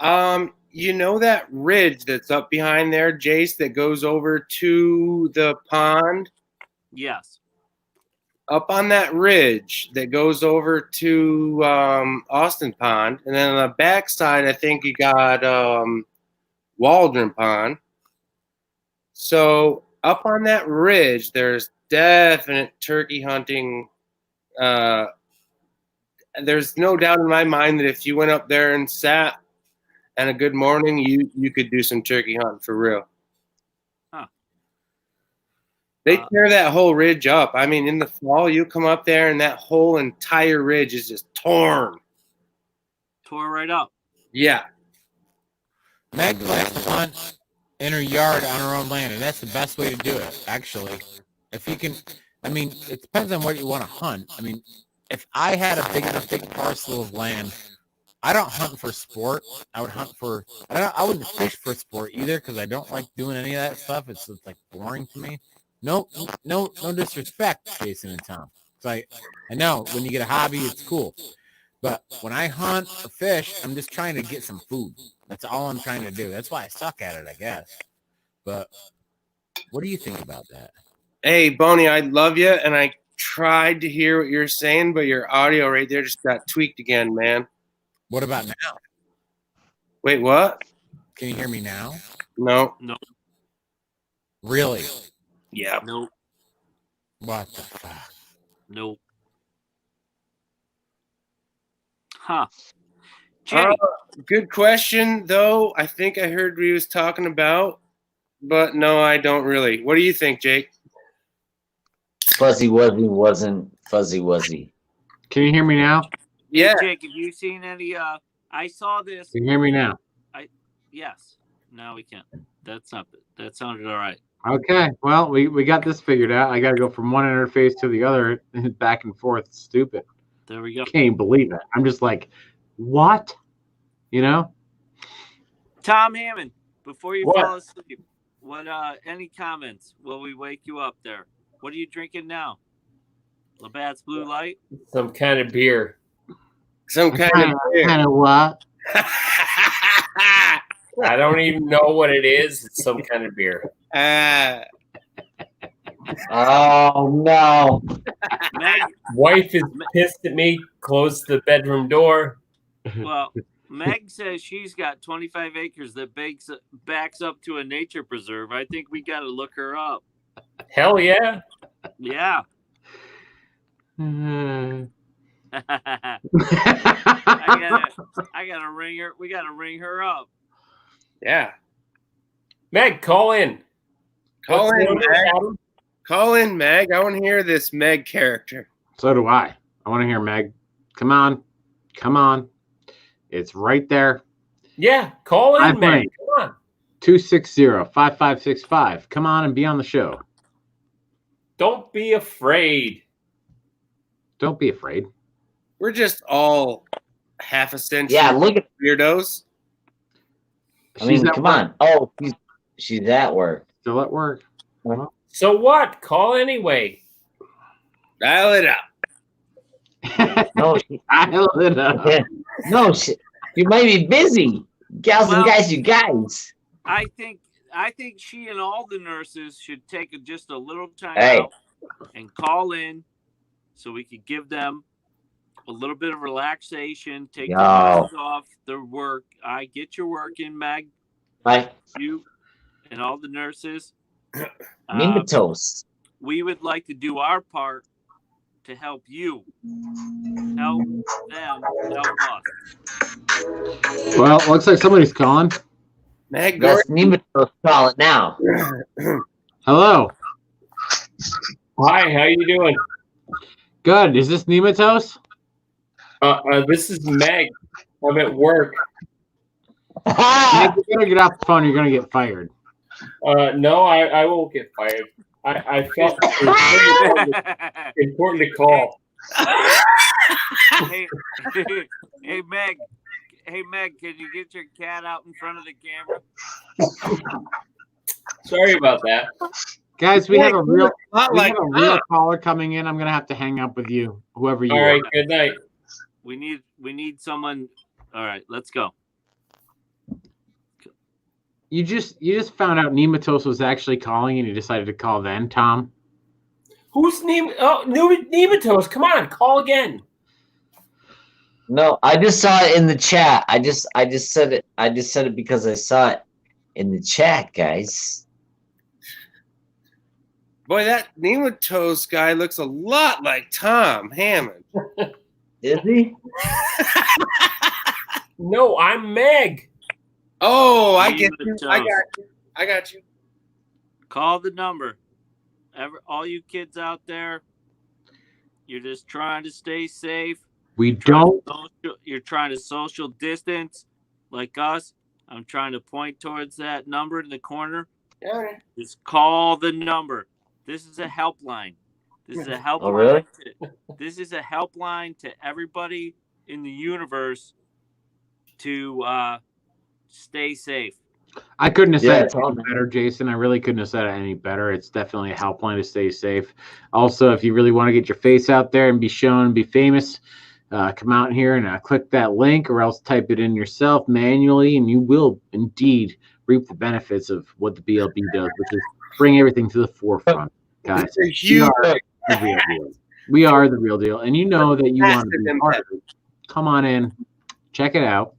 That ridge that's up behind there, Jace, that goes over to the pond? Yes. Up on that ridge that goes over to Austin Pond, and then on the backside, I think you got Waldron Pond. So up on that ridge, there's definite turkey hunting. There's no doubt in my mind that if you went up there and sat and a good morning, you could do some turkey hunting for real. Huh. They tear that whole ridge up. I mean, in the fall, you come up there and that whole entire ridge is just torn. Tore right up. Yeah. Meg likes to hunt in her yard on her own land, and that's the best way to do it, actually. If you can, I mean, it depends on what you want to hunt. I mean, if I had a big parcel of land, I don't hunt for sport. I would hunt for, I wouldn't fish for sport either because I don't like doing any of that stuff. It's like boring to me. No disrespect, Jason and Tom. So I know when you get a hobby, it's cool. But when I hunt or fish, I'm just trying to get some food. That's all I'm trying to do. That's why I suck at it, I guess. But what do you think about that? Hey, Boney, I love you, and I tried to hear what you're saying, but your audio right there just got tweaked again, man. What about now? Wait, what? Can you hear me now? No. Really? Yeah. Nope. What the fuck? Nope. Huh. Jay. Good question, though. I think I heard what he was talking about, but no, I don't really. What do you think, Jake? Fuzzy Wuzzy wasn't Fuzzy Wuzzy. Can you hear me now? Yeah. Jake, have you seen any? I saw this. Can you hear me now? Yes. Now we can. That sounded all right. Okay. Well, we got this figured out. I got to go from one interface to the other, back and forth. It's stupid. There we go. Can't even believe it. I'm just like, what? Tom Hammond, before you fall asleep, what? Any comments? Will we wake you up there? What are you drinking now? Labatt's Blue Light? Some kind of beer. Some kind of beer. Kind of what? I don't even know what it is. It's some kind of beer. Oh no! Meg, Wife is pissed at me. Closed the bedroom door. well, Meg says she's got 25 acres that backs up to a nature preserve. I think we got to look her up. Hell yeah! Yeah. I gotta ring her. We gotta ring her up. Yeah. Meg, call in. Call in, Meg. Call in, Meg. I want to hear this Meg character. So do I. I want to hear Meg. Come on. It's right there. Yeah, call in, Meg. Come on. 260-5565. Come on and be on the show. Don't be afraid. Don't be afraid. We're just all half a century Yeah, look at weirdos. I mean, at come work. on. Oh, she's at work. Still at work. Well, So what? Call anyway. Dial it up. No, dial it up. no, you might be busy. Gals and Well- guys, you guys. I think she and all the nurses should take just a little time Hey. out and call in so we could give them a little bit of relaxation, take their Yo. minds off their work. I get your work in, Meg. Bye. You and all the nurses. Nematodes. We would like to do our part to help you. Help them, help us. Well, looks like somebody's calling. Meg That's Gordon. Nematodes calling now. Hello. Hi, how you doing? Good. Is this Nematos? This is Meg. I'm at work. Meg, you gotta get off the phone. You're gonna get fired. No, I won't get fired. I felt it was very important to call. hey, hey, Meg. Hey, Meg, can you get your cat out in front of the camera? Sorry about that. Guys, we have a real Not we like have a real caller coming in. I'm gonna have to hang up with you, whoever you All are. right, good night. We need someone. All right, let's go. You just found out Nematos was actually calling, and you decided to call then, Tom. Who's Nematodes? Come on, call again. No, I just saw it in the chat. I just said it. I just said it because I saw it in the chat, guys. Boy, that Nematodes guy looks a lot like Tom Hammond. Is he? No, I'm Meg. Oh, I get you. Nematodes. I got you. Call the number. All you kids out there, you're just trying to stay safe. We don't. You're trying to social distance like us. I'm trying to point towards that number in the corner. Yeah. Just call the number. This is a helpline. This is a helpline. Oh, really? This is a helpline to everybody in the universe to stay safe. I couldn't have Yeah, said it it's all any better, Jason. I really couldn't have said it any better. It's definitely a helpline to stay safe. Also, if you really want to get your face out there and be shown, be famous, come out here and click that link, or else type it in yourself manually, and you will indeed reap the benefits of what the BLB does, which is bring everything to the forefront, guys. We are the real deal. We are the real deal, and you know that you want to be part of it. Come on in, check it out,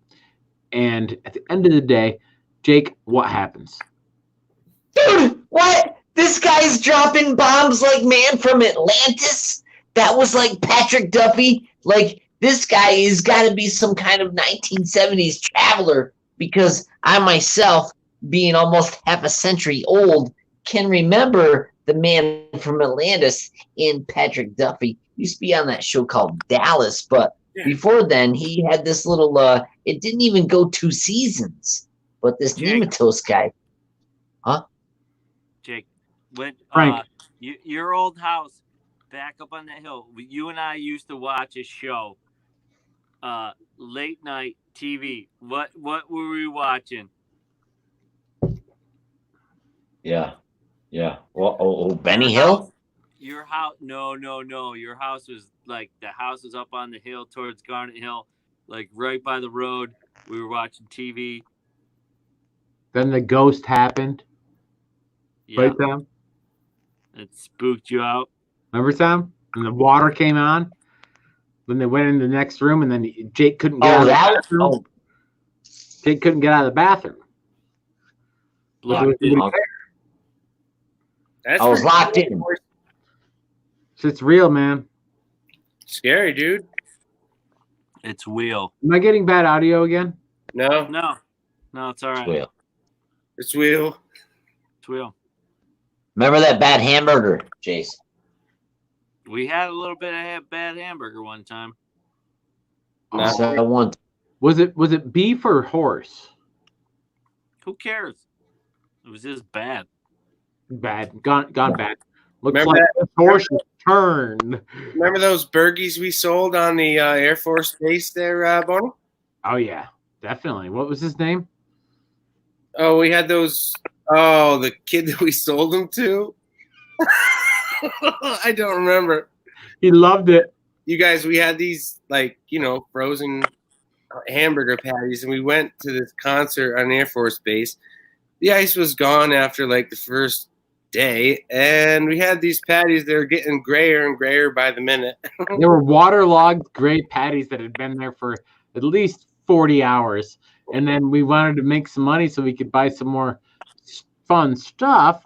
and at the end of the day, Jake, what happens? Dude, what? This guy's dropping bombs like man from Atlantis? That was like Patrick Duffy? Like, this guy has got to be some kind of 1970s traveler, because I myself, being almost half a century old, can remember the man from Atlantis in Patrick Duffy. Used to be on that show called Dallas, but before then, he had this little, it didn't even go 2 seasons. But this Nematos guy, huh? Jake, when Frank. Your old house back up on the hill, you and I used to watch a show, late night TV. What were we watching? Yeah. Well, Benny Hill? Your house? No. Your house was like, the house was up on the hill towards Garnet Hill, like right by the road. We were watching TV. Then the ghost happened. Yeah, Right, Tom? it spooked you out. Remember, Tom? And the water came on. Then they went in the next room, and then Jake couldn't get out of the bathroom. Jake couldn't get out of the bathroom. Locked in. That's I was pretty locked cool. in. It's real, man. Scary, dude. It's wheel. Am I getting bad audio again? No, No, it's all right. Wheel. it's wheel. It's wheel. Remember that bad hamburger, Jace? We had a little bit of bad hamburger one time. No. So I want. Was it beef or horse? Who cares? It was just bad. Bad. Gone bad. Looks Remember like that- this horse is turned. Remember those burgies we sold on the Air Force Base there, Bonnie? Oh yeah, definitely. What was his name? Oh, we had those. Oh, the kid that we sold them to. I don't remember. He loved it. You guys, we had these frozen hamburger patties, and we went to this concert on Air Force Base. The ice was gone after like the first day, and we had these patties that were getting grayer and grayer by the minute. They were waterlogged gray patties that had been there for at least 40 hours. And then we wanted to make some money so we could buy some more fun stuff.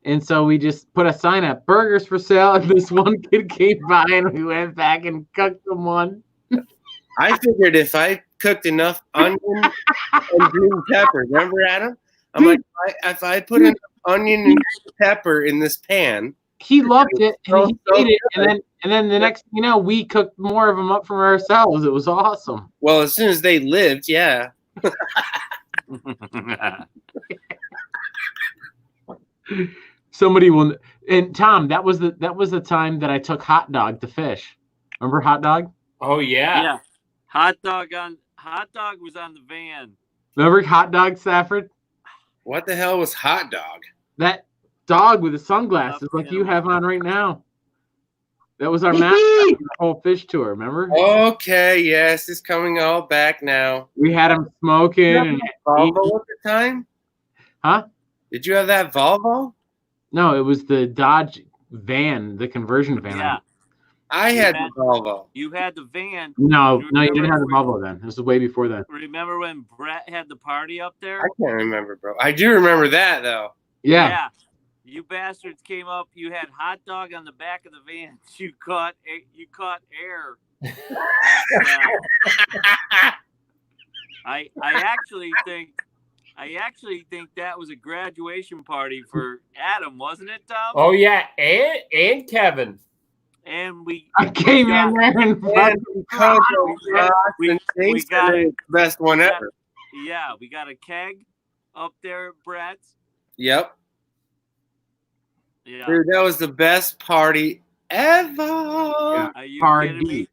And so we just put a sign up, burgers for sale. And this one kid came by and we went back and cooked them one. I figured if I cooked enough onion and green pepper, remember, Adam? I'm like, if I put enough onion and green pepper in this pan. He loved it and he ate it. And then the next thing you know, we cooked more of them up for ourselves. It was awesome. Well, as soon as they lived, yeah. Somebody will. And Tom, that was the time that I took Hot Dog to fish. Remember Hot Dog? Oh yeah. Yeah. Hot Dog was on the van. Remember Hot Dog, Stafford? What the hell was Hot Dog? That dog with the sunglasses like you have on right now. That was our mascot for the whole fish tour, remember? Okay, yes, it's coming all back now. We had him smoking. Did you have and that Volvo at the time? Huh? Did you have that Volvo? No, it was the Dodge van, the conversion van. Yeah. I had the Volvo. You had the van. No, you didn't have the Volvo then. This was way before then. Remember when Brett had the party up there? I can't remember, bro. I do remember that, though. Yeah. You bastards came up. You had Hot Dog on the back of the van. You caught air. I actually think that was a graduation party for Adam, wasn't it, Tom? Oh yeah, and Kevin. And I came in there and we got the best one ever. Yeah, we got a keg up there at Brett's. Yep. Yeah. Dude, that was the best party ever. Yeah. Are you Party. kidding me?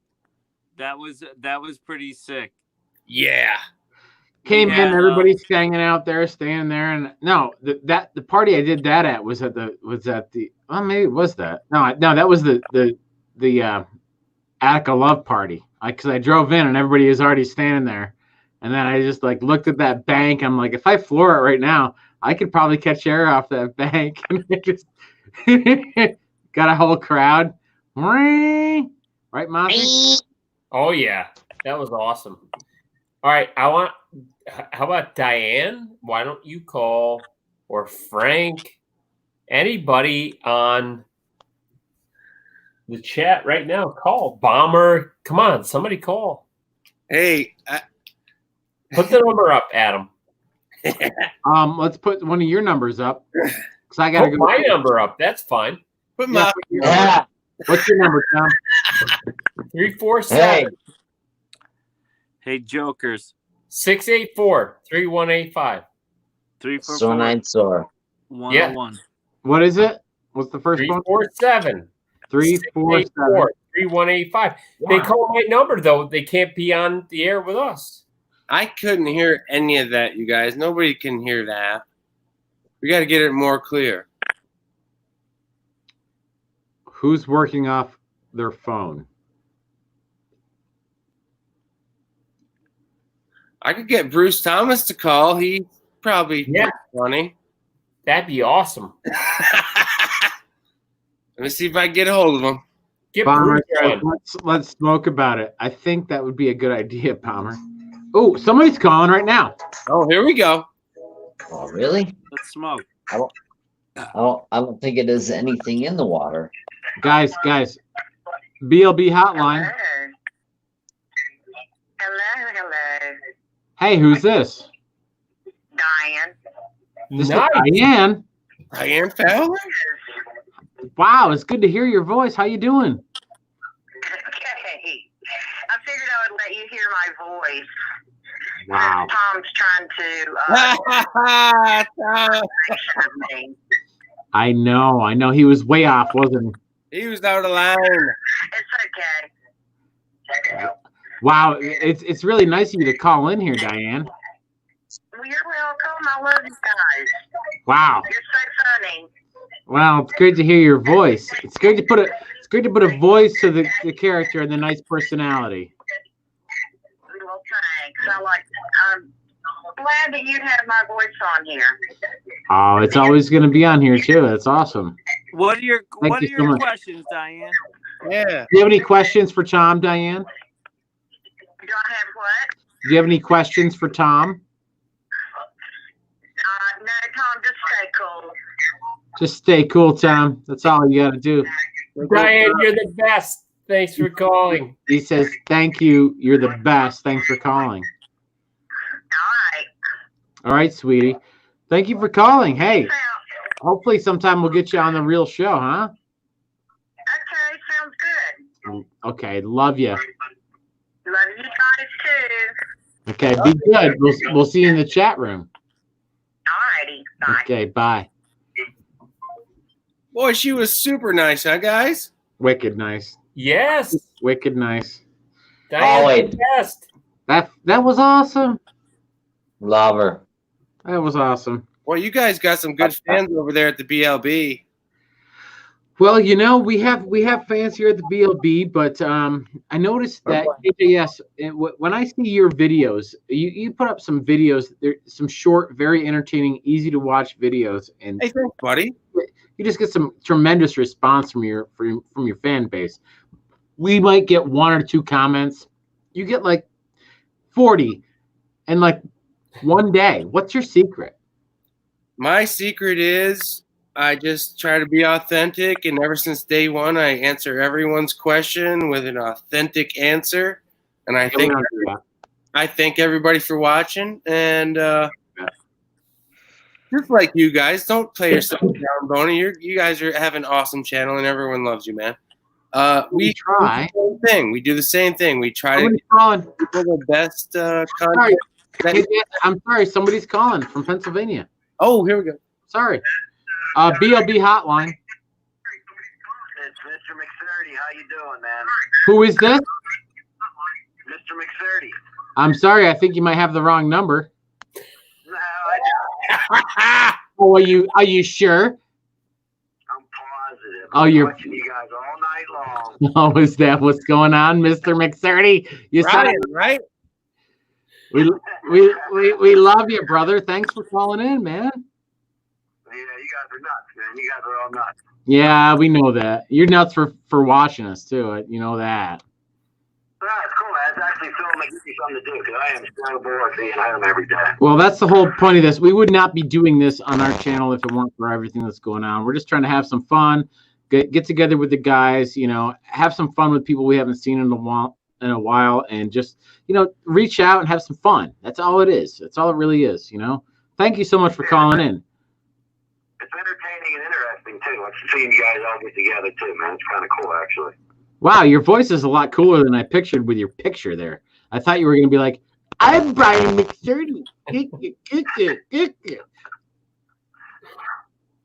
That was pretty sick. Yeah. Came Yeah, in, everybody's hanging out there, standing there, and no, the party I did that at was at the maybe it was that. No, that was the Attica Love party. Because I drove in and everybody was already standing there, and then I just like looked at that bank. I'm like, if I floor it right now, I could probably catch air off that bank. And it just got a whole crowd. Right, Mossy? Oh yeah, that was awesome. All right, how about Diane? Why don't you call, or Frank, anybody on the chat right now? Call Bomber. Come on, somebody call. Hey, put the number up, Adam. Let's put one of your numbers up. Cause I gotta put go. My number up. That's fine. Put my What's your number, Tom? 347. Hey, Jokers. 684-3185. 344 101. What is it? What's the first one? 347. 3185. They call my number though. They can't be on the air with us. I couldn't hear any of that, you guys. Nobody can hear that. We got to get it more clear. Who's working off their phone? I could get Bruce Thomas to call. He's probably funny. That'd be awesome. Let me see if I can get a hold of him. Get Palmer, Bruce on. let's smoke about it. I think that would be a good idea, Palmer. Oh, somebody's calling right now. Oh, here we go. Oh, really? Let's smoke. I don't think it is anything in the water. Guys, BLB hotline. Hello. Hey, who's this? Diane. This Nice. is Diane. Diane Fowler? Wow, it's good to hear your voice. How you doing? Okay. I figured I would let you hear my voice. Wow. Tom's trying to I know. He was way off, wasn't he? He was out of line. It's okay. Wow, it's really nice of you to call in here, Diane. Well, you're welcome. I love you guys. Wow. You're so funny. Well, it's great to hear your voice. It's great to put a voice to the character and the nice personality. Well, thanks. I'm glad that you'd have my voice on here. Oh, it's always going to be on here too. That's awesome. What are your Thank you so much. questions, Diane? Yeah. Do you have any questions for Tom, Diane? Do I have what? Do you have any questions for Tom? No, Tom, just stay cool. Just stay cool, Tom. That's all you got to do. Diane, you're the best. Thanks for calling. He says, "Thank you. You're the best. Thanks for calling." All right. All right, sweetie. Thank you for calling. Hey, hopefully sometime we'll get you on the real show, huh? Okay, sounds good. Okay, love you. Love you guys too. Okay, be good. We'll see you in the chat room. All righty. Bye. Okay, bye. Boy, she was super nice, huh, guys? Wicked nice. Yes. Wicked nice. Diane's the best. That was awesome. Love her. That was awesome. Well, you guys got some good fans over there at the BLB. Well, you know, we have fans here at the BLB, but I noticed that JJS, when I see your videos, you put up some videos, some short, very entertaining, easy to watch videos, and Hey, thanks, buddy. you just get some tremendous response from your fan base. We might get 1 or 2 comments. You get like 40 in like one day. What's your secret? My secret is I just try to be authentic, and ever since day one, I answer everyone's question with an authentic answer. And I thank everybody for watching. And just like you guys, don't play yourself down, Boney. You guys have an awesome channel, and everyone loves you, man. We try. We do the same thing. We try to get the best content. I'm sorry, somebody's calling from Pennsylvania. Oh, here we go. Sorry. BLB hotline. It's Mr. McSurdy. How you doing, man? Who is this? Mr. McSurdy. I'm sorry, I think you might have the wrong number. Oh, are you sure? I'm positive. Oh, you're watching you guys all night long. Oh, is that what's going on, Mr. McSurdy? You Ryan, sound right? We love you, brother. Thanks for calling in, man. Yeah, you guys are nuts, man. You guys are all nuts. Yeah, we know that. You're nuts for watching us too. You know that. No, it's cool. It's actually feeling like it's something to do because I am so bored being home every day. Well, that's the whole point of this. We would not be doing this on our channel if it weren't for everything that's going on. We're just trying to have some fun, get together with the guys, have some fun with people we haven't seen in a while, and just, reach out and have some fun. That's all it is. That's all it really is, Thank you so much for calling in. It's entertaining and interesting, too. I'm seeing you guys all get together, too, man. It's kind of cool, actually. Wow, your voice is a lot cooler than I pictured with your picture there. I thought you were going to be like, I'm Brian McSturdy. No,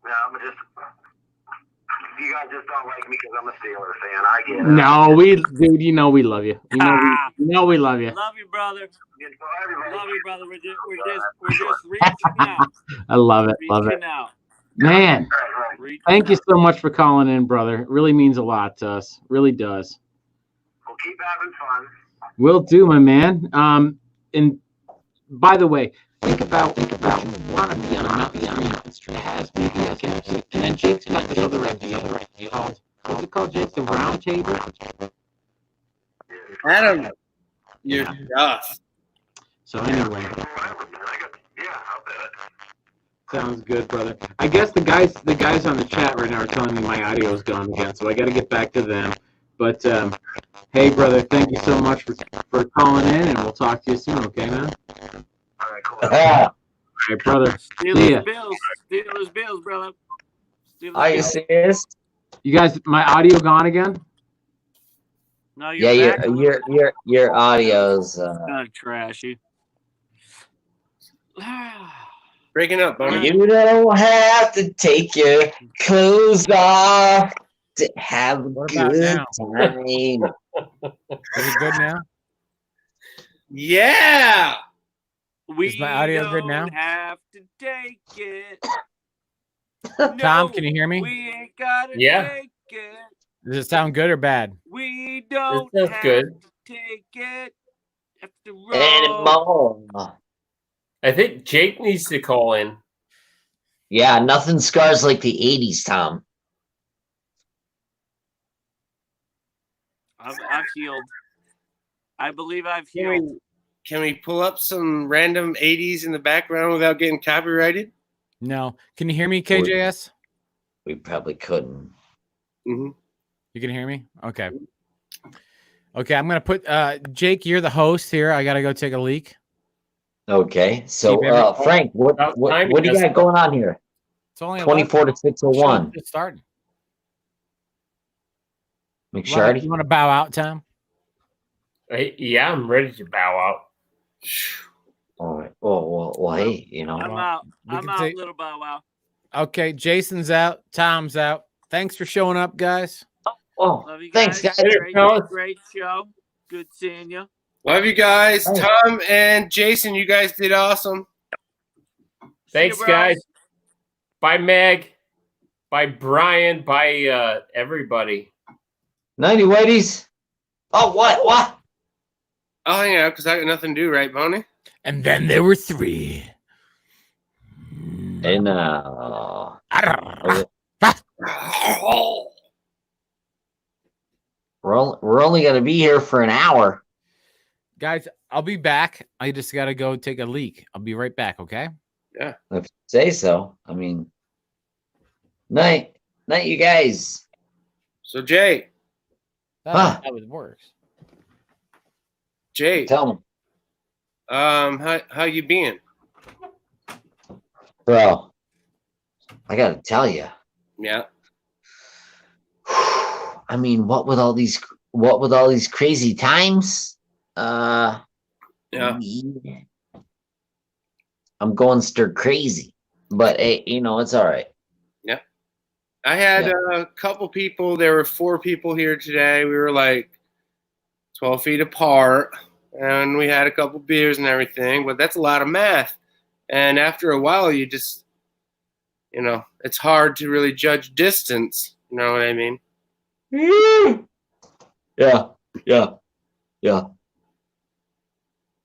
I'm just... You guys just don't like me because I'm a Steelers fan. I get it. No, we love you. We love you. Love you, brother. Love you, brother. We're just reaching out. I love it. Love it. Out. Man, thank you so much for calling in, brother. It really means a lot to us. Really does. We'll keep having fun. Will do, my man. And by the way, think about want to be on a stream has and then Jake's got the other idea called, what's it called, Jake? The round table? Adam, you're tough. So anyway. Sounds good, brother. I guess the guys on the chat right now are telling me my audio is gone again, so I got to get back to them. But hey, brother, thank you so much for calling in, and we'll talk to you soon, okay, man? All right, cool. All right, brother. Steelers Bills, brother. Are you serious? You guys, my audio gone again? No, yeah, your audio's kind of trashy. Breaking up, buddy. You don't have to take your clothes off to have a good time. Is it good now? Yeah. We Is my audio good now? don't have to take it. Tom, No, can you hear me? we ain't gotta Yeah. take it. Does it sound good or bad? We don't sounds have good. to take it. After all, Anymore. I think Jake needs to call in. Yeah, nothing scars like the 80s, Tom. I've healed. I believe I've Can healed. can we pull up some random 80s in the background without getting copyrighted? No. Can you hear me, KJS? We probably couldn't. Mm-hmm. You can hear me? Okay. Okay, I'm gonna put Jake, you're the host here. I gotta go take a leak. Okay, Keep so every- Frank, what do you got going on here? It's only 24 to 6:01. Just starting. McShardy? You want to bow out, Tom? Yeah, I'm ready to bow out. All right. Well, hey, you know. I'm out. I'm out, little bow wow. Okay, Jason's out. Tom's out. Thanks for showing up, guys. Oh, Love you thanks, guys. Great show. Good seeing you. Love you guys. Thanks. Tom and Jason, you guys did awesome. Thanks, See you, bros. guys. Bye, Meg. Bye, Brian. Bye, everybody. 90 whiteys. Oh, what? I'll hang out because I got nothing to do, right, Boney? And then there were three. And we're only gonna be here for an hour. Guys, I'll be back. I just gotta go take a leak. I'll be right back, okay? Yeah. If you say so. I mean, night, you guys. So, Jay. That was worse. Jay. Tell me. How you been? Bro, I gotta tell you. Yeah. I mean, what with all these crazy times? Yeah. I'm going stir crazy, but hey, you know it's all right. Yeah. I had a couple people. There were 4 people here today. We were like 12 feet apart, and we had a couple beers and everything. But that's a lot of math. And after a while, you just, it's hard to really judge distance. You know what I mean? Yeah.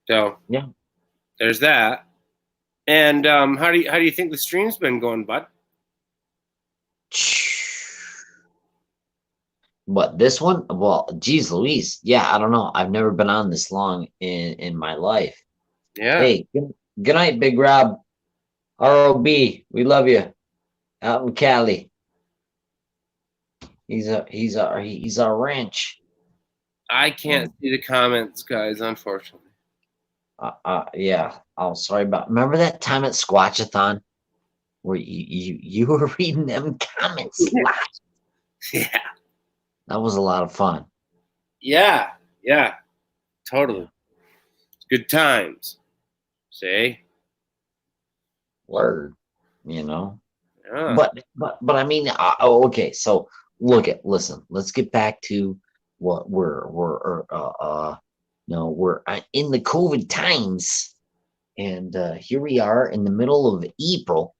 So yeah, there's that. And how do you think the stream's been going, bud? But this one, well, geez, Louise, yeah, I don't know. I've never been on this long in my life. Yeah. Hey, good night, Big Rob. ROB, we love you. Out in Cali. He's our ranch. I can't see the comments, guys, unfortunately. Yeah. Oh, sorry about. Remember that time at Squatchathon where you were reading them comments live? Yeah. That was a lot of fun. Yeah. Totally. Good times. See? Word. Yeah. Yeah. But I mean, okay. So listen. Let's get back to what we're in the COVID times, and here we are in the middle of April.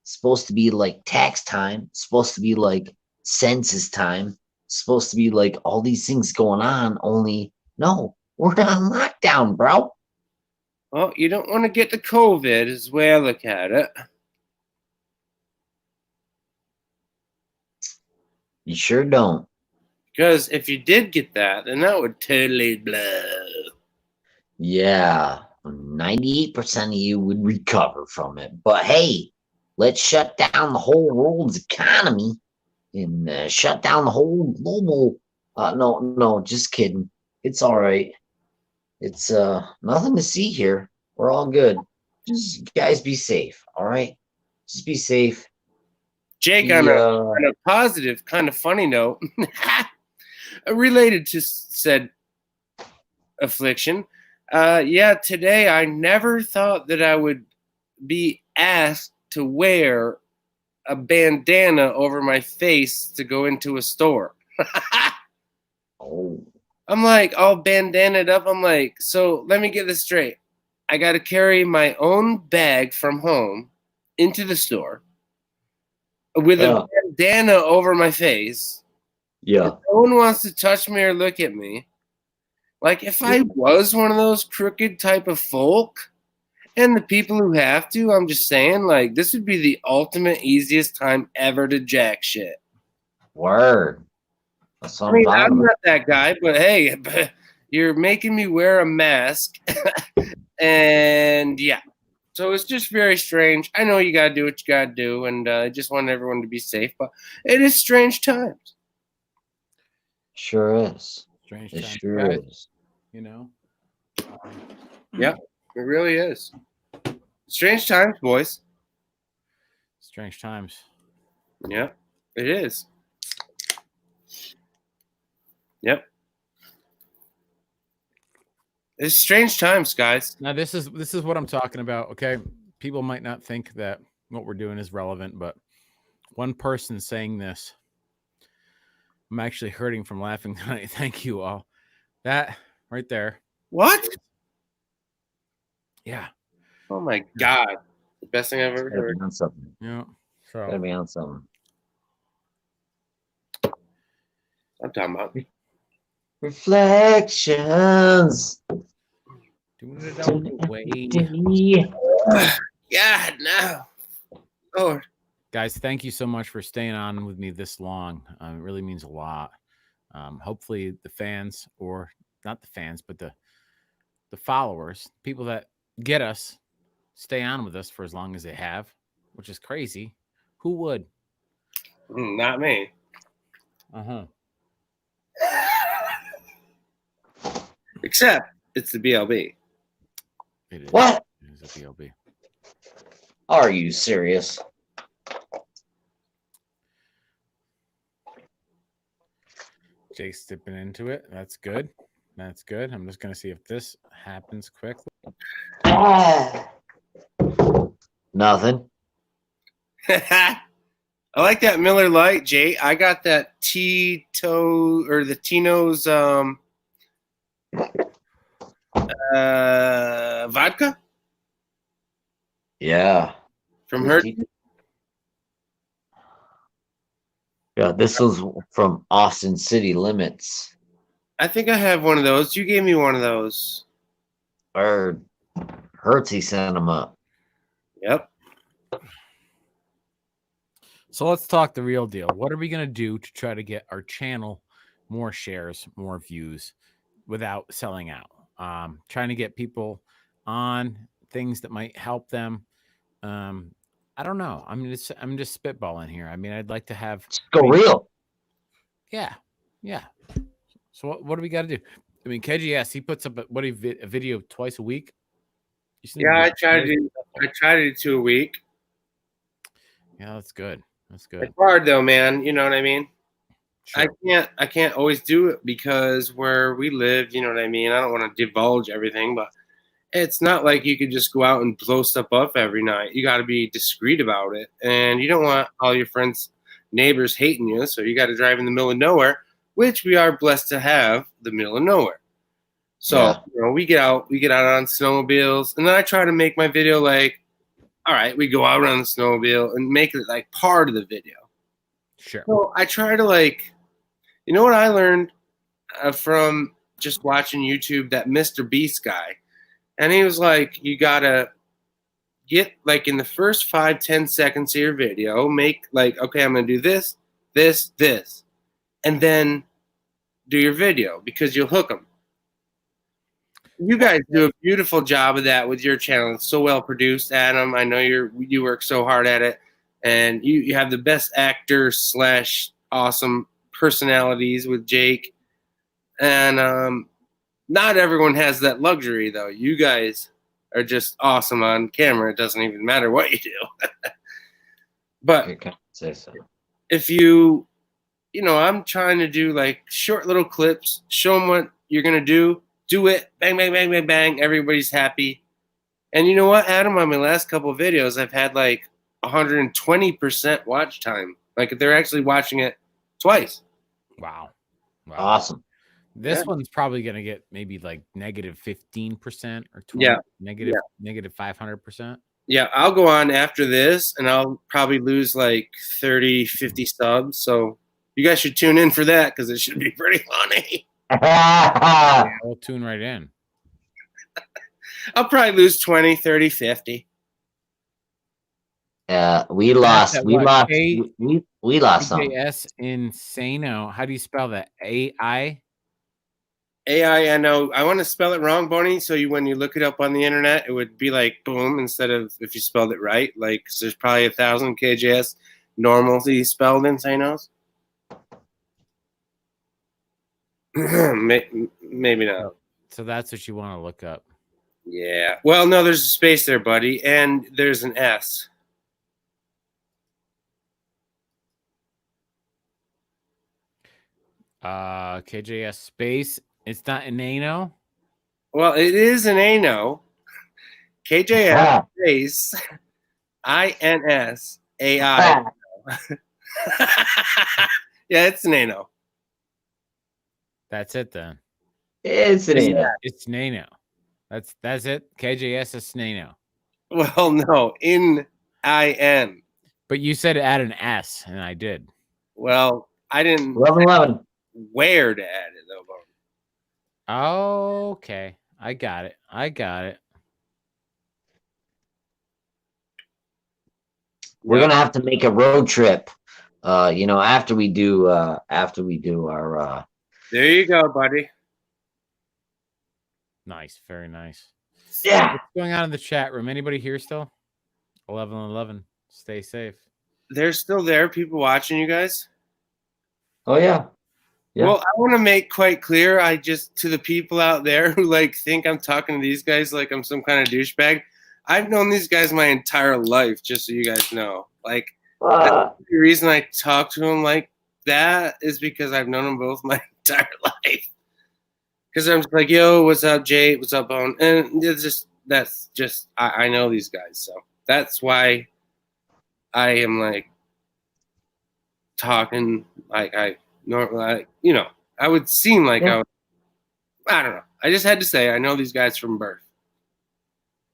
Supposed to be like tax time. Supposed to be like census time. Supposed to be like all these things going on. Only no, we're on lockdown, bro. Well, you don't want to get the COVID is the way I look at it. You sure don't. Because if you did get that, then that would totally blow. Yeah, 98% of you would recover from it. But hey, let's shut down the whole world's economy and shut down the whole global. No, just kidding. It's all right. It's nothing to see here. We're all good. Just guys, be safe. All right, just be safe. Jake, on a positive, kind of funny note, related to said affliction. Today I never thought that I would be asked to wear a bandana over my face to go into a store. Oh. I'm like all bandanaed up. I'm like, so let me get this straight. I got to carry my own bag from home into the store with a bandana over my face. Yeah. No one wants to touch me or look at me. Like, if I was one of those crooked type of folk, and the people who have to, I'm just saying, like, this would be the ultimate easiest time ever to jack shit. Word. That's I mean, something. I'm not that guy, but hey, you're making me wear a mask. And yeah, so it's just very strange. I know you got to do what you got to do, and I just want everyone to be safe, but it is strange times. Sure is. Strange It times, sure guys, is. you know. Yeah, it really is. Strange times, boys. Strange times. Yeah, it is. Yep. It's strange times, guys. Now this is what I'm talking about. Okay, people might not think that what we're doing is relevant, but one person saying this, I'm actually hurting from laughing tonight. Thank you all. That right there. What? Yeah. Oh my God. The best thing I've ever Gotta heard. be on something. Yeah. Gotta So be on something. I'm talking about. Reflections. doing it all the way. God, no. Lord. Guys, thank you so much for staying on with me this long. It really means a lot. Hopefully the fans, or not the fans, but the followers, people that get us, stay on with us for as long as they have, which is crazy. Who would? Not me. Uh-huh. Except it's the BLB. It is. What? It is a BLB. Are you serious? Jake's dipping into it. That's good. That's good. I'm just going to see if this happens quickly. Nothing. I like that Miller Lite, Jay. I got that Tito or the Tino's vodka Yeah. from her. Yeah, this was from Austin City Limits. I think I have one of those. You gave me one of those. Or Hertzy sent them up. Yep. So let's talk the real deal. What are we going to do to try to get our channel more shares, more views without selling out? Trying to get people on things that might help them. I don't know. I'm just spitballing here. I mean, I'd like to have go real. Yeah. Yeah. So what do we got to do? I mean, KG, yes, he puts up a video twice a week. Yeah, I try to do 2 a week. Yeah, that's good. That's good. It's hard though, man. You know what I mean? Sure. I can't always do it because where we live, you know what I mean? I don't want to divulge everything, but it's not like you could just go out and blow stuff up every night. You got to be discreet about it. And you don't want all your friends, neighbors hating you. So you got to drive in the middle of nowhere, which we are blessed to have the middle of nowhere. So, Yeah. you know, we get out on snowmobiles, and then I try to make my video like, all right, we go out on the snowmobile and make it like part of the video. Sure. So I try to like, you know what I learned from just watching YouTube, that Mr. Beast guy. And he was like, you got to get like in the first 5-10 seconds of your video, make like, okay, I'm going to do this, this, this, and then do your video because you'll hook them. You guys do a beautiful job of that with your channel. It's so well produced, Adam. I know you work so hard at it, and you have the best actor / awesome personalities with Jake. And not everyone has that luxury, though. You guys are just awesome on camera. It doesn't even matter what you do. But You can't say so. if you know, I'm trying to do like short little clips, show them what you're going to do it, bang, bang, bang, bang, bang. Everybody's happy. And you know what, Adam, on my last couple of videos, I've had like 120% watch time. Like they're actually watching it twice. Wow. Awesome. This Yeah. one's probably gonna get maybe like negative 15% or 20, Yeah. negative 500%. Yeah, I'll go on after this, and I'll probably lose like 30, 50 subs. So you guys should tune in for that because it should be pretty funny. We'll tune right in. I'll probably lose 20, 30, 50. We lost. at We what, lost. K- We lost some. KJS Insano. How do you spell that? AI? AI, I know. I want to spell it wrong, Bonnie. So when you look it up on the internet, it would be like boom instead of if you spelled it right. Like, 'cause there's probably 1,000 KJS normally spelled Insanos. Maybe not. So that's what you want to look up. Yeah. Well, no, there's a space there, buddy, and there's an S. KJS space. It's not Inano. Well, it is an ANO. KJS space INS AI. Yeah, it's an ANO. That's it then. It's an ANO. It's Nano. That's it. KJS is Nano. Well, no, in IN. But you said add an S, and I did. Well, I didn't 11. where to add it though, Bone. Okay, I got it. We're gonna have to make a road trip. After we do our. There you go, buddy. Nice, very nice. Yeah. What's going on in the chat room? Anybody here still? 11:11. Stay safe. They're still there, people watching you guys. Oh yeah. Yeah. Well, I want to make quite clear, to the people out there who think I'm talking to these guys like I'm some kind of douchebag. I've known these guys my entire life, just so you guys know. That's the reason I talk to them like that is because I've known them both my entire life. Because I'm just like, yo, what's up, Jay? What's up, Bone? And I know these guys, so that's why I am talking like I normally, I would seem like I don't know. I just had to say I know these guys from birth.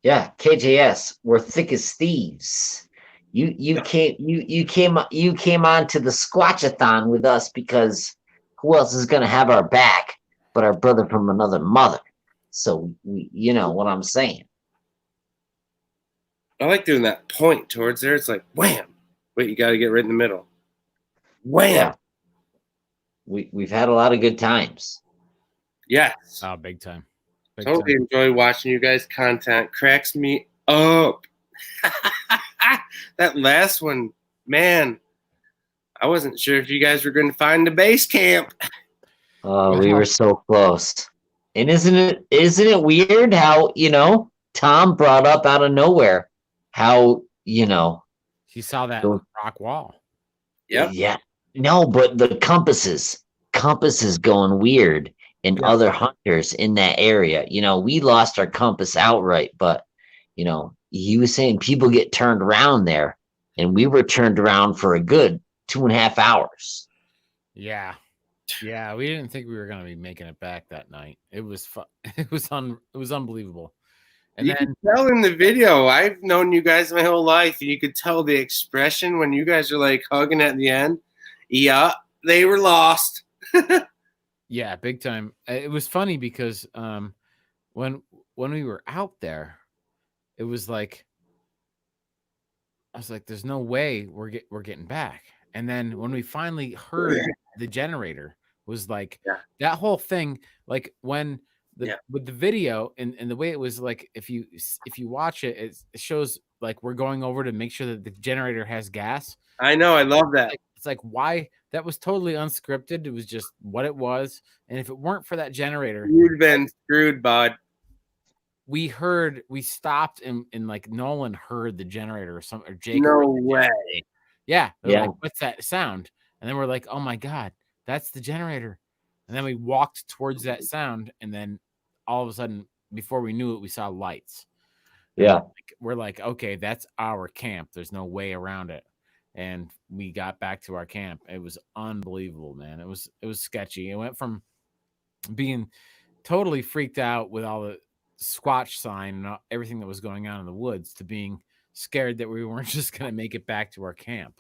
Yeah, KJS, we're thick as thieves. You came on to the Squatchathon with us because who else is gonna have our back but our brother from another mother? So you know what I'm saying. I like doing that point towards there. It's like wham. Wait, you got to get right in the middle. Wham. Yeah. We've had a lot of good times. Yes. Oh, big time. Totally enjoy watching you guys' content. Cracks me up. That last one, man, I wasn't sure if you guys were going to find the base camp. We were so close. And isn't it weird how, Tom brought up out of nowhere how, he saw that rock wall. Yep. Yeah. No, but the compasses going weird and other hunters in that area. We lost our compass outright, but he was saying people get turned around there, and we were turned around for a good 2.5 hours. Yeah. Yeah, we didn't think we were gonna be making it back that night. It was fun. It was unbelievable. And you can tell in the video, I've known you guys my whole life, and you could tell the expression when you guys are hugging at the end. Yeah, they were lost. Yeah, big time. It was funny because when we were out there, it was like I was like, "There's no way we're getting back." And then when we finally heard the generator, was that whole thing, when with the video and the way it was if you watch it, it shows we're going over to make sure that the generator has gas. I know, I love that. It's why that was totally unscripted. It was just what it was. And if it weren't for that generator, you'd been screwed, bud. We stopped and Nolan heard the generator or Jake. No way. Yeah. What's that sound? And then we're like, oh my God, that's the generator. And then we walked towards that sound. And then all of a sudden, before we knew it, we saw lights. Yeah. We're like, okay, that's our camp. There's no way around it. And we got back to our camp. It was unbelievable, man. It was sketchy. It went from being totally freaked out with all the Squatch sign and everything that was going on in the woods to being scared that we weren't just going to make it back to our camp.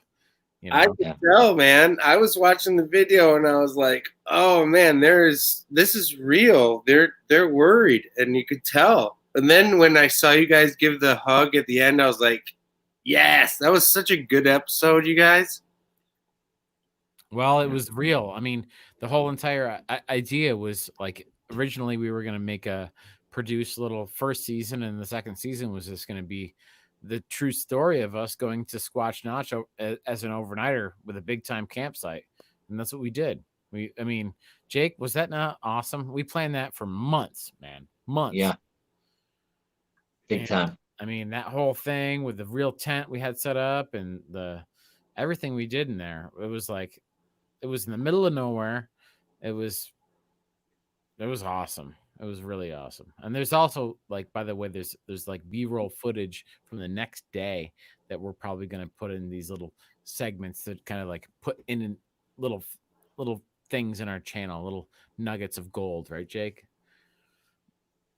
You know? I could tell, man. I was watching the video and I was like, "Oh man, this is real. They're worried," and you could tell. And then when I saw you guys give the hug at the end, I was like, "Yes, that was such a good episode, you guys." Well, it was real. I mean, the whole entire idea was like originally we were going to produce a little first season, and the second season was just going to be the true story of us going to Squatch Notch as an overnighter with a big time campsite. And that's what we did. I mean, Jake, was that not awesome? We planned that for months, man. Months. Yeah. Big time. I mean, that whole thing with the real tent we had set up and everything we did in there, it was in the middle of nowhere. It was awesome. It was really awesome. And there's also, like, by the way, there's like B-roll footage from the next day that we're probably going to put in these little segments that kind of like put in little things in our channel, little nuggets of gold, right, Jake?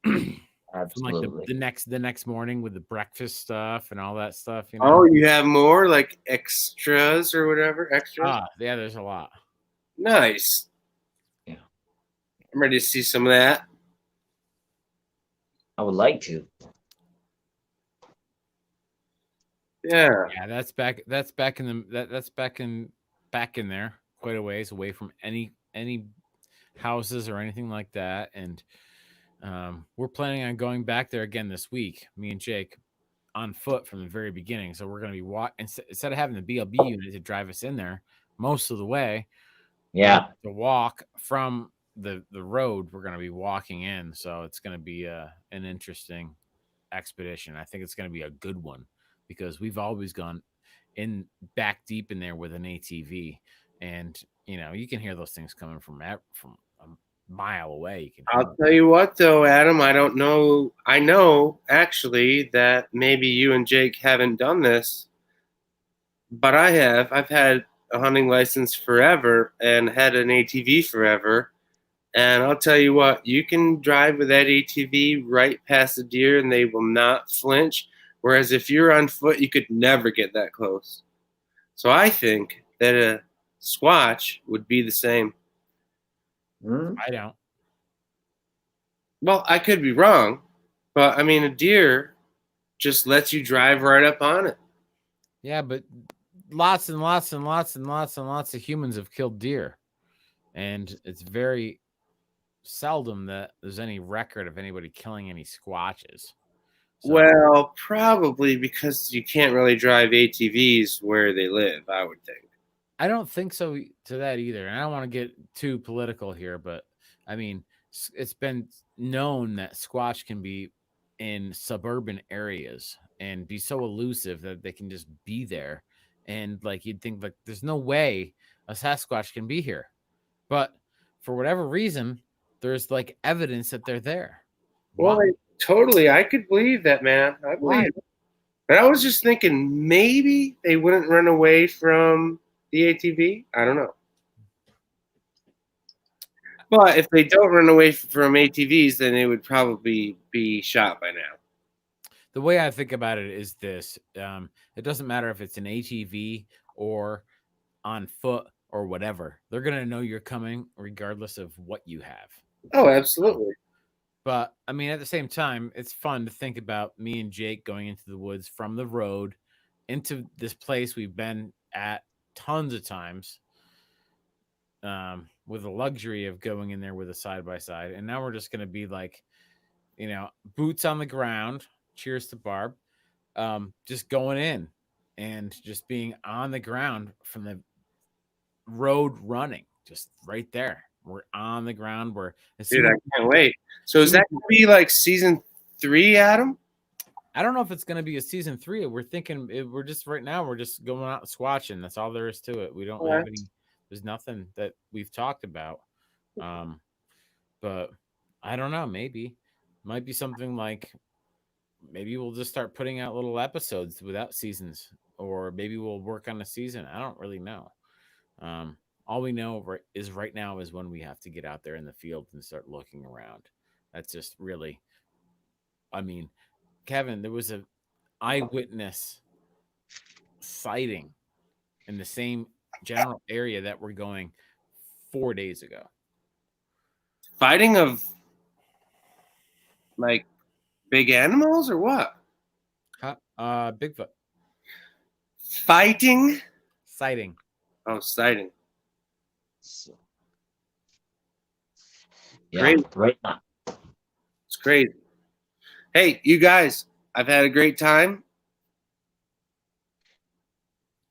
Absolutely. From like the next morning with the breakfast stuff and all that stuff. You know? Oh, you have more like extras or whatever? Extras? Yeah, there's a lot. Nice. Yeah. I'm ready to see some of that. I would like to. Yeah. Yeah, that's back in there quite a ways away from any houses or anything like that. And we're planning on going back there again this week, me and Jake, on foot from the very beginning. So we're going to be instead of having the BLB unit to drive us in there most of the way. Yeah. To walk from the road, we're going to be walking in. So it's going to be an interesting expedition. I think it's going to be a good one because we've always gone in back deep in there with an ATV, and you can hear those things coming from a mile away. I'll tell you what, though, Adam, I don't know. I know actually that maybe you and Jake haven't done this, but I have. I've had a hunting license forever and had an ATV forever. And I'll tell you what, you can drive with that ATV right past the deer and they will not flinch. Whereas if you're on foot, you could never get that close. So I think that a Squatch would be the same. I don't. Well, I could be wrong, but I mean, a deer just lets you drive right up on it. Yeah, but lots and lots and lots and lots and lots of humans have killed deer. And it's very seldom that there's any record of anybody killing any Squatches. So, well, probably because you can't really drive ATVs where they live, I would think. I don't think so to that either. And I don't want to get too political here, but I mean, it's been known that Squatch can be in suburban areas and be so elusive that they can just be there. And like, you'd think like there's no way a Sasquatch can be here, but for whatever reason, there's like evidence that they're there. Well, totally. I could believe that, man. I believe it. But I was just thinking maybe they wouldn't run away from the ATV. I don't know. But if they don't run away from ATVs, then they would probably be shot by now. The way I think about it is this. It doesn't matter if it's an ATV or on foot or whatever. They're going to know you're coming regardless of what you have. Oh, absolutely. But, I mean, at the same time, it's fun to think about me and Jake going into the woods from the road into this place we've been at tons of times with the luxury of going in there with a side-by-side. And now we're just going to be like, boots on the ground. Cheers to Barb. Just going in and just being on the ground from the road running, just right there. We're on the ground. Dude, I can't wait. So is that going to be like season 3, Adam? I don't know if it's going to be a season 3. We're thinking we're just right now. We're just going out squatching. That's all there is to it. We don't have any. There's nothing that we've talked about. But I don't know. Maybe might be something like maybe we'll just start putting out little episodes without seasons, or maybe we'll work on a season. I don't really know. All we know is right now is when we have to get out there in the field and start looking around. That's just really, I mean, Kevin, there was a eyewitness sighting in the same general area that we're going 4 days ago. Fighting of like big animals or what? Bigfoot Fighting? sighting. Oh, sighting. So, Crazy. right now. It's crazy. Hey, you guys, I've had a great time.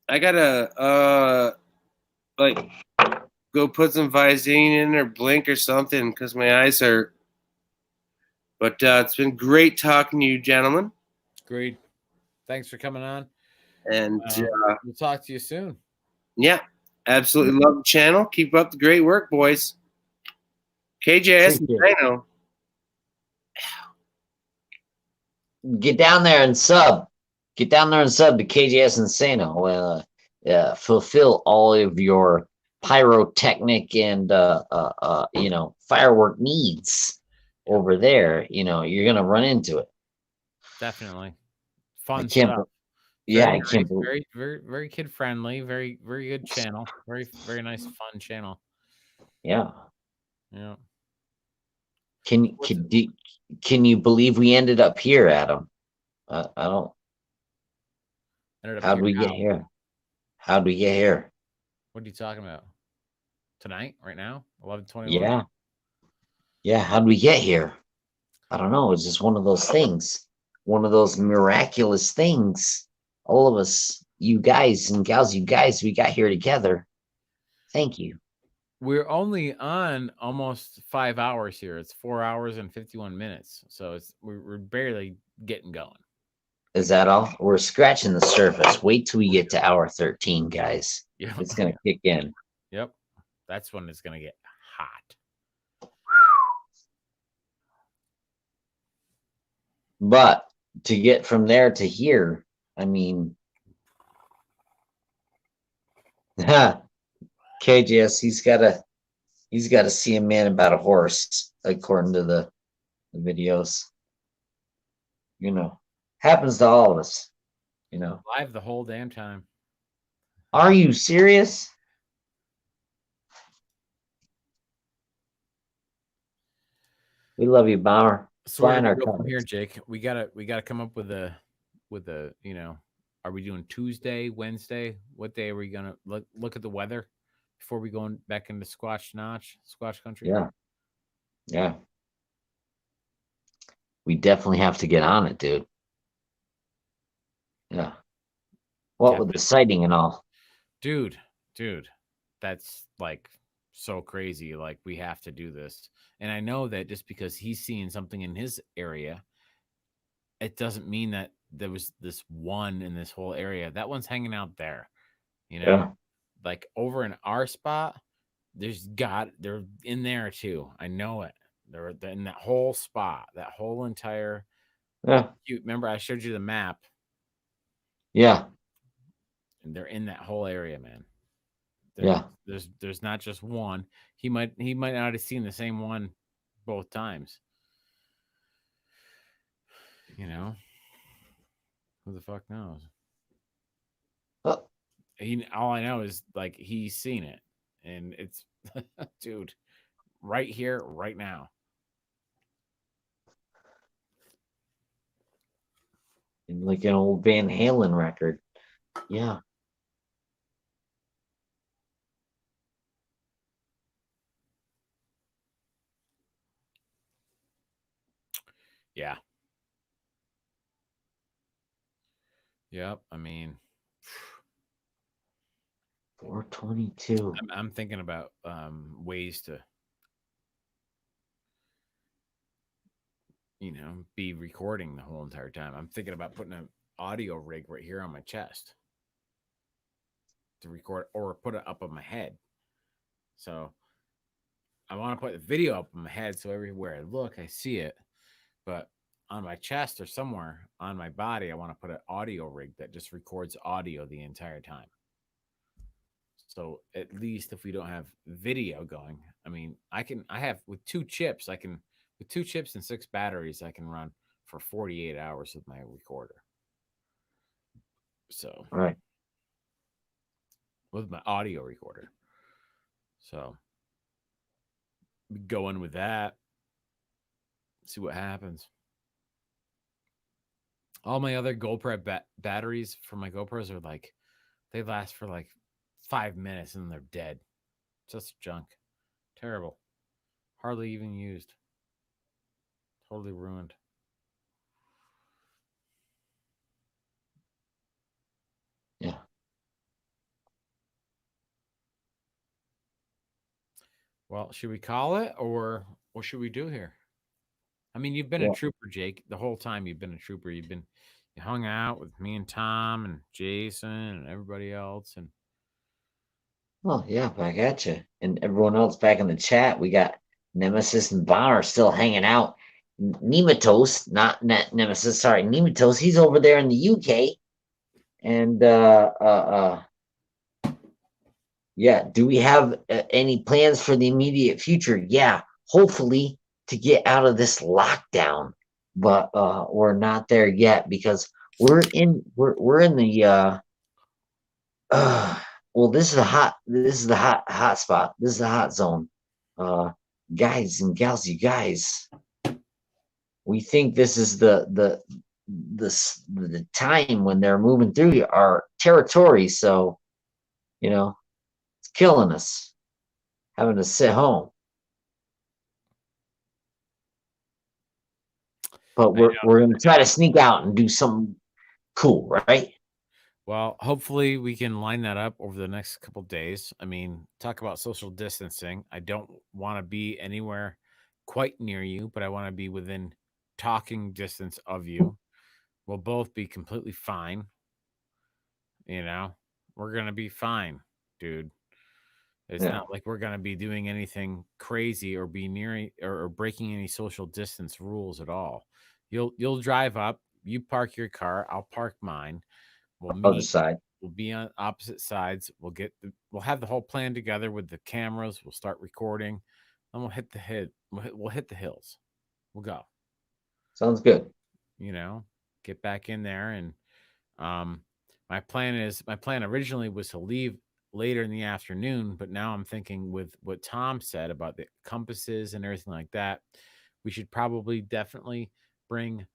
I gotta like go put some Visine in or blink or something because my eyes hurt. But it's been great talking to you, gentlemen. Agreed. Thanks for coming on. And We'll talk to you soon. yeah, absolutely love the channel. Keep up the great work, boys. KJS and Dino. Get down there and sub. Get down there and sub to KJS Insano. Fulfill all of your pyrotechnic and firework needs over there. You're gonna run into it. Definitely. Fun can't stuff. Yeah, Very I can't nice, believe. very, very, very kid friendly. Very, very good channel. Very, very nice, fun channel. Yeah. Yeah. Can you believe we ended up here, Adam? I don't. Ended up How'd here we get now. here? How'd we get here? What are you talking about? Tonight, right now, 11:21. Yeah. Yeah. How'd we get here? I don't know. It's just one of those things. One of those miraculous things. All of us, you guys and gals, we got here together. Thank you. We're only on almost 5 hours here. It's 4 hours and 51 minutes. So we're barely getting going. Is that all? We're scratching the surface. Wait till we get to hour 13, guys. Yeah. It's gonna kick in. Yep. That's when it's gonna get hot. But to get from there to here, I mean, KJS, he's got to see a man about a horse, according to the videos. Happens to all of us. Live the whole damn time. Are you serious? We love you, Bomber. So we're Flying gonna our go from colors. here, Jake. We gotta come up with a are we doing Tuesday, Wednesday? What day are we gonna look at the weather before we go back into Squash country? Yeah. Yeah. We definitely have to get on it, dude. Yeah. What with the sighting and all. Dude, that's like so crazy. Like, we have to do this. And I know that just because he's seeing something in his area, it doesn't mean that there was this one in this whole area. That one's hanging out there, Yeah. like over in our spot. They're in there too. I know it. They're in that whole spot, that whole entire. Yeah. You remember I showed you the map? Yeah. And they're in that whole area, man. There's not just one. He might not have seen the same one both times. Who the fuck knows? All I know is like he's seen it, and it's dude, right here, right now. Like an old Van Halen record. Yeah. Yeah. Yep. I mean, 422. I'm thinking about ways to, be recording the whole entire time. I'm thinking about putting an audio rig right here on my chest to record, or put it up on my head. So I want to put the video up on my head, so everywhere I look, I see it. But on my chest or somewhere on my body, I want to put an audio rig that just records audio the entire time. So at least if we don't have video going, I mean, I have with 2 chips and 6 batteries, I can run for 48 hours with my recorder. So Right. with my audio recorder. So we go in with that, see what happens. All my other GoPro batteries for my GoPros are like, they last for like 5 minutes and then they're dead. Just junk. Terrible. Hardly even used. Totally ruined. Yeah. Well, should we call it or what should we do here? I mean, you've been a Well, trooper, Jake. The whole time you've been a trooper. You hung out with me and Tom and Jason and everybody else. And well, yeah, back at you. And everyone else back in the chat, we got Nemesis and Bar still hanging out. Nematos, not Nemesis, sorry, Nematos, he's over there in the UK. And yeah, do we have any plans for the immediate future? Yeah, hopefully to get out of this lockdown, but we're not there yet because we're in the well, this is the hot spot. This is the hot zone. Guys and gals, you guys, we think this is the time when they're moving through our territory. So, it's killing us having to sit home. But we're gonna try to sneak out and do something cool, right? well, hopefully we can line that up over the next couple days. I mean, talk about social distancing. I don't want to be anywhere quite near you, but I want to be within talking distance of you. We'll both be completely fine. We're going to be fine, dude. It's Yeah. not like we're going to be doing anything crazy or be near or breaking any social distance rules at all. You'll drive up, you park your car, I'll park mine. We'll Other meet. side. We'll be on opposite sides. We'll have the whole plan together with the cameras. We'll start recording, and we'll hit the hit. We'll hit the hills. We'll go. Sounds good. Get back in there. And my plan originally was to leave later in the afternoon, but now I'm thinking with what Tom said about the compasses and everything like that, we should probably definitely bring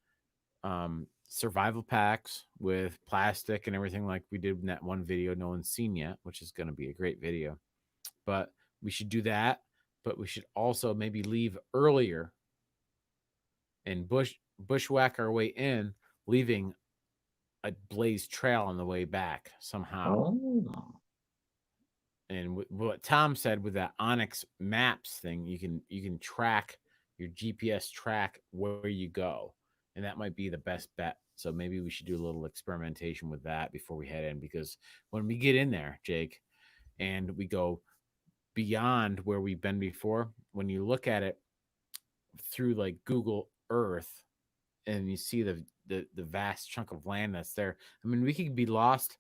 survival packs with plastic and everything like we did in that one video no one's seen yet, which is going to be a great video. But we should do that, but we should also maybe leave earlier and bushwhack our way in, leaving a blazed trail on the way back somehow. Oh. And what Tom said with that Onyx Maps thing, you can track your GPS track where you go, and that might be the best bet. So maybe we should do a little experimentation with that before we head in, because when we get in there, Jake, and we go beyond where we've been before, when you look at it through like Google Earth and you see the vast chunk of land that's there, I mean, we could be lost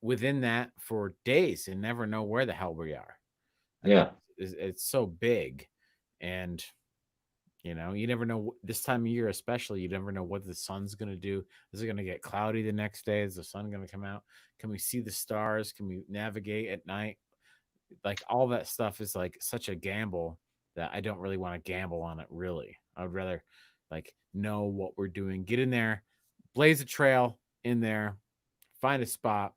within that for days and never know where the hell we are. Yeah. It's so big, and you never know this time of year, especially. You never know what the sun's going to do. Is it going to get cloudy the next day? Is the sun going to come out? Can we see the stars? Can we navigate at night? Like all that stuff is like such a gamble that I don't really want to gamble on it. Really, I would rather like know what we're doing. Get in there, blaze a trail in there, find a spot,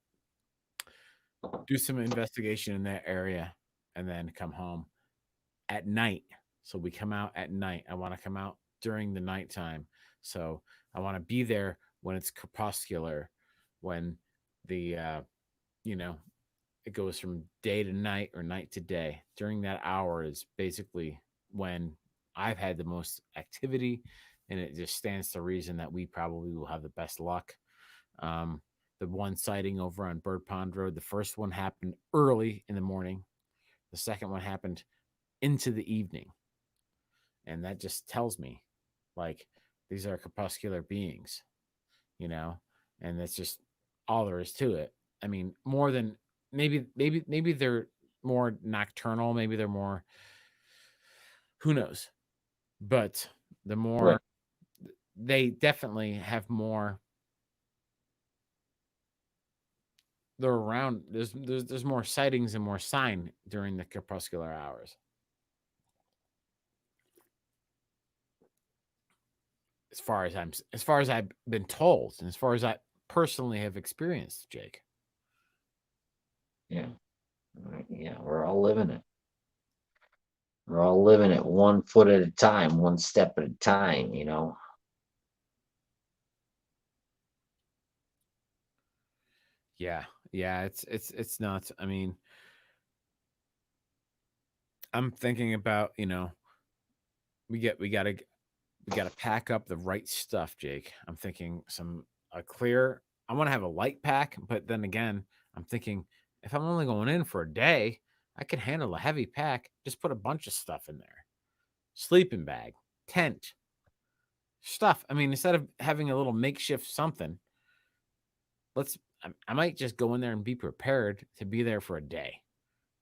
do some investigation in that area, and then come home at night. So we come out at night. I want to come out during the nighttime. So I want to be there when it's crepuscular, when the it goes from day to night or night to day. During that hour is basically when I've had the most activity, and it just stands to reason that we probably will have the best luck. The one sighting over on Bird Pond Road, the first one happened early in the morning. The second one happened into the evening. And that just tells me, like, these are crepuscular beings, and that's just all there is to it. I mean, more than maybe they're more nocturnal. Maybe they're more. Who knows? But the more they definitely have more. They're around. There's more sightings and more sign during the crepuscular hours. As far as I've been told, and as far as I personally have experienced, Jake. Yeah. Yeah, we're all living it. We're all living it 1 foot at a time, 1 step at a time, you know. Yeah, it's nuts. I mean, I'm thinking about, we gotta pack up the right stuff, Jake. I'm thinking a clear. I want to have a light pack, but then again, I'm thinking if I'm only going in for a day, I can handle a heavy pack. Just put a bunch of stuff in there. Sleeping bag, tent, stuff. I mean, instead of having a little makeshift something, I might just go in there and be prepared to be there for a day.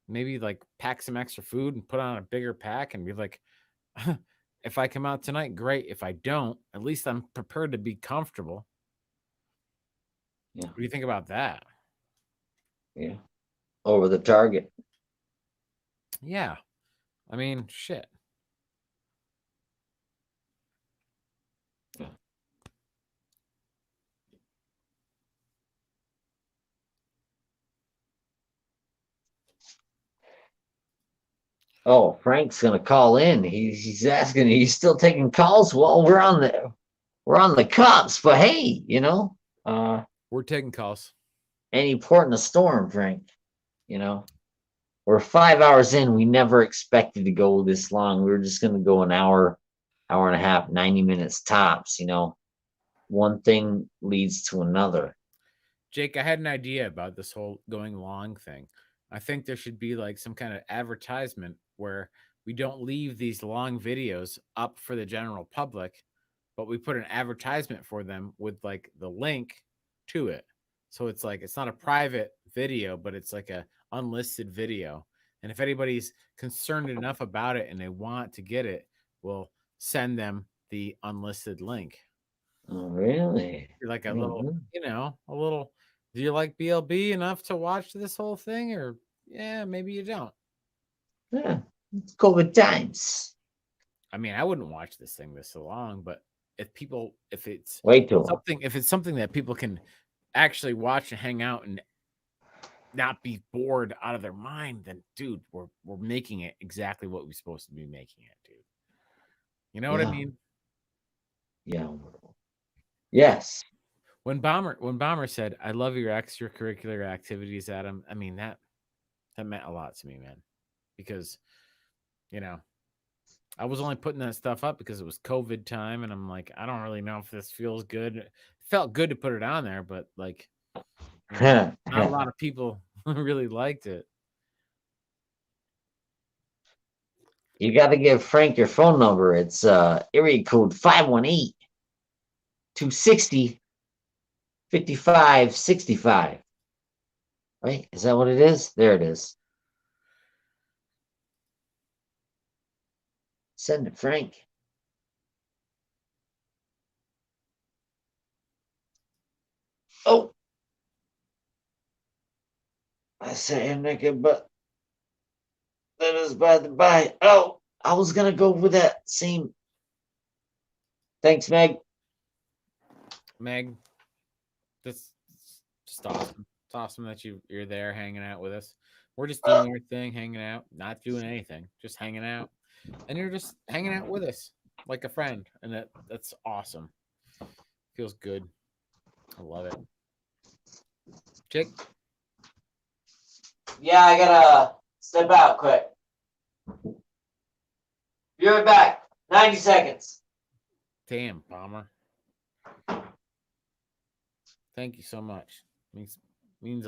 Maybe like pack some extra food and put on a bigger pack and be like, if I come out tonight, great. If I don't, at least I'm prepared to be comfortable. Yeah. What do you think about that? Yeah. Over the target. Yeah. I mean, shit. Yeah. Oh, Frank's gonna call in. He's asking, he's still taking calls. Well, we're on the cops, but hey, We're taking calls. any port in a storm, Frank. You know, we're 5 hours in. We never expected to go this long. We were just gonna go an hour, hour and a half, 90 minutes tops. One thing leads to another. Jake, I had an idea about this whole going long thing. I think there should be like some kind of advertisement where we don't leave these long videos up for the general public, but we put an advertisement for them with like the link to it. So it's like it's not a private video, but it's like a unlisted video. And if anybody's concerned enough about it and they want to get it, we'll send them the unlisted link. Oh, really? Like a little, a little. Do you like BLB enough to watch this whole thing, or yeah, maybe you don't? Yeah, it's COVID times. I mean, I wouldn't watch this thing this long, but if it's Wait till something, if it's something that people can actually watch and hang out and not be bored out of their mind, then dude, we're making it exactly what we're supposed to be making it, dude. You know what I mean? Yeah. Yes. When Bomber said, "I love your extracurricular activities, Adam," I mean that meant a lot to me, man, because I was only putting that stuff up because it was COVID time, and I'm like, I don't really know if this feels good. It felt good to put it on there, but like, not a lot of people really liked it. You got to give Frank your phone number. It's area code 518-260-5565. Right? Is that what it is? There it is. Send it, Frank. Oh. I say I'm naked, but that is by the by. Oh, I was gonna go with that same. Thanks, Meg. Meg, that's just awesome. It's awesome that you're there hanging out with us. We're just doing our thing, hanging out, not doing anything, just hanging out, and you're just hanging out with us like a friend, and that's awesome. Feels good. I love it. Jake? Yeah, I gotta step out quick. Be right back. 90 seconds. Damn, Bomber. Thank you so much. Means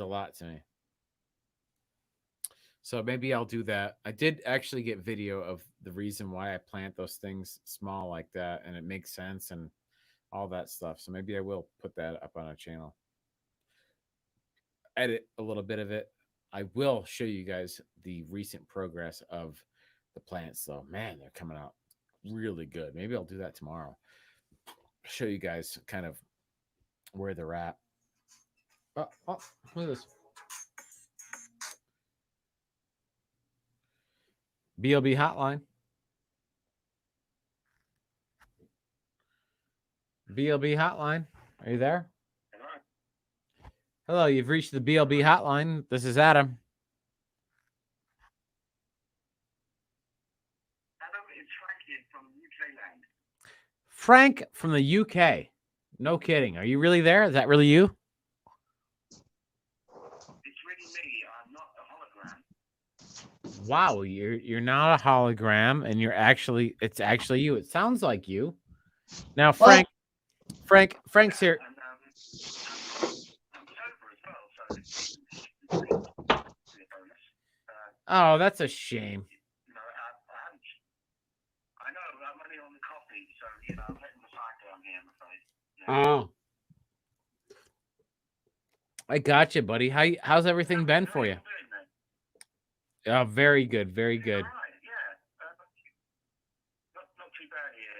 a lot to me. So maybe I'll do that. I did actually get video of the reason why I plant those things small like that, and it makes sense and all that stuff. So maybe I will put that up on our channel. Edit a little bit of it. I will show you guys the recent progress of the plants, though. Man, they're coming out really good. Maybe I'll do that tomorrow. Show you guys kind of where they're at. Oh, look at this. BLB hotline. BLB hotline. Are you there? Hello, you've reached the BLB hotline. This is Adam. Adam, it's Frank here from UK land. Frank from the UK. No kidding. Are you really there? Is that really you? It's really me. I'm not a hologram. Wow, you're not a hologram, and it's actually you. It sounds like you. Now, Frank's here. And I'm sober as well, so it's a bonus. Oh, that's a shame. You know, I know I'm only on the coffee, so you know, I'm letting the side down here, I'm afraid. Oh, I got you, buddy. How's everything been for you? Oh, very good, very good. Right, yeah. Not too bad here.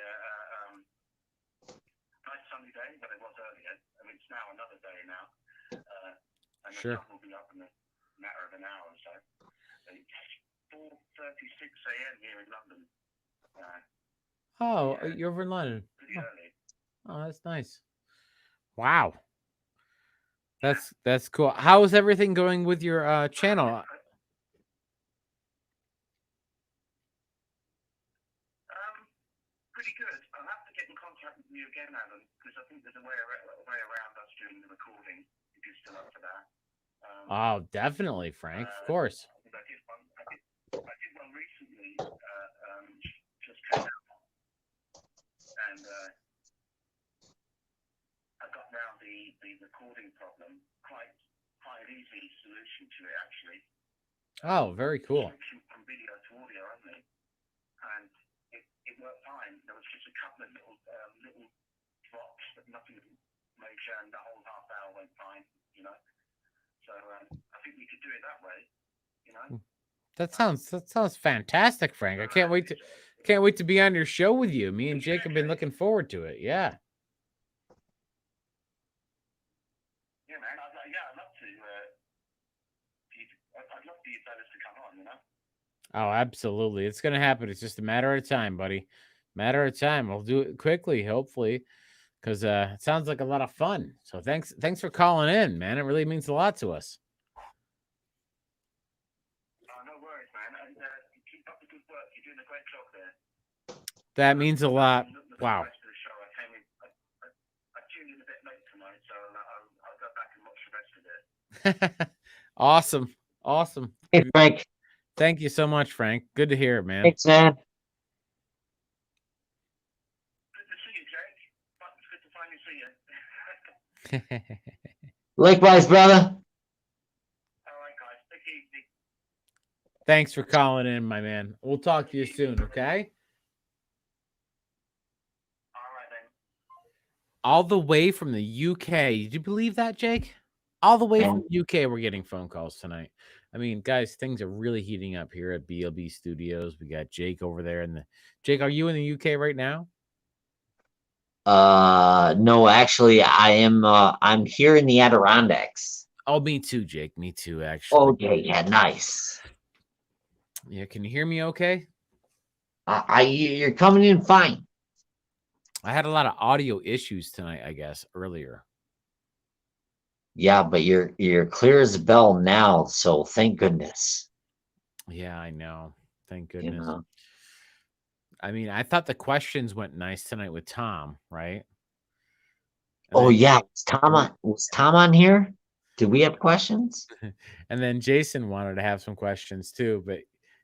Nice sunny day, but it was earlier. I mean, it's now another day now. And Sure. the sun will be up in a matter of an hour or so. It's 4:36 a.m. here in London. Oh, Yeah. you're over in London. Pretty early. Oh, that's nice. Wow. That's cool. How is everything going with your channel? Pretty good. I'll have to get in contact with you again, Alan, because I think there's a way around us doing the recording, if you're still up for that. Oh, definitely, Frank. Of course. I did one recently, just came out, and I got round the recording problem. Quite an easy solution to it, actually. Oh, very cool. Switching from video to audio only, and it worked fine. There was just a couple of little drops, but nothing major, and the whole half hour went fine, you know. So I think we could do it that way, you know. That sounds fantastic, Frank. I can't wait to be on your show with you. Me and Jake have been looking forward to it. Yeah. Yeah, man. I'd love to. I'd love for you fellas to come on, you know. Oh, absolutely. It's going to happen. It's just a matter of time, buddy. Matter of time. We'll do it quickly, hopefully, because it sounds like a lot of fun. So thanks for calling in, man. It really means a lot to us. No worries, man. And keep up the good work. You're doing a great job there. That means a lot. Wow. I tuned in a bit late tonight, so I'll go back and watch the rest of it. Awesome. Hey, Frank. Thank you so much, Frank. Good to hear it, man. Thanks, man. Good to see you, Jake. It's good to finally see you. Likewise, brother. All right, guys. Take it easy. Thanks for calling in, my man. We'll talk to you soon, okay? All right, then. All the way from the UK. Did you believe that, Jake? All the way from the UK, we're getting phone calls tonight. I mean, guys, things are really heating up here at BLB Studios. We got Jake over there. Jake, are you in the UK right now? No, actually, I am. I'm here in the Adirondacks. Oh, me too, Jake. Me too, actually. Okay, yeah, nice. Yeah, can you hear me okay? You're coming in fine. I had a lot of audio issues tonight, I guess, earlier. Yeah, but you're clear as a bell now, so thank goodness. Yeah, I know. Thank goodness. You know? I mean, I thought the questions went nice tonight with Tom, right? Oh yeah, was Tom on here? Did we have questions? And then Jason wanted to have some questions too, but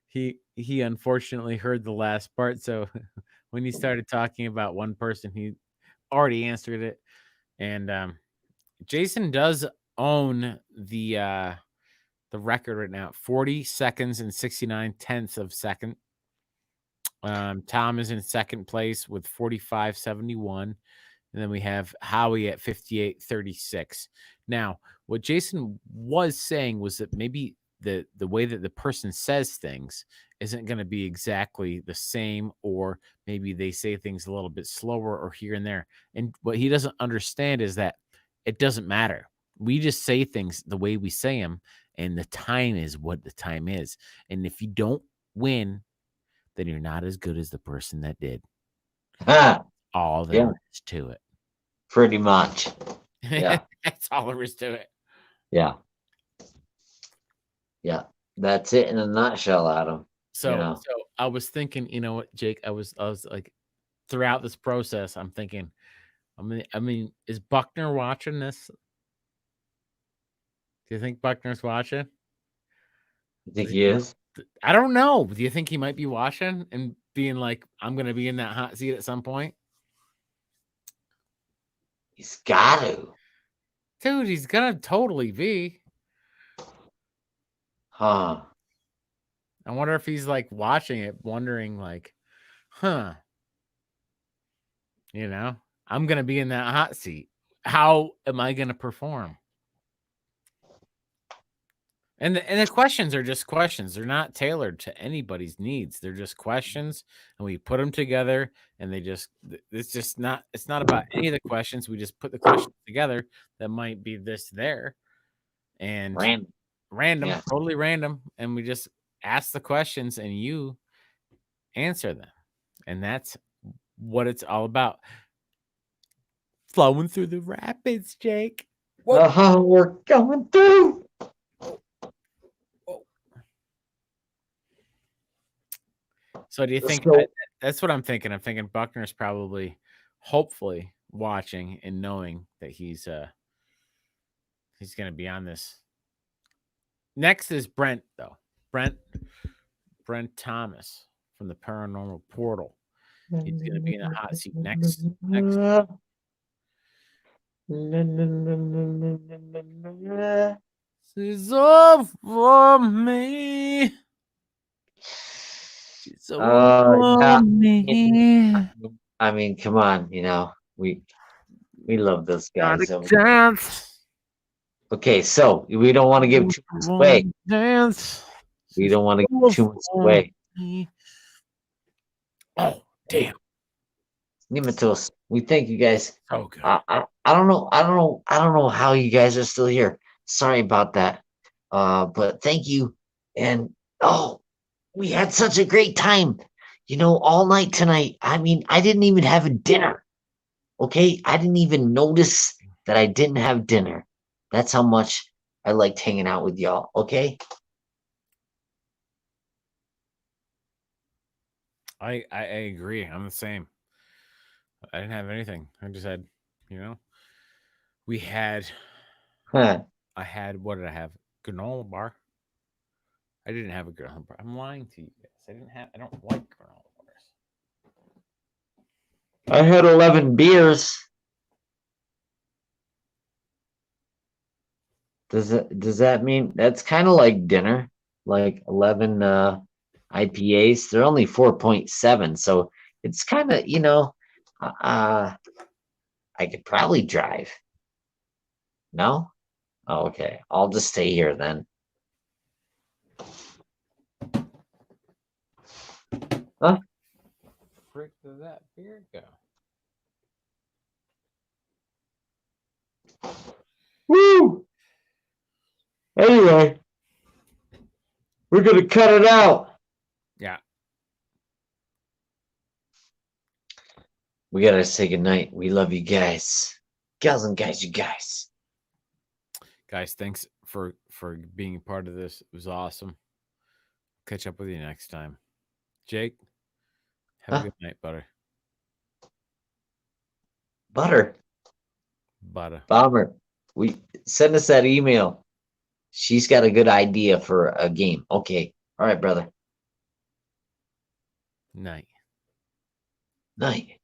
he unfortunately heard the last part. So when he started talking about one person, he already answered it. And Jason does own the record right now, 40 seconds and 69 tenths of second. Tom is in second place with 45.71. And then we have Howie at 58.36. Now, what Jason was saying was that maybe the way that the person says things isn't going to be exactly the same, or maybe they say things a little bit slower or here and there. And what he doesn't understand is that it doesn't matter. We just say things the way we say them, and the time is what the time is. And if you don't win, then you're not as good as the person that did. All there is to it. Pretty much. Yeah. That's all there is to it. Yeah. Yeah. That's it in a nutshell, Adam. So I was thinking, you know what, Jake, I was like, throughout this process, I'm thinking, I mean, is Buckner watching this? Do you think Buckner's watching? You think he is? I don't know. Do you think he might be watching and being like, I'm going to be in that hot seat at some point? He's got to. Dude, he's going to totally be. Huh. I wonder if he's like watching it, wondering like, I'm going to be in that hot seat. How am I going to perform? And the questions are just questions. They're not tailored to anybody's needs. They're just questions, and we put them together, and it's not about any of the questions. We just put the questions together that might be this there, and random, Yeah. totally random, and we just ask the questions, and you answer them, and that's what it's all about. Flowing through the rapids, Jake. We're coming through. So do you think that's what I'm thinking? I'm thinking Buckner's probably, hopefully, watching and knowing that he's going to be on this. Next is Brent, though. Brent Thomas from the Paranormal Portal. He's going to be in a hot seat next. This is all for me. I mean, come on, we love those guys. Okay, so we don't want to give too much away. We don't want to give too much away. Oh, damn! Give it to us. We thank you guys. Oh, good. I don't know how you guys are still here. Sorry about that. But thank you. And we had such a great time, all night tonight. I mean, I didn't even have a dinner. Okay. I didn't even notice that I didn't have dinner. That's how much I liked hanging out with y'all. Okay. I agree. I'm the same. I didn't have anything. I just had, we had, I had, what did I have? Granola bar. I didn't have a granola bar. I'm lying to you guys. I don't like granola bars. I had 11 beers. Does that mean that's kind of like dinner? Like 11 IPAs. They're only 4.7, so it's kind of, I could probably drive. No? Oh, okay. I'll just stay here then. Huh? Frick did that beer go? Woo! Anyway, we're going to cut it out. Yeah. We got to say goodnight. We love you guys. Gals and guys, you guys. Guys, thanks for being a part of this. It was awesome. Catch up with you next time. Jake, have a good night, Butter. Butter. Bomber. Send us that email. She's got a good idea for a game. Okay. All right, brother. Night. Night.